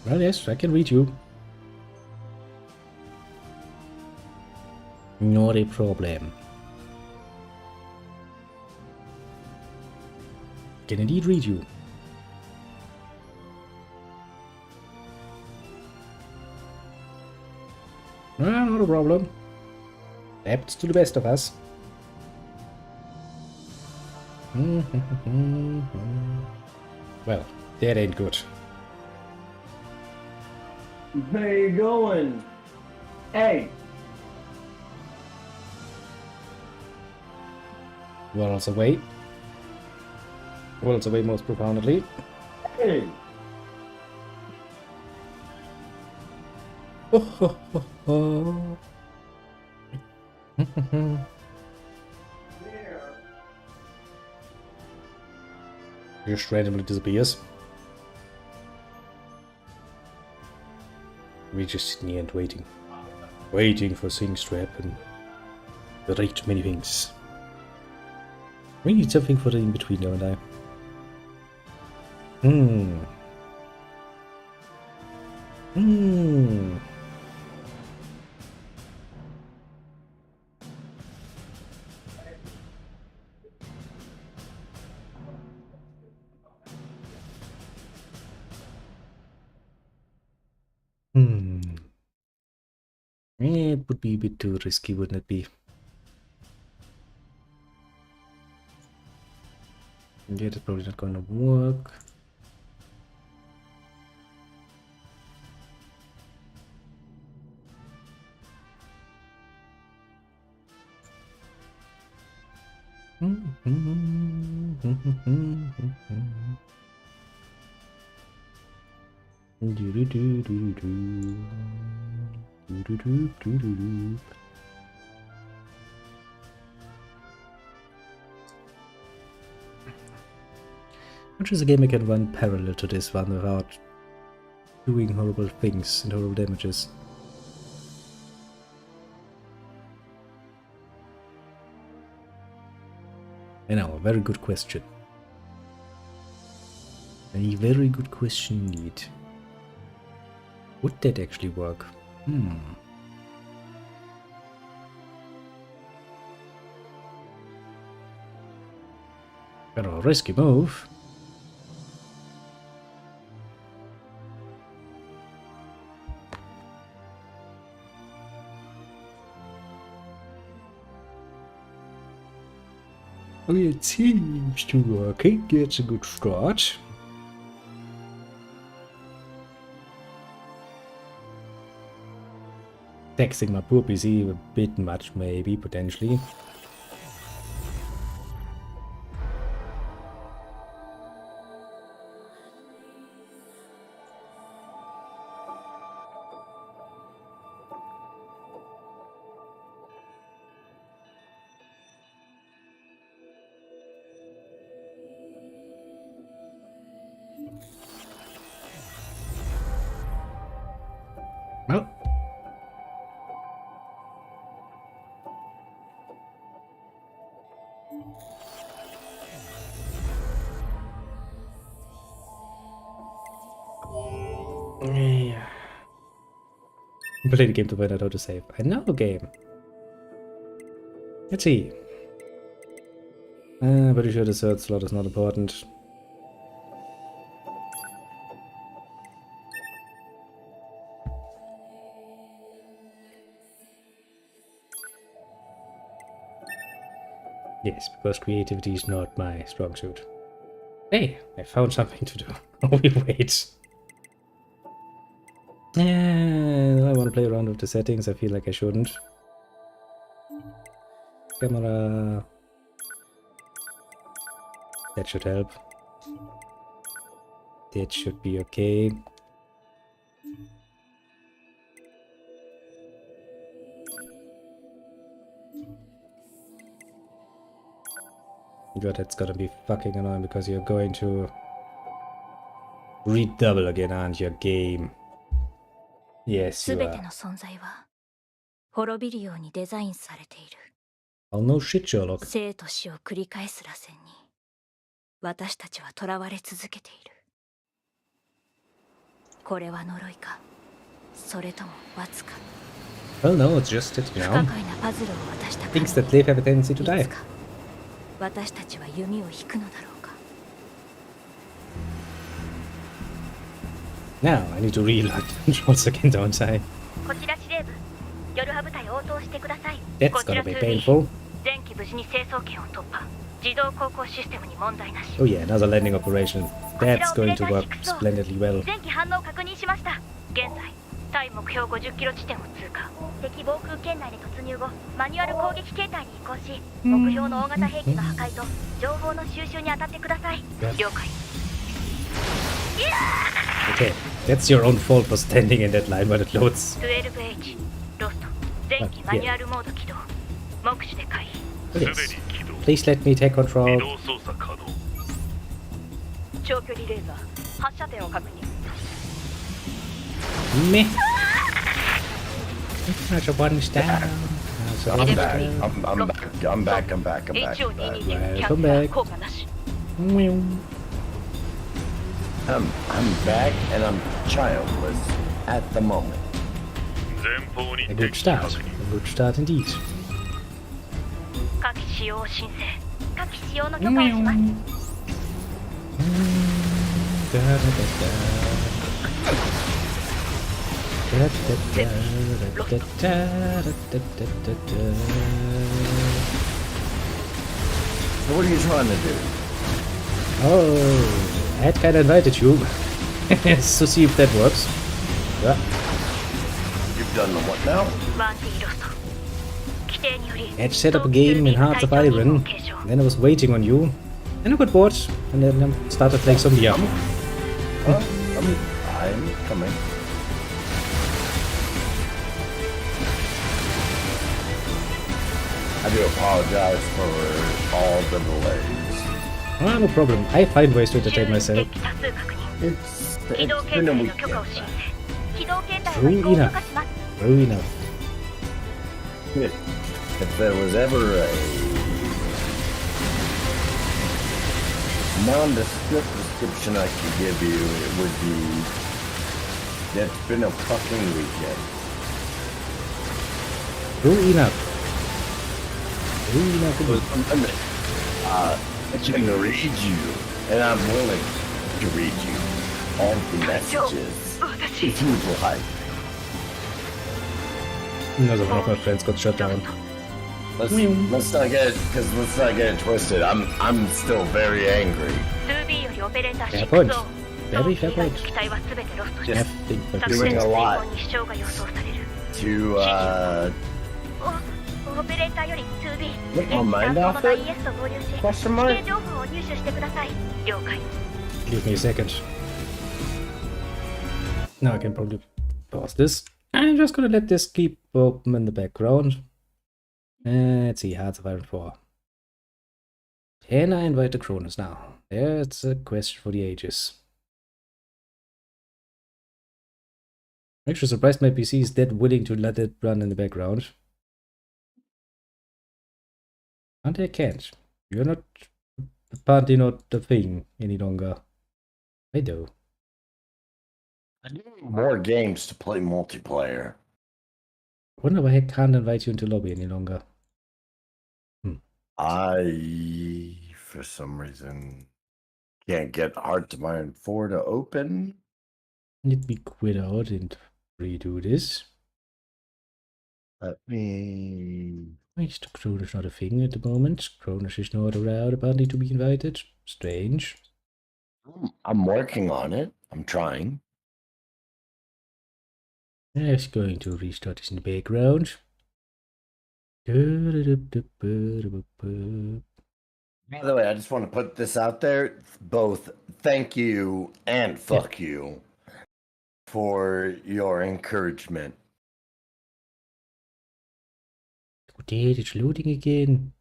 [SPEAKER 3] Well, yes, I can read you. Not a problem. Can indeed read you. Not a problem. Happens to the best of us. Well, that ain't good.
[SPEAKER 2] Where you going? Hey!
[SPEAKER 3] Worlds away. Worlds away most profoundly.
[SPEAKER 2] Hey!
[SPEAKER 3] Just randomly disappears. We just sitting here and waiting. Waiting for things to happen. The right many things. We need something for the in-between, don't I? It would be a bit too risky, wouldn't it be? Yeah, that's probably not gonna work. Which is a game I can run parallel to this one without doing horrible things and horrible damages. I know, a very good question. A very good question indeed. Would that actually work? Got a risky move. Oh, it seems to work. It's a good start. Taxing my poor PC a bit much, maybe, potentially. Well. Yeah. Play the game to find out how to save. Another game. Let's see. Pretty sure the third slot is not important. Yes, because creativity is not my strong suit. Hey, I found something to do. Oh, we wait. Yeah, I want to play around with the settings. I feel like I shouldn't. Camera. That should help. That should be okay. God, that's gonna be fucking annoying because you're going to redouble again, aren't you, game? Yes, you are. Oh no shit, Sherlock.
[SPEAKER 5] 生と死を繰り返す螺旋に私たちは囚われ続けている。これは呪いか、それとも罰か。
[SPEAKER 3] Well, no, it's just that,
[SPEAKER 5] 不
[SPEAKER 3] you
[SPEAKER 5] 可
[SPEAKER 3] know,
[SPEAKER 5] 解なパズルを渡した
[SPEAKER 3] things that live have a tendency to
[SPEAKER 5] い
[SPEAKER 3] die.
[SPEAKER 5] つか私たちは弓を引くのだろうか。
[SPEAKER 3] Now, I need to reload the controls again, don't I?
[SPEAKER 5] こちら司令部、夜派部隊応答してください。
[SPEAKER 3] That's
[SPEAKER 5] こちら
[SPEAKER 3] gonna be
[SPEAKER 5] 2B
[SPEAKER 3] painful.
[SPEAKER 5] 前期無事に成層圏を突破。自動航行システムに問題なし。
[SPEAKER 3] Oh yeah, another landing operation. That's going to work splendidly well.
[SPEAKER 5] 前期反応確認しました。現在対目標50キロ地点を通過。敵防空圏内で突入後、マニュアル攻撃形態に移行し、目標の大型兵器の破壊と情報の収集に当たってください。了解。
[SPEAKER 3] Okay, that's your own fault for standing in that line when it loads.
[SPEAKER 5] 12H ロスト前期マニュアルモード起動。目視で回避。
[SPEAKER 3] Please, please let me take control.
[SPEAKER 5] 長距離レーザー発射点を確認。
[SPEAKER 3] Meh. That's a one down. That's a
[SPEAKER 2] I'm
[SPEAKER 3] one
[SPEAKER 2] back.
[SPEAKER 3] down.
[SPEAKER 2] I'm back.
[SPEAKER 5] HO22 キャンセ
[SPEAKER 3] Welcome
[SPEAKER 5] ラー
[SPEAKER 3] back.
[SPEAKER 5] 効果なし。
[SPEAKER 3] Meow.
[SPEAKER 2] I'm back and I'm childless at the moment.
[SPEAKER 3] A good start. A good start indeed.
[SPEAKER 5] 火器使用を申請。火器使用の許可をします。
[SPEAKER 3] Da, da, da, da. Da, da, da, da, da, da, da, da, da.
[SPEAKER 2] What are you trying to do?
[SPEAKER 3] Oh, I had kinda invited you to see if that works. Yeah.
[SPEAKER 2] You've done the what now?
[SPEAKER 5] 1D ロスト。
[SPEAKER 3] had set up a game in Hearts of Iron, then I was waiting on you, and I got bored, and then I started playing some VR.
[SPEAKER 2] I'm coming. I do apologize for all the delays.
[SPEAKER 3] Ah, no problem. I find ways to entertain myself.
[SPEAKER 2] It's been a weekend.
[SPEAKER 3] True enough. True enough.
[SPEAKER 2] If there was ever a nondescript description I could give you, it would be, it's been a fucking weekend.
[SPEAKER 3] True enough. True enough.
[SPEAKER 2] I can read you, and I'm willing to read you all the messages if you would like.
[SPEAKER 3] Another one of my friends got shut down.
[SPEAKER 2] Let's not get it twisted. I'm still very angry.
[SPEAKER 3] Fair point. Very fair point.
[SPEAKER 2] Just
[SPEAKER 3] Fair
[SPEAKER 2] doing a lot to get my mind off it? Question mark?
[SPEAKER 3] Give me a second. Now I can probably pause this. I'm just gonna let this keep open in the background. Let's see, Hearts of Iron 4. Can I invite the Cronos now? That's a question for the ages. I'm actually surprised my PC is that willing to let it run in the background. And I can't. You're not apparently not the thing any longer. I do.
[SPEAKER 2] I need more games to play multiplayer.
[SPEAKER 3] Wonder why I can't invite you into lobby any longer.
[SPEAKER 2] I, for some reason, can't get Hearts of Iron 4 to open.
[SPEAKER 3] Let me quit out and redo this.
[SPEAKER 2] Let me...
[SPEAKER 3] Wait, Cronos not a thing at the moment. Cronos is not allowed apparently to be invited. Strange.
[SPEAKER 2] I'm working on it. I'm trying.
[SPEAKER 3] Just going to restart this in the background.
[SPEAKER 2] By the way, I just want to put this out there. Both thank you and fuck you for your encouragement.
[SPEAKER 3] Okay, it's loading again.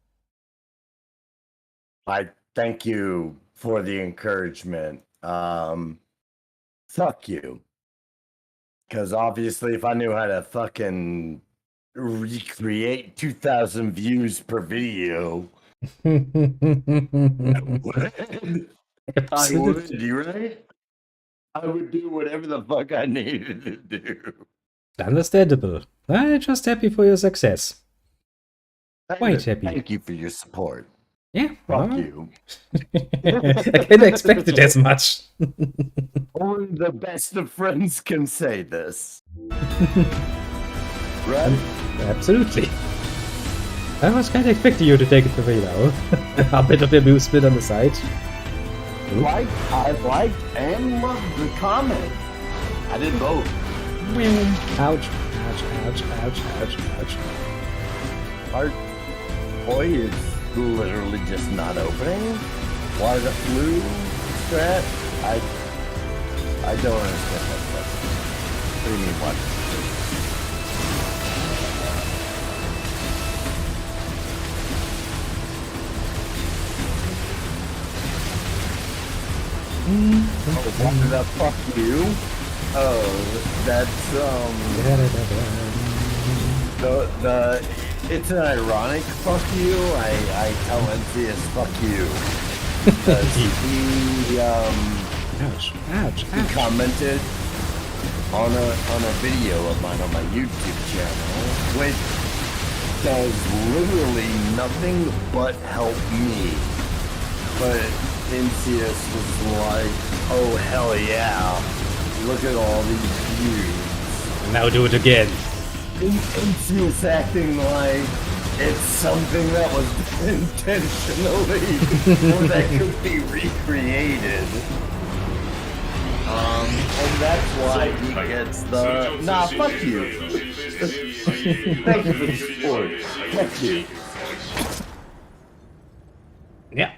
[SPEAKER 2] I thank you for the encouragement. Fuck you. Because obviously, if I knew how to fucking recreate 2,000 views per video, I would, you right? I would do whatever the fuck I needed to do.
[SPEAKER 3] Understandable. I'm just happy for your success. Quite happy.
[SPEAKER 2] Thank you for your support.
[SPEAKER 3] Yeah,
[SPEAKER 2] Fuck
[SPEAKER 3] well,
[SPEAKER 2] you.
[SPEAKER 3] I can't expect it as much.
[SPEAKER 2] Only the best of friends can say this. Right?
[SPEAKER 3] Absolutely. I was kind of expecting you to take it for me now. A bit of amusement on the side.
[SPEAKER 2] I liked and loved the comment. I did both.
[SPEAKER 3] Ouch, ouch, ouch, ouch, ouch, ouch.
[SPEAKER 2] Our boy is literally just not opening. Why the flu strat? I don't understand that question. What do you mean, what? Why the fuck you? Oh, that's it's an ironic fuck you. I tell NCS fuck you. Because he
[SPEAKER 3] Ouch, ouch,
[SPEAKER 2] he
[SPEAKER 3] ouch.
[SPEAKER 2] commented on a video of mine on my YouTube channel, which does literally nothing but help me. But NCS was like, oh hell yeah, look at all these views.
[SPEAKER 3] Now do it again.
[SPEAKER 2] NCS acting like it's something that was intentionally or that could be recreated. And that's why he gets the nah, fuck you. Thank you for the support. Thank you.
[SPEAKER 3] Yeah.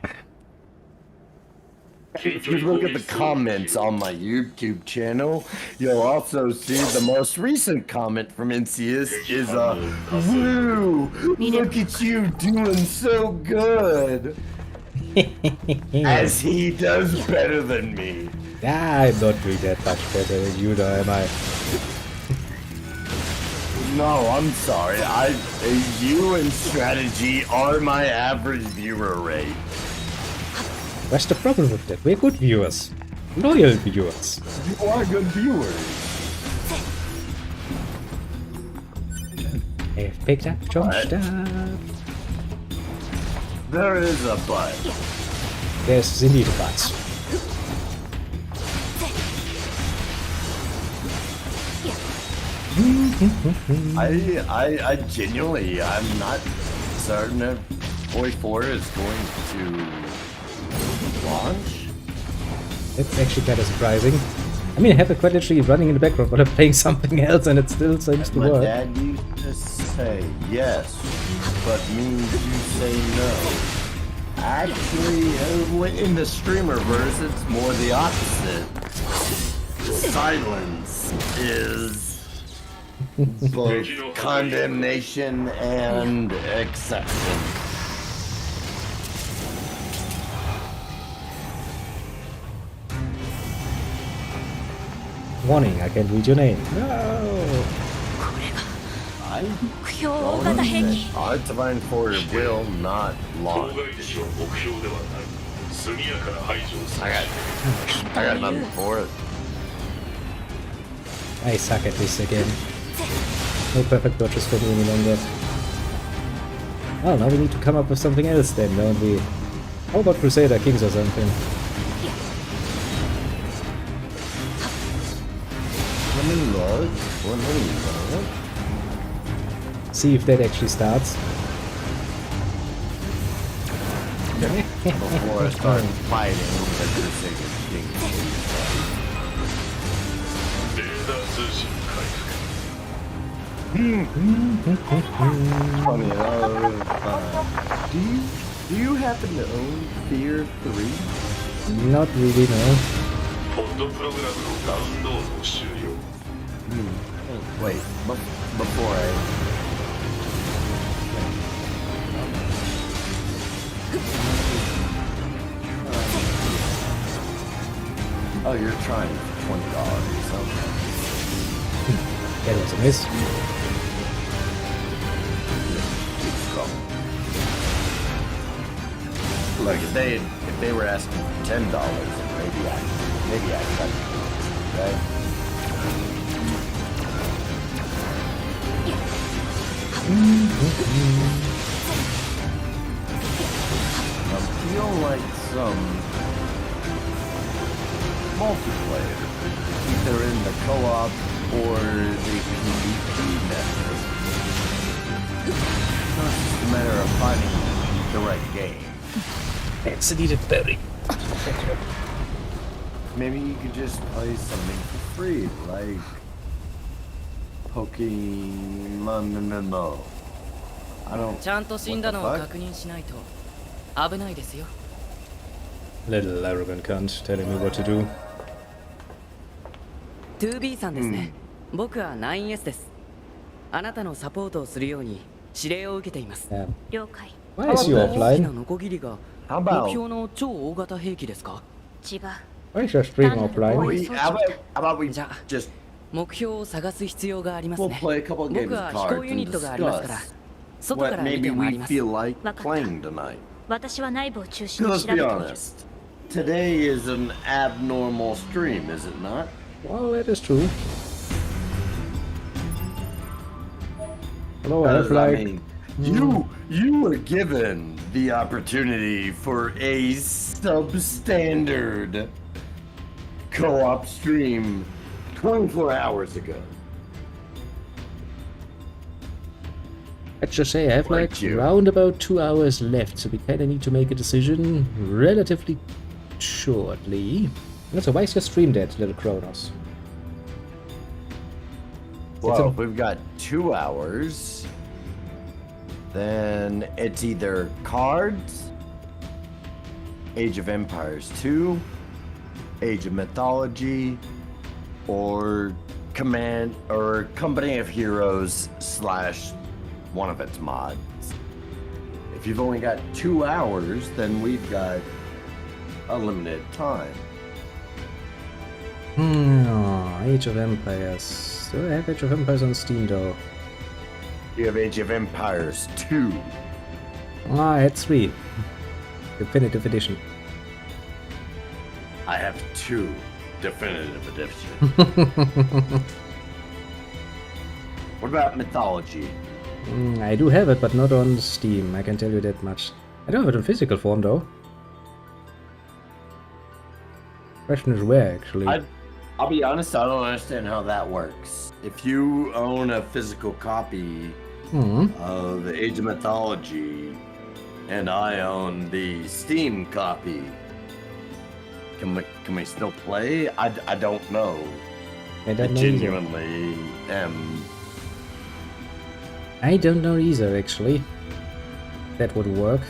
[SPEAKER 2] If you look at the comments on my YouTube channel, you'll also see the most recent comment from Insius is woo, look at you doing so good. As he does better than me.
[SPEAKER 3] I'm not doing that much better than you, though, am I?
[SPEAKER 2] No, I'm sorry. You and strategy are my average viewer rate.
[SPEAKER 3] What's the problem with that? We're good viewers. Loyal viewers.
[SPEAKER 2] You are good viewers.
[SPEAKER 3] I've picked up jump stuff.
[SPEAKER 2] There is a but.
[SPEAKER 3] There's indeed a but.
[SPEAKER 2] I genuinely, I'm not certain if Boy 4 is going to launch.
[SPEAKER 3] It's actually kind of surprising. I mean, I have it quite literally running in the background while I'm playing something else and it still seems to
[SPEAKER 2] My
[SPEAKER 3] work.
[SPEAKER 2] dad used to say yes, but means you say no. Actually, in the streamerverse, it's more the opposite. Silence is both condemnation and acceptance.
[SPEAKER 3] Warning, I can't read your name. No!
[SPEAKER 2] I
[SPEAKER 5] 目標大型兵器
[SPEAKER 2] Our Divine Force will not
[SPEAKER 6] 当
[SPEAKER 2] launch.
[SPEAKER 6] 該地の目標ではない速やかな排除をす
[SPEAKER 2] I
[SPEAKER 6] る
[SPEAKER 2] got nothing for it.
[SPEAKER 3] I suck at this again. No perfect dodges for me any longer. Oh, now we need to come up with something else then, don't we? How about Crusader Kings or something?
[SPEAKER 2] Let me look.
[SPEAKER 3] See if that actually starts.
[SPEAKER 2] Before I start fighting the Crusader King.
[SPEAKER 6] レーダー通信回復
[SPEAKER 2] Funny enough, do you happen to own Fear 3?
[SPEAKER 3] Not really, no.
[SPEAKER 6] ポッドプログラムのダウンロード終了
[SPEAKER 2] Wait, before I... Oh, you're trying for $20, okay.
[SPEAKER 3] That was a miss.
[SPEAKER 2] Like if they were asking for $10, maybe I cut it, right? I feel like some multiplayer, either in the co-op or the PvP method. It's just a matter of finding the right game.
[SPEAKER 3] That's needed berry.
[SPEAKER 2] Maybe you could just play something for free, like Pokemon MMO. I don't.
[SPEAKER 7] ちゃんと死んだのを
[SPEAKER 2] What the fuck?
[SPEAKER 7] 確認しないと危ないですよ。
[SPEAKER 3] Little arrogant cunt telling me what to do.
[SPEAKER 7] 2B さんですね。僕は 9S です。あなたのサポートをするように指令を受けています。
[SPEAKER 3] Yeah.
[SPEAKER 5] 了解
[SPEAKER 3] Why is you
[SPEAKER 7] 大きな
[SPEAKER 3] offline?
[SPEAKER 7] ノコギリが
[SPEAKER 2] How
[SPEAKER 7] 目
[SPEAKER 2] about
[SPEAKER 7] 標の超大型兵器ですか？
[SPEAKER 5] 違う
[SPEAKER 3] Why is your stream offline?
[SPEAKER 2] how about we
[SPEAKER 7] Ja.
[SPEAKER 2] just
[SPEAKER 7] 目標を探す必要があります
[SPEAKER 2] we'll
[SPEAKER 7] ね。
[SPEAKER 2] play a couple of
[SPEAKER 7] 僕
[SPEAKER 2] games
[SPEAKER 7] は
[SPEAKER 2] of
[SPEAKER 7] 飛行
[SPEAKER 2] cards
[SPEAKER 7] ユ
[SPEAKER 2] and
[SPEAKER 7] ニットがありますから、
[SPEAKER 2] discuss
[SPEAKER 7] 外か
[SPEAKER 2] what
[SPEAKER 7] ら見
[SPEAKER 2] maybe
[SPEAKER 7] て回
[SPEAKER 2] we
[SPEAKER 7] ります。
[SPEAKER 2] feel like
[SPEAKER 5] わかった
[SPEAKER 2] playing tonight.
[SPEAKER 5] 私は内部を中心
[SPEAKER 2] Because
[SPEAKER 5] に
[SPEAKER 2] let's
[SPEAKER 5] 調べ
[SPEAKER 2] be
[SPEAKER 5] てみる
[SPEAKER 2] honest, today is an abnormal stream, is it not?
[SPEAKER 3] Well, that is true. Hello, I have
[SPEAKER 2] Because, I
[SPEAKER 3] like...
[SPEAKER 2] mean, you were given the opportunity for a substandard co-op stream 24 hours ago.
[SPEAKER 3] Let's just say I have like
[SPEAKER 2] Like you.
[SPEAKER 3] round about 2 hours left, so we kinda need to make a decision relatively shortly. Also, why is your stream dead, little Cronos?
[SPEAKER 2] Well, if we've got 2 hours, then it's either Cards, Age of Empires 2, Age of Mythology, or Command or Company of Heroes / one of its mods. If you've only got 2 hours, then we've got a limited time.
[SPEAKER 3] Age of Empires. Do I have Age of Empires on Steam though?
[SPEAKER 2] You have Age of Empires 2.
[SPEAKER 3] I had 3. Definitive edition.
[SPEAKER 2] I have 2 definitive edition. What about Mythology?
[SPEAKER 3] I do have it, but not on Steam, I can tell you that much. I don't have it in physical form though. Question is where actually.
[SPEAKER 2] I'll be honest, I don't understand how that works. If you own a physical copy of Age of Mythology and I own the Steam copy, can we still play? I don't know.
[SPEAKER 3] I
[SPEAKER 2] I
[SPEAKER 3] don't know either.
[SPEAKER 2] genuinely am.
[SPEAKER 3] I don't know either actually. That would work.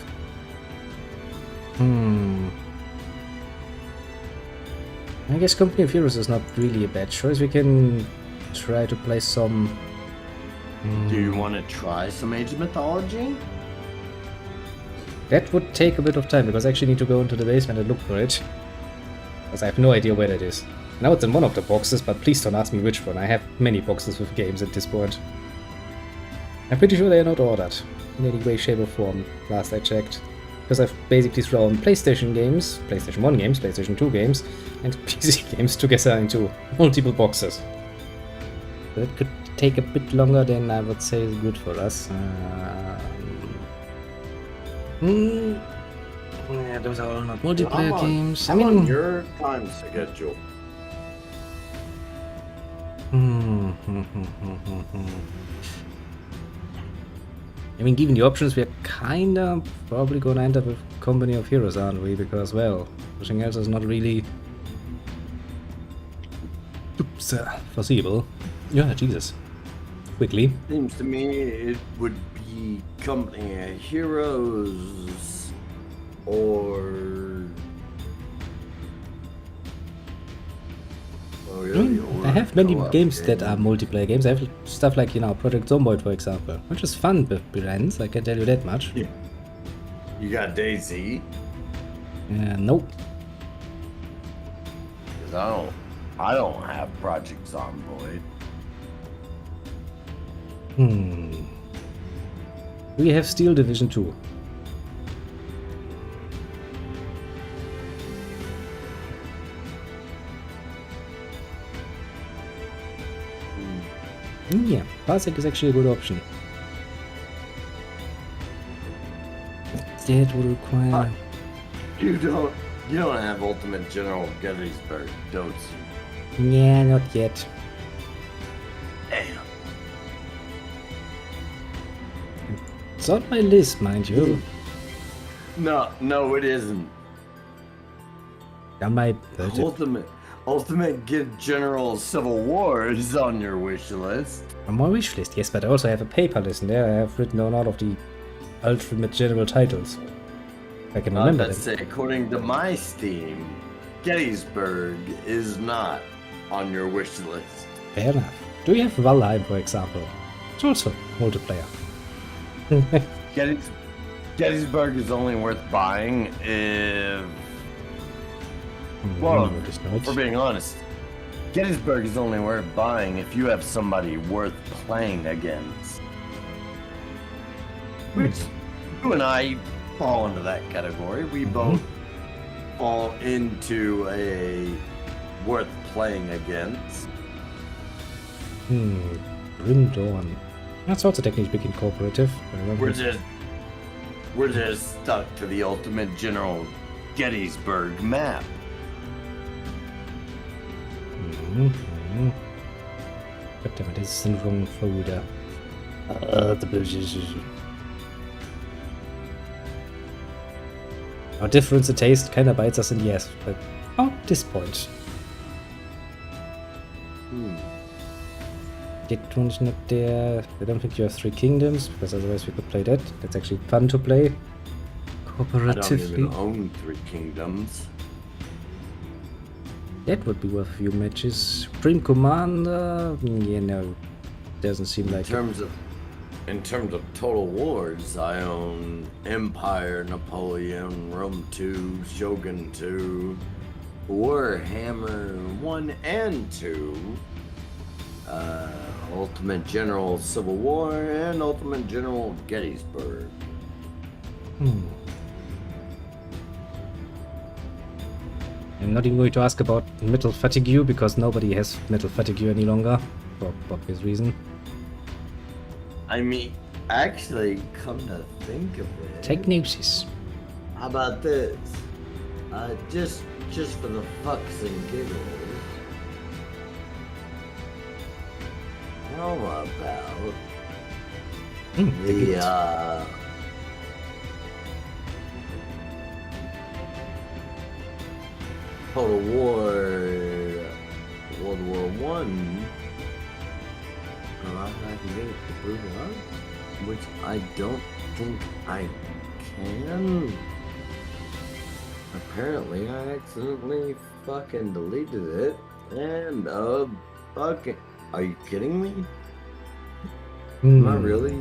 [SPEAKER 3] I guess Company of Heroes is not really a bad choice. We can try to play some.
[SPEAKER 2] Do you want to try some Age of Mythology?
[SPEAKER 3] That would take a bit of time because I actually need to go into the basement and look for it. Because I have no idea where that is. Now it's in one of the boxes, but please don't ask me which one. I have many boxes with games at this point. I'm pretty sure they are not ordered in any way, shape or form, last I checked. Because I've basically thrown PlayStation games, PlayStation 1 games, PlayStation 2 games, and PC games together into multiple boxes. So that could take a bit longer than I would say is good for us. Yeah, those are all not multiplayer games. I
[SPEAKER 2] I'm
[SPEAKER 3] mean,
[SPEAKER 2] on your time schedule.
[SPEAKER 3] I mean, given the options, we're kinda probably gonna end up with Company of Heroes, aren't we? Because, well, everything else is not really foreseeable. Yeah, Jesus. Quickly.
[SPEAKER 2] Seems to me it would be Company of Heroes or. Oh, yeah,
[SPEAKER 3] I have many games that are multiplayer games. I have stuff like, Project Zomboid, for example, which is fun with friends, I can tell you that much.
[SPEAKER 2] Yeah. You got DayZ?
[SPEAKER 3] Nope.
[SPEAKER 2] Because I don't have Project Zomboid.
[SPEAKER 3] We have Steel Division 2. Yeah, Parsec is actually a good option. That would require...
[SPEAKER 2] You don't have Ultimate General Gettysburg, don't you?
[SPEAKER 3] Yeah, not yet.
[SPEAKER 2] Damn.
[SPEAKER 3] It's on my list, mind you.
[SPEAKER 2] No, it isn't.
[SPEAKER 3] On my budget.
[SPEAKER 2] Ultimate General Civil War is on your wish list.
[SPEAKER 3] On my wish list, yes, but I also have a paper list, and there I have written down all of the Ultimate General titles. I can remember them.
[SPEAKER 2] Let's say, according to my Steam, Gettysburg is not on your wish list.
[SPEAKER 3] Fair enough. Do you have Valheim, for example? It's also multiplayer.
[SPEAKER 2] Gettysburg is only worth buying if... Well, for being honest, Gettysburg is only worth buying if you have somebody worth playing against. Which, you and I fall into that category. We both fall into a worth playing against.
[SPEAKER 3] Grim Dawn. That's also technically speaking cooperative.
[SPEAKER 2] We're just stuck to the Ultimate General Gettysburg map.
[SPEAKER 3] God damn it, this is in the wrong folder. Our difference in taste kinda bites us in the ass, but at this point. Did one's not there? I don't think you have 3 kingdoms, because otherwise we could play that. That's actually fun to play.
[SPEAKER 2] I don't
[SPEAKER 3] Cooperatively.
[SPEAKER 2] even own 3 kingdoms.
[SPEAKER 3] That would be worth a few matches. Supreme Commander? Yeah, no. Doesn't seem like it.
[SPEAKER 2] In terms of total wars, I own Empire, Napoleon, Rome 2, Shogun 2, Warhammer 1 and 2, Ultimate General Civil War, and Ultimate General Gettysburg.
[SPEAKER 3] I'm not even going to ask about metal fatigue because nobody has metal fatigue any longer, for obvious reason.
[SPEAKER 2] I mean, actually, come to think of it,
[SPEAKER 3] Take notice.
[SPEAKER 2] how about this? Just for the fucks and giggles. How about the Total War, World War One. I can get it to prove it up, which I don't think I can. Apparently, I accidentally fucking deleted it, and fucking. Are you kidding me? Am I really?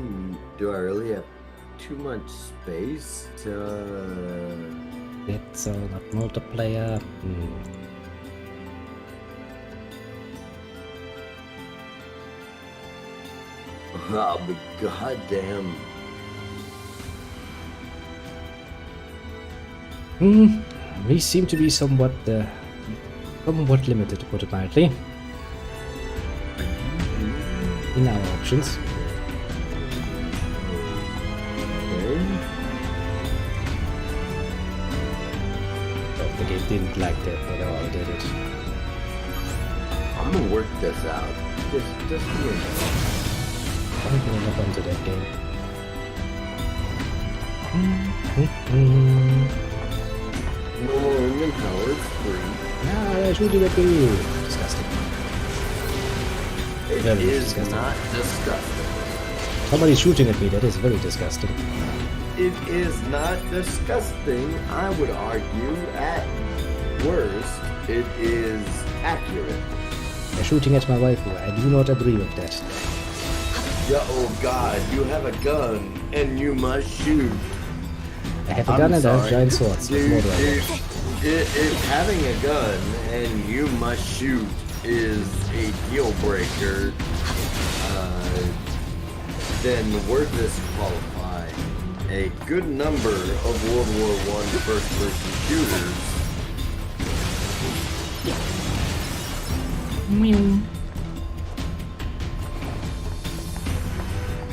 [SPEAKER 2] Do I really have too much space to?
[SPEAKER 3] That's not multiplayer.
[SPEAKER 2] Oh, but goddamn.
[SPEAKER 3] We seem to be somewhat limited, to put it mildly, in our options.
[SPEAKER 2] Okay.
[SPEAKER 3] But the game didn't like that at all, did it?
[SPEAKER 2] I'm gonna work this out. Just give me a minute.
[SPEAKER 3] I'm gonna look onto that game.
[SPEAKER 2] No more Indian power, it's free.
[SPEAKER 3] Ah, shooting at me! Disgusting.
[SPEAKER 2] It
[SPEAKER 3] Very
[SPEAKER 2] is
[SPEAKER 3] disgusting.
[SPEAKER 2] not disgusting.
[SPEAKER 3] Somebody's shooting at me, that is very disgusting.
[SPEAKER 2] It is not disgusting. I would argue, at worst, it is accurate.
[SPEAKER 3] They're shooting at my waifu. I do not agree with that.
[SPEAKER 2] Yeah, oh god, you have a gun and you must shoot.
[SPEAKER 3] I have a gun and I have
[SPEAKER 2] sorry.
[SPEAKER 3] giant swords. What more do I want?
[SPEAKER 2] If having a gun and you must shoot is a deal breaker, then we're disqualifying a good number of World War I first-person shooters.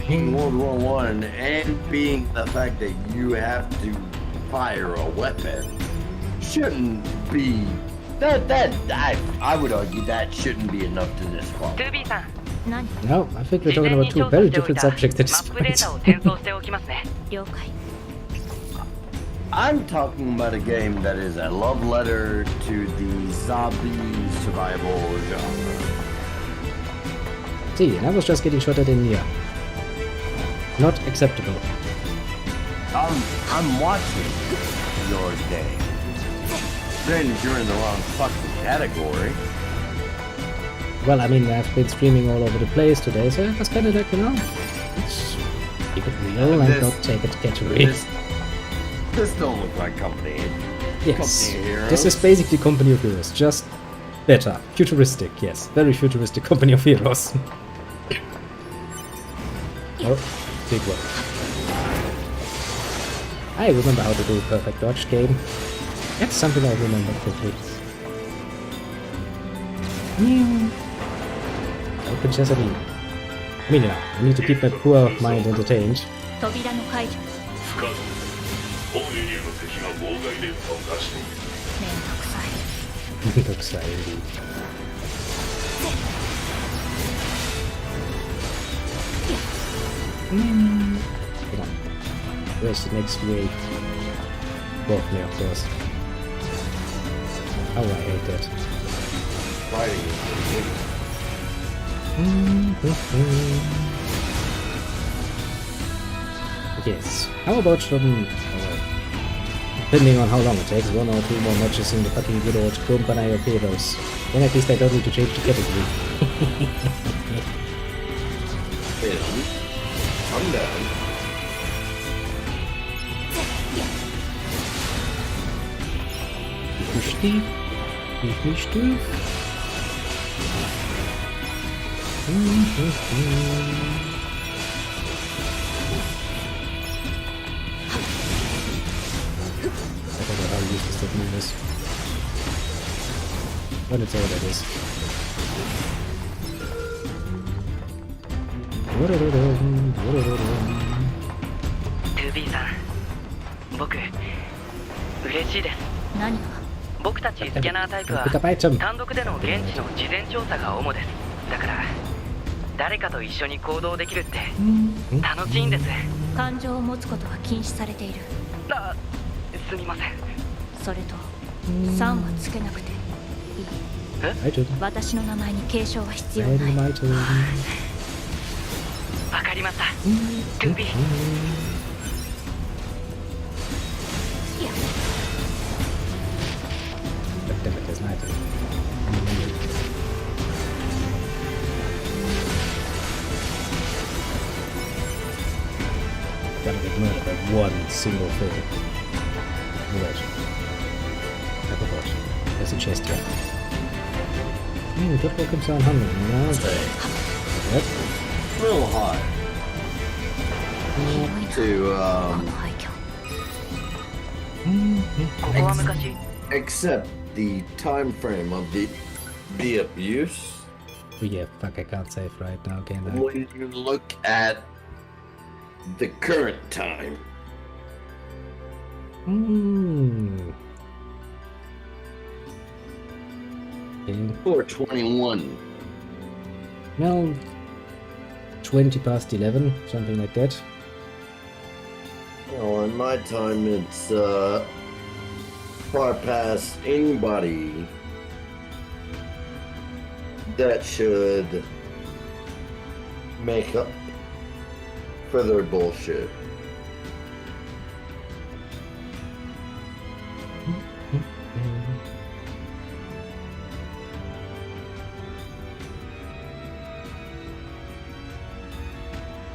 [SPEAKER 2] Being World War One and being the fact that you have to fire a weapon shouldn't be I would argue that shouldn't be enough to disqualify.
[SPEAKER 5] 2B さん
[SPEAKER 3] No, I think we're talking about two very different subjects at
[SPEAKER 5] マ
[SPEAKER 3] this
[SPEAKER 5] ップデー
[SPEAKER 3] point.
[SPEAKER 5] タを転送しておきますね了解
[SPEAKER 2] I'm talking about a game that is a love letter to the zombie survival genre.
[SPEAKER 3] See, and I was just getting shot at in here. Not acceptable.
[SPEAKER 2] I'm watching your game. Then you're in the wrong fucking category.
[SPEAKER 3] Well, I mean, I've been streaming all over the place today, so it was kind of like, you know, let's keep it real and not take it category.
[SPEAKER 2] This don't look like company.
[SPEAKER 3] Yes,
[SPEAKER 2] Company of Heroes.
[SPEAKER 3] this is basically Company of Heroes, just better. Futuristic, yes. Very futuristic Company of Heroes. Oh, big one. I remember how to do a perfect dodge game. That's something I remember quickly. Open Sesame. I mean, yeah, I need to keep my poor mind entertained.
[SPEAKER 5] 扉の解除
[SPEAKER 6] 不可能本エリアの敵が妨害電波を出している
[SPEAKER 5] めんどくさい
[SPEAKER 3] Looks like indeed. Hold on. Where's the next wave? Both me, of course. Oh, I hate that.
[SPEAKER 2] Fighting is
[SPEAKER 3] Yes. How about some, depending on how long it takes, 1 or 2 more matches in the fucking good old company of heroes. Then at least I don't need to change the category.
[SPEAKER 2] I'm down.
[SPEAKER 3] Steve? Steve? I forgot how useless that move is. But it's all that is.
[SPEAKER 7] 2B さん、僕嬉しいです。
[SPEAKER 5] 何が？
[SPEAKER 7] 僕たちスキャナータイプは
[SPEAKER 3] Pick up item.
[SPEAKER 7] 単独での現地の事前調査が主です。だから誰かと一緒に行動できるって楽しいんです。
[SPEAKER 5] 感情を持つことは禁止されている。
[SPEAKER 7] あ、すみません。
[SPEAKER 5] それと3はつけなくていい。
[SPEAKER 3] Item.
[SPEAKER 5] 私の名前に継承は必要ない。
[SPEAKER 3] Item.
[SPEAKER 7] わかりました。2B。
[SPEAKER 3] God damn it, there's an item. Gotta get murdered by one single thing. Alright. I forgot. There's a chest here. Good welcome to 100. No, yep.
[SPEAKER 2] Real high
[SPEAKER 5] 広いな
[SPEAKER 2] to
[SPEAKER 5] あの廃墟。
[SPEAKER 7] ここは昔
[SPEAKER 2] accept the time frame of the abuse.
[SPEAKER 3] Oh yeah, fuck, I can't save right now, can I?
[SPEAKER 2] When you look at the current time,
[SPEAKER 3] Okay.
[SPEAKER 2] 4:21.
[SPEAKER 3] Well, 20 past 11, something like that.
[SPEAKER 2] Well, in my time, it's far past anybody that should make up for their bullshit.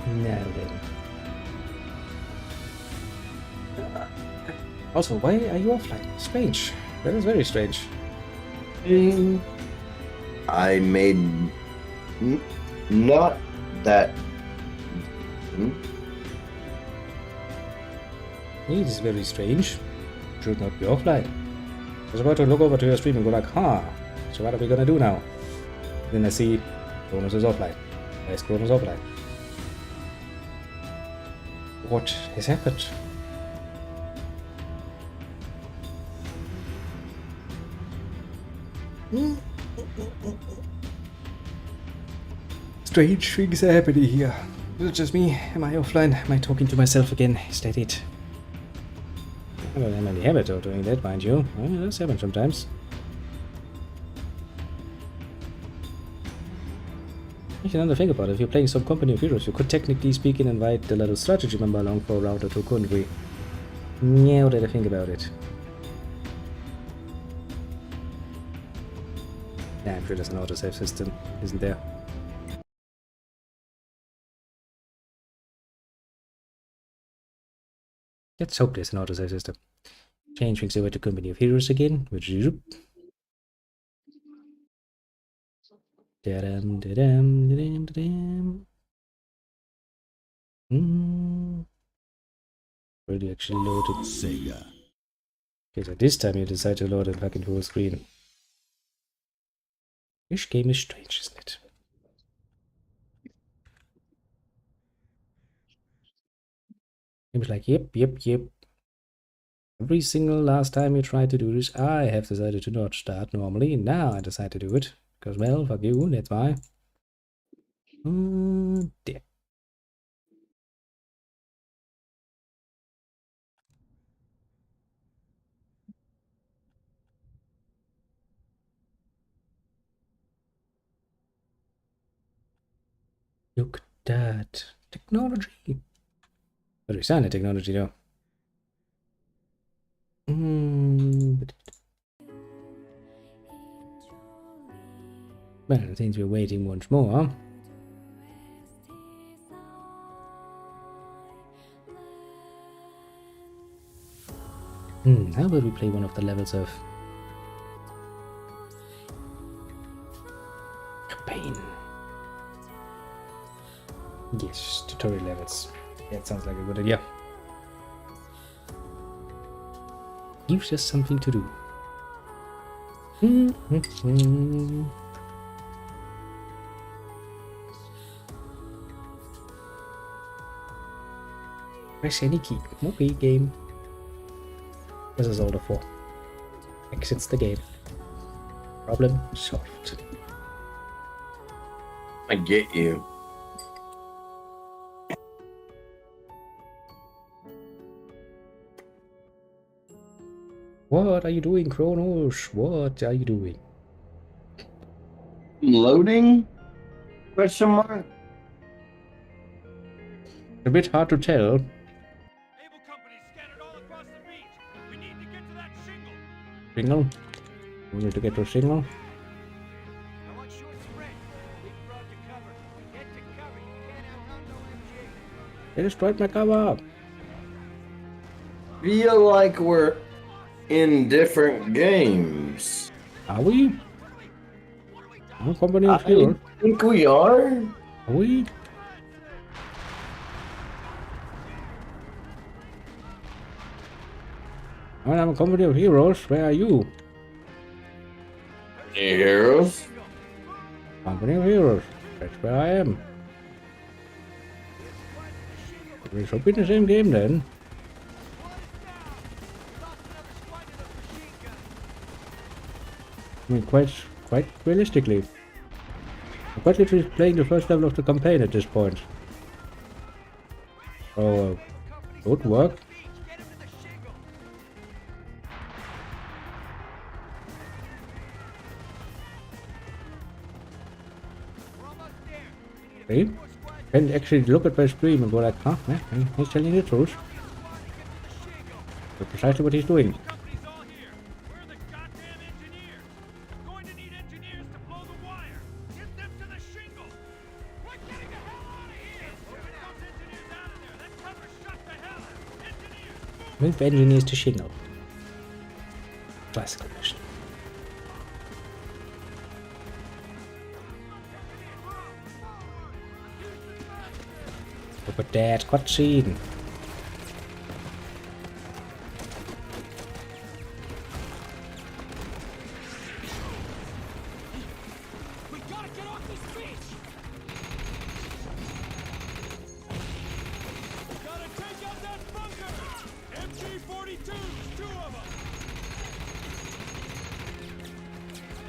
[SPEAKER 3] Now then. Also, why are you offline? Strange. That is very strange.
[SPEAKER 2] I made not that.
[SPEAKER 3] It is very strange. Should not be offline. I was about to look over to your stream and go like, huh, so what are we gonna do now? Then I see Cronos is offline. Why is Cronos offline? What has happened? Strange things are happening here. Is it just me? Am I offline? Am I talking to myself again? Is that it? I don't have any habit of doing that, mind you. Well, it does happen sometimes. If you don't think about it, if you're playing some company of heroes, you could technically speak and invite the little strategy member along for a round or two, couldn't we? Now that I think about it. Yeah, I'm sure there's an autosave system, isn't there? Let's hope there's an autosave system. Change things over to Company of Heroes again, which is... Da-dum, da-dum, da-dum, da-dum. Where do you actually load it? Sega. Okay, so this time you decide to load it fucking full screen. This game is strange, isn't it? It was like, yep. Every single last time you tried to do this, I have decided to not start normally. Now I decide to do it. Because, well, fuck you, that's why. There. Look at that. Technology. Very sound technology though. Well, since we're waiting once more. How about we play one of the levels of campaign? Yes, tutorial levels. That sounds like a good idea. Gives us something to do. Press any key. Okay, game. This is all the for. Exits the game. Problem solved.
[SPEAKER 2] I get you.
[SPEAKER 3] What are you doing, Cronos? What are you doing?
[SPEAKER 2] Loading? Question mark?
[SPEAKER 3] A bit hard to tell.
[SPEAKER 4] Able companies scattered all across the beach. We need to get to that shingle.
[SPEAKER 3] Signal? We need to get to a signal.
[SPEAKER 4] I want short spread. Leave broad to cover. Get to cover. You can't outrun no MG.
[SPEAKER 3] They destroyed my cover.
[SPEAKER 2] Feel like we're in different games.
[SPEAKER 3] Are we? I'm a company of
[SPEAKER 2] I
[SPEAKER 3] heroes.
[SPEAKER 2] think we are.
[SPEAKER 3] Are we? I'm a company of heroes. Where are you?
[SPEAKER 2] Heroes.
[SPEAKER 3] Company of heroes. That's where I am. We should be in the same game then. I mean, quite realistically. I'm quite literally playing the first level of the campaign at this point. So, good work. See? Can actually look at my stream and go like, huh, man, he's telling the truth. That's precisely what he's doing.
[SPEAKER 4] Company's all here. Where are the goddamn engineers? We're going to need engineers to blow the wire. Get them to the shingle. We're getting the hell out of here. Get those engineers out of there. That cover shut the hell out. Engineers, move.
[SPEAKER 3] Move engineers to signal. Classical mission. Look at that cutscene.
[SPEAKER 4] We gotta get off this beach. Gotta take out that bunker. MG-42s, 2 of them.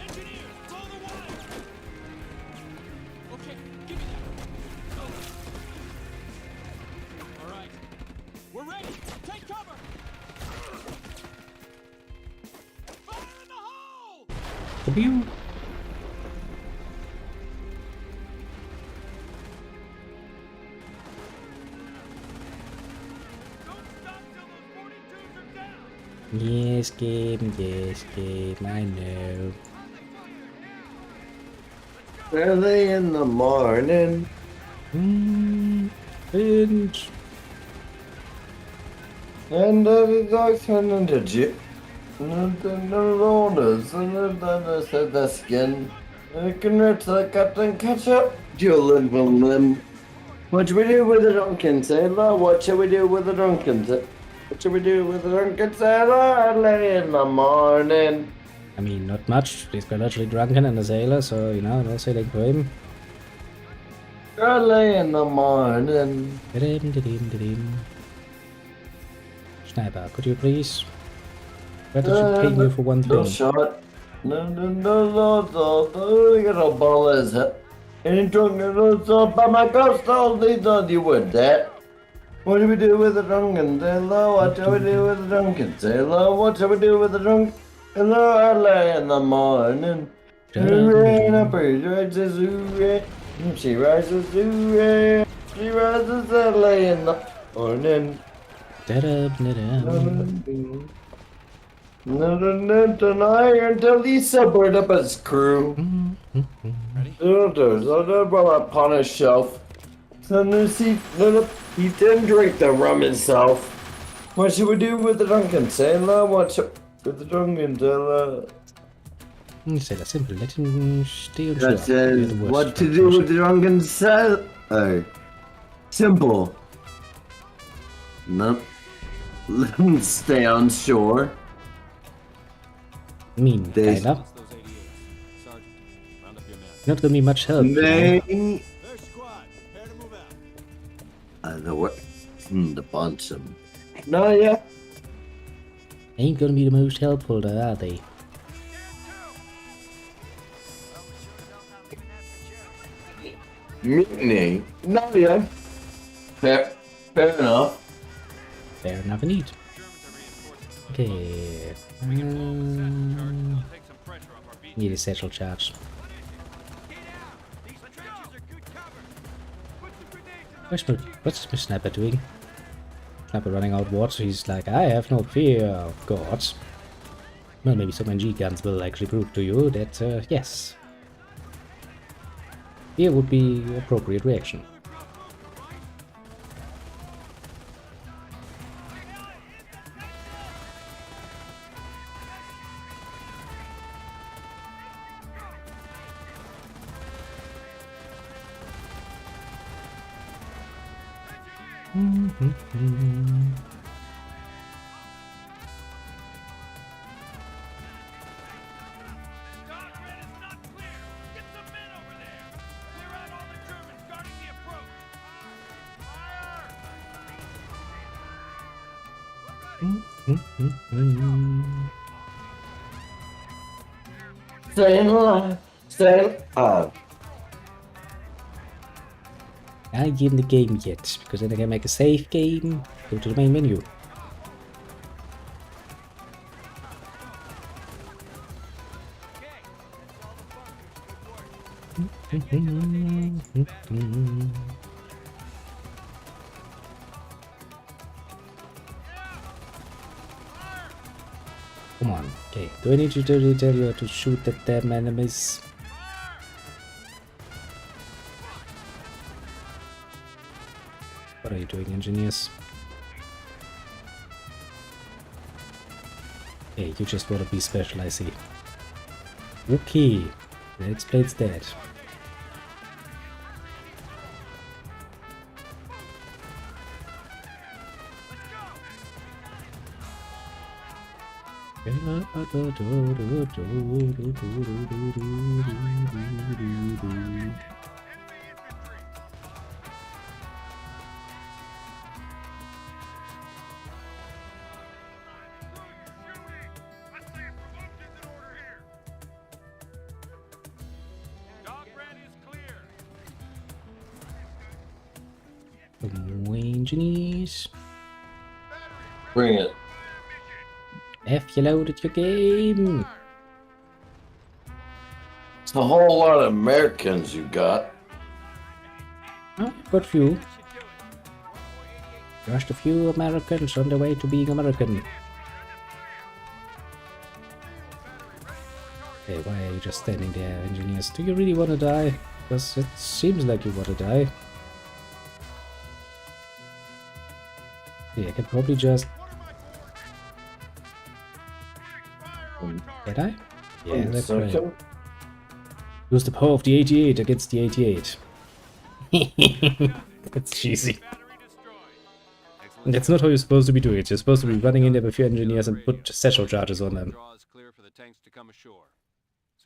[SPEAKER 4] Engineers, blow the wire. Okay, give me that. Go. All right, we're ready. Take cover. Fire in the hole.
[SPEAKER 3] W.
[SPEAKER 4] Don't stop till those 42s are down.
[SPEAKER 3] Yes, game, I know.
[SPEAKER 2] Early in the morning.
[SPEAKER 3] And
[SPEAKER 2] And the dogs turn into jip. And the rollers and the said the skin. I can reach the Captain Ketchup. Julian William. What should we do with the drunken sailor? What shall we do with the drunken sailor? What should we do with the drunken sailor? Early in the morning.
[SPEAKER 3] I mean, not much. He's got literally drunken and a sailor, so you know, no sailing for him.
[SPEAKER 2] Early in the morning.
[SPEAKER 3] Da-dim. Sniper, could you please? Why don't you pay me for one
[SPEAKER 2] No
[SPEAKER 3] thing?
[SPEAKER 2] shot. No. We got a ball as it. And drunk so by my ghost all these on you with that. What do we do with the drunken sailor? What shall we do with the drunken sailor? What shall we do with the drunk? Hello, early in the morning. Rain up, She rises to she rises early in the morning. Until Lisa burned up his crew. Upon a shelf. He didn't drink the rum himself. What should we do with the drunken sailor? What should with the drunken sailor?
[SPEAKER 3] Sailor simple, let him stay on shore.
[SPEAKER 2] That says what to do with the drunken sailor. Simple. No. Let him stay on shore.
[SPEAKER 3] Mean,
[SPEAKER 2] There's-
[SPEAKER 3] kinda. Not gonna be much help. You know?
[SPEAKER 2] They. The what? The bunch of. No, yeah.
[SPEAKER 3] Ain't gonna be the most helpful, though, are they?
[SPEAKER 2] Mutiny. No, yeah. Fair enough.
[SPEAKER 3] Fair enough indeed. Okay. Need a satchel charge. What's my sniper doing? Sniper running out water, he's like, I have no fear of God. Well, maybe some NG guns will actually prove to you that, yes. Here would be appropriate reaction.
[SPEAKER 4] Dogman is not clear. Get some men over there. Clear out all the Germans guarding the approach.
[SPEAKER 2] Stay alive. Stay alive.
[SPEAKER 3] I ain't in the game yet, because then I can make a save game, go to the main menu. Come on, okay. Do I need to tell you to shoot at them enemies? What are you doing, engineers? Hey, you just want to be special, I see. Okay, let's play it dead. Engineers.
[SPEAKER 2] Bring it.
[SPEAKER 3] Have you loaded your game?
[SPEAKER 2] It's a whole lot of Americans you got.
[SPEAKER 3] Oh, got few. Just a few Americans on the way to being American. Hey, why are you just standing there, engineers? Do you really want to die? Because it seems like you want to die. Yeah, I can probably just... Did I? Yeah, that's right. Use the power of the 88 against the 88. That's cheesy. And that's not how you're supposed to be doing it. You're supposed to be running in there with your engineers and put satchel charges on them.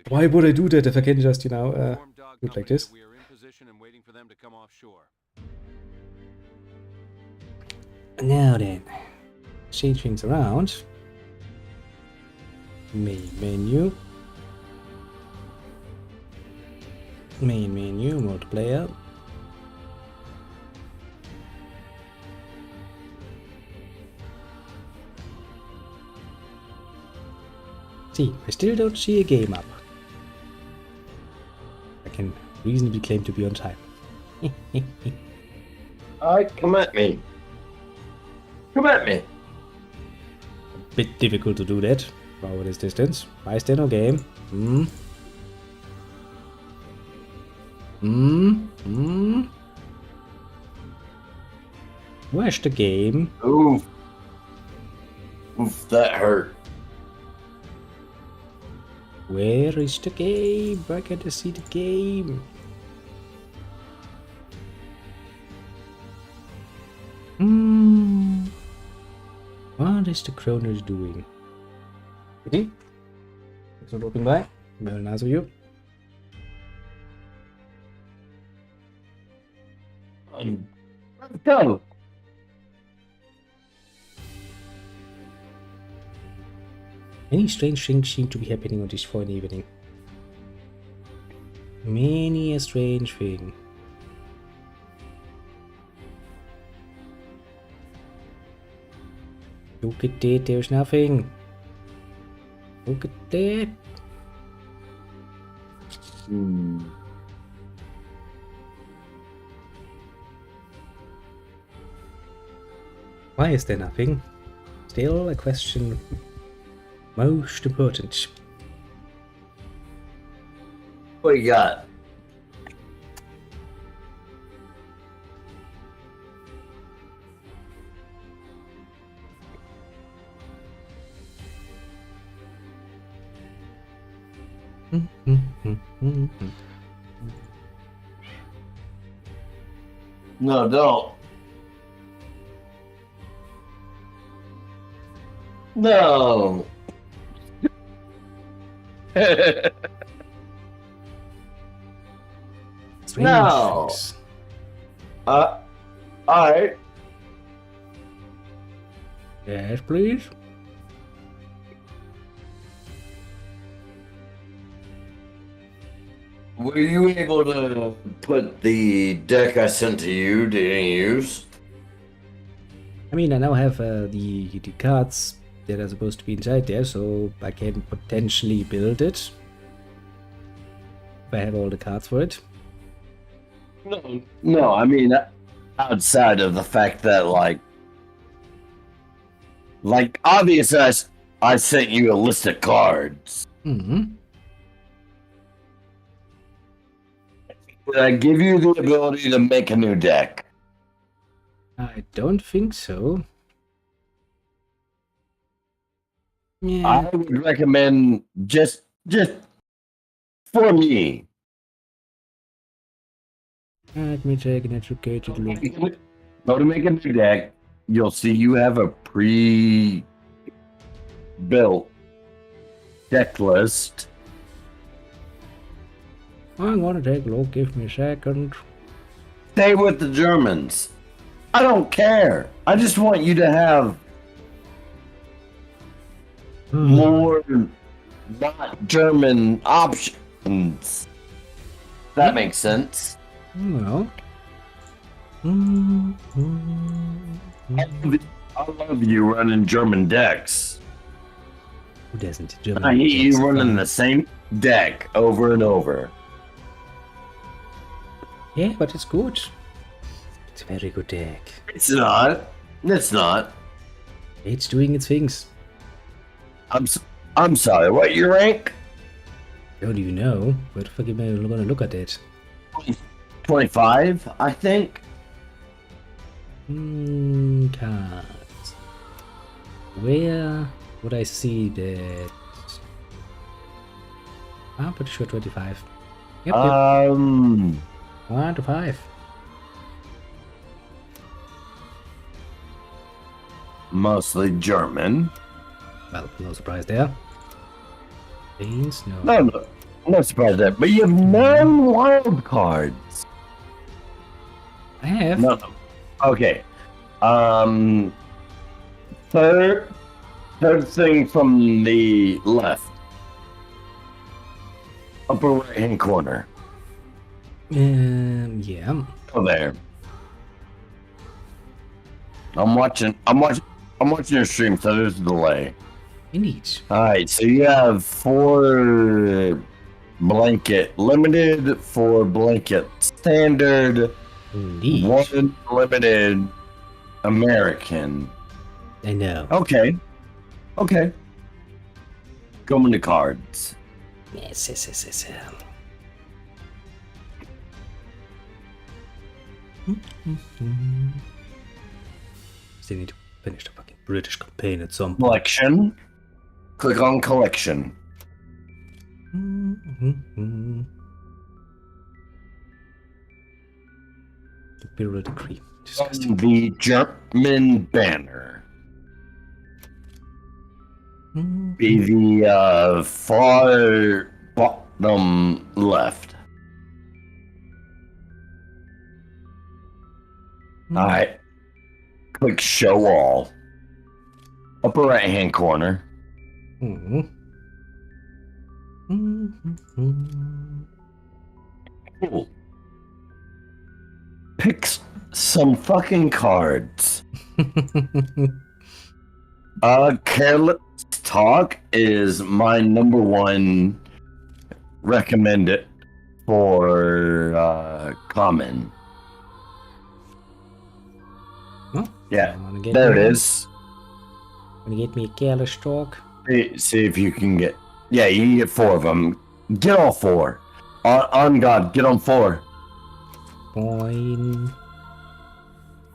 [SPEAKER 3] Why would I do that if I can just, you know, do it like this? Now then, change things around. Main menu. Main menu, multiplayer. See, I still don't see a game up. I can reasonably claim to be on time.
[SPEAKER 2] Alright, come at me. Come at me.
[SPEAKER 3] Bit difficult to do that over this distance. Why is there no game? Where's the game?
[SPEAKER 2] Oof. Oof, that hurt.
[SPEAKER 3] Where is the game? I can't see the game. What is the Cronos doing?
[SPEAKER 1] Ready? Thanks for dropping by.
[SPEAKER 3] Very nice of you.
[SPEAKER 2] Let's go.
[SPEAKER 3] Many strange things seem to be happening on this fine evening. Many a strange thing. Look at that, there's nothing. Look at that. Why is there nothing? Still a question most important.
[SPEAKER 2] What you got? No, don't. No.
[SPEAKER 3] Strange
[SPEAKER 2] No.
[SPEAKER 3] things.
[SPEAKER 2] Alright.
[SPEAKER 3] Yes, please.
[SPEAKER 2] Were you able to put the deck I sent to you to any use?
[SPEAKER 3] I mean, I now have the cards that are supposed to be inside there, so I can potentially build it. If I have all the cards for it.
[SPEAKER 2] No, I mean, outside of the fact that, obviously I sent you a list of cards.
[SPEAKER 3] Mm-hmm.
[SPEAKER 2] Did I give you the ability to make a new deck?
[SPEAKER 3] I don't think so. Yeah.
[SPEAKER 2] I would recommend just for me.
[SPEAKER 3] Let me take an educated look.
[SPEAKER 2] Go to make a new deck. You'll see you have a pre-built deck list.
[SPEAKER 3] I'm gonna take a look. Give me a second.
[SPEAKER 2] Stay with the Germans. I don't care. I just want you to have more not German options. That makes sense.
[SPEAKER 3] Well.
[SPEAKER 2] I love you running German decks.
[SPEAKER 3] Who doesn't? German
[SPEAKER 2] I hate you
[SPEAKER 3] decks are
[SPEAKER 2] running
[SPEAKER 3] fun.
[SPEAKER 2] the same deck over and over.
[SPEAKER 3] Yeah, but it's good. It's a very good deck.
[SPEAKER 2] It's not. It's not.
[SPEAKER 3] It's doing its things.
[SPEAKER 2] I'm sorry. What your rank?
[SPEAKER 3] Don't you know? Where the fuck am I gonna look at it?
[SPEAKER 2] 25, I think.
[SPEAKER 3] Cards. Where would I see that? I'm pretty sure 25. Yep, 1 to 5.
[SPEAKER 2] Mostly German.
[SPEAKER 3] Well, no surprise there. Beans, no.
[SPEAKER 2] No surprise there. But you have 9 wild cards.
[SPEAKER 3] I have.
[SPEAKER 2] No. Okay. Third thing from the left. Upper right hand corner.
[SPEAKER 3] Yeah.
[SPEAKER 2] Oh, there. I'm watching your stream, so there's a delay.
[SPEAKER 3] Indeed.
[SPEAKER 2] Alright, so you have 4 blanket limited, 4 blanket standard,
[SPEAKER 3] Indeed.
[SPEAKER 2] 1 limited American.
[SPEAKER 3] I know.
[SPEAKER 2] Okay. Going to cards.
[SPEAKER 3] Yes. Still need to finish the fucking British campaign at some point.
[SPEAKER 2] Collection. Click on collection.
[SPEAKER 3] Imperial decree.
[SPEAKER 2] On
[SPEAKER 3] Disgusting.
[SPEAKER 2] the German banner. Be the far bottom left. Alright. Click show all. Upper right hand corner. Cool. Pick some fucking cards. Careless Talk is my number 1 recommended for common.
[SPEAKER 3] Huh?
[SPEAKER 2] Yeah,
[SPEAKER 3] Wanna get
[SPEAKER 2] there it
[SPEAKER 3] me-
[SPEAKER 2] is.
[SPEAKER 3] Wanna get me a careless talk?
[SPEAKER 2] See if you can get. Yeah, you can get 4 of them. Get all 4. On God, get on 4.
[SPEAKER 3] Fine.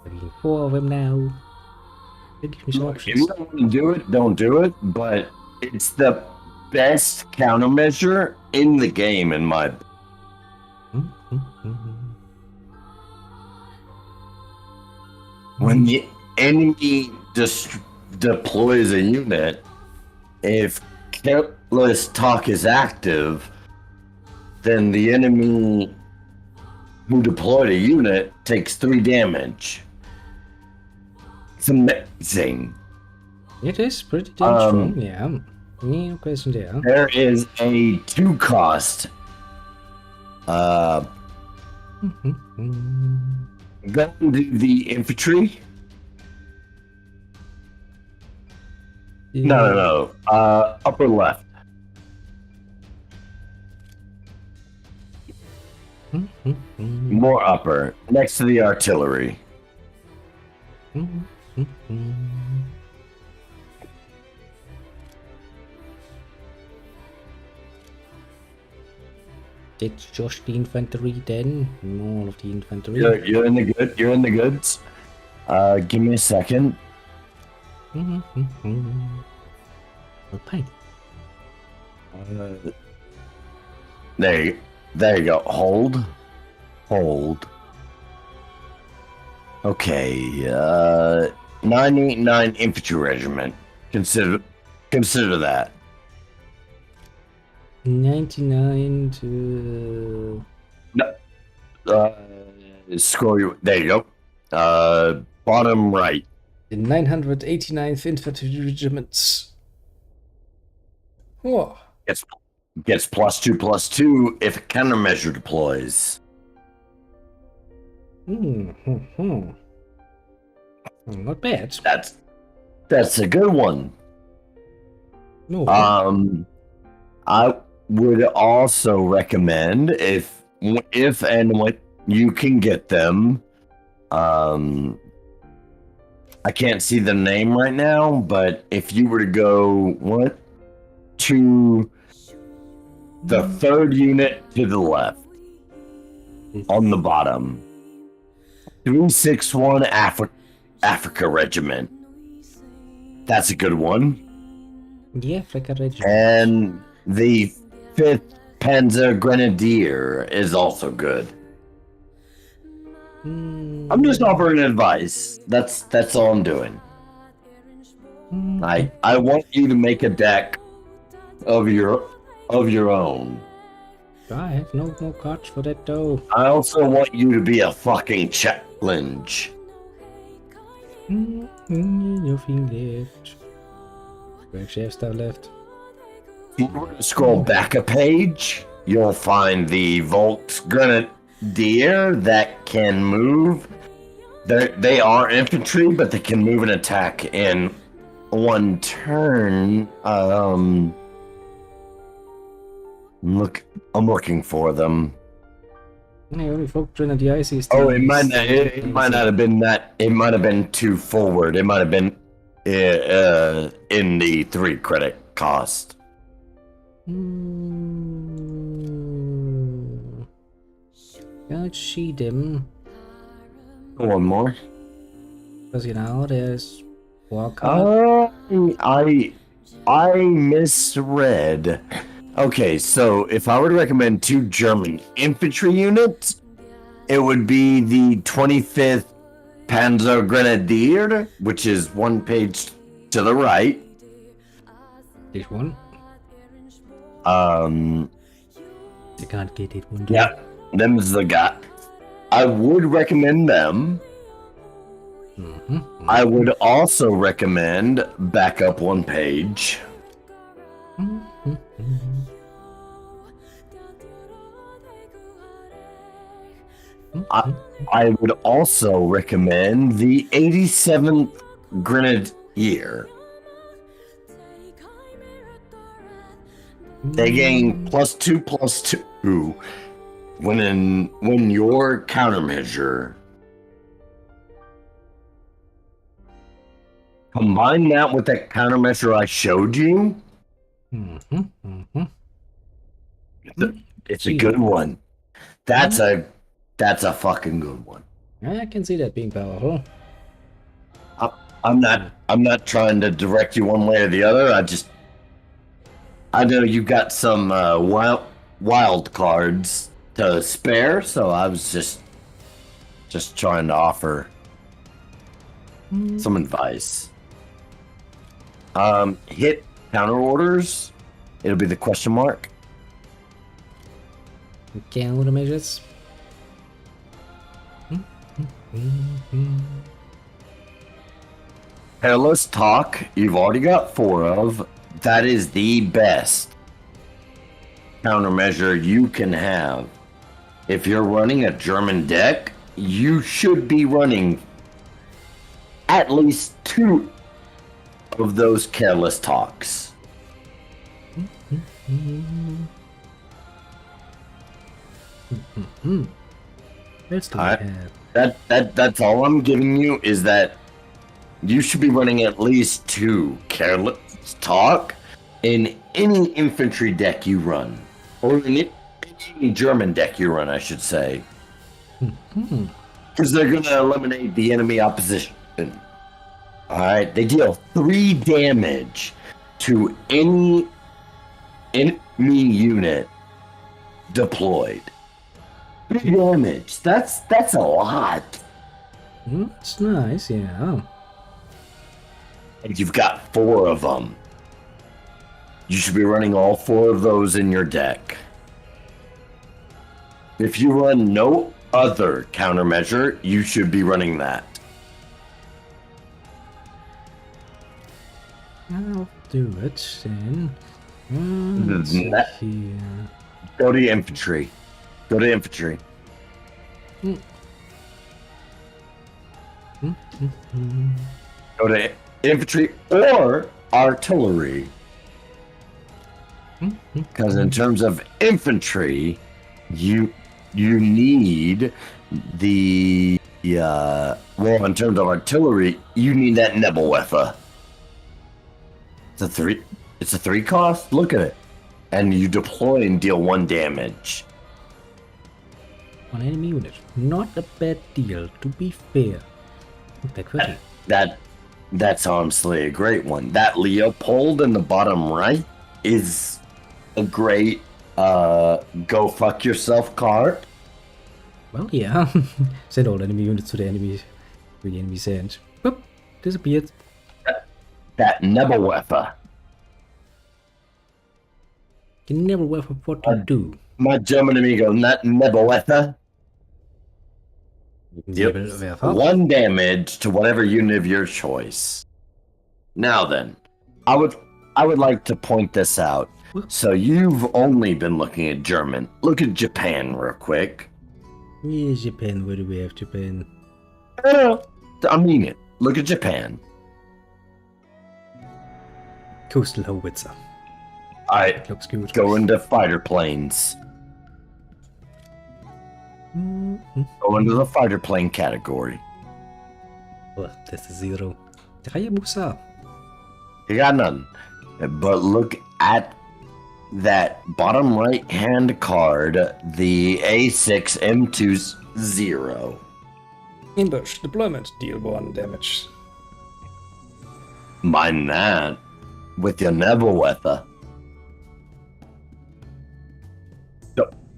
[SPEAKER 3] Getting 4 of them now. Give me some
[SPEAKER 2] If
[SPEAKER 3] options.
[SPEAKER 2] you don't want to do it, don't do it. But it's the best countermeasure in the game, in my. When the enemy deploys a unit, if Careless Talk is active, then the enemy who deployed a unit takes 3 damage. It's amazing.
[SPEAKER 3] It is pretty damn strong, yeah. No question there.
[SPEAKER 2] There is a 2 cost. Go and do the infantry. No. Upper left. More upper. Next to the artillery.
[SPEAKER 3] It's just the infantry then. All of the infantry.
[SPEAKER 2] You're in the good. You're in the goods. Give me a second.
[SPEAKER 3] Alpine.
[SPEAKER 2] There you go. Hold. Okay. 989 Infantry Regiment. Consider that.
[SPEAKER 3] 99 to...
[SPEAKER 2] Scroll you. There you go. Bottom right.
[SPEAKER 3] The 989th Infantry Regiments. Oh.
[SPEAKER 2] Gets +2/+2 if a countermeasure deploys.
[SPEAKER 3] Not bad.
[SPEAKER 2] That's a good one.
[SPEAKER 3] No.
[SPEAKER 2] I would also recommend if and when you can get them. I can't see the name right now, but if you were to go to the 3rd unit to the left on the bottom, 361 Africa Regiment. That's a good one.
[SPEAKER 3] The Africa Regiment.
[SPEAKER 2] And the 5th Panzer Grenadier is also good. I'm just offering advice. That's all I'm doing. I want you to make a deck of your own.
[SPEAKER 3] I have no more cards for that though.
[SPEAKER 2] I also want you to be a fucking challenge.
[SPEAKER 3] Nothing left. We actually have stuff left.
[SPEAKER 2] If you were to scroll back a page, you'll find the Volksgrenadier that can move. They are infantry, but they can move and attack in 1 turn. I'm looking for them.
[SPEAKER 3] Yeah, only folk Grenadier is
[SPEAKER 2] Oh, it might not have been that. It might have been too forward. It might have been in the 3 credit cost.
[SPEAKER 3] Can't see them.
[SPEAKER 2] One more.
[SPEAKER 3] Because, you know, there's walk.
[SPEAKER 2] I misread. Okay, so if I were to recommend 2 German infantry units, it would be the 25th Panzer Grenadier, which is 1 page to the right.
[SPEAKER 3] This one. You can't get it one.
[SPEAKER 2] Yeah, them's the guy. I would recommend them. I would also recommend back up 1 page. I would also recommend the 87th Grenadier. They gain +2/+2 when your countermeasure. Combine that with that countermeasure I showed you. It's a good one. That's a fucking good one.
[SPEAKER 3] I can see that being powerful.
[SPEAKER 2] I'm not trying to direct you one way or the other. I know you got some wild cards to spare, so I was just trying to offer some advice. Hit counter orders. It'll be the question mark.
[SPEAKER 3] Countermeasures.
[SPEAKER 2] Careless talk. You've already got 4 of. That is the best countermeasure you can have. If you're running a German deck, you should be running at least 2 of those careless talks.
[SPEAKER 3] Let's do
[SPEAKER 2] That's all I'm giving you is that you should be running at least 2 careless talk in any infantry deck you run, or in any German deck you run, I should say, because they're gonna eliminate the enemy opposition. All right, they deal 3 damage to any enemy unit deployed. 3 damage. That's a lot.
[SPEAKER 3] It's nice, yeah.
[SPEAKER 2] And you've got 4 of them. You should be running all 4 of those in your deck. If you run no other countermeasure, you should be running that.
[SPEAKER 3] I'll do it then. Let's
[SPEAKER 2] That-
[SPEAKER 3] see here.
[SPEAKER 2] Go to infantry. Go to infantry. Go to infantry or artillery. Because in terms of infantry, you need the well, in terms of artillery, you need that Nebelwerfer. It's a 3 cost. Look at it, and you deploy and deal 1 damage.
[SPEAKER 3] On enemy unit. Not a bad deal, to be fair. Okay, quickly.
[SPEAKER 2] That's honestly a great one. That Leopold in the bottom right is a great go fuck yourself card.
[SPEAKER 3] Well, yeah. Send all enemy units to the enemy. With the enemy sent. Boop. Disappeared.
[SPEAKER 2] That Nebelwerfer.
[SPEAKER 3] Can never wear for what to do.
[SPEAKER 2] My German amigo, not Nebelwerfer.
[SPEAKER 3] Nebelwerfer.
[SPEAKER 2] 1 damage to whatever unit of your choice. Now then, I would like to point this out. So you've only been looking at German. Look at Japan real quick.
[SPEAKER 3] Yeah, Japan. Where do we have Japan?
[SPEAKER 2] I mean it. Look at Japan.
[SPEAKER 3] Coastal Howitzer.
[SPEAKER 2] I
[SPEAKER 3] Looks good.
[SPEAKER 2] go into fighter planes. Go into the fighter plane category.
[SPEAKER 3] Oh, das ist Zero. 3 Musa.
[SPEAKER 2] You got none. But look at that bottom right hand card, the A6M20.
[SPEAKER 3] Ambush. Deployment. Deal 1 damage.
[SPEAKER 2] Mind that with your Nebelweather.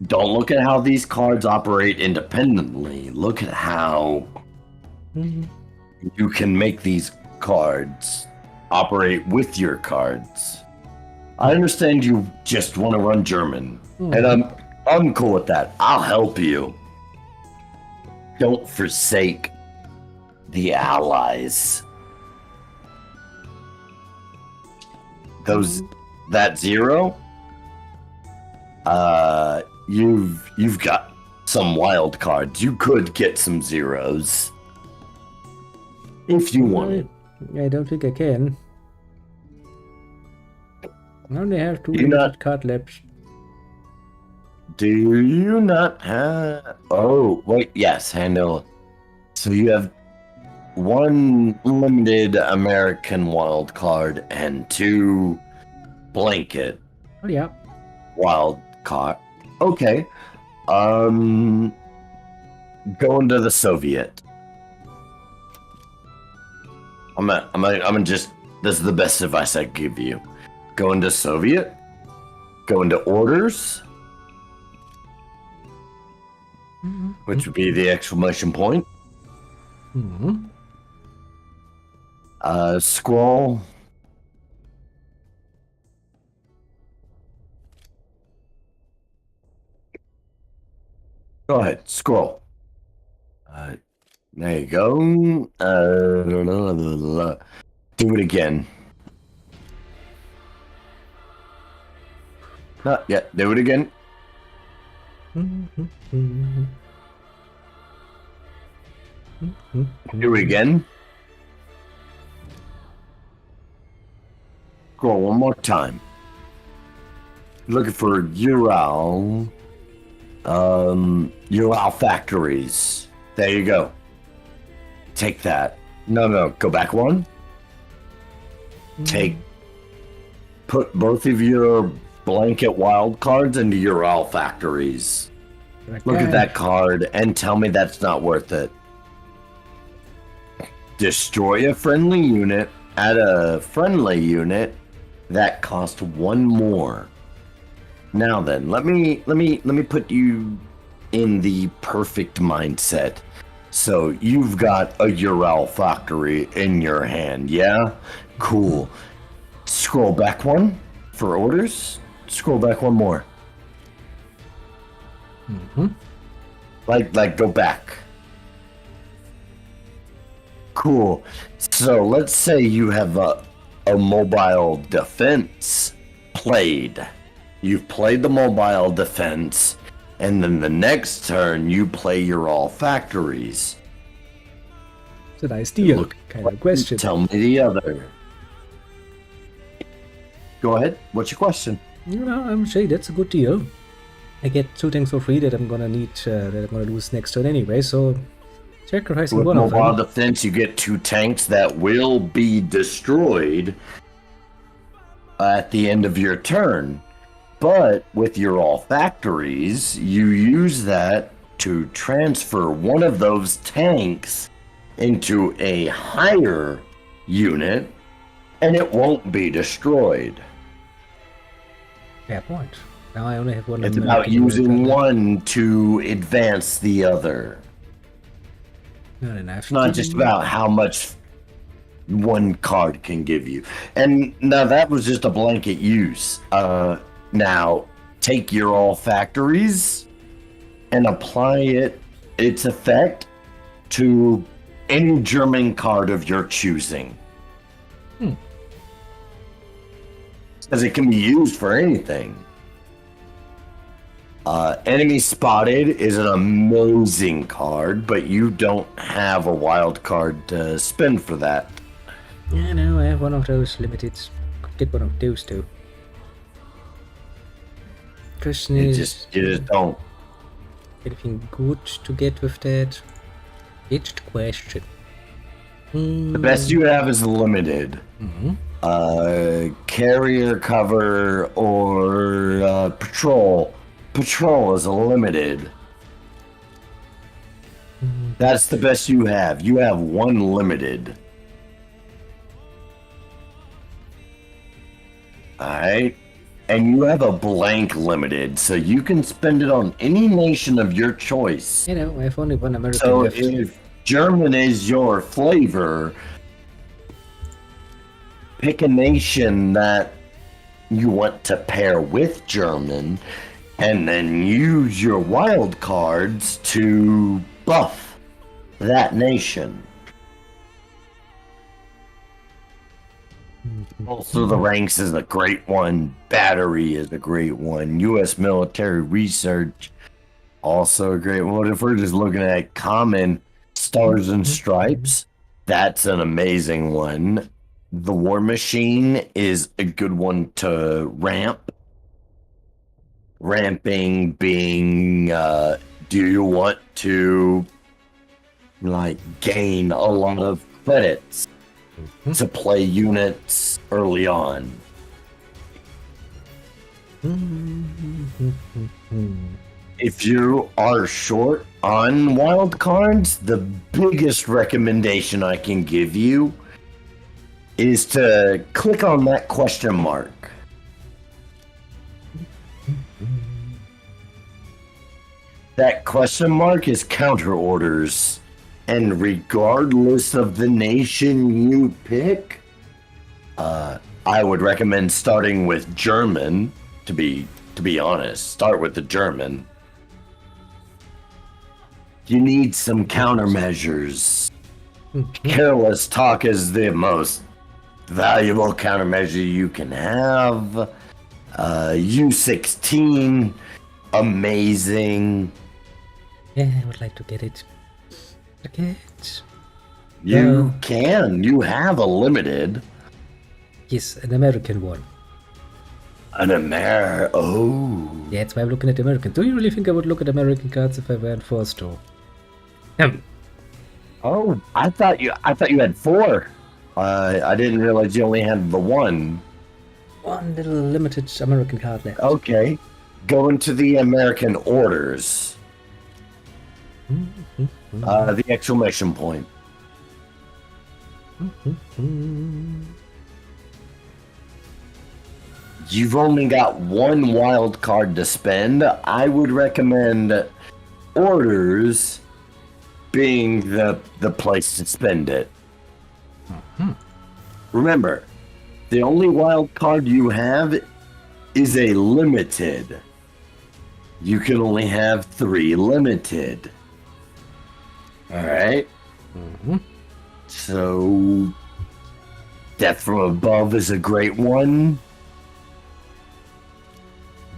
[SPEAKER 2] Don't look at how these cards operate independently. Look at how you can make these cards operate with your cards. I understand you just want to run German, and I'm cool with that. I'll help you. Don't forsake the allies. That 0. You've got some wild cards. You could get some 0s if you wanted.
[SPEAKER 3] I don't think I can. I only have 2
[SPEAKER 2] You not-
[SPEAKER 3] limited card left.
[SPEAKER 2] Do you not have? Oh wait, yes, handle. So you have 1 limited American wild card and 2 blanket
[SPEAKER 3] Oh yeah.
[SPEAKER 2] wild card. Okay. Going to the Soviet. I'm just. This is the best advice I give you. Go into Soviet. Go into orders, which would be the exclamation point. Scroll. Go ahead, scroll. There you go. Do it again. Not yet. Do it again. Do it again. Scroll one more time. Looking for Ural. Ural factories. There you go. Take that. No. Go back one. Put both of your blanket wild cards into Ural factories. Look at that card and tell me that's not worth it. Destroy a friendly unit. Add a friendly unit that cost 1 more. Now then, let me put you in the perfect mindset. So you've got a Ural factory in your hand, yeah? Cool. Scroll back 1 for orders. Scroll back 1 more. Like go back. Cool. So let's say you have a mobile defense played. You've played the mobile defense, and then the next turn you play your all factories.
[SPEAKER 3] It's a nice deal.
[SPEAKER 2] Look,
[SPEAKER 3] Kind of question.
[SPEAKER 2] Tell me the other. Go ahead. What's your question?
[SPEAKER 3] You know, I'm saying that's a good deal. I get 2 things for free that I'm gonna need, that I'm gonna lose next turn anyway, so sacrificing
[SPEAKER 2] With
[SPEAKER 3] one of
[SPEAKER 2] mobile
[SPEAKER 3] them.
[SPEAKER 2] defense, you get 2 tanks that will be destroyed at the end of your turn. But with your all factories, you use that to transfer one of those tanks into a higher unit, and it won't be destroyed.
[SPEAKER 3] Fair point. Now I only have 1.
[SPEAKER 2] It's about using one to advance the other.
[SPEAKER 3] Not enough.
[SPEAKER 2] It's not just about how much one card can give you. And now that was just a blanket use. Now take your all factories and apply its effect to any German card of your choosing. Because it can be used for anything. Enemy Spotted is an amazing card, but you don't have a wild card to spend for that.
[SPEAKER 3] Yeah, no, I have one of those limited. Could get one of those too. Question
[SPEAKER 2] You
[SPEAKER 3] is,
[SPEAKER 2] just don't.
[SPEAKER 3] anything good to get with that? It's the question.
[SPEAKER 2] The best you have is limited. Carrier cover or patrol. Patrol is a limited. That's the best you have. You have one limited. Alright? And you have a blank limited, so you can spend it on any nation of your choice.
[SPEAKER 3] You know, I have only one American
[SPEAKER 2] So
[SPEAKER 3] left.
[SPEAKER 2] if German is your flavor, pick a nation that you want to pair with German, and then use your wild cards to buff that nation. Also, the ranks is a great one. Battery is a great one. U.S. military research, also a great one. If we're just looking at common stars and stripes, that's an amazing one. The War Machine is a good one to ramp. Ramping being, do you want to, like, gain a lot of credits to play units early on? If you are short on wild cards, the biggest recommendation I can give you is to click on that question mark. That question mark is counter orders, and regardless of the nation you pick, I would recommend starting with German. To be honest, start with the German. You need some countermeasures. Careless talk is the most valuable countermeasure you can have. U16, amazing.
[SPEAKER 3] Yeah, I would like to get it. Okay.
[SPEAKER 2] You can. You have a limited.
[SPEAKER 3] Yes, an American one.
[SPEAKER 2] Oh.
[SPEAKER 3] Yeah, that's why I'm looking at American. Do you really think I would look at American cards if I weren't forced to?
[SPEAKER 2] Oh, I thought you had 4. I didn't realize you only had the one.
[SPEAKER 3] One little limited American card left.
[SPEAKER 2] Okay. Go into the American orders. The exclamation point. You've only got one wild card to spend. I would recommend orders being the place to spend it. Remember, the only wild card you have is a limited. You can only have 3 limited. Alright? So, Death from Above is a great one.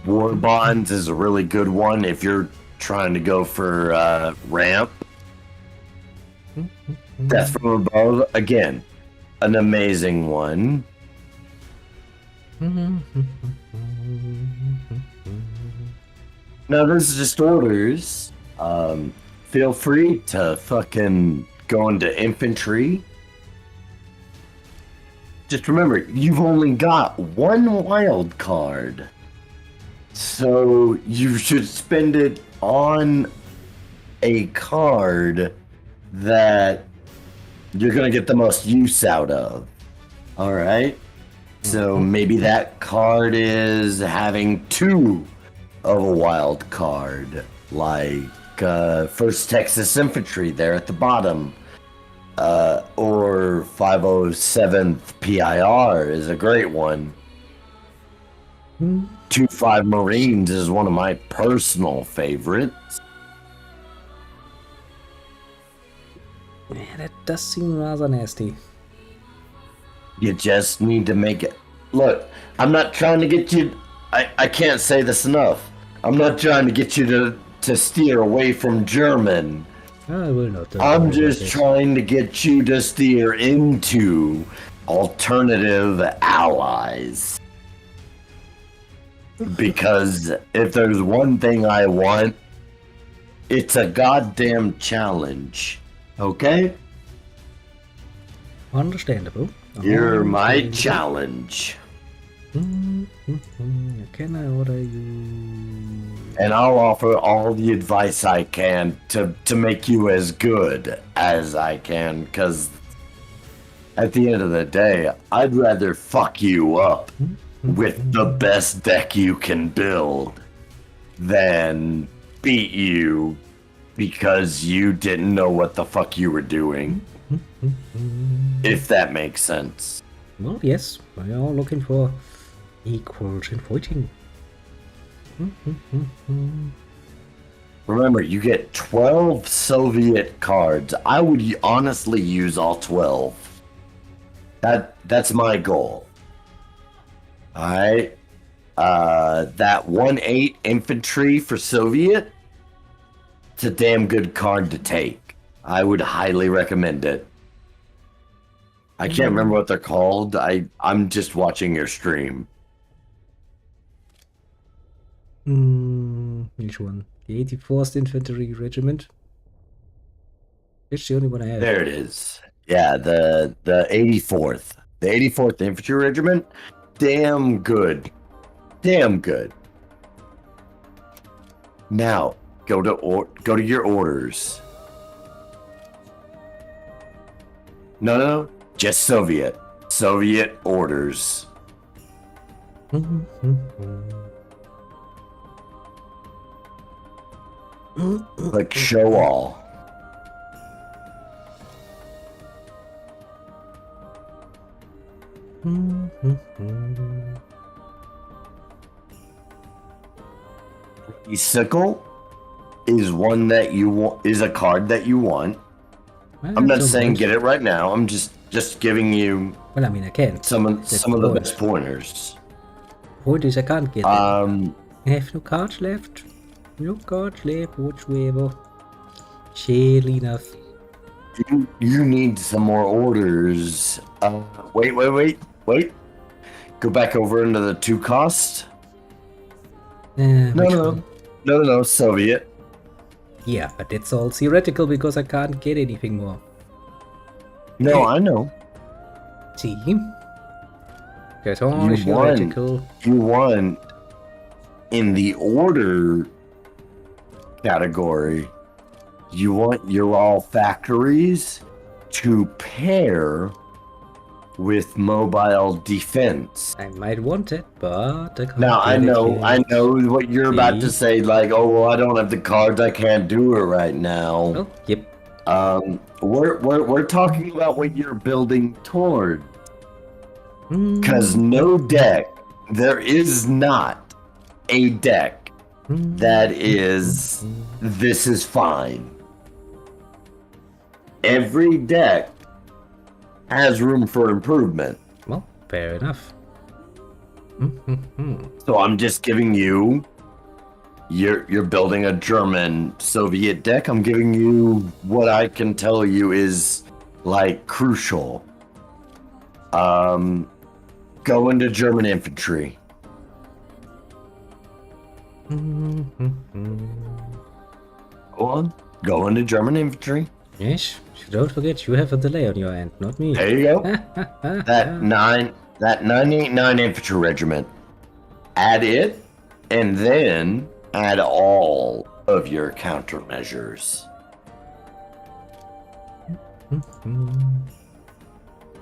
[SPEAKER 2] War Bonds is a really good one if you're trying to go for ramp. Death from Above, again, an amazing one. Now, this is just orders. Feel free to fucking go into infantry. Just remember, you've only got one wild card. So you should spend it on a card that you're going to get the most use out of. Alright? So maybe that card is having 2 of a wild card. Like 1st Texas Infantry there at the bottom. Or 507th PIR is a great one. 2-5 Marines is one of my personal favorites.
[SPEAKER 3] Yeah, that does seem rather nasty.
[SPEAKER 2] You just need to make it. Look, I'm not trying to get you. I can't say this enough. I'm not trying to get you to steer away from German.
[SPEAKER 3] I will not.
[SPEAKER 2] I'm just trying to get you to steer into alternative allies. Because if there's one thing I want, it's a goddamn challenge. Okay?
[SPEAKER 3] Understandable.
[SPEAKER 2] You're my
[SPEAKER 3] Understandable.
[SPEAKER 2] challenge.
[SPEAKER 3] Can I order you?
[SPEAKER 2] And I'll offer all the advice I can to make you as good as I can, because at the end of the day, I'd rather fuck you up with the best deck you can build than beat you because you didn't know what the fuck you were doing. If that makes sense.
[SPEAKER 3] Well, yes, we are all looking for equals in fighting.
[SPEAKER 2] Remember, you get 12 Soviet cards. I would honestly use all 12. That's my goal. Alright. That 1-8 infantry for Soviet, it's a damn good card to take. I would highly recommend it. I can't remember what they're called. I'm just watching your stream.
[SPEAKER 3] Which one? The 84th Infantry Regiment. It's the only one I have.
[SPEAKER 2] There it is. Yeah, the 84th. The 84th Infantry Regiment. Damn good. Damn good. Now, go to your orders. No, just Soviet. Soviet orders. Like show all. The sickle is one that you want, is a card that you want. I'm not saying get it right now. I'm just giving you
[SPEAKER 3] Well, I mean, I can't.
[SPEAKER 2] some of
[SPEAKER 3] That's
[SPEAKER 2] the
[SPEAKER 3] the
[SPEAKER 2] best pointers.
[SPEAKER 3] point is I can't get them. I have no cards left. No cards left whatsoever. Sadly enough.
[SPEAKER 2] You need some more orders. Wait. Go back over into the 2 cost.
[SPEAKER 3] Which one?
[SPEAKER 2] No, Soviet.
[SPEAKER 3] Yeah, but that's all theoretical because I can't get anything more.
[SPEAKER 2] No, I know.
[SPEAKER 3] See? That's all
[SPEAKER 2] You
[SPEAKER 3] theoretical.
[SPEAKER 2] You won in the order category. You want your all factories to pair with mobile defense.
[SPEAKER 3] I might want it, but I can't
[SPEAKER 2] Now I
[SPEAKER 3] get it
[SPEAKER 2] know
[SPEAKER 3] yet.
[SPEAKER 2] what you're about to
[SPEAKER 3] See?
[SPEAKER 2] say, like, oh well, I don't have the cards, I can't do it right now.
[SPEAKER 3] Oh, yep.
[SPEAKER 2] We're talking about what you're building toward. Because no deck, there is not a deck that is, this is fine. Every deck has room for improvement.
[SPEAKER 3] Well, fair enough.
[SPEAKER 2] So I'm just giving you, you're building a German Soviet deck. I'm giving you what I can tell you is like crucial. Go into German infantry. Go into German infantry.
[SPEAKER 3] Yes, don't forget you have a delay on your end, not me.
[SPEAKER 2] There you go. that 989 infantry regiment. Add it, and then add all of your countermeasures.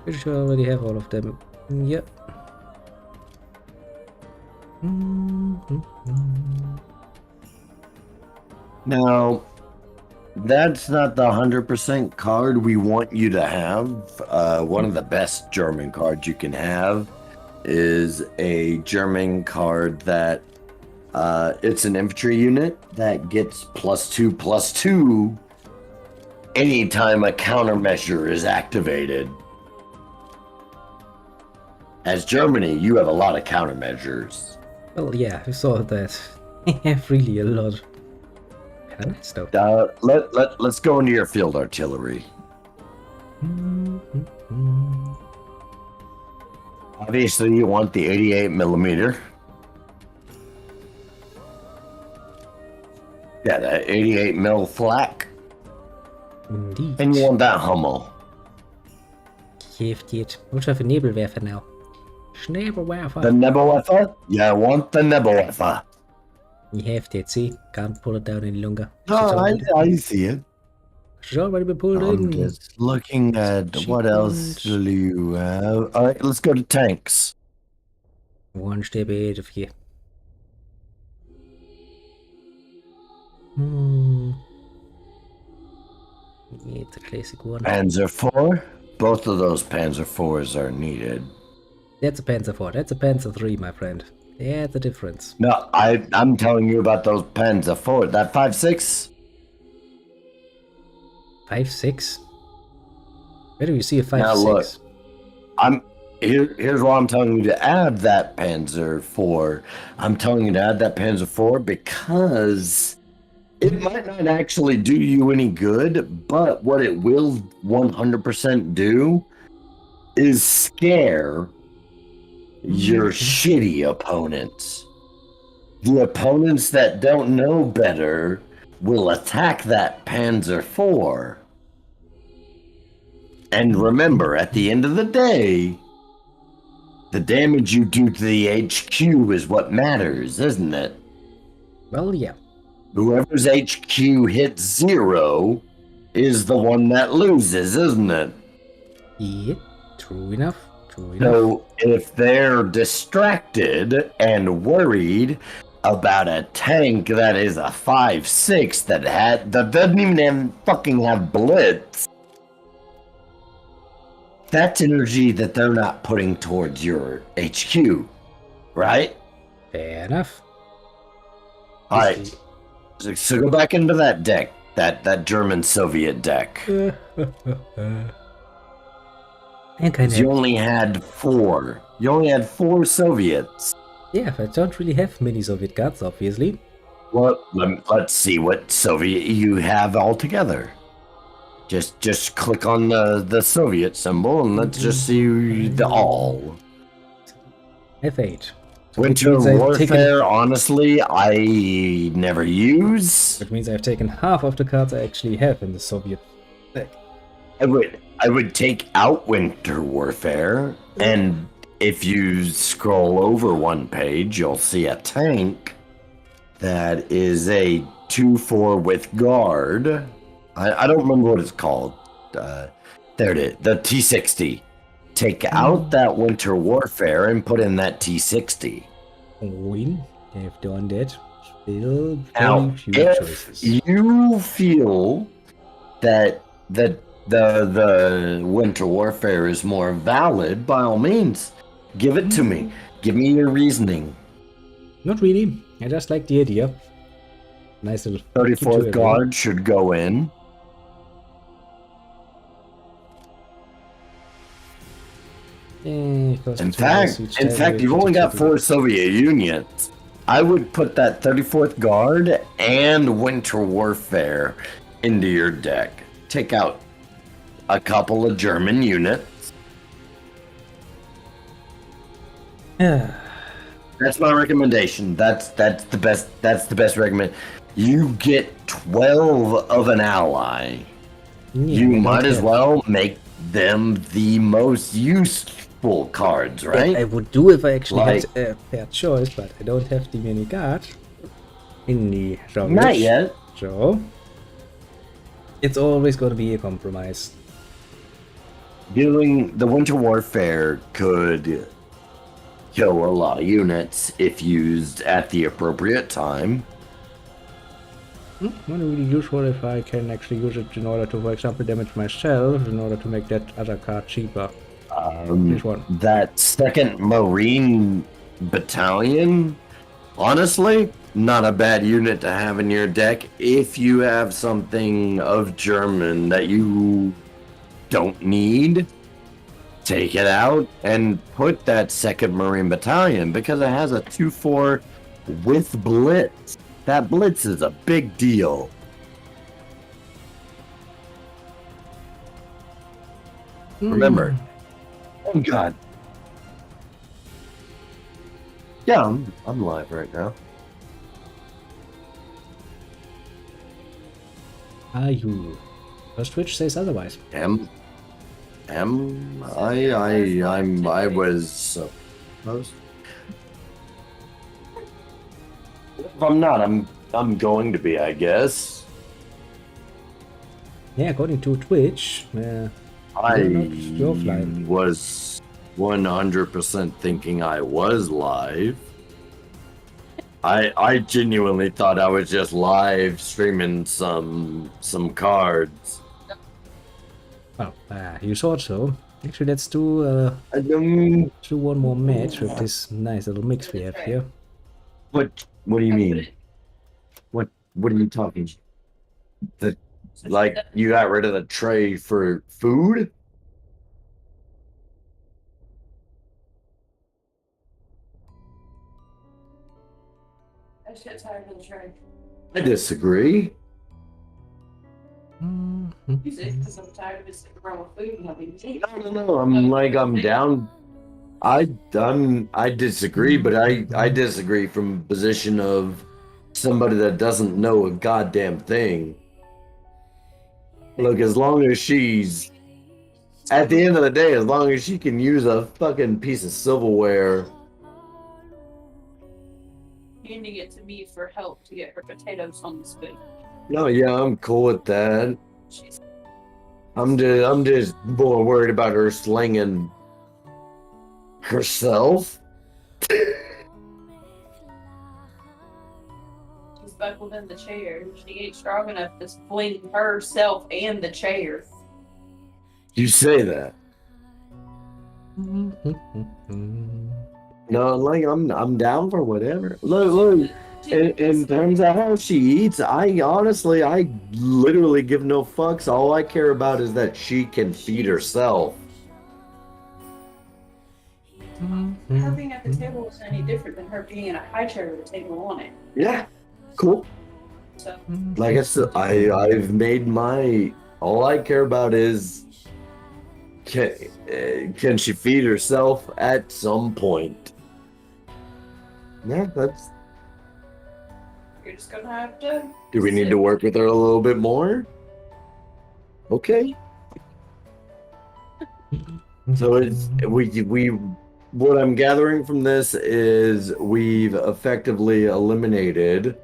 [SPEAKER 3] Pretty sure I already have all of them. Yep.
[SPEAKER 2] Now, that's not the 100% card we want you to have. One of the best German cards you can have is a German card that it's an infantry unit that gets +2/+2 anytime a countermeasure is activated. As Germany, you have a lot of countermeasures.
[SPEAKER 3] Well, yeah, I saw that. I have really a lot. Kinda nice though.
[SPEAKER 2] Let's go into your field artillery. Obviously, you want the 88 millimeter. Yeah, that 88 mil flak.
[SPEAKER 3] Indeed.
[SPEAKER 2] And you want that Hummel.
[SPEAKER 3] Gifted. Also have a Nebelwerfer now.
[SPEAKER 2] The
[SPEAKER 3] Nebelwerfer.
[SPEAKER 2] Nebelwerfer? Yeah, I want the Nebelwerfer.
[SPEAKER 3] You have that, see? Can't pull it down any longer.
[SPEAKER 2] No, I see it.
[SPEAKER 3] She's already been pulled
[SPEAKER 2] I'm
[SPEAKER 3] in.
[SPEAKER 2] just looking at what else
[SPEAKER 3] Cheap
[SPEAKER 2] do you have. Alright, let's go to tanks.
[SPEAKER 3] One step ahead of you. Yeah, it's a classic one.
[SPEAKER 2] Panzer 4? Both of those Panzer 4s are needed.
[SPEAKER 3] That's a Panzer 4. That's a Panzer 3, my friend. Yeah, the difference.
[SPEAKER 2] No, I'm telling you about those Panzer 4. That 5.6?
[SPEAKER 3] 5.6? Where do you see a 5.6?
[SPEAKER 2] Now look, here's why I'm telling you to add that Panzer 4. I'm telling you to add that Panzer 4 because it might not actually do you any good, but what it will 100% do is scare your shitty opponents. The opponents that don't know better will attack that Panzer 4. And remember, at the end of the day, the damage you do to the HQ is what matters, isn't it?
[SPEAKER 3] Well, yeah.
[SPEAKER 2] Whoever's HQ hits 0 is the one that loses, isn't it?
[SPEAKER 3] Yeah, true enough. True enough.
[SPEAKER 2] So if they're distracted and worried about a tank that is a 5.6 that doesn't even fucking have blitz, that's energy that they're not putting towards your HQ, right?
[SPEAKER 3] Fair enough.
[SPEAKER 2] All right. So go back into that deck, that German Soviet deck. You only had 4. You only had 4 Soviets.
[SPEAKER 3] Yeah, I don't really have many Soviet cards, obviously.
[SPEAKER 2] Well, let's see what Soviet you have altogether. Just click on the Soviet symbol and let's just see the all.
[SPEAKER 3] F8.
[SPEAKER 2] Winter Warfare, honestly, I never use.
[SPEAKER 3] Which means I've taken half of the cards I actually have in the Soviet deck.
[SPEAKER 2] I would take out Winter Warfare, and if you scroll over one page, you'll see a tank that is a 2-4 with guard. I don't remember what it's called. There it is, the T-60. Take out that Winter Warfare and put in that T-60.
[SPEAKER 3] Win. I've done that. Still
[SPEAKER 2] Now,
[SPEAKER 3] very few
[SPEAKER 2] if
[SPEAKER 3] choices.
[SPEAKER 2] you feel that the Winter Warfare is more valid, by all means, give it to me. Give me your reasoning.
[SPEAKER 3] Not really. I just like the idea. Nice little
[SPEAKER 2] 34th Guard should go in. In fact, you've only got 4 Soviet units. I would put that 34th Guard and Winter Warfare into your deck. Take out a couple of German units. That's my recommendation. That's the best. That's the best recommend. You get 12 of an ally.
[SPEAKER 3] Yeah,
[SPEAKER 2] You might as well make them the most useful cards, right?
[SPEAKER 3] I would do if I actually
[SPEAKER 2] Like-
[SPEAKER 3] had a fair choice, but I don't have the many cards in the genre.
[SPEAKER 2] Not yet.
[SPEAKER 3] So it's always going to be a compromise.
[SPEAKER 2] Doing the Winter Warfare could kill a lot of units if used at the appropriate time.
[SPEAKER 3] Not really useful if I can actually use it in order to, for example, damage myself in order to make that other card cheaper. This one.
[SPEAKER 2] That 2nd Marine Battalion, honestly, not a bad unit to have in your deck if you have something of German that you don't need. Take it out and put that 2nd Marine Battalion because it has a 2-4 with Blitz. That Blitz is a big deal. Remember. Oh God. Yeah, I'm live right now.
[SPEAKER 3] Are you? First Twitch says otherwise.
[SPEAKER 2] I was supposed. If I'm not, I'm going to be, I guess.
[SPEAKER 3] Yeah, according to Twitch,
[SPEAKER 2] I
[SPEAKER 3] you're offline.
[SPEAKER 2] was 100% thinking I was live. I genuinely thought I was just live streaming some cards.
[SPEAKER 3] Oh, you thought so. Actually, let's do one more match with this nice little mix we have here.
[SPEAKER 2] What do you mean? What are you talking? Like you got rid of the tray for food?
[SPEAKER 8] That shit's higher than the tray.
[SPEAKER 2] I disagree.
[SPEAKER 8] You say because I'm tired of it sitting around with food and nothing to eat.
[SPEAKER 2] No. I'm down. I disagree, but I disagree from a position of somebody that doesn't know a goddamn thing. Look, as long as she's at the end of the day, as long as she can use a fucking piece of silverware.
[SPEAKER 8] Handing it to me for help to get her potatoes on the spoon.
[SPEAKER 2] No, yeah, I'm cool with that. I'm just more worried about her slinging herself.
[SPEAKER 8] She's buckled in the chair. She ain't strong enough to fling herself and the chair.
[SPEAKER 2] You say that. No, like I'm down for whatever. Look. In terms of how she eats, I literally give no fucks. All I care about is that she can feed herself.
[SPEAKER 8] Her being at the table isn't any different than her being in a high chair with a table on it.
[SPEAKER 2] Yeah, cool.
[SPEAKER 8] So,
[SPEAKER 2] like I said, I've made my. All I care about is can she feed herself at some point? Yeah, that's.
[SPEAKER 8] you're just gonna have to.
[SPEAKER 2] Do we need to work with her a little bit more? Okay. So it's we what I'm gathering from this is we've effectively eliminated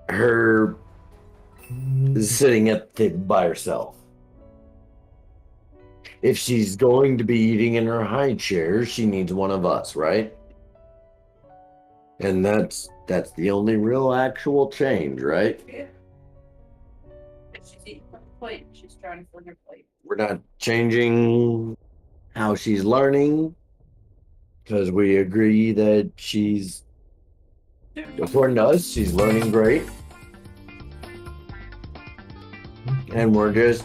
[SPEAKER 2] her sitting at the table by herself. If she's going to be eating in her high chair, she needs one of us, right? And that's the only real actual change, right?
[SPEAKER 8] Yeah. If she's eating from the plate, she's trying to fill her plate.
[SPEAKER 2] We're not changing how she's learning because we agree that she's, according to us, she's learning great. And we're just,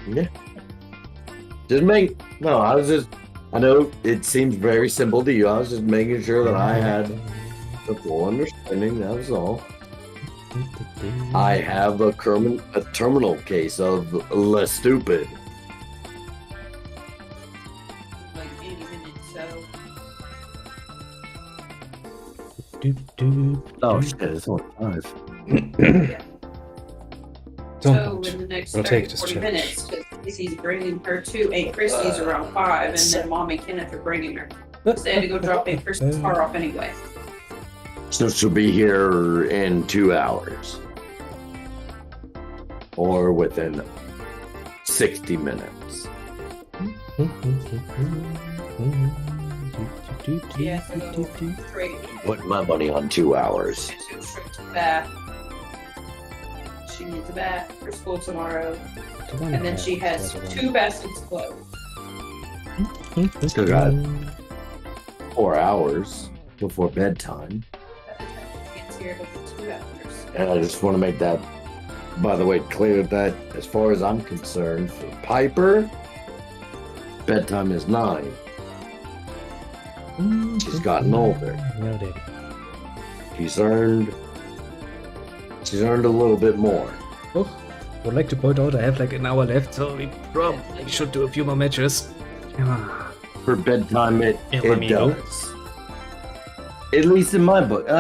[SPEAKER 2] yeah. I know it seems very simple to you. I was just making sure that I had the full understanding, that was all. I have a terminal case of less stupid.
[SPEAKER 8] Like any minute, so.
[SPEAKER 2] Oh shit, it's only 5.
[SPEAKER 8] Yeah. So
[SPEAKER 1] Don't.
[SPEAKER 8] in the next
[SPEAKER 1] We'll
[SPEAKER 8] 30,
[SPEAKER 1] take this
[SPEAKER 8] 40
[SPEAKER 1] challenge.
[SPEAKER 8] minutes, because Casey's bringing her to Aunt Christie's around 5, and then Mom and Kenneth are bringing her. So they had to go drop Aunt Christie's car off anyway.
[SPEAKER 2] So she'll be here in 2 hours. Or within 60 minutes.
[SPEAKER 8] Yeah, so straight.
[SPEAKER 2] Put my money on 2 hours.
[SPEAKER 8] She goes straight to the bath. She needs a bath for school tomorrow. And then she has 2 baskets of clothes.
[SPEAKER 2] Still got 4 hours before bedtime.
[SPEAKER 8] By the time she gets here, it'll be 2 hours.
[SPEAKER 2] And I just want to make that, by the way, clear that as far as I'm concerned, for Piper, bedtime is 9. She's gotten older.
[SPEAKER 3] Noted.
[SPEAKER 2] She's earned a little bit more.
[SPEAKER 3] Oh, would like to point out I have like an hour left, so we probably should do a few more matches.
[SPEAKER 2] For bedtime, it
[SPEAKER 3] Yeah, let me go.
[SPEAKER 2] does. At least in my book. She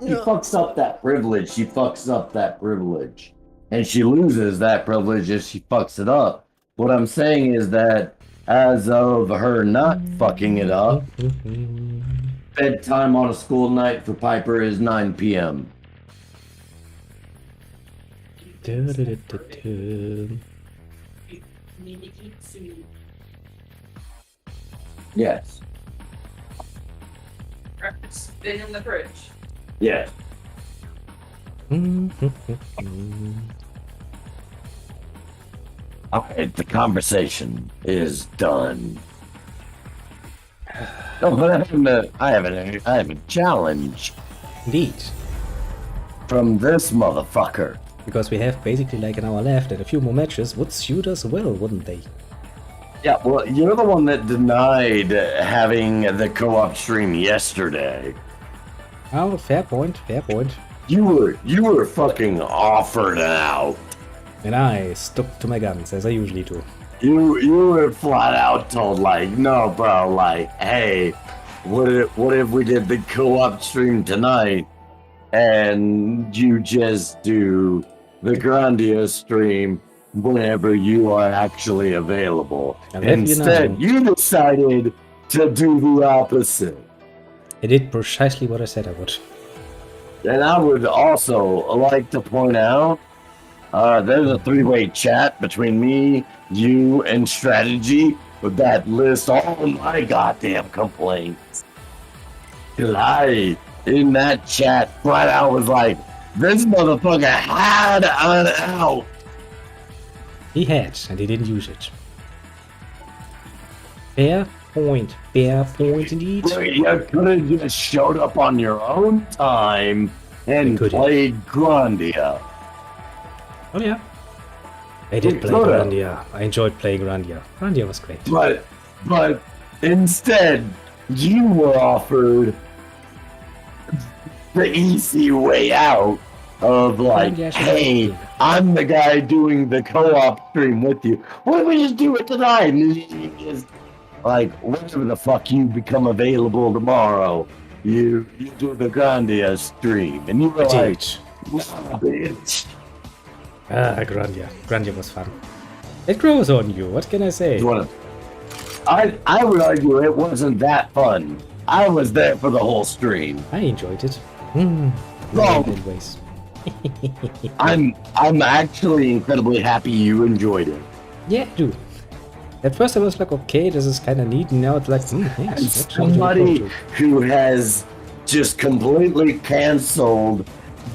[SPEAKER 2] fucks up that privilege. She fucks up that privilege. And she loses that privilege if she fucks it up. What I'm saying is that as of her not fucking it up, bedtime on a school night for Piper is 9 p.m. Yes.
[SPEAKER 8] It's been in the fridge.
[SPEAKER 2] Yes. Alright, the conversation is done. No, but I have a challenge
[SPEAKER 3] Indeed.
[SPEAKER 2] from this motherfucker.
[SPEAKER 3] Because we have basically like an hour left and a few more matches would suit us well, wouldn't they?
[SPEAKER 2] Yeah, well, you're the one that denied having the co-op stream yesterday.
[SPEAKER 3] Oh, fair point, fair point.
[SPEAKER 2] You were fucking offered out.
[SPEAKER 3] And I stuck to my guns, as I usually do.
[SPEAKER 2] You were flat out told, like, no, bro, like, hey, what if we did the co-op stream tonight and you just do the Grandia stream whenever you are actually available? Instead, you decided to do the opposite.
[SPEAKER 3] I did precisely what I said I would.
[SPEAKER 2] And I would also like to point out, there's a three-way chat between me, you, and Strategy that lists all my goddamn complaints. Cause I, in that chat, flat out was like, this motherfucker had an out.
[SPEAKER 3] He had, and he didn't use it. Fair point indeed.
[SPEAKER 2] You could have just showed up on your own time and played Grandia.
[SPEAKER 3] Oh yeah. I did play Grandia. I enjoyed playing Grandia. Grandia was great.
[SPEAKER 2] But instead, you were offered the easy way out of like, hey, I'm the guy doing the co-op stream with you. Why don't we just do it tonight? And you just, like, whenever the fuck you become available tomorrow, you do the Grandia stream. And you were like, nah, bitch.
[SPEAKER 3] Grandia. Grandia was fun. It grows on you, what can I say?
[SPEAKER 2] I would argue it wasn't that fun. I was there for the whole stream.
[SPEAKER 3] I enjoyed it.
[SPEAKER 2] Well,
[SPEAKER 3] ways.
[SPEAKER 2] I'm actually incredibly happy you enjoyed it.
[SPEAKER 3] Yeah, I do. At first I was like, okay, this is kind of neat, and now it's like, yes.
[SPEAKER 2] Somebody who has just completely canceled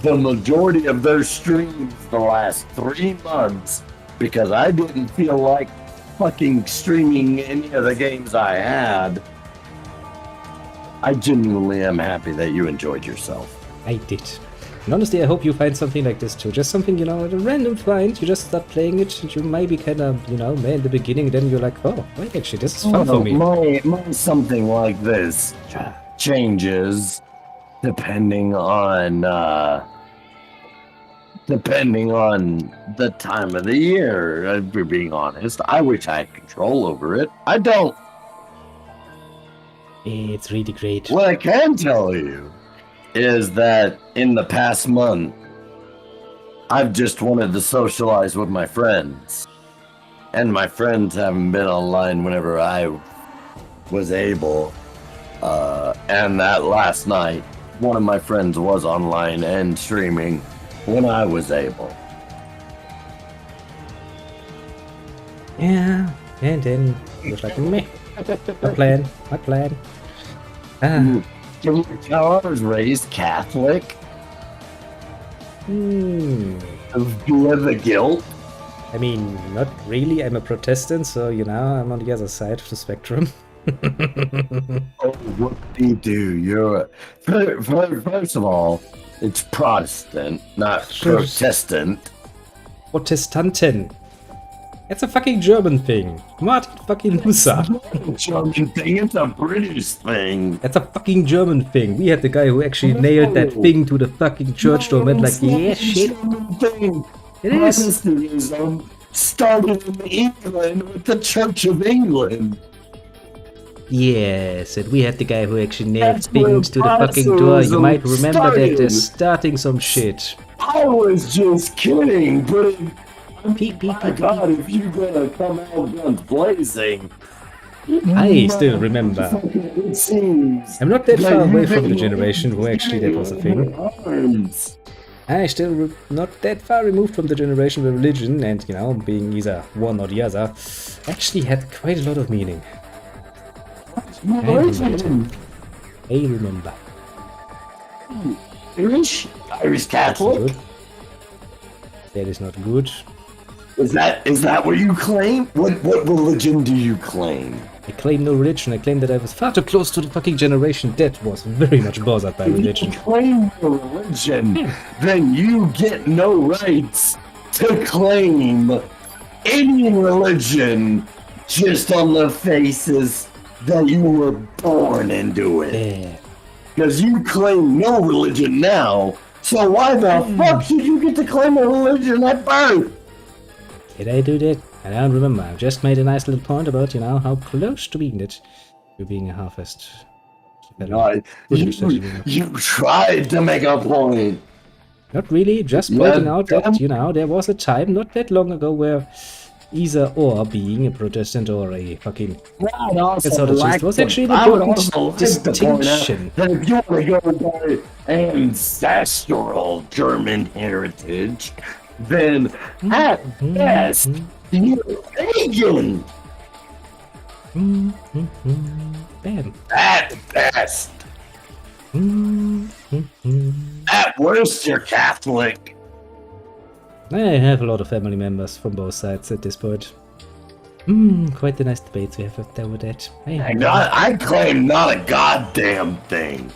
[SPEAKER 2] the majority of their streams the last 3 months because I didn't feel like fucking streaming any of the games I had. I genuinely am happy that you enjoyed yourself.
[SPEAKER 3] I did. And honestly, I hope you find something like this too. Just something, a random find. You just start playing it, and you might be kind of, meh in the beginning. Then you're like, oh, wait, actually, this is fun for me.
[SPEAKER 2] My something like this changes depending on the time of the year. If we're being honest, I wish I had control over it. I don't.
[SPEAKER 3] It's really great.
[SPEAKER 2] What I can tell you is that in the past month, I've just wanted to socialize with my friends. And my friends haven't been online whenever I was able. And that last night, one of my friends was online and streaming when I was able.
[SPEAKER 3] Yeah, and then it was like, meh. My plan.
[SPEAKER 2] Can you tell I was raised Catholic? Via the guilt?
[SPEAKER 3] I mean, not really. I'm a Protestant, so, I'm on the other side of the spectrum.
[SPEAKER 2] Oh, what do you do? You're first of all, it's Protestant, not Protestant.
[SPEAKER 3] Protestanten. It's a fucking German thing. Martin fucking Luther.
[SPEAKER 2] It's a German thing, it's a British thing.
[SPEAKER 3] It's a fucking German thing. We had the guy who actually nailed that thing to the fucking church door and went like, yeah, shit.
[SPEAKER 2] Thing.
[SPEAKER 3] It is.
[SPEAKER 2] Protestantism started in England with the Church of England.
[SPEAKER 3] Yes, and we had the guy who actually nailed
[SPEAKER 2] That's where
[SPEAKER 3] things to the fucking door. You
[SPEAKER 2] Marxism
[SPEAKER 3] might remember that they're
[SPEAKER 2] started.
[SPEAKER 3] starting some shit.
[SPEAKER 2] I was just kidding, but
[SPEAKER 3] Peek, peek,
[SPEAKER 2] my
[SPEAKER 3] peek,
[SPEAKER 2] God, if you're gonna come out guns blazing,
[SPEAKER 3] I still remember.
[SPEAKER 2] it seems.
[SPEAKER 3] I'm not that
[SPEAKER 2] that
[SPEAKER 3] far
[SPEAKER 2] you
[SPEAKER 3] away from the
[SPEAKER 2] didn't
[SPEAKER 3] generation who actually that was a thing.
[SPEAKER 2] arms.
[SPEAKER 3] I still not that far removed from the generation where religion and, you know, being either one or the other actually had quite a lot of meaning. I remember.
[SPEAKER 2] Irish Catholic?
[SPEAKER 3] Good. That is not good.
[SPEAKER 2] Is that what you claim? What religion do you claim?
[SPEAKER 3] I claim no religion. I claim that I was far too close to the fucking generation that was very much bothered by
[SPEAKER 2] If
[SPEAKER 3] religion.
[SPEAKER 2] you claim your religion, then you get no rights to claim any religion just on the basis that you were born into it.
[SPEAKER 3] Yeah.
[SPEAKER 2] Because you claim no religion now, so why the fuck should you get to claim a religion at birth?
[SPEAKER 3] Did I do that? I don't remember. I just made a nice little point about, you know, how close to being it. To being a harvest.
[SPEAKER 2] You tried to make a point.
[SPEAKER 3] Not really, just pointing out that, you know, there was a time not that long ago where either or being a Protestant or a fucking Catholicist was actually an important distinction.
[SPEAKER 2] That if you want to go by ancestral German heritage, then at best, you're pagan.
[SPEAKER 3] Bam.
[SPEAKER 2] At best. At worst, you're Catholic.
[SPEAKER 3] I have a lot of family members from both sides at this point. Quite the nice debates we have over that.
[SPEAKER 2] I claim not a goddamn thing.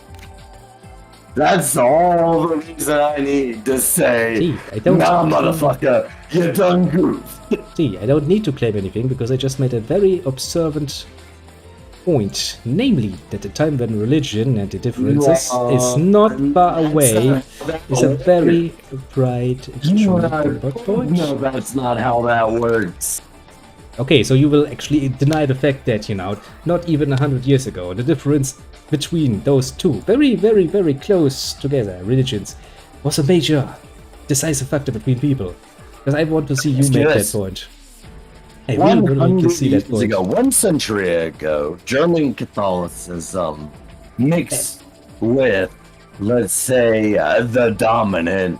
[SPEAKER 2] That's all the reason I need to say.
[SPEAKER 3] See, I don't.
[SPEAKER 2] Nah, motherfucker, you done goofed.
[SPEAKER 3] See, I don't need to claim anything because I just made a very observant point, namely that the time when religion and the differences is not far away is a very bright, extremely important point.
[SPEAKER 2] No, that's not how that works.
[SPEAKER 3] Okay, so you will actually deny the fact that, you know, not even 100 years ago, the difference between those two very, very, very close together religions was a major decisive factor between people. Because I want to see you make that point. I really want to see that point.
[SPEAKER 2] 1 century ago, German Catholicism mixed with, let's say, the dominant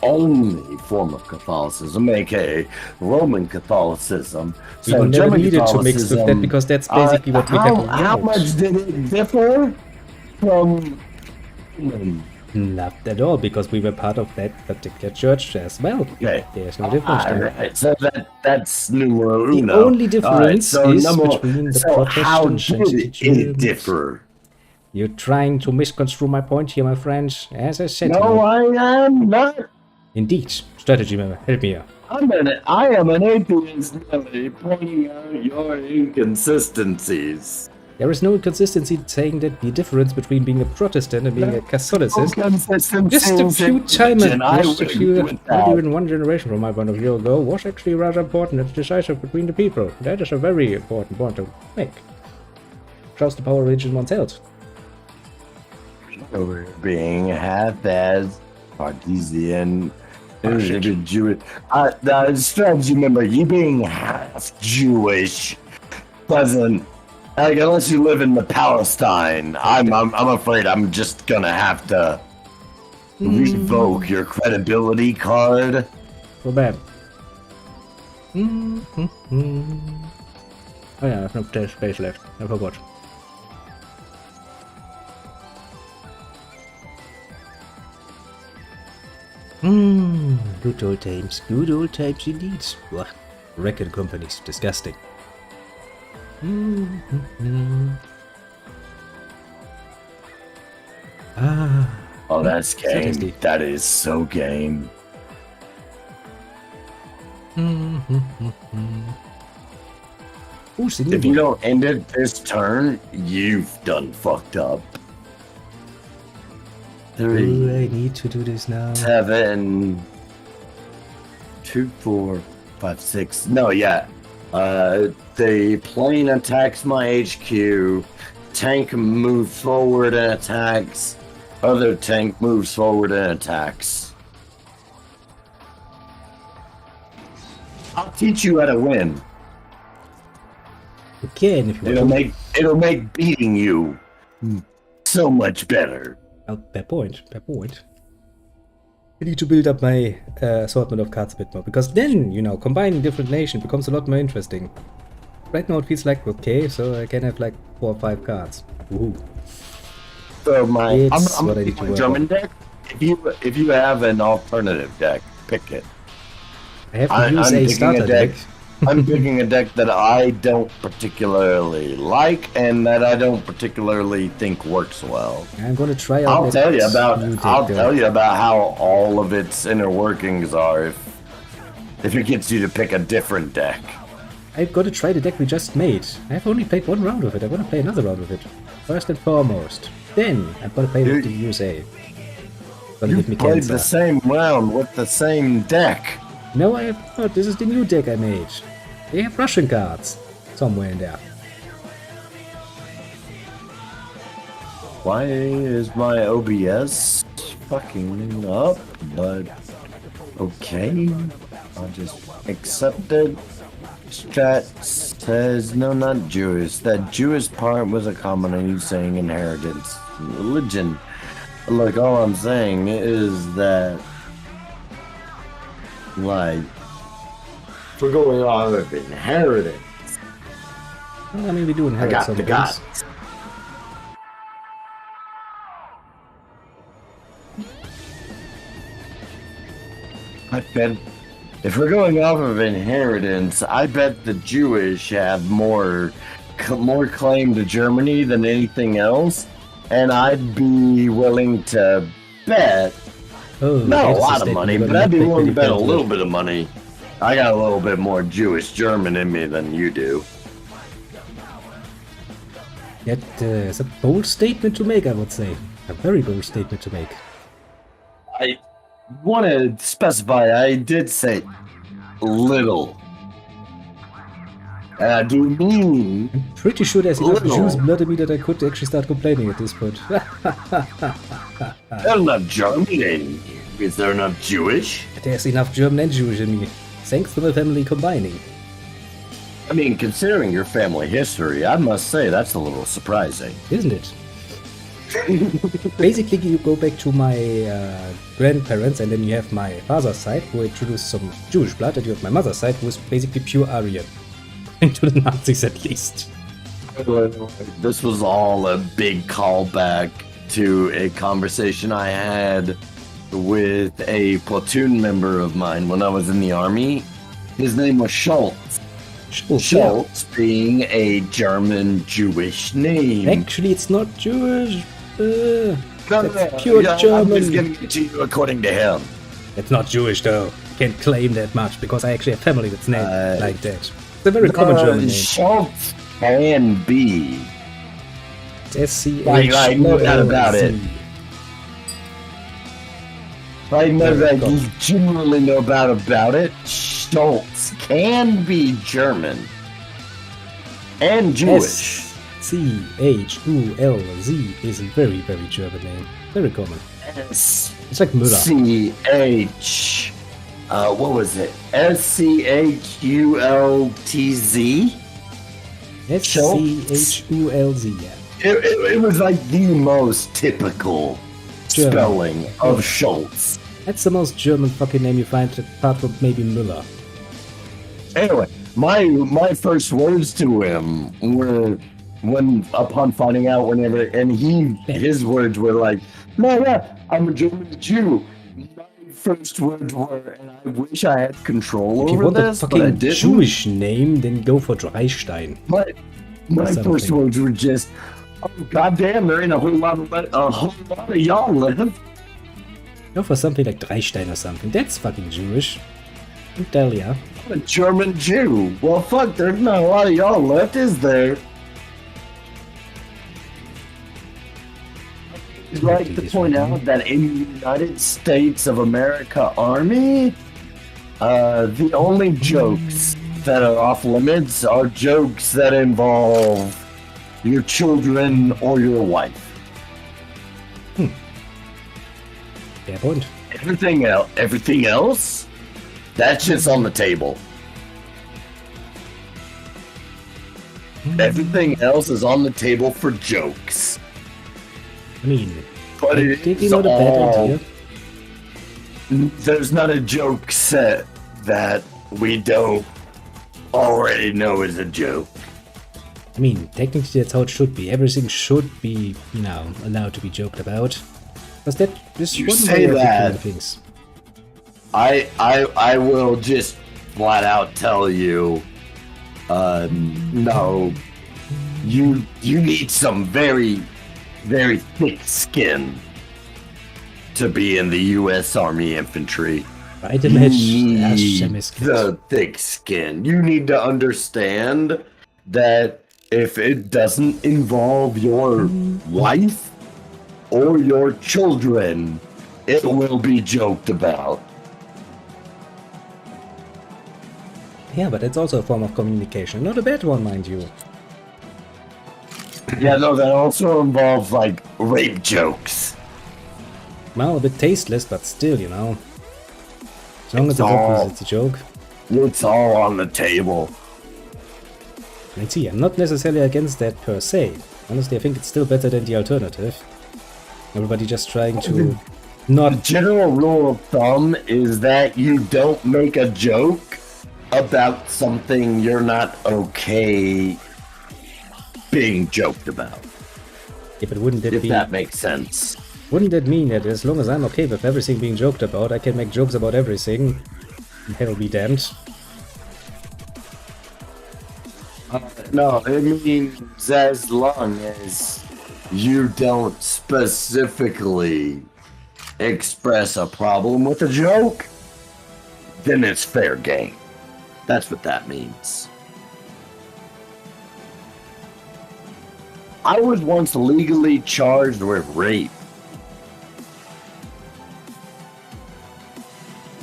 [SPEAKER 2] only form of Catholicism, aka Roman Catholicism. So
[SPEAKER 3] we never
[SPEAKER 2] German
[SPEAKER 3] needed to mix with that because that's basically what we have.
[SPEAKER 2] How much did it differ from?
[SPEAKER 3] Not at all, because we were part of that particular church as well.
[SPEAKER 2] Okay.
[SPEAKER 3] There's no difference there.
[SPEAKER 2] Right. So that's numero
[SPEAKER 3] The
[SPEAKER 2] uno.
[SPEAKER 3] only difference is between the
[SPEAKER 2] so how
[SPEAKER 3] Protestants and
[SPEAKER 2] did
[SPEAKER 3] the
[SPEAKER 2] it
[SPEAKER 3] Germans.
[SPEAKER 2] differ?
[SPEAKER 3] You're trying to misconstrue my point here, my friend. As I said,
[SPEAKER 2] No, I am not.
[SPEAKER 3] indeed. Strategy member, help me here.
[SPEAKER 2] I am an atheist, Nelly, pointing out your inconsistencies.
[SPEAKER 3] There is no inconsistency saying that the difference between being a Protestant and being a Catholicist, just a few time just a few, not even one generation from my point of view ago, was actually rather important and decisive between the people. That is a very important point to make. Shows the power religion once held.
[SPEAKER 2] We're being half-assed, Cartesian, Jewish. The strategy member, you being half Jewish doesn't. Like, unless you live in the Palestine, I'm afraid I'm just gonna have to revoke your credibility card.
[SPEAKER 3] So bad. Oh yeah, I have no space left. I forgot. Good old times. Good old times indeed. Ugh. Record companies. Disgusting.
[SPEAKER 2] Oh, that's game.
[SPEAKER 3] Sarcastic.
[SPEAKER 2] That is so game.
[SPEAKER 3] Ooh,
[SPEAKER 2] If you don't end it this turn, you've done fucked up.
[SPEAKER 3] Ooh,
[SPEAKER 2] 3,
[SPEAKER 3] I need to do this now.
[SPEAKER 2] 7, 2, 4, 5, 6. No, yeah. The plane attacks my HQ. Tank moves forward and attacks. Other tank moves forward and attacks. I'll teach you how to win.
[SPEAKER 3] You can if you want.
[SPEAKER 2] It'll make beating you so much better.
[SPEAKER 3] Oh, fair point. Fair point. I need to build up my assortment of cards a bit more, because then, you know, combining different nations becomes a lot more interesting. Right now it feels like, okay, so I can have like 4 or 5 cards. Woohoo.
[SPEAKER 2] So I'm
[SPEAKER 3] what I need to work
[SPEAKER 2] German
[SPEAKER 3] on.
[SPEAKER 2] deck. If you have an alternative deck, pick it.
[SPEAKER 3] I have to use a starter deck.
[SPEAKER 2] I'm picking a deck that I don't particularly like and that I don't particularly think works well.
[SPEAKER 3] I'm gonna try out
[SPEAKER 2] I'll tell you
[SPEAKER 3] new deck,
[SPEAKER 2] about how all of its inner workings are if it gets you to pick a different deck.
[SPEAKER 3] I've got to try the deck we just made. I've only played 1 round of it. I want to play another round of it. First and foremost. Then I'm gonna play with the USA. Gonna
[SPEAKER 2] You
[SPEAKER 3] give me
[SPEAKER 2] played
[SPEAKER 3] cancer.
[SPEAKER 2] the same round with the same deck.
[SPEAKER 3] No, I have not. This is the new deck I made. They have Russian cards somewhere in there.
[SPEAKER 2] Why is my OBS fucking up? But okay, I'll just accept it. Strat says no, not Jewish. That Jewish part was a comment on you saying inheritance, religion. Look, all I'm saying is that, like, we're going on with inheritance.
[SPEAKER 3] Well, I mean, we do
[SPEAKER 2] I
[SPEAKER 3] inherit
[SPEAKER 2] got
[SPEAKER 3] some
[SPEAKER 2] the
[SPEAKER 3] things.
[SPEAKER 2] gods. I bet if we're going off of inheritance, I bet the Jewish have more claim to Germany than anything else, and I'd be willing to bet
[SPEAKER 3] Oh,
[SPEAKER 2] not a
[SPEAKER 3] that's
[SPEAKER 2] lot of
[SPEAKER 3] statement,
[SPEAKER 2] money,
[SPEAKER 3] but
[SPEAKER 2] but I'd be
[SPEAKER 3] not
[SPEAKER 2] willing to bet a
[SPEAKER 3] pretty
[SPEAKER 2] little bit of money. I got a little bit more Jewish German in me than you do.
[SPEAKER 3] That is a bold statement to make, I would say. A very bold statement to make.
[SPEAKER 2] I want to specify, I did say little. And I do mean
[SPEAKER 3] Pretty sure there's enough
[SPEAKER 2] Little.
[SPEAKER 3] Jews blood in me that I could actually start complaining at this point.
[SPEAKER 2] there's enough German in you. Is there enough Jewish?
[SPEAKER 3] There's enough German and Jewish in me. Thanks to my family combining.
[SPEAKER 2] I mean, considering your family history, I must say that's a little surprising.
[SPEAKER 3] Isn't it? Basically, you go back to my grandparents, and then you have my father's side, who introduced some Jewish blood, and you have my mother's side, who is basically pure Aryan. To the Nazis, at least.
[SPEAKER 2] This was all a big callback to a conversation I had with a platoon member of mine when I was in the army. His name was Schultz. Schultz being a German Jewish name.
[SPEAKER 3] Actually, it's not Jewish.
[SPEAKER 2] No,
[SPEAKER 3] That's pure German.
[SPEAKER 2] I'm just giving it to you according to him.
[SPEAKER 3] It's not Jewish, though. Can't claim that much, because I actually have family that's named like that. It's a very common German name.
[SPEAKER 2] Schultz can be.
[SPEAKER 3] It's
[SPEAKER 2] Like, no doubt about it.
[SPEAKER 3] SCHULZ.
[SPEAKER 2] I know that you genuinely know about it. Schultz can be German and Jewish.
[SPEAKER 3] SCHULZ is a very, very German name. Very common. It's like Müller.
[SPEAKER 2] SCH. What was it? SCHULTZ?
[SPEAKER 3] SCHULZ, yeah.
[SPEAKER 2] It was like the most typical
[SPEAKER 3] German.
[SPEAKER 2] spelling of Schultz.
[SPEAKER 3] That's the most German fucking name you find, apart from maybe Müller.
[SPEAKER 2] Anyway, my first words to him were upon finding out whenever, and his words were like, "No, I'm a German Jew." My first words were, and I wish I had control
[SPEAKER 3] If you
[SPEAKER 2] over
[SPEAKER 3] want a
[SPEAKER 2] this, but I
[SPEAKER 3] fucking
[SPEAKER 2] didn't.
[SPEAKER 3] Jewish name, then go for Dreistein.
[SPEAKER 2] But my
[SPEAKER 3] Or
[SPEAKER 2] first
[SPEAKER 3] something.
[SPEAKER 2] words were just, "Oh goddamn, there ain't a whole lot of y'all left."
[SPEAKER 3] Go for something like Dreistein or something. That's fucking Jewish. I tell ya.
[SPEAKER 2] I'm a German Jew. Well, fuck, there's not a lot of y'all left, is there? I'd like to point out that in the United States of America Army, the only jokes that are off limits are jokes that involve your children or your wife.
[SPEAKER 3] Fair point.
[SPEAKER 2] Everything else, that shit's on the table. Everything else is on the table for jokes.
[SPEAKER 3] I mean,
[SPEAKER 2] But
[SPEAKER 3] maybe not a bad idea.
[SPEAKER 2] There's not a joke set that we don't already know is a joke.
[SPEAKER 3] I mean, technically that's how it should be. Everything should be, allowed to be joked about. Because that is
[SPEAKER 2] You
[SPEAKER 3] one
[SPEAKER 2] say
[SPEAKER 3] way of looking
[SPEAKER 2] that.
[SPEAKER 3] at things.
[SPEAKER 2] I will just flat out tell you, no, you need some very, very thick skin to be in the U.S. Army Infantry.
[SPEAKER 3] Right, the
[SPEAKER 2] You
[SPEAKER 3] match
[SPEAKER 2] need the thick skin. You need to understand that if it doesn't involve your wife or your children, it will be joked about.
[SPEAKER 3] Yeah, but it's also a form of communication. Not a bad one, mind you.
[SPEAKER 2] Yeah, no, that also involves like rape jokes.
[SPEAKER 3] Well, a bit tasteless, but still, As long as
[SPEAKER 2] It's
[SPEAKER 3] it's obvious
[SPEAKER 2] all-
[SPEAKER 3] it's a joke.
[SPEAKER 2] It's all on the table.
[SPEAKER 3] Let's see, I'm not necessarily against that per se. Honestly, I think it's still better than the alternative. Everybody just trying to
[SPEAKER 2] The
[SPEAKER 3] not...
[SPEAKER 2] general rule of thumb is that you don't make a joke about something you're not okay being joked about.
[SPEAKER 3] Yeah, but wouldn't
[SPEAKER 2] If that makes sense.
[SPEAKER 3] Wouldn't that mean that as long as I'm okay with everything being joked about, I can make jokes about everything? Hell be damned.
[SPEAKER 2] No, it means as long as you don't specifically express a problem with a joke, then it's fair game. That's what that means. I was once legally charged with rape.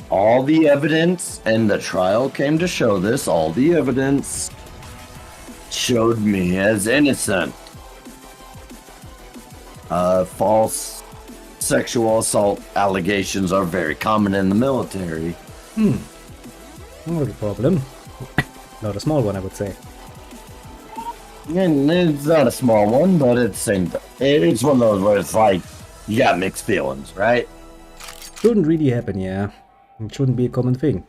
[SPEAKER 2] All the evidence, and the trial came to show this, all the evidence showed me as innocent. False sexual assault allegations are very common in the military.
[SPEAKER 3] Not a problem. Not a small one, I would say.
[SPEAKER 2] And it's not a small one, but it's same. It's one of those where it's like you got mixed feelings, right?
[SPEAKER 3] Shouldn't really happen, yeah. It shouldn't be a common thing.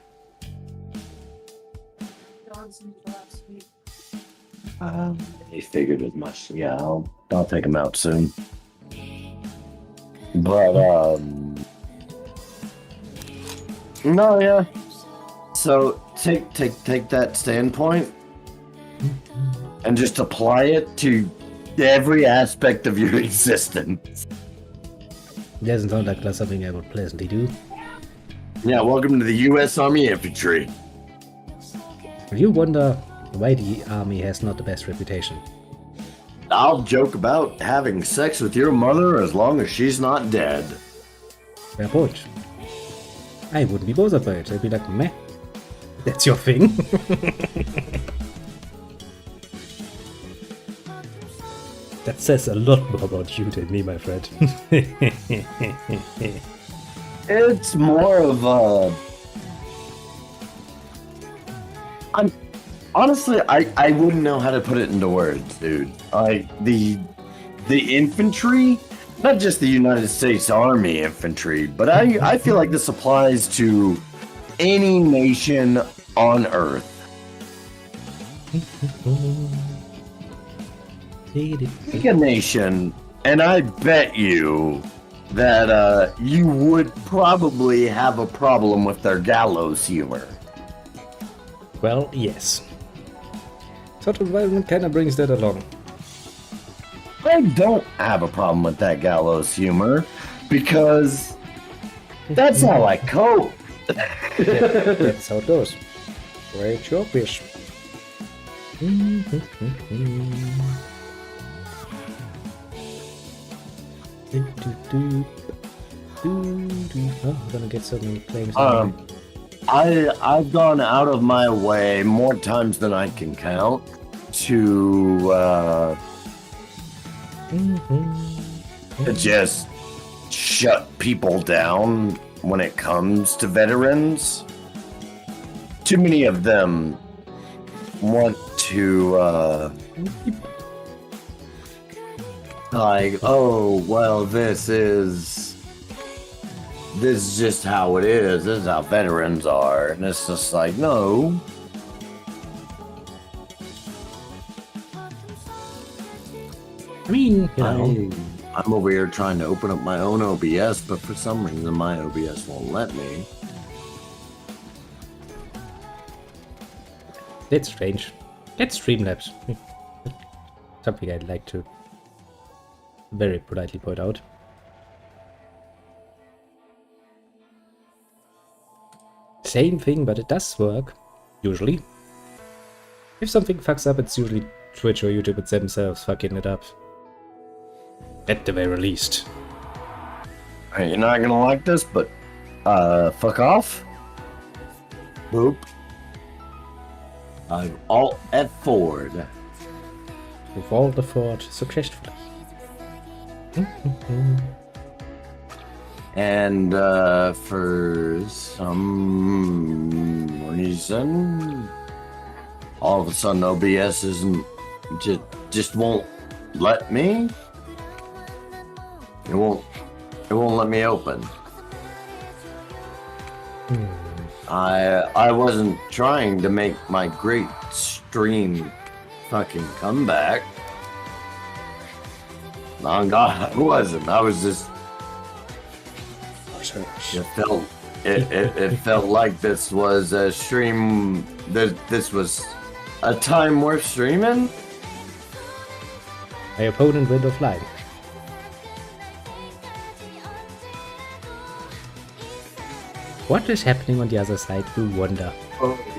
[SPEAKER 2] He figured as much. Yeah, I'll take him out soon. But no, yeah. So take that standpoint and just apply it to every aspect of your existence.
[SPEAKER 3] Doesn't sound like something I would pleasantly do.
[SPEAKER 2] Yeah, welcome to the U.S. Army Infantry.
[SPEAKER 3] You wonder why the army has not the best reputation.
[SPEAKER 2] I'll joke about having sex with your mother as long as she's not dead.
[SPEAKER 3] Fair point. I wouldn't be bothered by it. I'd be like, meh. That's your thing. That says a lot more about you than me, my friend.
[SPEAKER 2] It's more of a. Honestly, I wouldn't know how to put it into words, dude. Like the infantry, not just the United States Army infantry, but I feel like this applies to any nation on Earth. Pick a nation, and I bet you that you would probably have a problem with their gallows humor.
[SPEAKER 3] Well, yes. Sort of environment kind of brings that along.
[SPEAKER 2] I don't have a problem with that gallows humor because that's how I cope.
[SPEAKER 3] That's how it goes. Great your wish. Oh, I'm gonna get some claims.
[SPEAKER 2] I've gone out of my way more times than I can count to just shut people down when it comes to veterans. Too many of them want to like, oh well, this is just how it is. This is how veterans are. And it's just like, no.
[SPEAKER 3] I mean, you know.
[SPEAKER 2] I'm over here trying to open up my own OBS, but for some reason my OBS won't let me.
[SPEAKER 3] It's strange. It's Streamlabs. Something I'd like to very politely point out. Same thing, but it does work, usually. If something fucks up, it's usually Twitch or YouTube it's themselves fucking it up. At the very least.
[SPEAKER 2] Hey, you're not gonna like this, but fuck off. Boop. I've Alt F4'd.
[SPEAKER 3] With all the fort successfully.
[SPEAKER 2] And for some reason, all of a sudden OBS isn't just won't let me. It won't let me open. I wasn't trying to make my great stream fucking comeback. On God, I wasn't. I was just. It felt like this was a stream. This was a time worth streaming.
[SPEAKER 3] My opponent went offline. What is happening on the other side? We wonder.
[SPEAKER 2] Okay.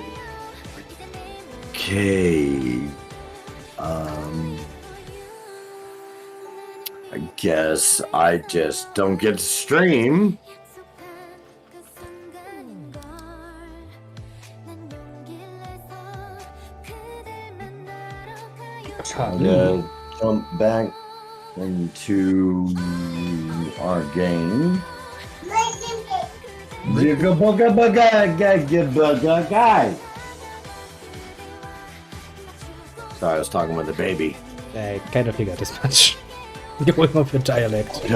[SPEAKER 2] I guess I just don't get to stream. Jump back into our game. Sorry, I was talking with the baby.
[SPEAKER 3] I kind of figured as much. Going off your dialect.
[SPEAKER 2] I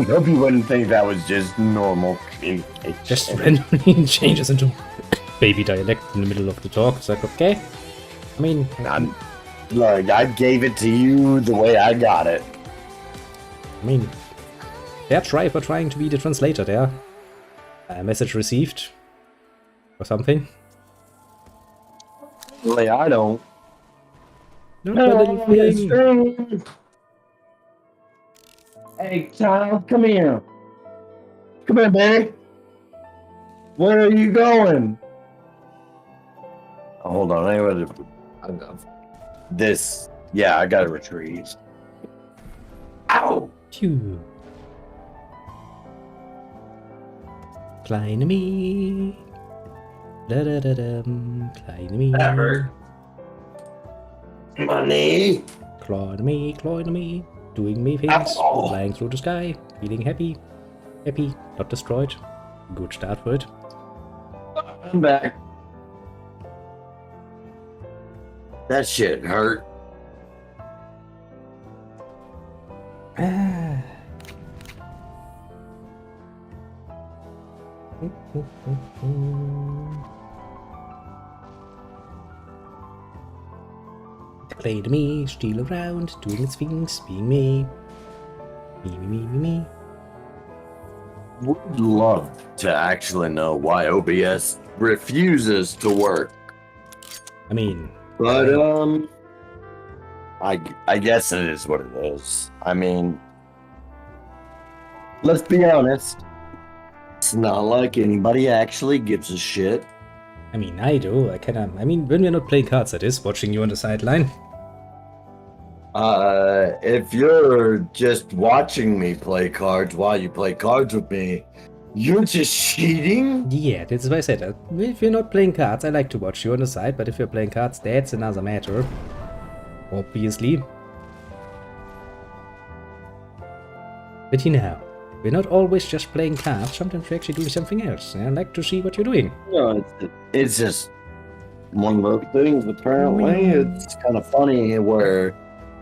[SPEAKER 2] hope you wouldn't think that was just normal communication.
[SPEAKER 3] Just randomly changes into baby dialect in the middle of the talk. It's like, okay. I mean,
[SPEAKER 2] Look, I gave it to you the way I got it.
[SPEAKER 3] I mean, fair try for trying to be the translator there. A message received. Or something.
[SPEAKER 2] Really, I don't.
[SPEAKER 3] Not a little thing.
[SPEAKER 2] Hey, child, come here. Come here, baby. Where are you going? Oh, hold on, I gotta. This, yeah, I gotta retrieve. Ow!
[SPEAKER 3] Phew. Kleine me. Da da da dum. Kleine me.
[SPEAKER 2] That hurt. Money.
[SPEAKER 3] Kleine me. Doing me things.
[SPEAKER 2] Ow.
[SPEAKER 3] Flying through the sky. Feeling happy. Happy. Not destroyed. Good start for it.
[SPEAKER 2] I'm back. That shit hurt.
[SPEAKER 3] Ah. Play to me, steal around, doing its things, being me. Me.
[SPEAKER 2] Would love to actually know why OBS refuses to work.
[SPEAKER 3] I mean,
[SPEAKER 2] But I guess it is what it is. I mean, let's be honest. It's not like anybody actually gives a shit.
[SPEAKER 3] I mean, I do. I mean, when we're not playing cards, that is, watching you on the sideline.
[SPEAKER 2] If you're just watching me play cards while you play cards with me, You're just cheating?
[SPEAKER 3] Yeah, that's why I said that. If you're not playing cards, I like to watch you on the side, but if you're playing cards, that's another matter. Obviously. But you know, we're not always just playing cards, sometimes we're actually doing something else. And I like to see what you're doing.
[SPEAKER 2] No, it's just one of those things, apparently. It's kind of funny where,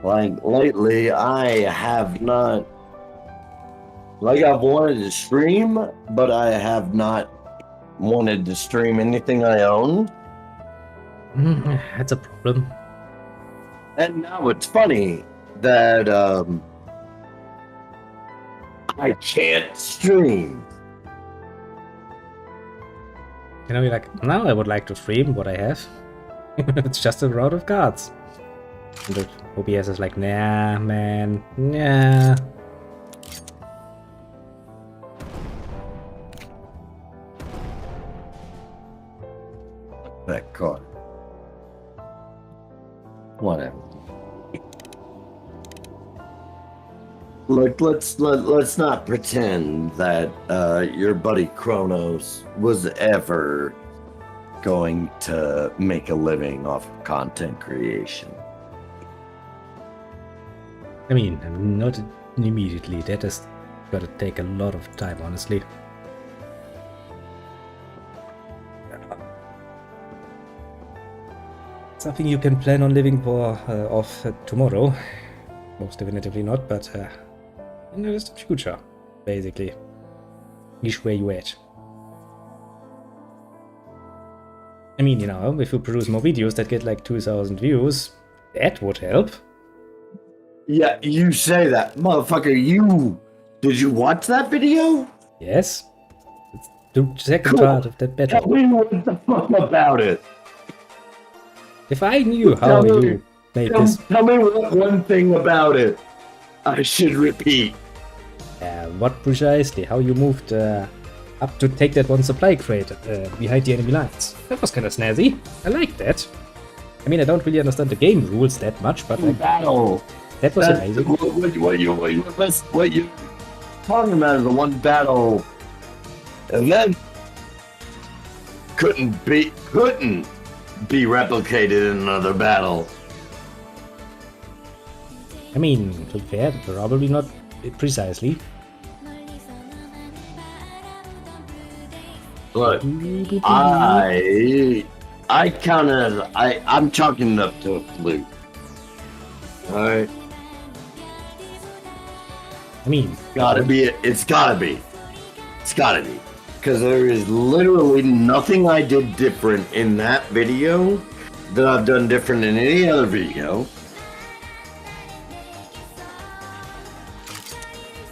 [SPEAKER 2] like, lately I have not. Like, I've wanted to stream, but I have not wanted to stream anything I own.
[SPEAKER 3] That's a problem.
[SPEAKER 2] And now it's funny that I can't stream.
[SPEAKER 3] You know, you're like, now I would like to stream what I have. It's just a round of cards. And the OBS is like, nah, man, nah.
[SPEAKER 2] That card. Whatever. Look, let's not pretend that your buddy Cronos was ever going to make a living off of content creation.
[SPEAKER 3] I mean, not immediately. That has got to take a lot of time, honestly. Something you can plan on living for off tomorrow. Most definitively not, but in the distant future, basically. Ish where you at. I mean, you know, if you produce more videos that get like 2,000 views, that would help.
[SPEAKER 2] Yeah, you say that, motherfucker. Did you watch that video?
[SPEAKER 3] Yes. It's the second part of that battle.
[SPEAKER 2] Tell me what the fuck about it.
[SPEAKER 3] If I knew how you made this...
[SPEAKER 2] Tell me one thing about it. I should repeat.
[SPEAKER 3] What precisely? How you moved up to take that one supply crate behind the enemy lines. That was kind of snazzy. I like that. I mean, I don't really understand the game rules that much, but like,
[SPEAKER 2] Battle.
[SPEAKER 3] that was amazing.
[SPEAKER 2] What you talking about is the one battle, and then couldn't be replicated in another battle.
[SPEAKER 3] I mean, to be fair, probably not precisely.
[SPEAKER 2] Look, I'm chalking it up to a fluke. Alright?
[SPEAKER 3] I mean,
[SPEAKER 2] It's gotta be. Because there is literally nothing I did different in that video that I've done different in any other video.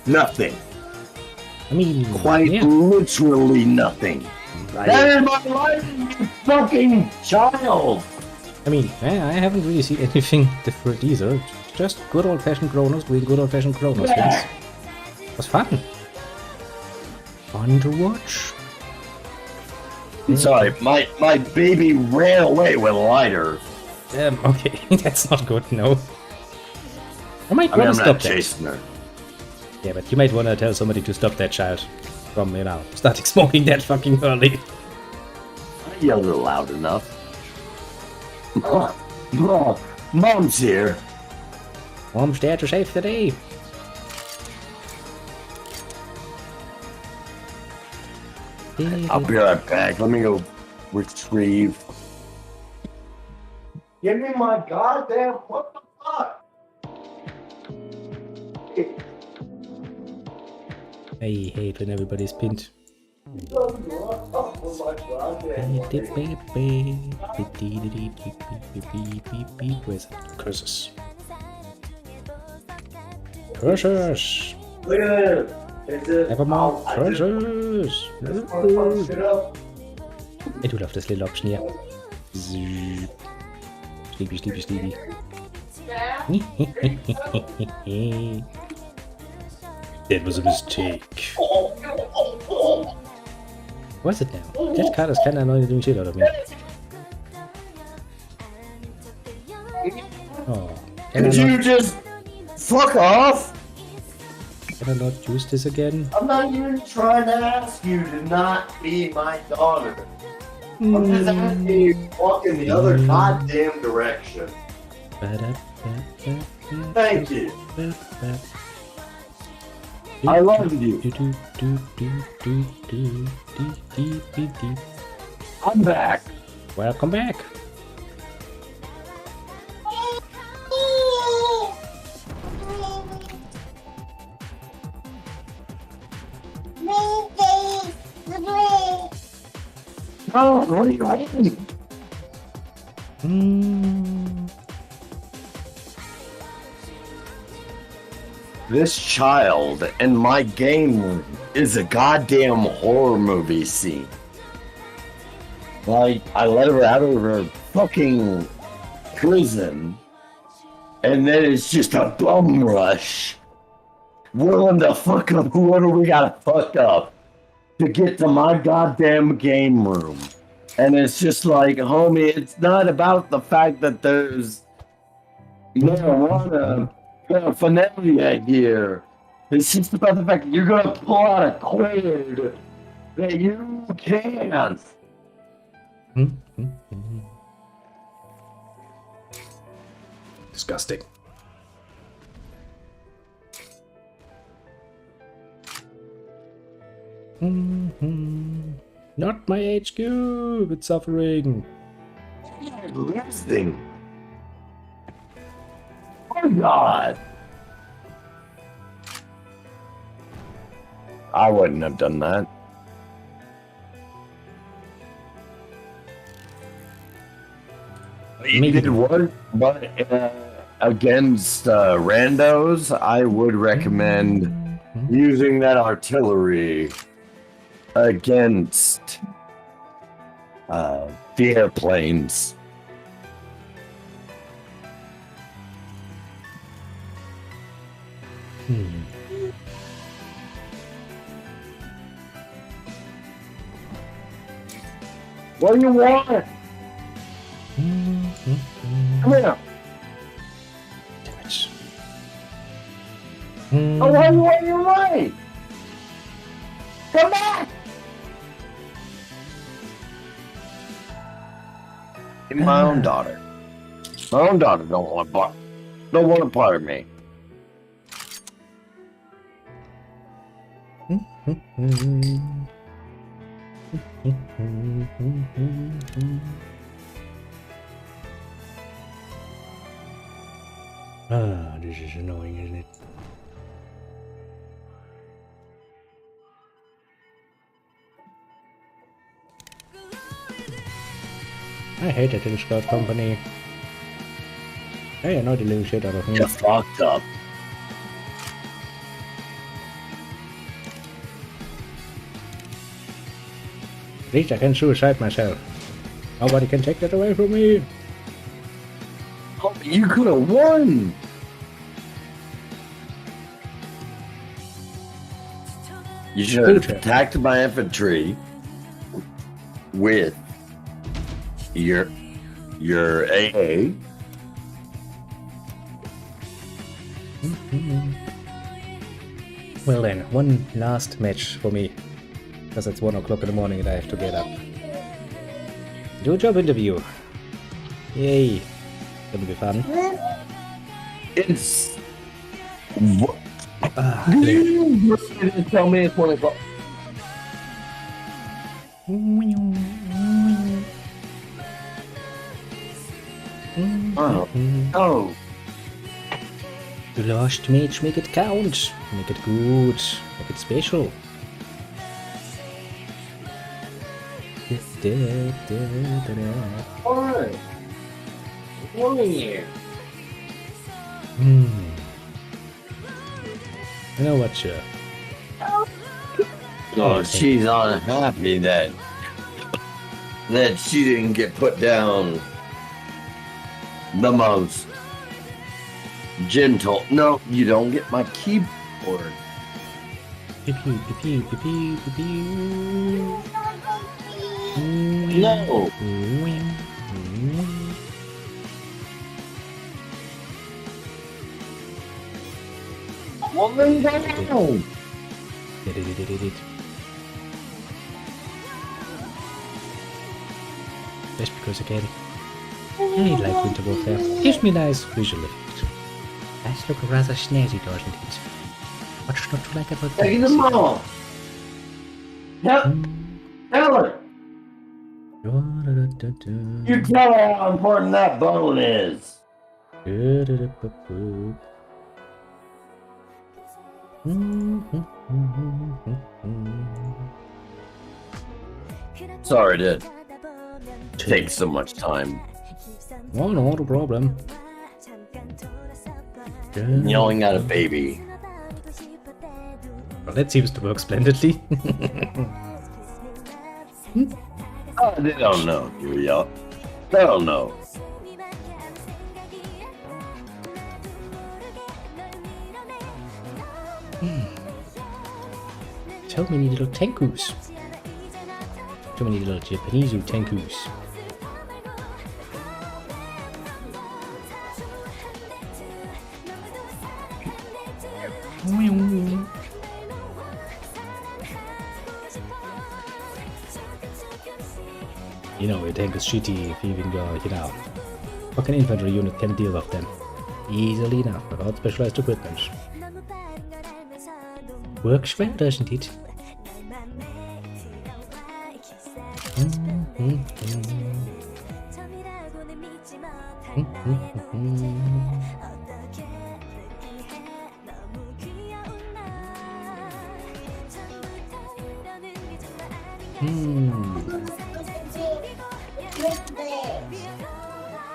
[SPEAKER 2] Nothing.
[SPEAKER 3] I mean,
[SPEAKER 2] Quite
[SPEAKER 3] yeah.
[SPEAKER 2] literally nothing. That is my life, you fucking child!
[SPEAKER 3] I mean, I haven't really seen anything different either. Just good old-fashioned Cronos doing good old-fashioned Cronos things. It was fun. Fun to watch.
[SPEAKER 2] Sorry, my baby ran away with a lighter.
[SPEAKER 3] Okay, that's not good, no. I might
[SPEAKER 2] I'm
[SPEAKER 3] want to stop
[SPEAKER 2] not
[SPEAKER 3] that.
[SPEAKER 2] chasing her.
[SPEAKER 3] Yeah, but you might want to tell somebody to stop that child from, you know, starting smoking that fucking early.
[SPEAKER 2] I yelled it loud enough. Mom's here.
[SPEAKER 3] Mom's there to save the day.
[SPEAKER 2] I'll be right back. Let me go retrieve. Give me my goddamn. What the fuck?
[SPEAKER 3] I hate when everybody's pinned. Where's it? Curses. Curses! Nevermore. Curses! I do love this little option here. Sleepy, sleepy, sleepy. That was a mistake. What's it now? That card is kinda annoying doing shit out of me. Oh.
[SPEAKER 2] Could you just fuck off?
[SPEAKER 3] Can I not use this again?
[SPEAKER 2] I'm not even trying to ask you to not be my daughter. I'm just asking you to walk in the other goddamn direction. Thank you. I love you. I'm back.
[SPEAKER 3] Welcome back.
[SPEAKER 2] Oh, what are you doing? This child in my game room is a goddamn horror movie scene. Like, I let her out of her fucking prison, and then it's just a bum rush. Willing to fuck up whoever we gotta fuck up to get to my goddamn game room. And it's just like, homie, it's not about the fact that there's marijuana paraphernalia here. It's just about the fact that you're gonna pull out a cord that you can't.
[SPEAKER 1] Disgusting.
[SPEAKER 3] Not my HQ, it's suffering.
[SPEAKER 2] Listening. Oh God. I wouldn't have done that. You did what? But against randos, I would recommend using that artillery against the airplanes. What do you want? Come here.
[SPEAKER 3] Damage.
[SPEAKER 2] Oh, why are you on your way? Come back! And my own daughter. My own daughter don't want a part of me.
[SPEAKER 3] Ah, this is annoying, isn't it? I hate that little scout company. Hey, I know the little shit out of me.
[SPEAKER 2] You fucked up.
[SPEAKER 3] At least I can suicide myself. Nobody can take that away from me.
[SPEAKER 2] Oh, you could have won. You should have attacked my infantry with your AA.
[SPEAKER 3] Well then, one last match for me. Because it's 1 o'clock in the morning and I have to get up. Do a job interview. Yay. Gonna be fun.
[SPEAKER 2] It's... You didn't tell me it's 1 o'clock. Oh. Oh.
[SPEAKER 3] You lost match, make it count. Make it good. Make it special.
[SPEAKER 2] Why? Why?
[SPEAKER 3] You know what, sure.
[SPEAKER 2] Oh, she's unhappy that she didn't get put down the most gentle. No, you don't get my keyboard.
[SPEAKER 3] Pew pew pew pew pew pew pew.
[SPEAKER 2] No. Woman down!
[SPEAKER 3] Just because again, I like winter warfare. Gives me nice visual effect. Does look rather snazzy, doesn't it? What's not to like about that?
[SPEAKER 2] Take them all! Yep! Tell her! You tell her how important that bone is! Sorry to take so much time.
[SPEAKER 3] Oh, no problem.
[SPEAKER 2] Yelling at a baby.
[SPEAKER 3] Well, that seems to work splendidly.
[SPEAKER 2] Oh, they don't know, you yell. They don't know.
[SPEAKER 3] So many little tankus. So many little Japanese tankus. You know, a tank is shitty if even your, fucking infantry unit can deal with them easily enough without specialized equipment. Works well, doesn't it?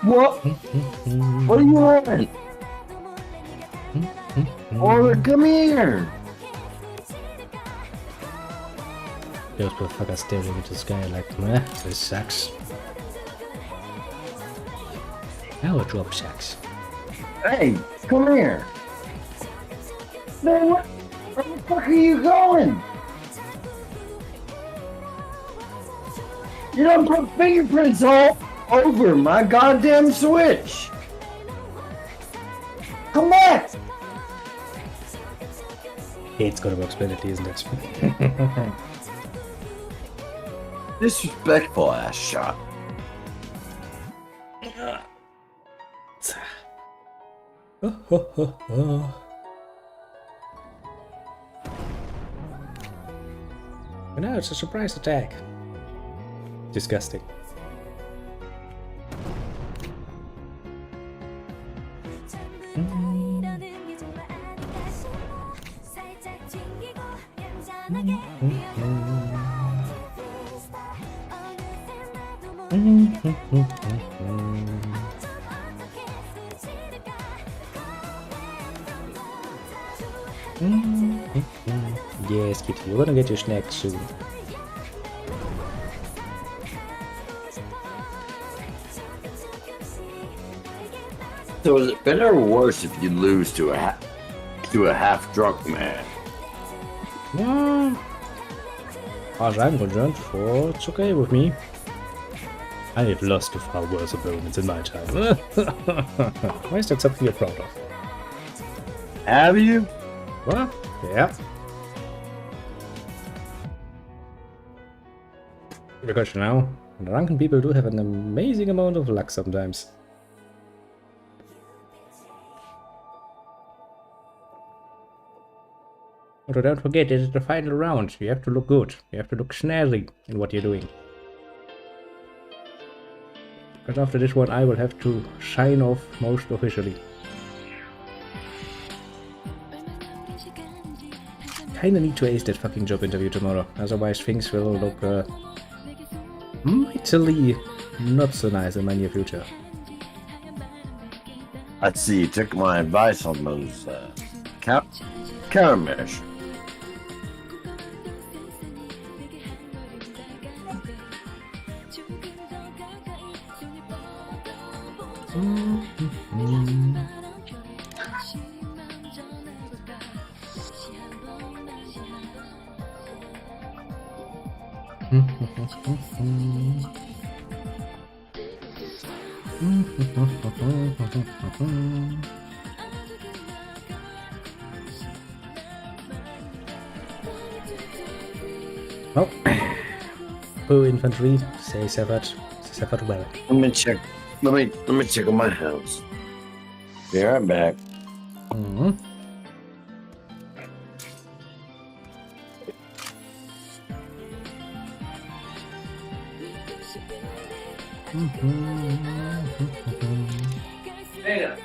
[SPEAKER 2] What? What do you want? Or come here!
[SPEAKER 3] Those poor fuckers staring into the sky like, meh, this sucks. Now a drop sucks.
[SPEAKER 2] Hey, come here! Man, where the fuck are you going? You don't put fingerprints all over my goddamn Switch! Come back!
[SPEAKER 3] It's gonna work splendidly, isn't it?
[SPEAKER 2] Disrespectful ass shot.
[SPEAKER 3] But now it's a surprise attack. Disgusting. Yes, Kitty, you're gonna get your snack soon.
[SPEAKER 2] So is it better or worse if you lose to a half drunk man?
[SPEAKER 3] Yeah. As I'm concerned, it's okay with me. I have lost to far worse opponents in my time. Why is that something you're proud of?
[SPEAKER 2] Have you?
[SPEAKER 3] What? Yeah. Because drunken people do have an amazing amount of luck sometimes. But don't forget, it is the final round. You have to look good. You have to look snazzy in what you're doing. Because after this one, I will have to sign off most officially. Kinda need to ace that fucking job interview tomorrow. Otherwise, things will look mightily not so nice in my near future.
[SPEAKER 2] I see you took my advice on those countermeasures.
[SPEAKER 3] Oh. Poor infantry, say Severed well.
[SPEAKER 2] Let me check. Let me check on my house. Be right back.
[SPEAKER 3] Mm-hmm.
[SPEAKER 8] Damn.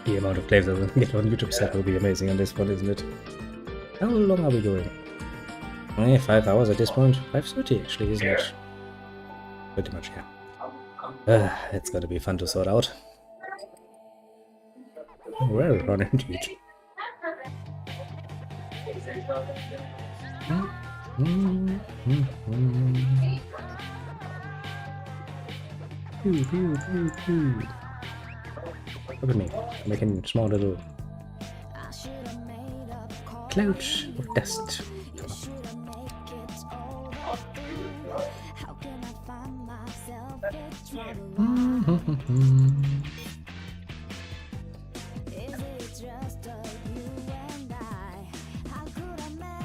[SPEAKER 3] The amount of claims I will get on YouTube set will be amazing on this one, isn't it? How long are we going? 5 hours at this point. 5:30 actually, isn't it? Pretty much, yeah. It's gonna be fun to sort out. Well run indeed. Look at me, making small little clouds of dust.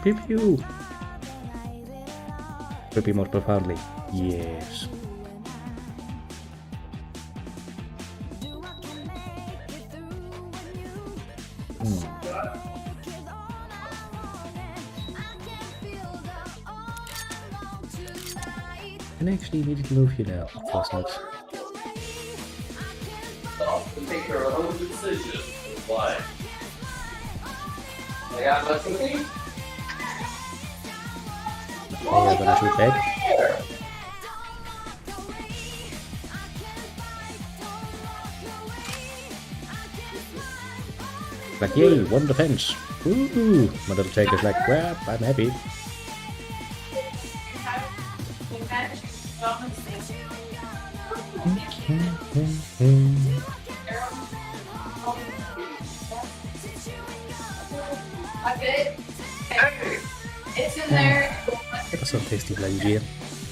[SPEAKER 3] Pew pew. Could be more profoundly. Yes. I actually immediately move you now. Of course not.
[SPEAKER 8] Take her own decision. Why? I got my cookie?
[SPEAKER 3] Hey, you're gonna shoot back? Like, yay, one defense. Ooh, my little tank is like, well, I'm happy.
[SPEAKER 8] I bet. It's in there.
[SPEAKER 3] That's some tasty bloody beer.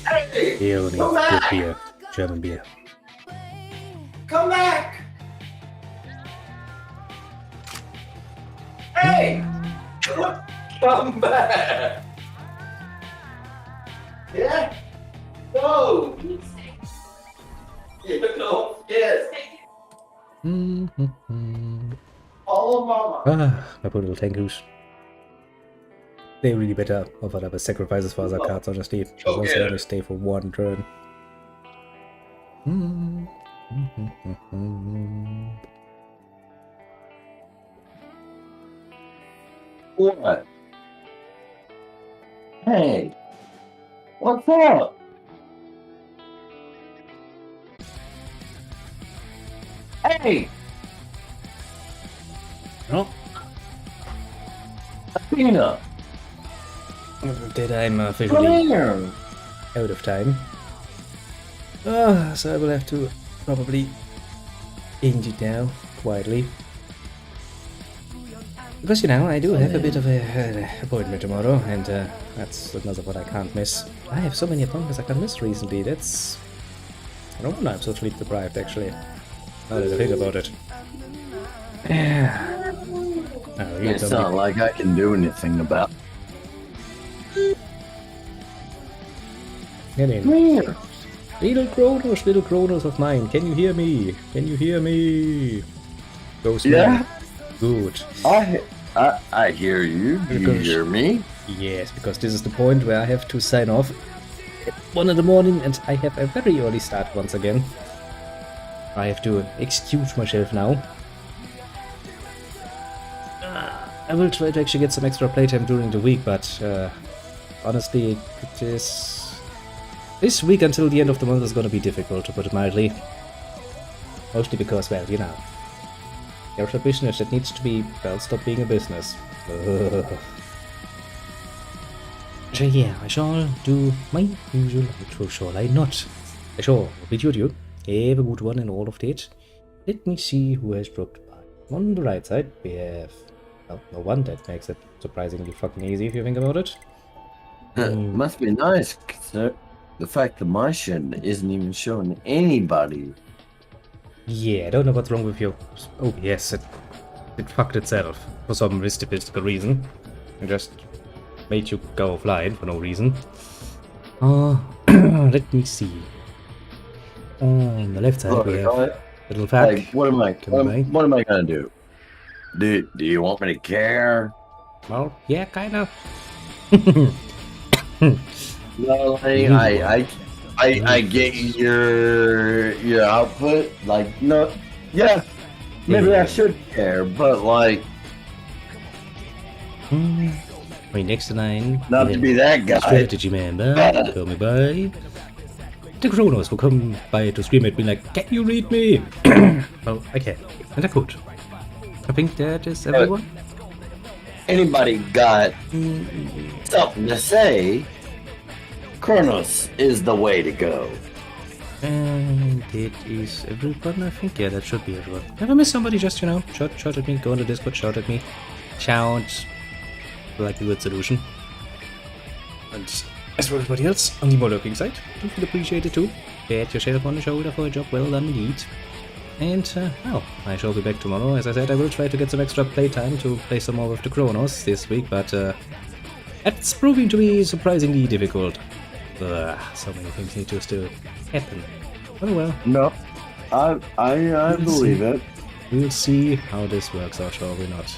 [SPEAKER 8] Hey,
[SPEAKER 3] Here only
[SPEAKER 8] come
[SPEAKER 3] good
[SPEAKER 8] back.
[SPEAKER 3] beer. German beer.
[SPEAKER 8] Come back. Hey, come back. Yeah. Go. Yes. Follow mama.
[SPEAKER 3] My poor little tangoos. They really better offer up as sacrifices for other cards, honestly. As long as they only stay for one turn.
[SPEAKER 2] What? Hey, what's up? Hey,
[SPEAKER 3] Oh,
[SPEAKER 2] Athena,
[SPEAKER 3] that I'm
[SPEAKER 2] come
[SPEAKER 3] officially
[SPEAKER 2] here.
[SPEAKER 3] out of time. So I will have to probably end it now, quietly. Because, you know, I do have a bit of an appointment tomorrow, and that's another one I can't miss. I have so many appointments I can't miss recently, that's... I don't wonder I'm so sleep deprived, actually. Now that I think about it. Oh, you
[SPEAKER 2] It's
[SPEAKER 3] don't
[SPEAKER 2] not like I can do anything about.
[SPEAKER 3] Get in.
[SPEAKER 2] Come here.
[SPEAKER 3] Little Cronos of mine, can you hear me? Can you hear me? Ghost
[SPEAKER 2] Yeah,
[SPEAKER 3] man. Good.
[SPEAKER 2] I hear you. Do you
[SPEAKER 3] Because-
[SPEAKER 2] hear me?
[SPEAKER 3] Yes, because this is the point where I have to sign off at 1 in the morning and I have a very early start once again. I have to excuse myself now. I will try to actually get some extra playtime during the week, but honestly, it is... This week until the end of the month is going to be difficult, to put it mildly. Mostly because, well, you know, there's a business that needs to be, well, stop being a business. So yeah, I shall do my usual outro, shall I not? I shall bid you adieu. Have a good one and all of that. Let me see who has dropped by. On the right side, we have... Well, no one. That makes it surprisingly fucking easy if you think about it.
[SPEAKER 2] Must be nice the fact that my shit isn't even showing anybody.
[SPEAKER 3] Yeah, I don't know what's wrong with your... Oh, yes, it fucked itself for some mystical reason. It just made you go offline for no reason. Let me see. On the left side,
[SPEAKER 2] Look,
[SPEAKER 3] we
[SPEAKER 2] you
[SPEAKER 3] have
[SPEAKER 2] know what?
[SPEAKER 3] little fact.
[SPEAKER 2] Like, what am I gonna do? Do you want me to care?
[SPEAKER 3] Well, yeah, kind of.
[SPEAKER 2] No, I get your output. Like, no, yeah, maybe I should care, but like,
[SPEAKER 3] Right next to 9.
[SPEAKER 2] not to be that guy.
[SPEAKER 3] Strategy member, call me by. The Cronos will come by to scream at me like, "Can you read me?" Well, I can, and I could. I think that is everyone.
[SPEAKER 2] Anybody got something to say? Cronos is the way to go.
[SPEAKER 3] And it is everyone, I think. Yeah, that should be everyone. If I miss somebody, just, you know, shout at me, go on the Discord, shout at me. Shout. Like a good solution. And as for everybody else on the more lurking side, do feel appreciated too. Pat yourself on the shoulder for a job well done indeed. And, well, I shall be back tomorrow. As I said, I will try to get some extra playtime to play some more with the Cronos this week, but it's proving to be surprisingly difficult. So many things need to still happen. Oh well.
[SPEAKER 2] No, I believe it.
[SPEAKER 3] We'll see how this works out, shall we not?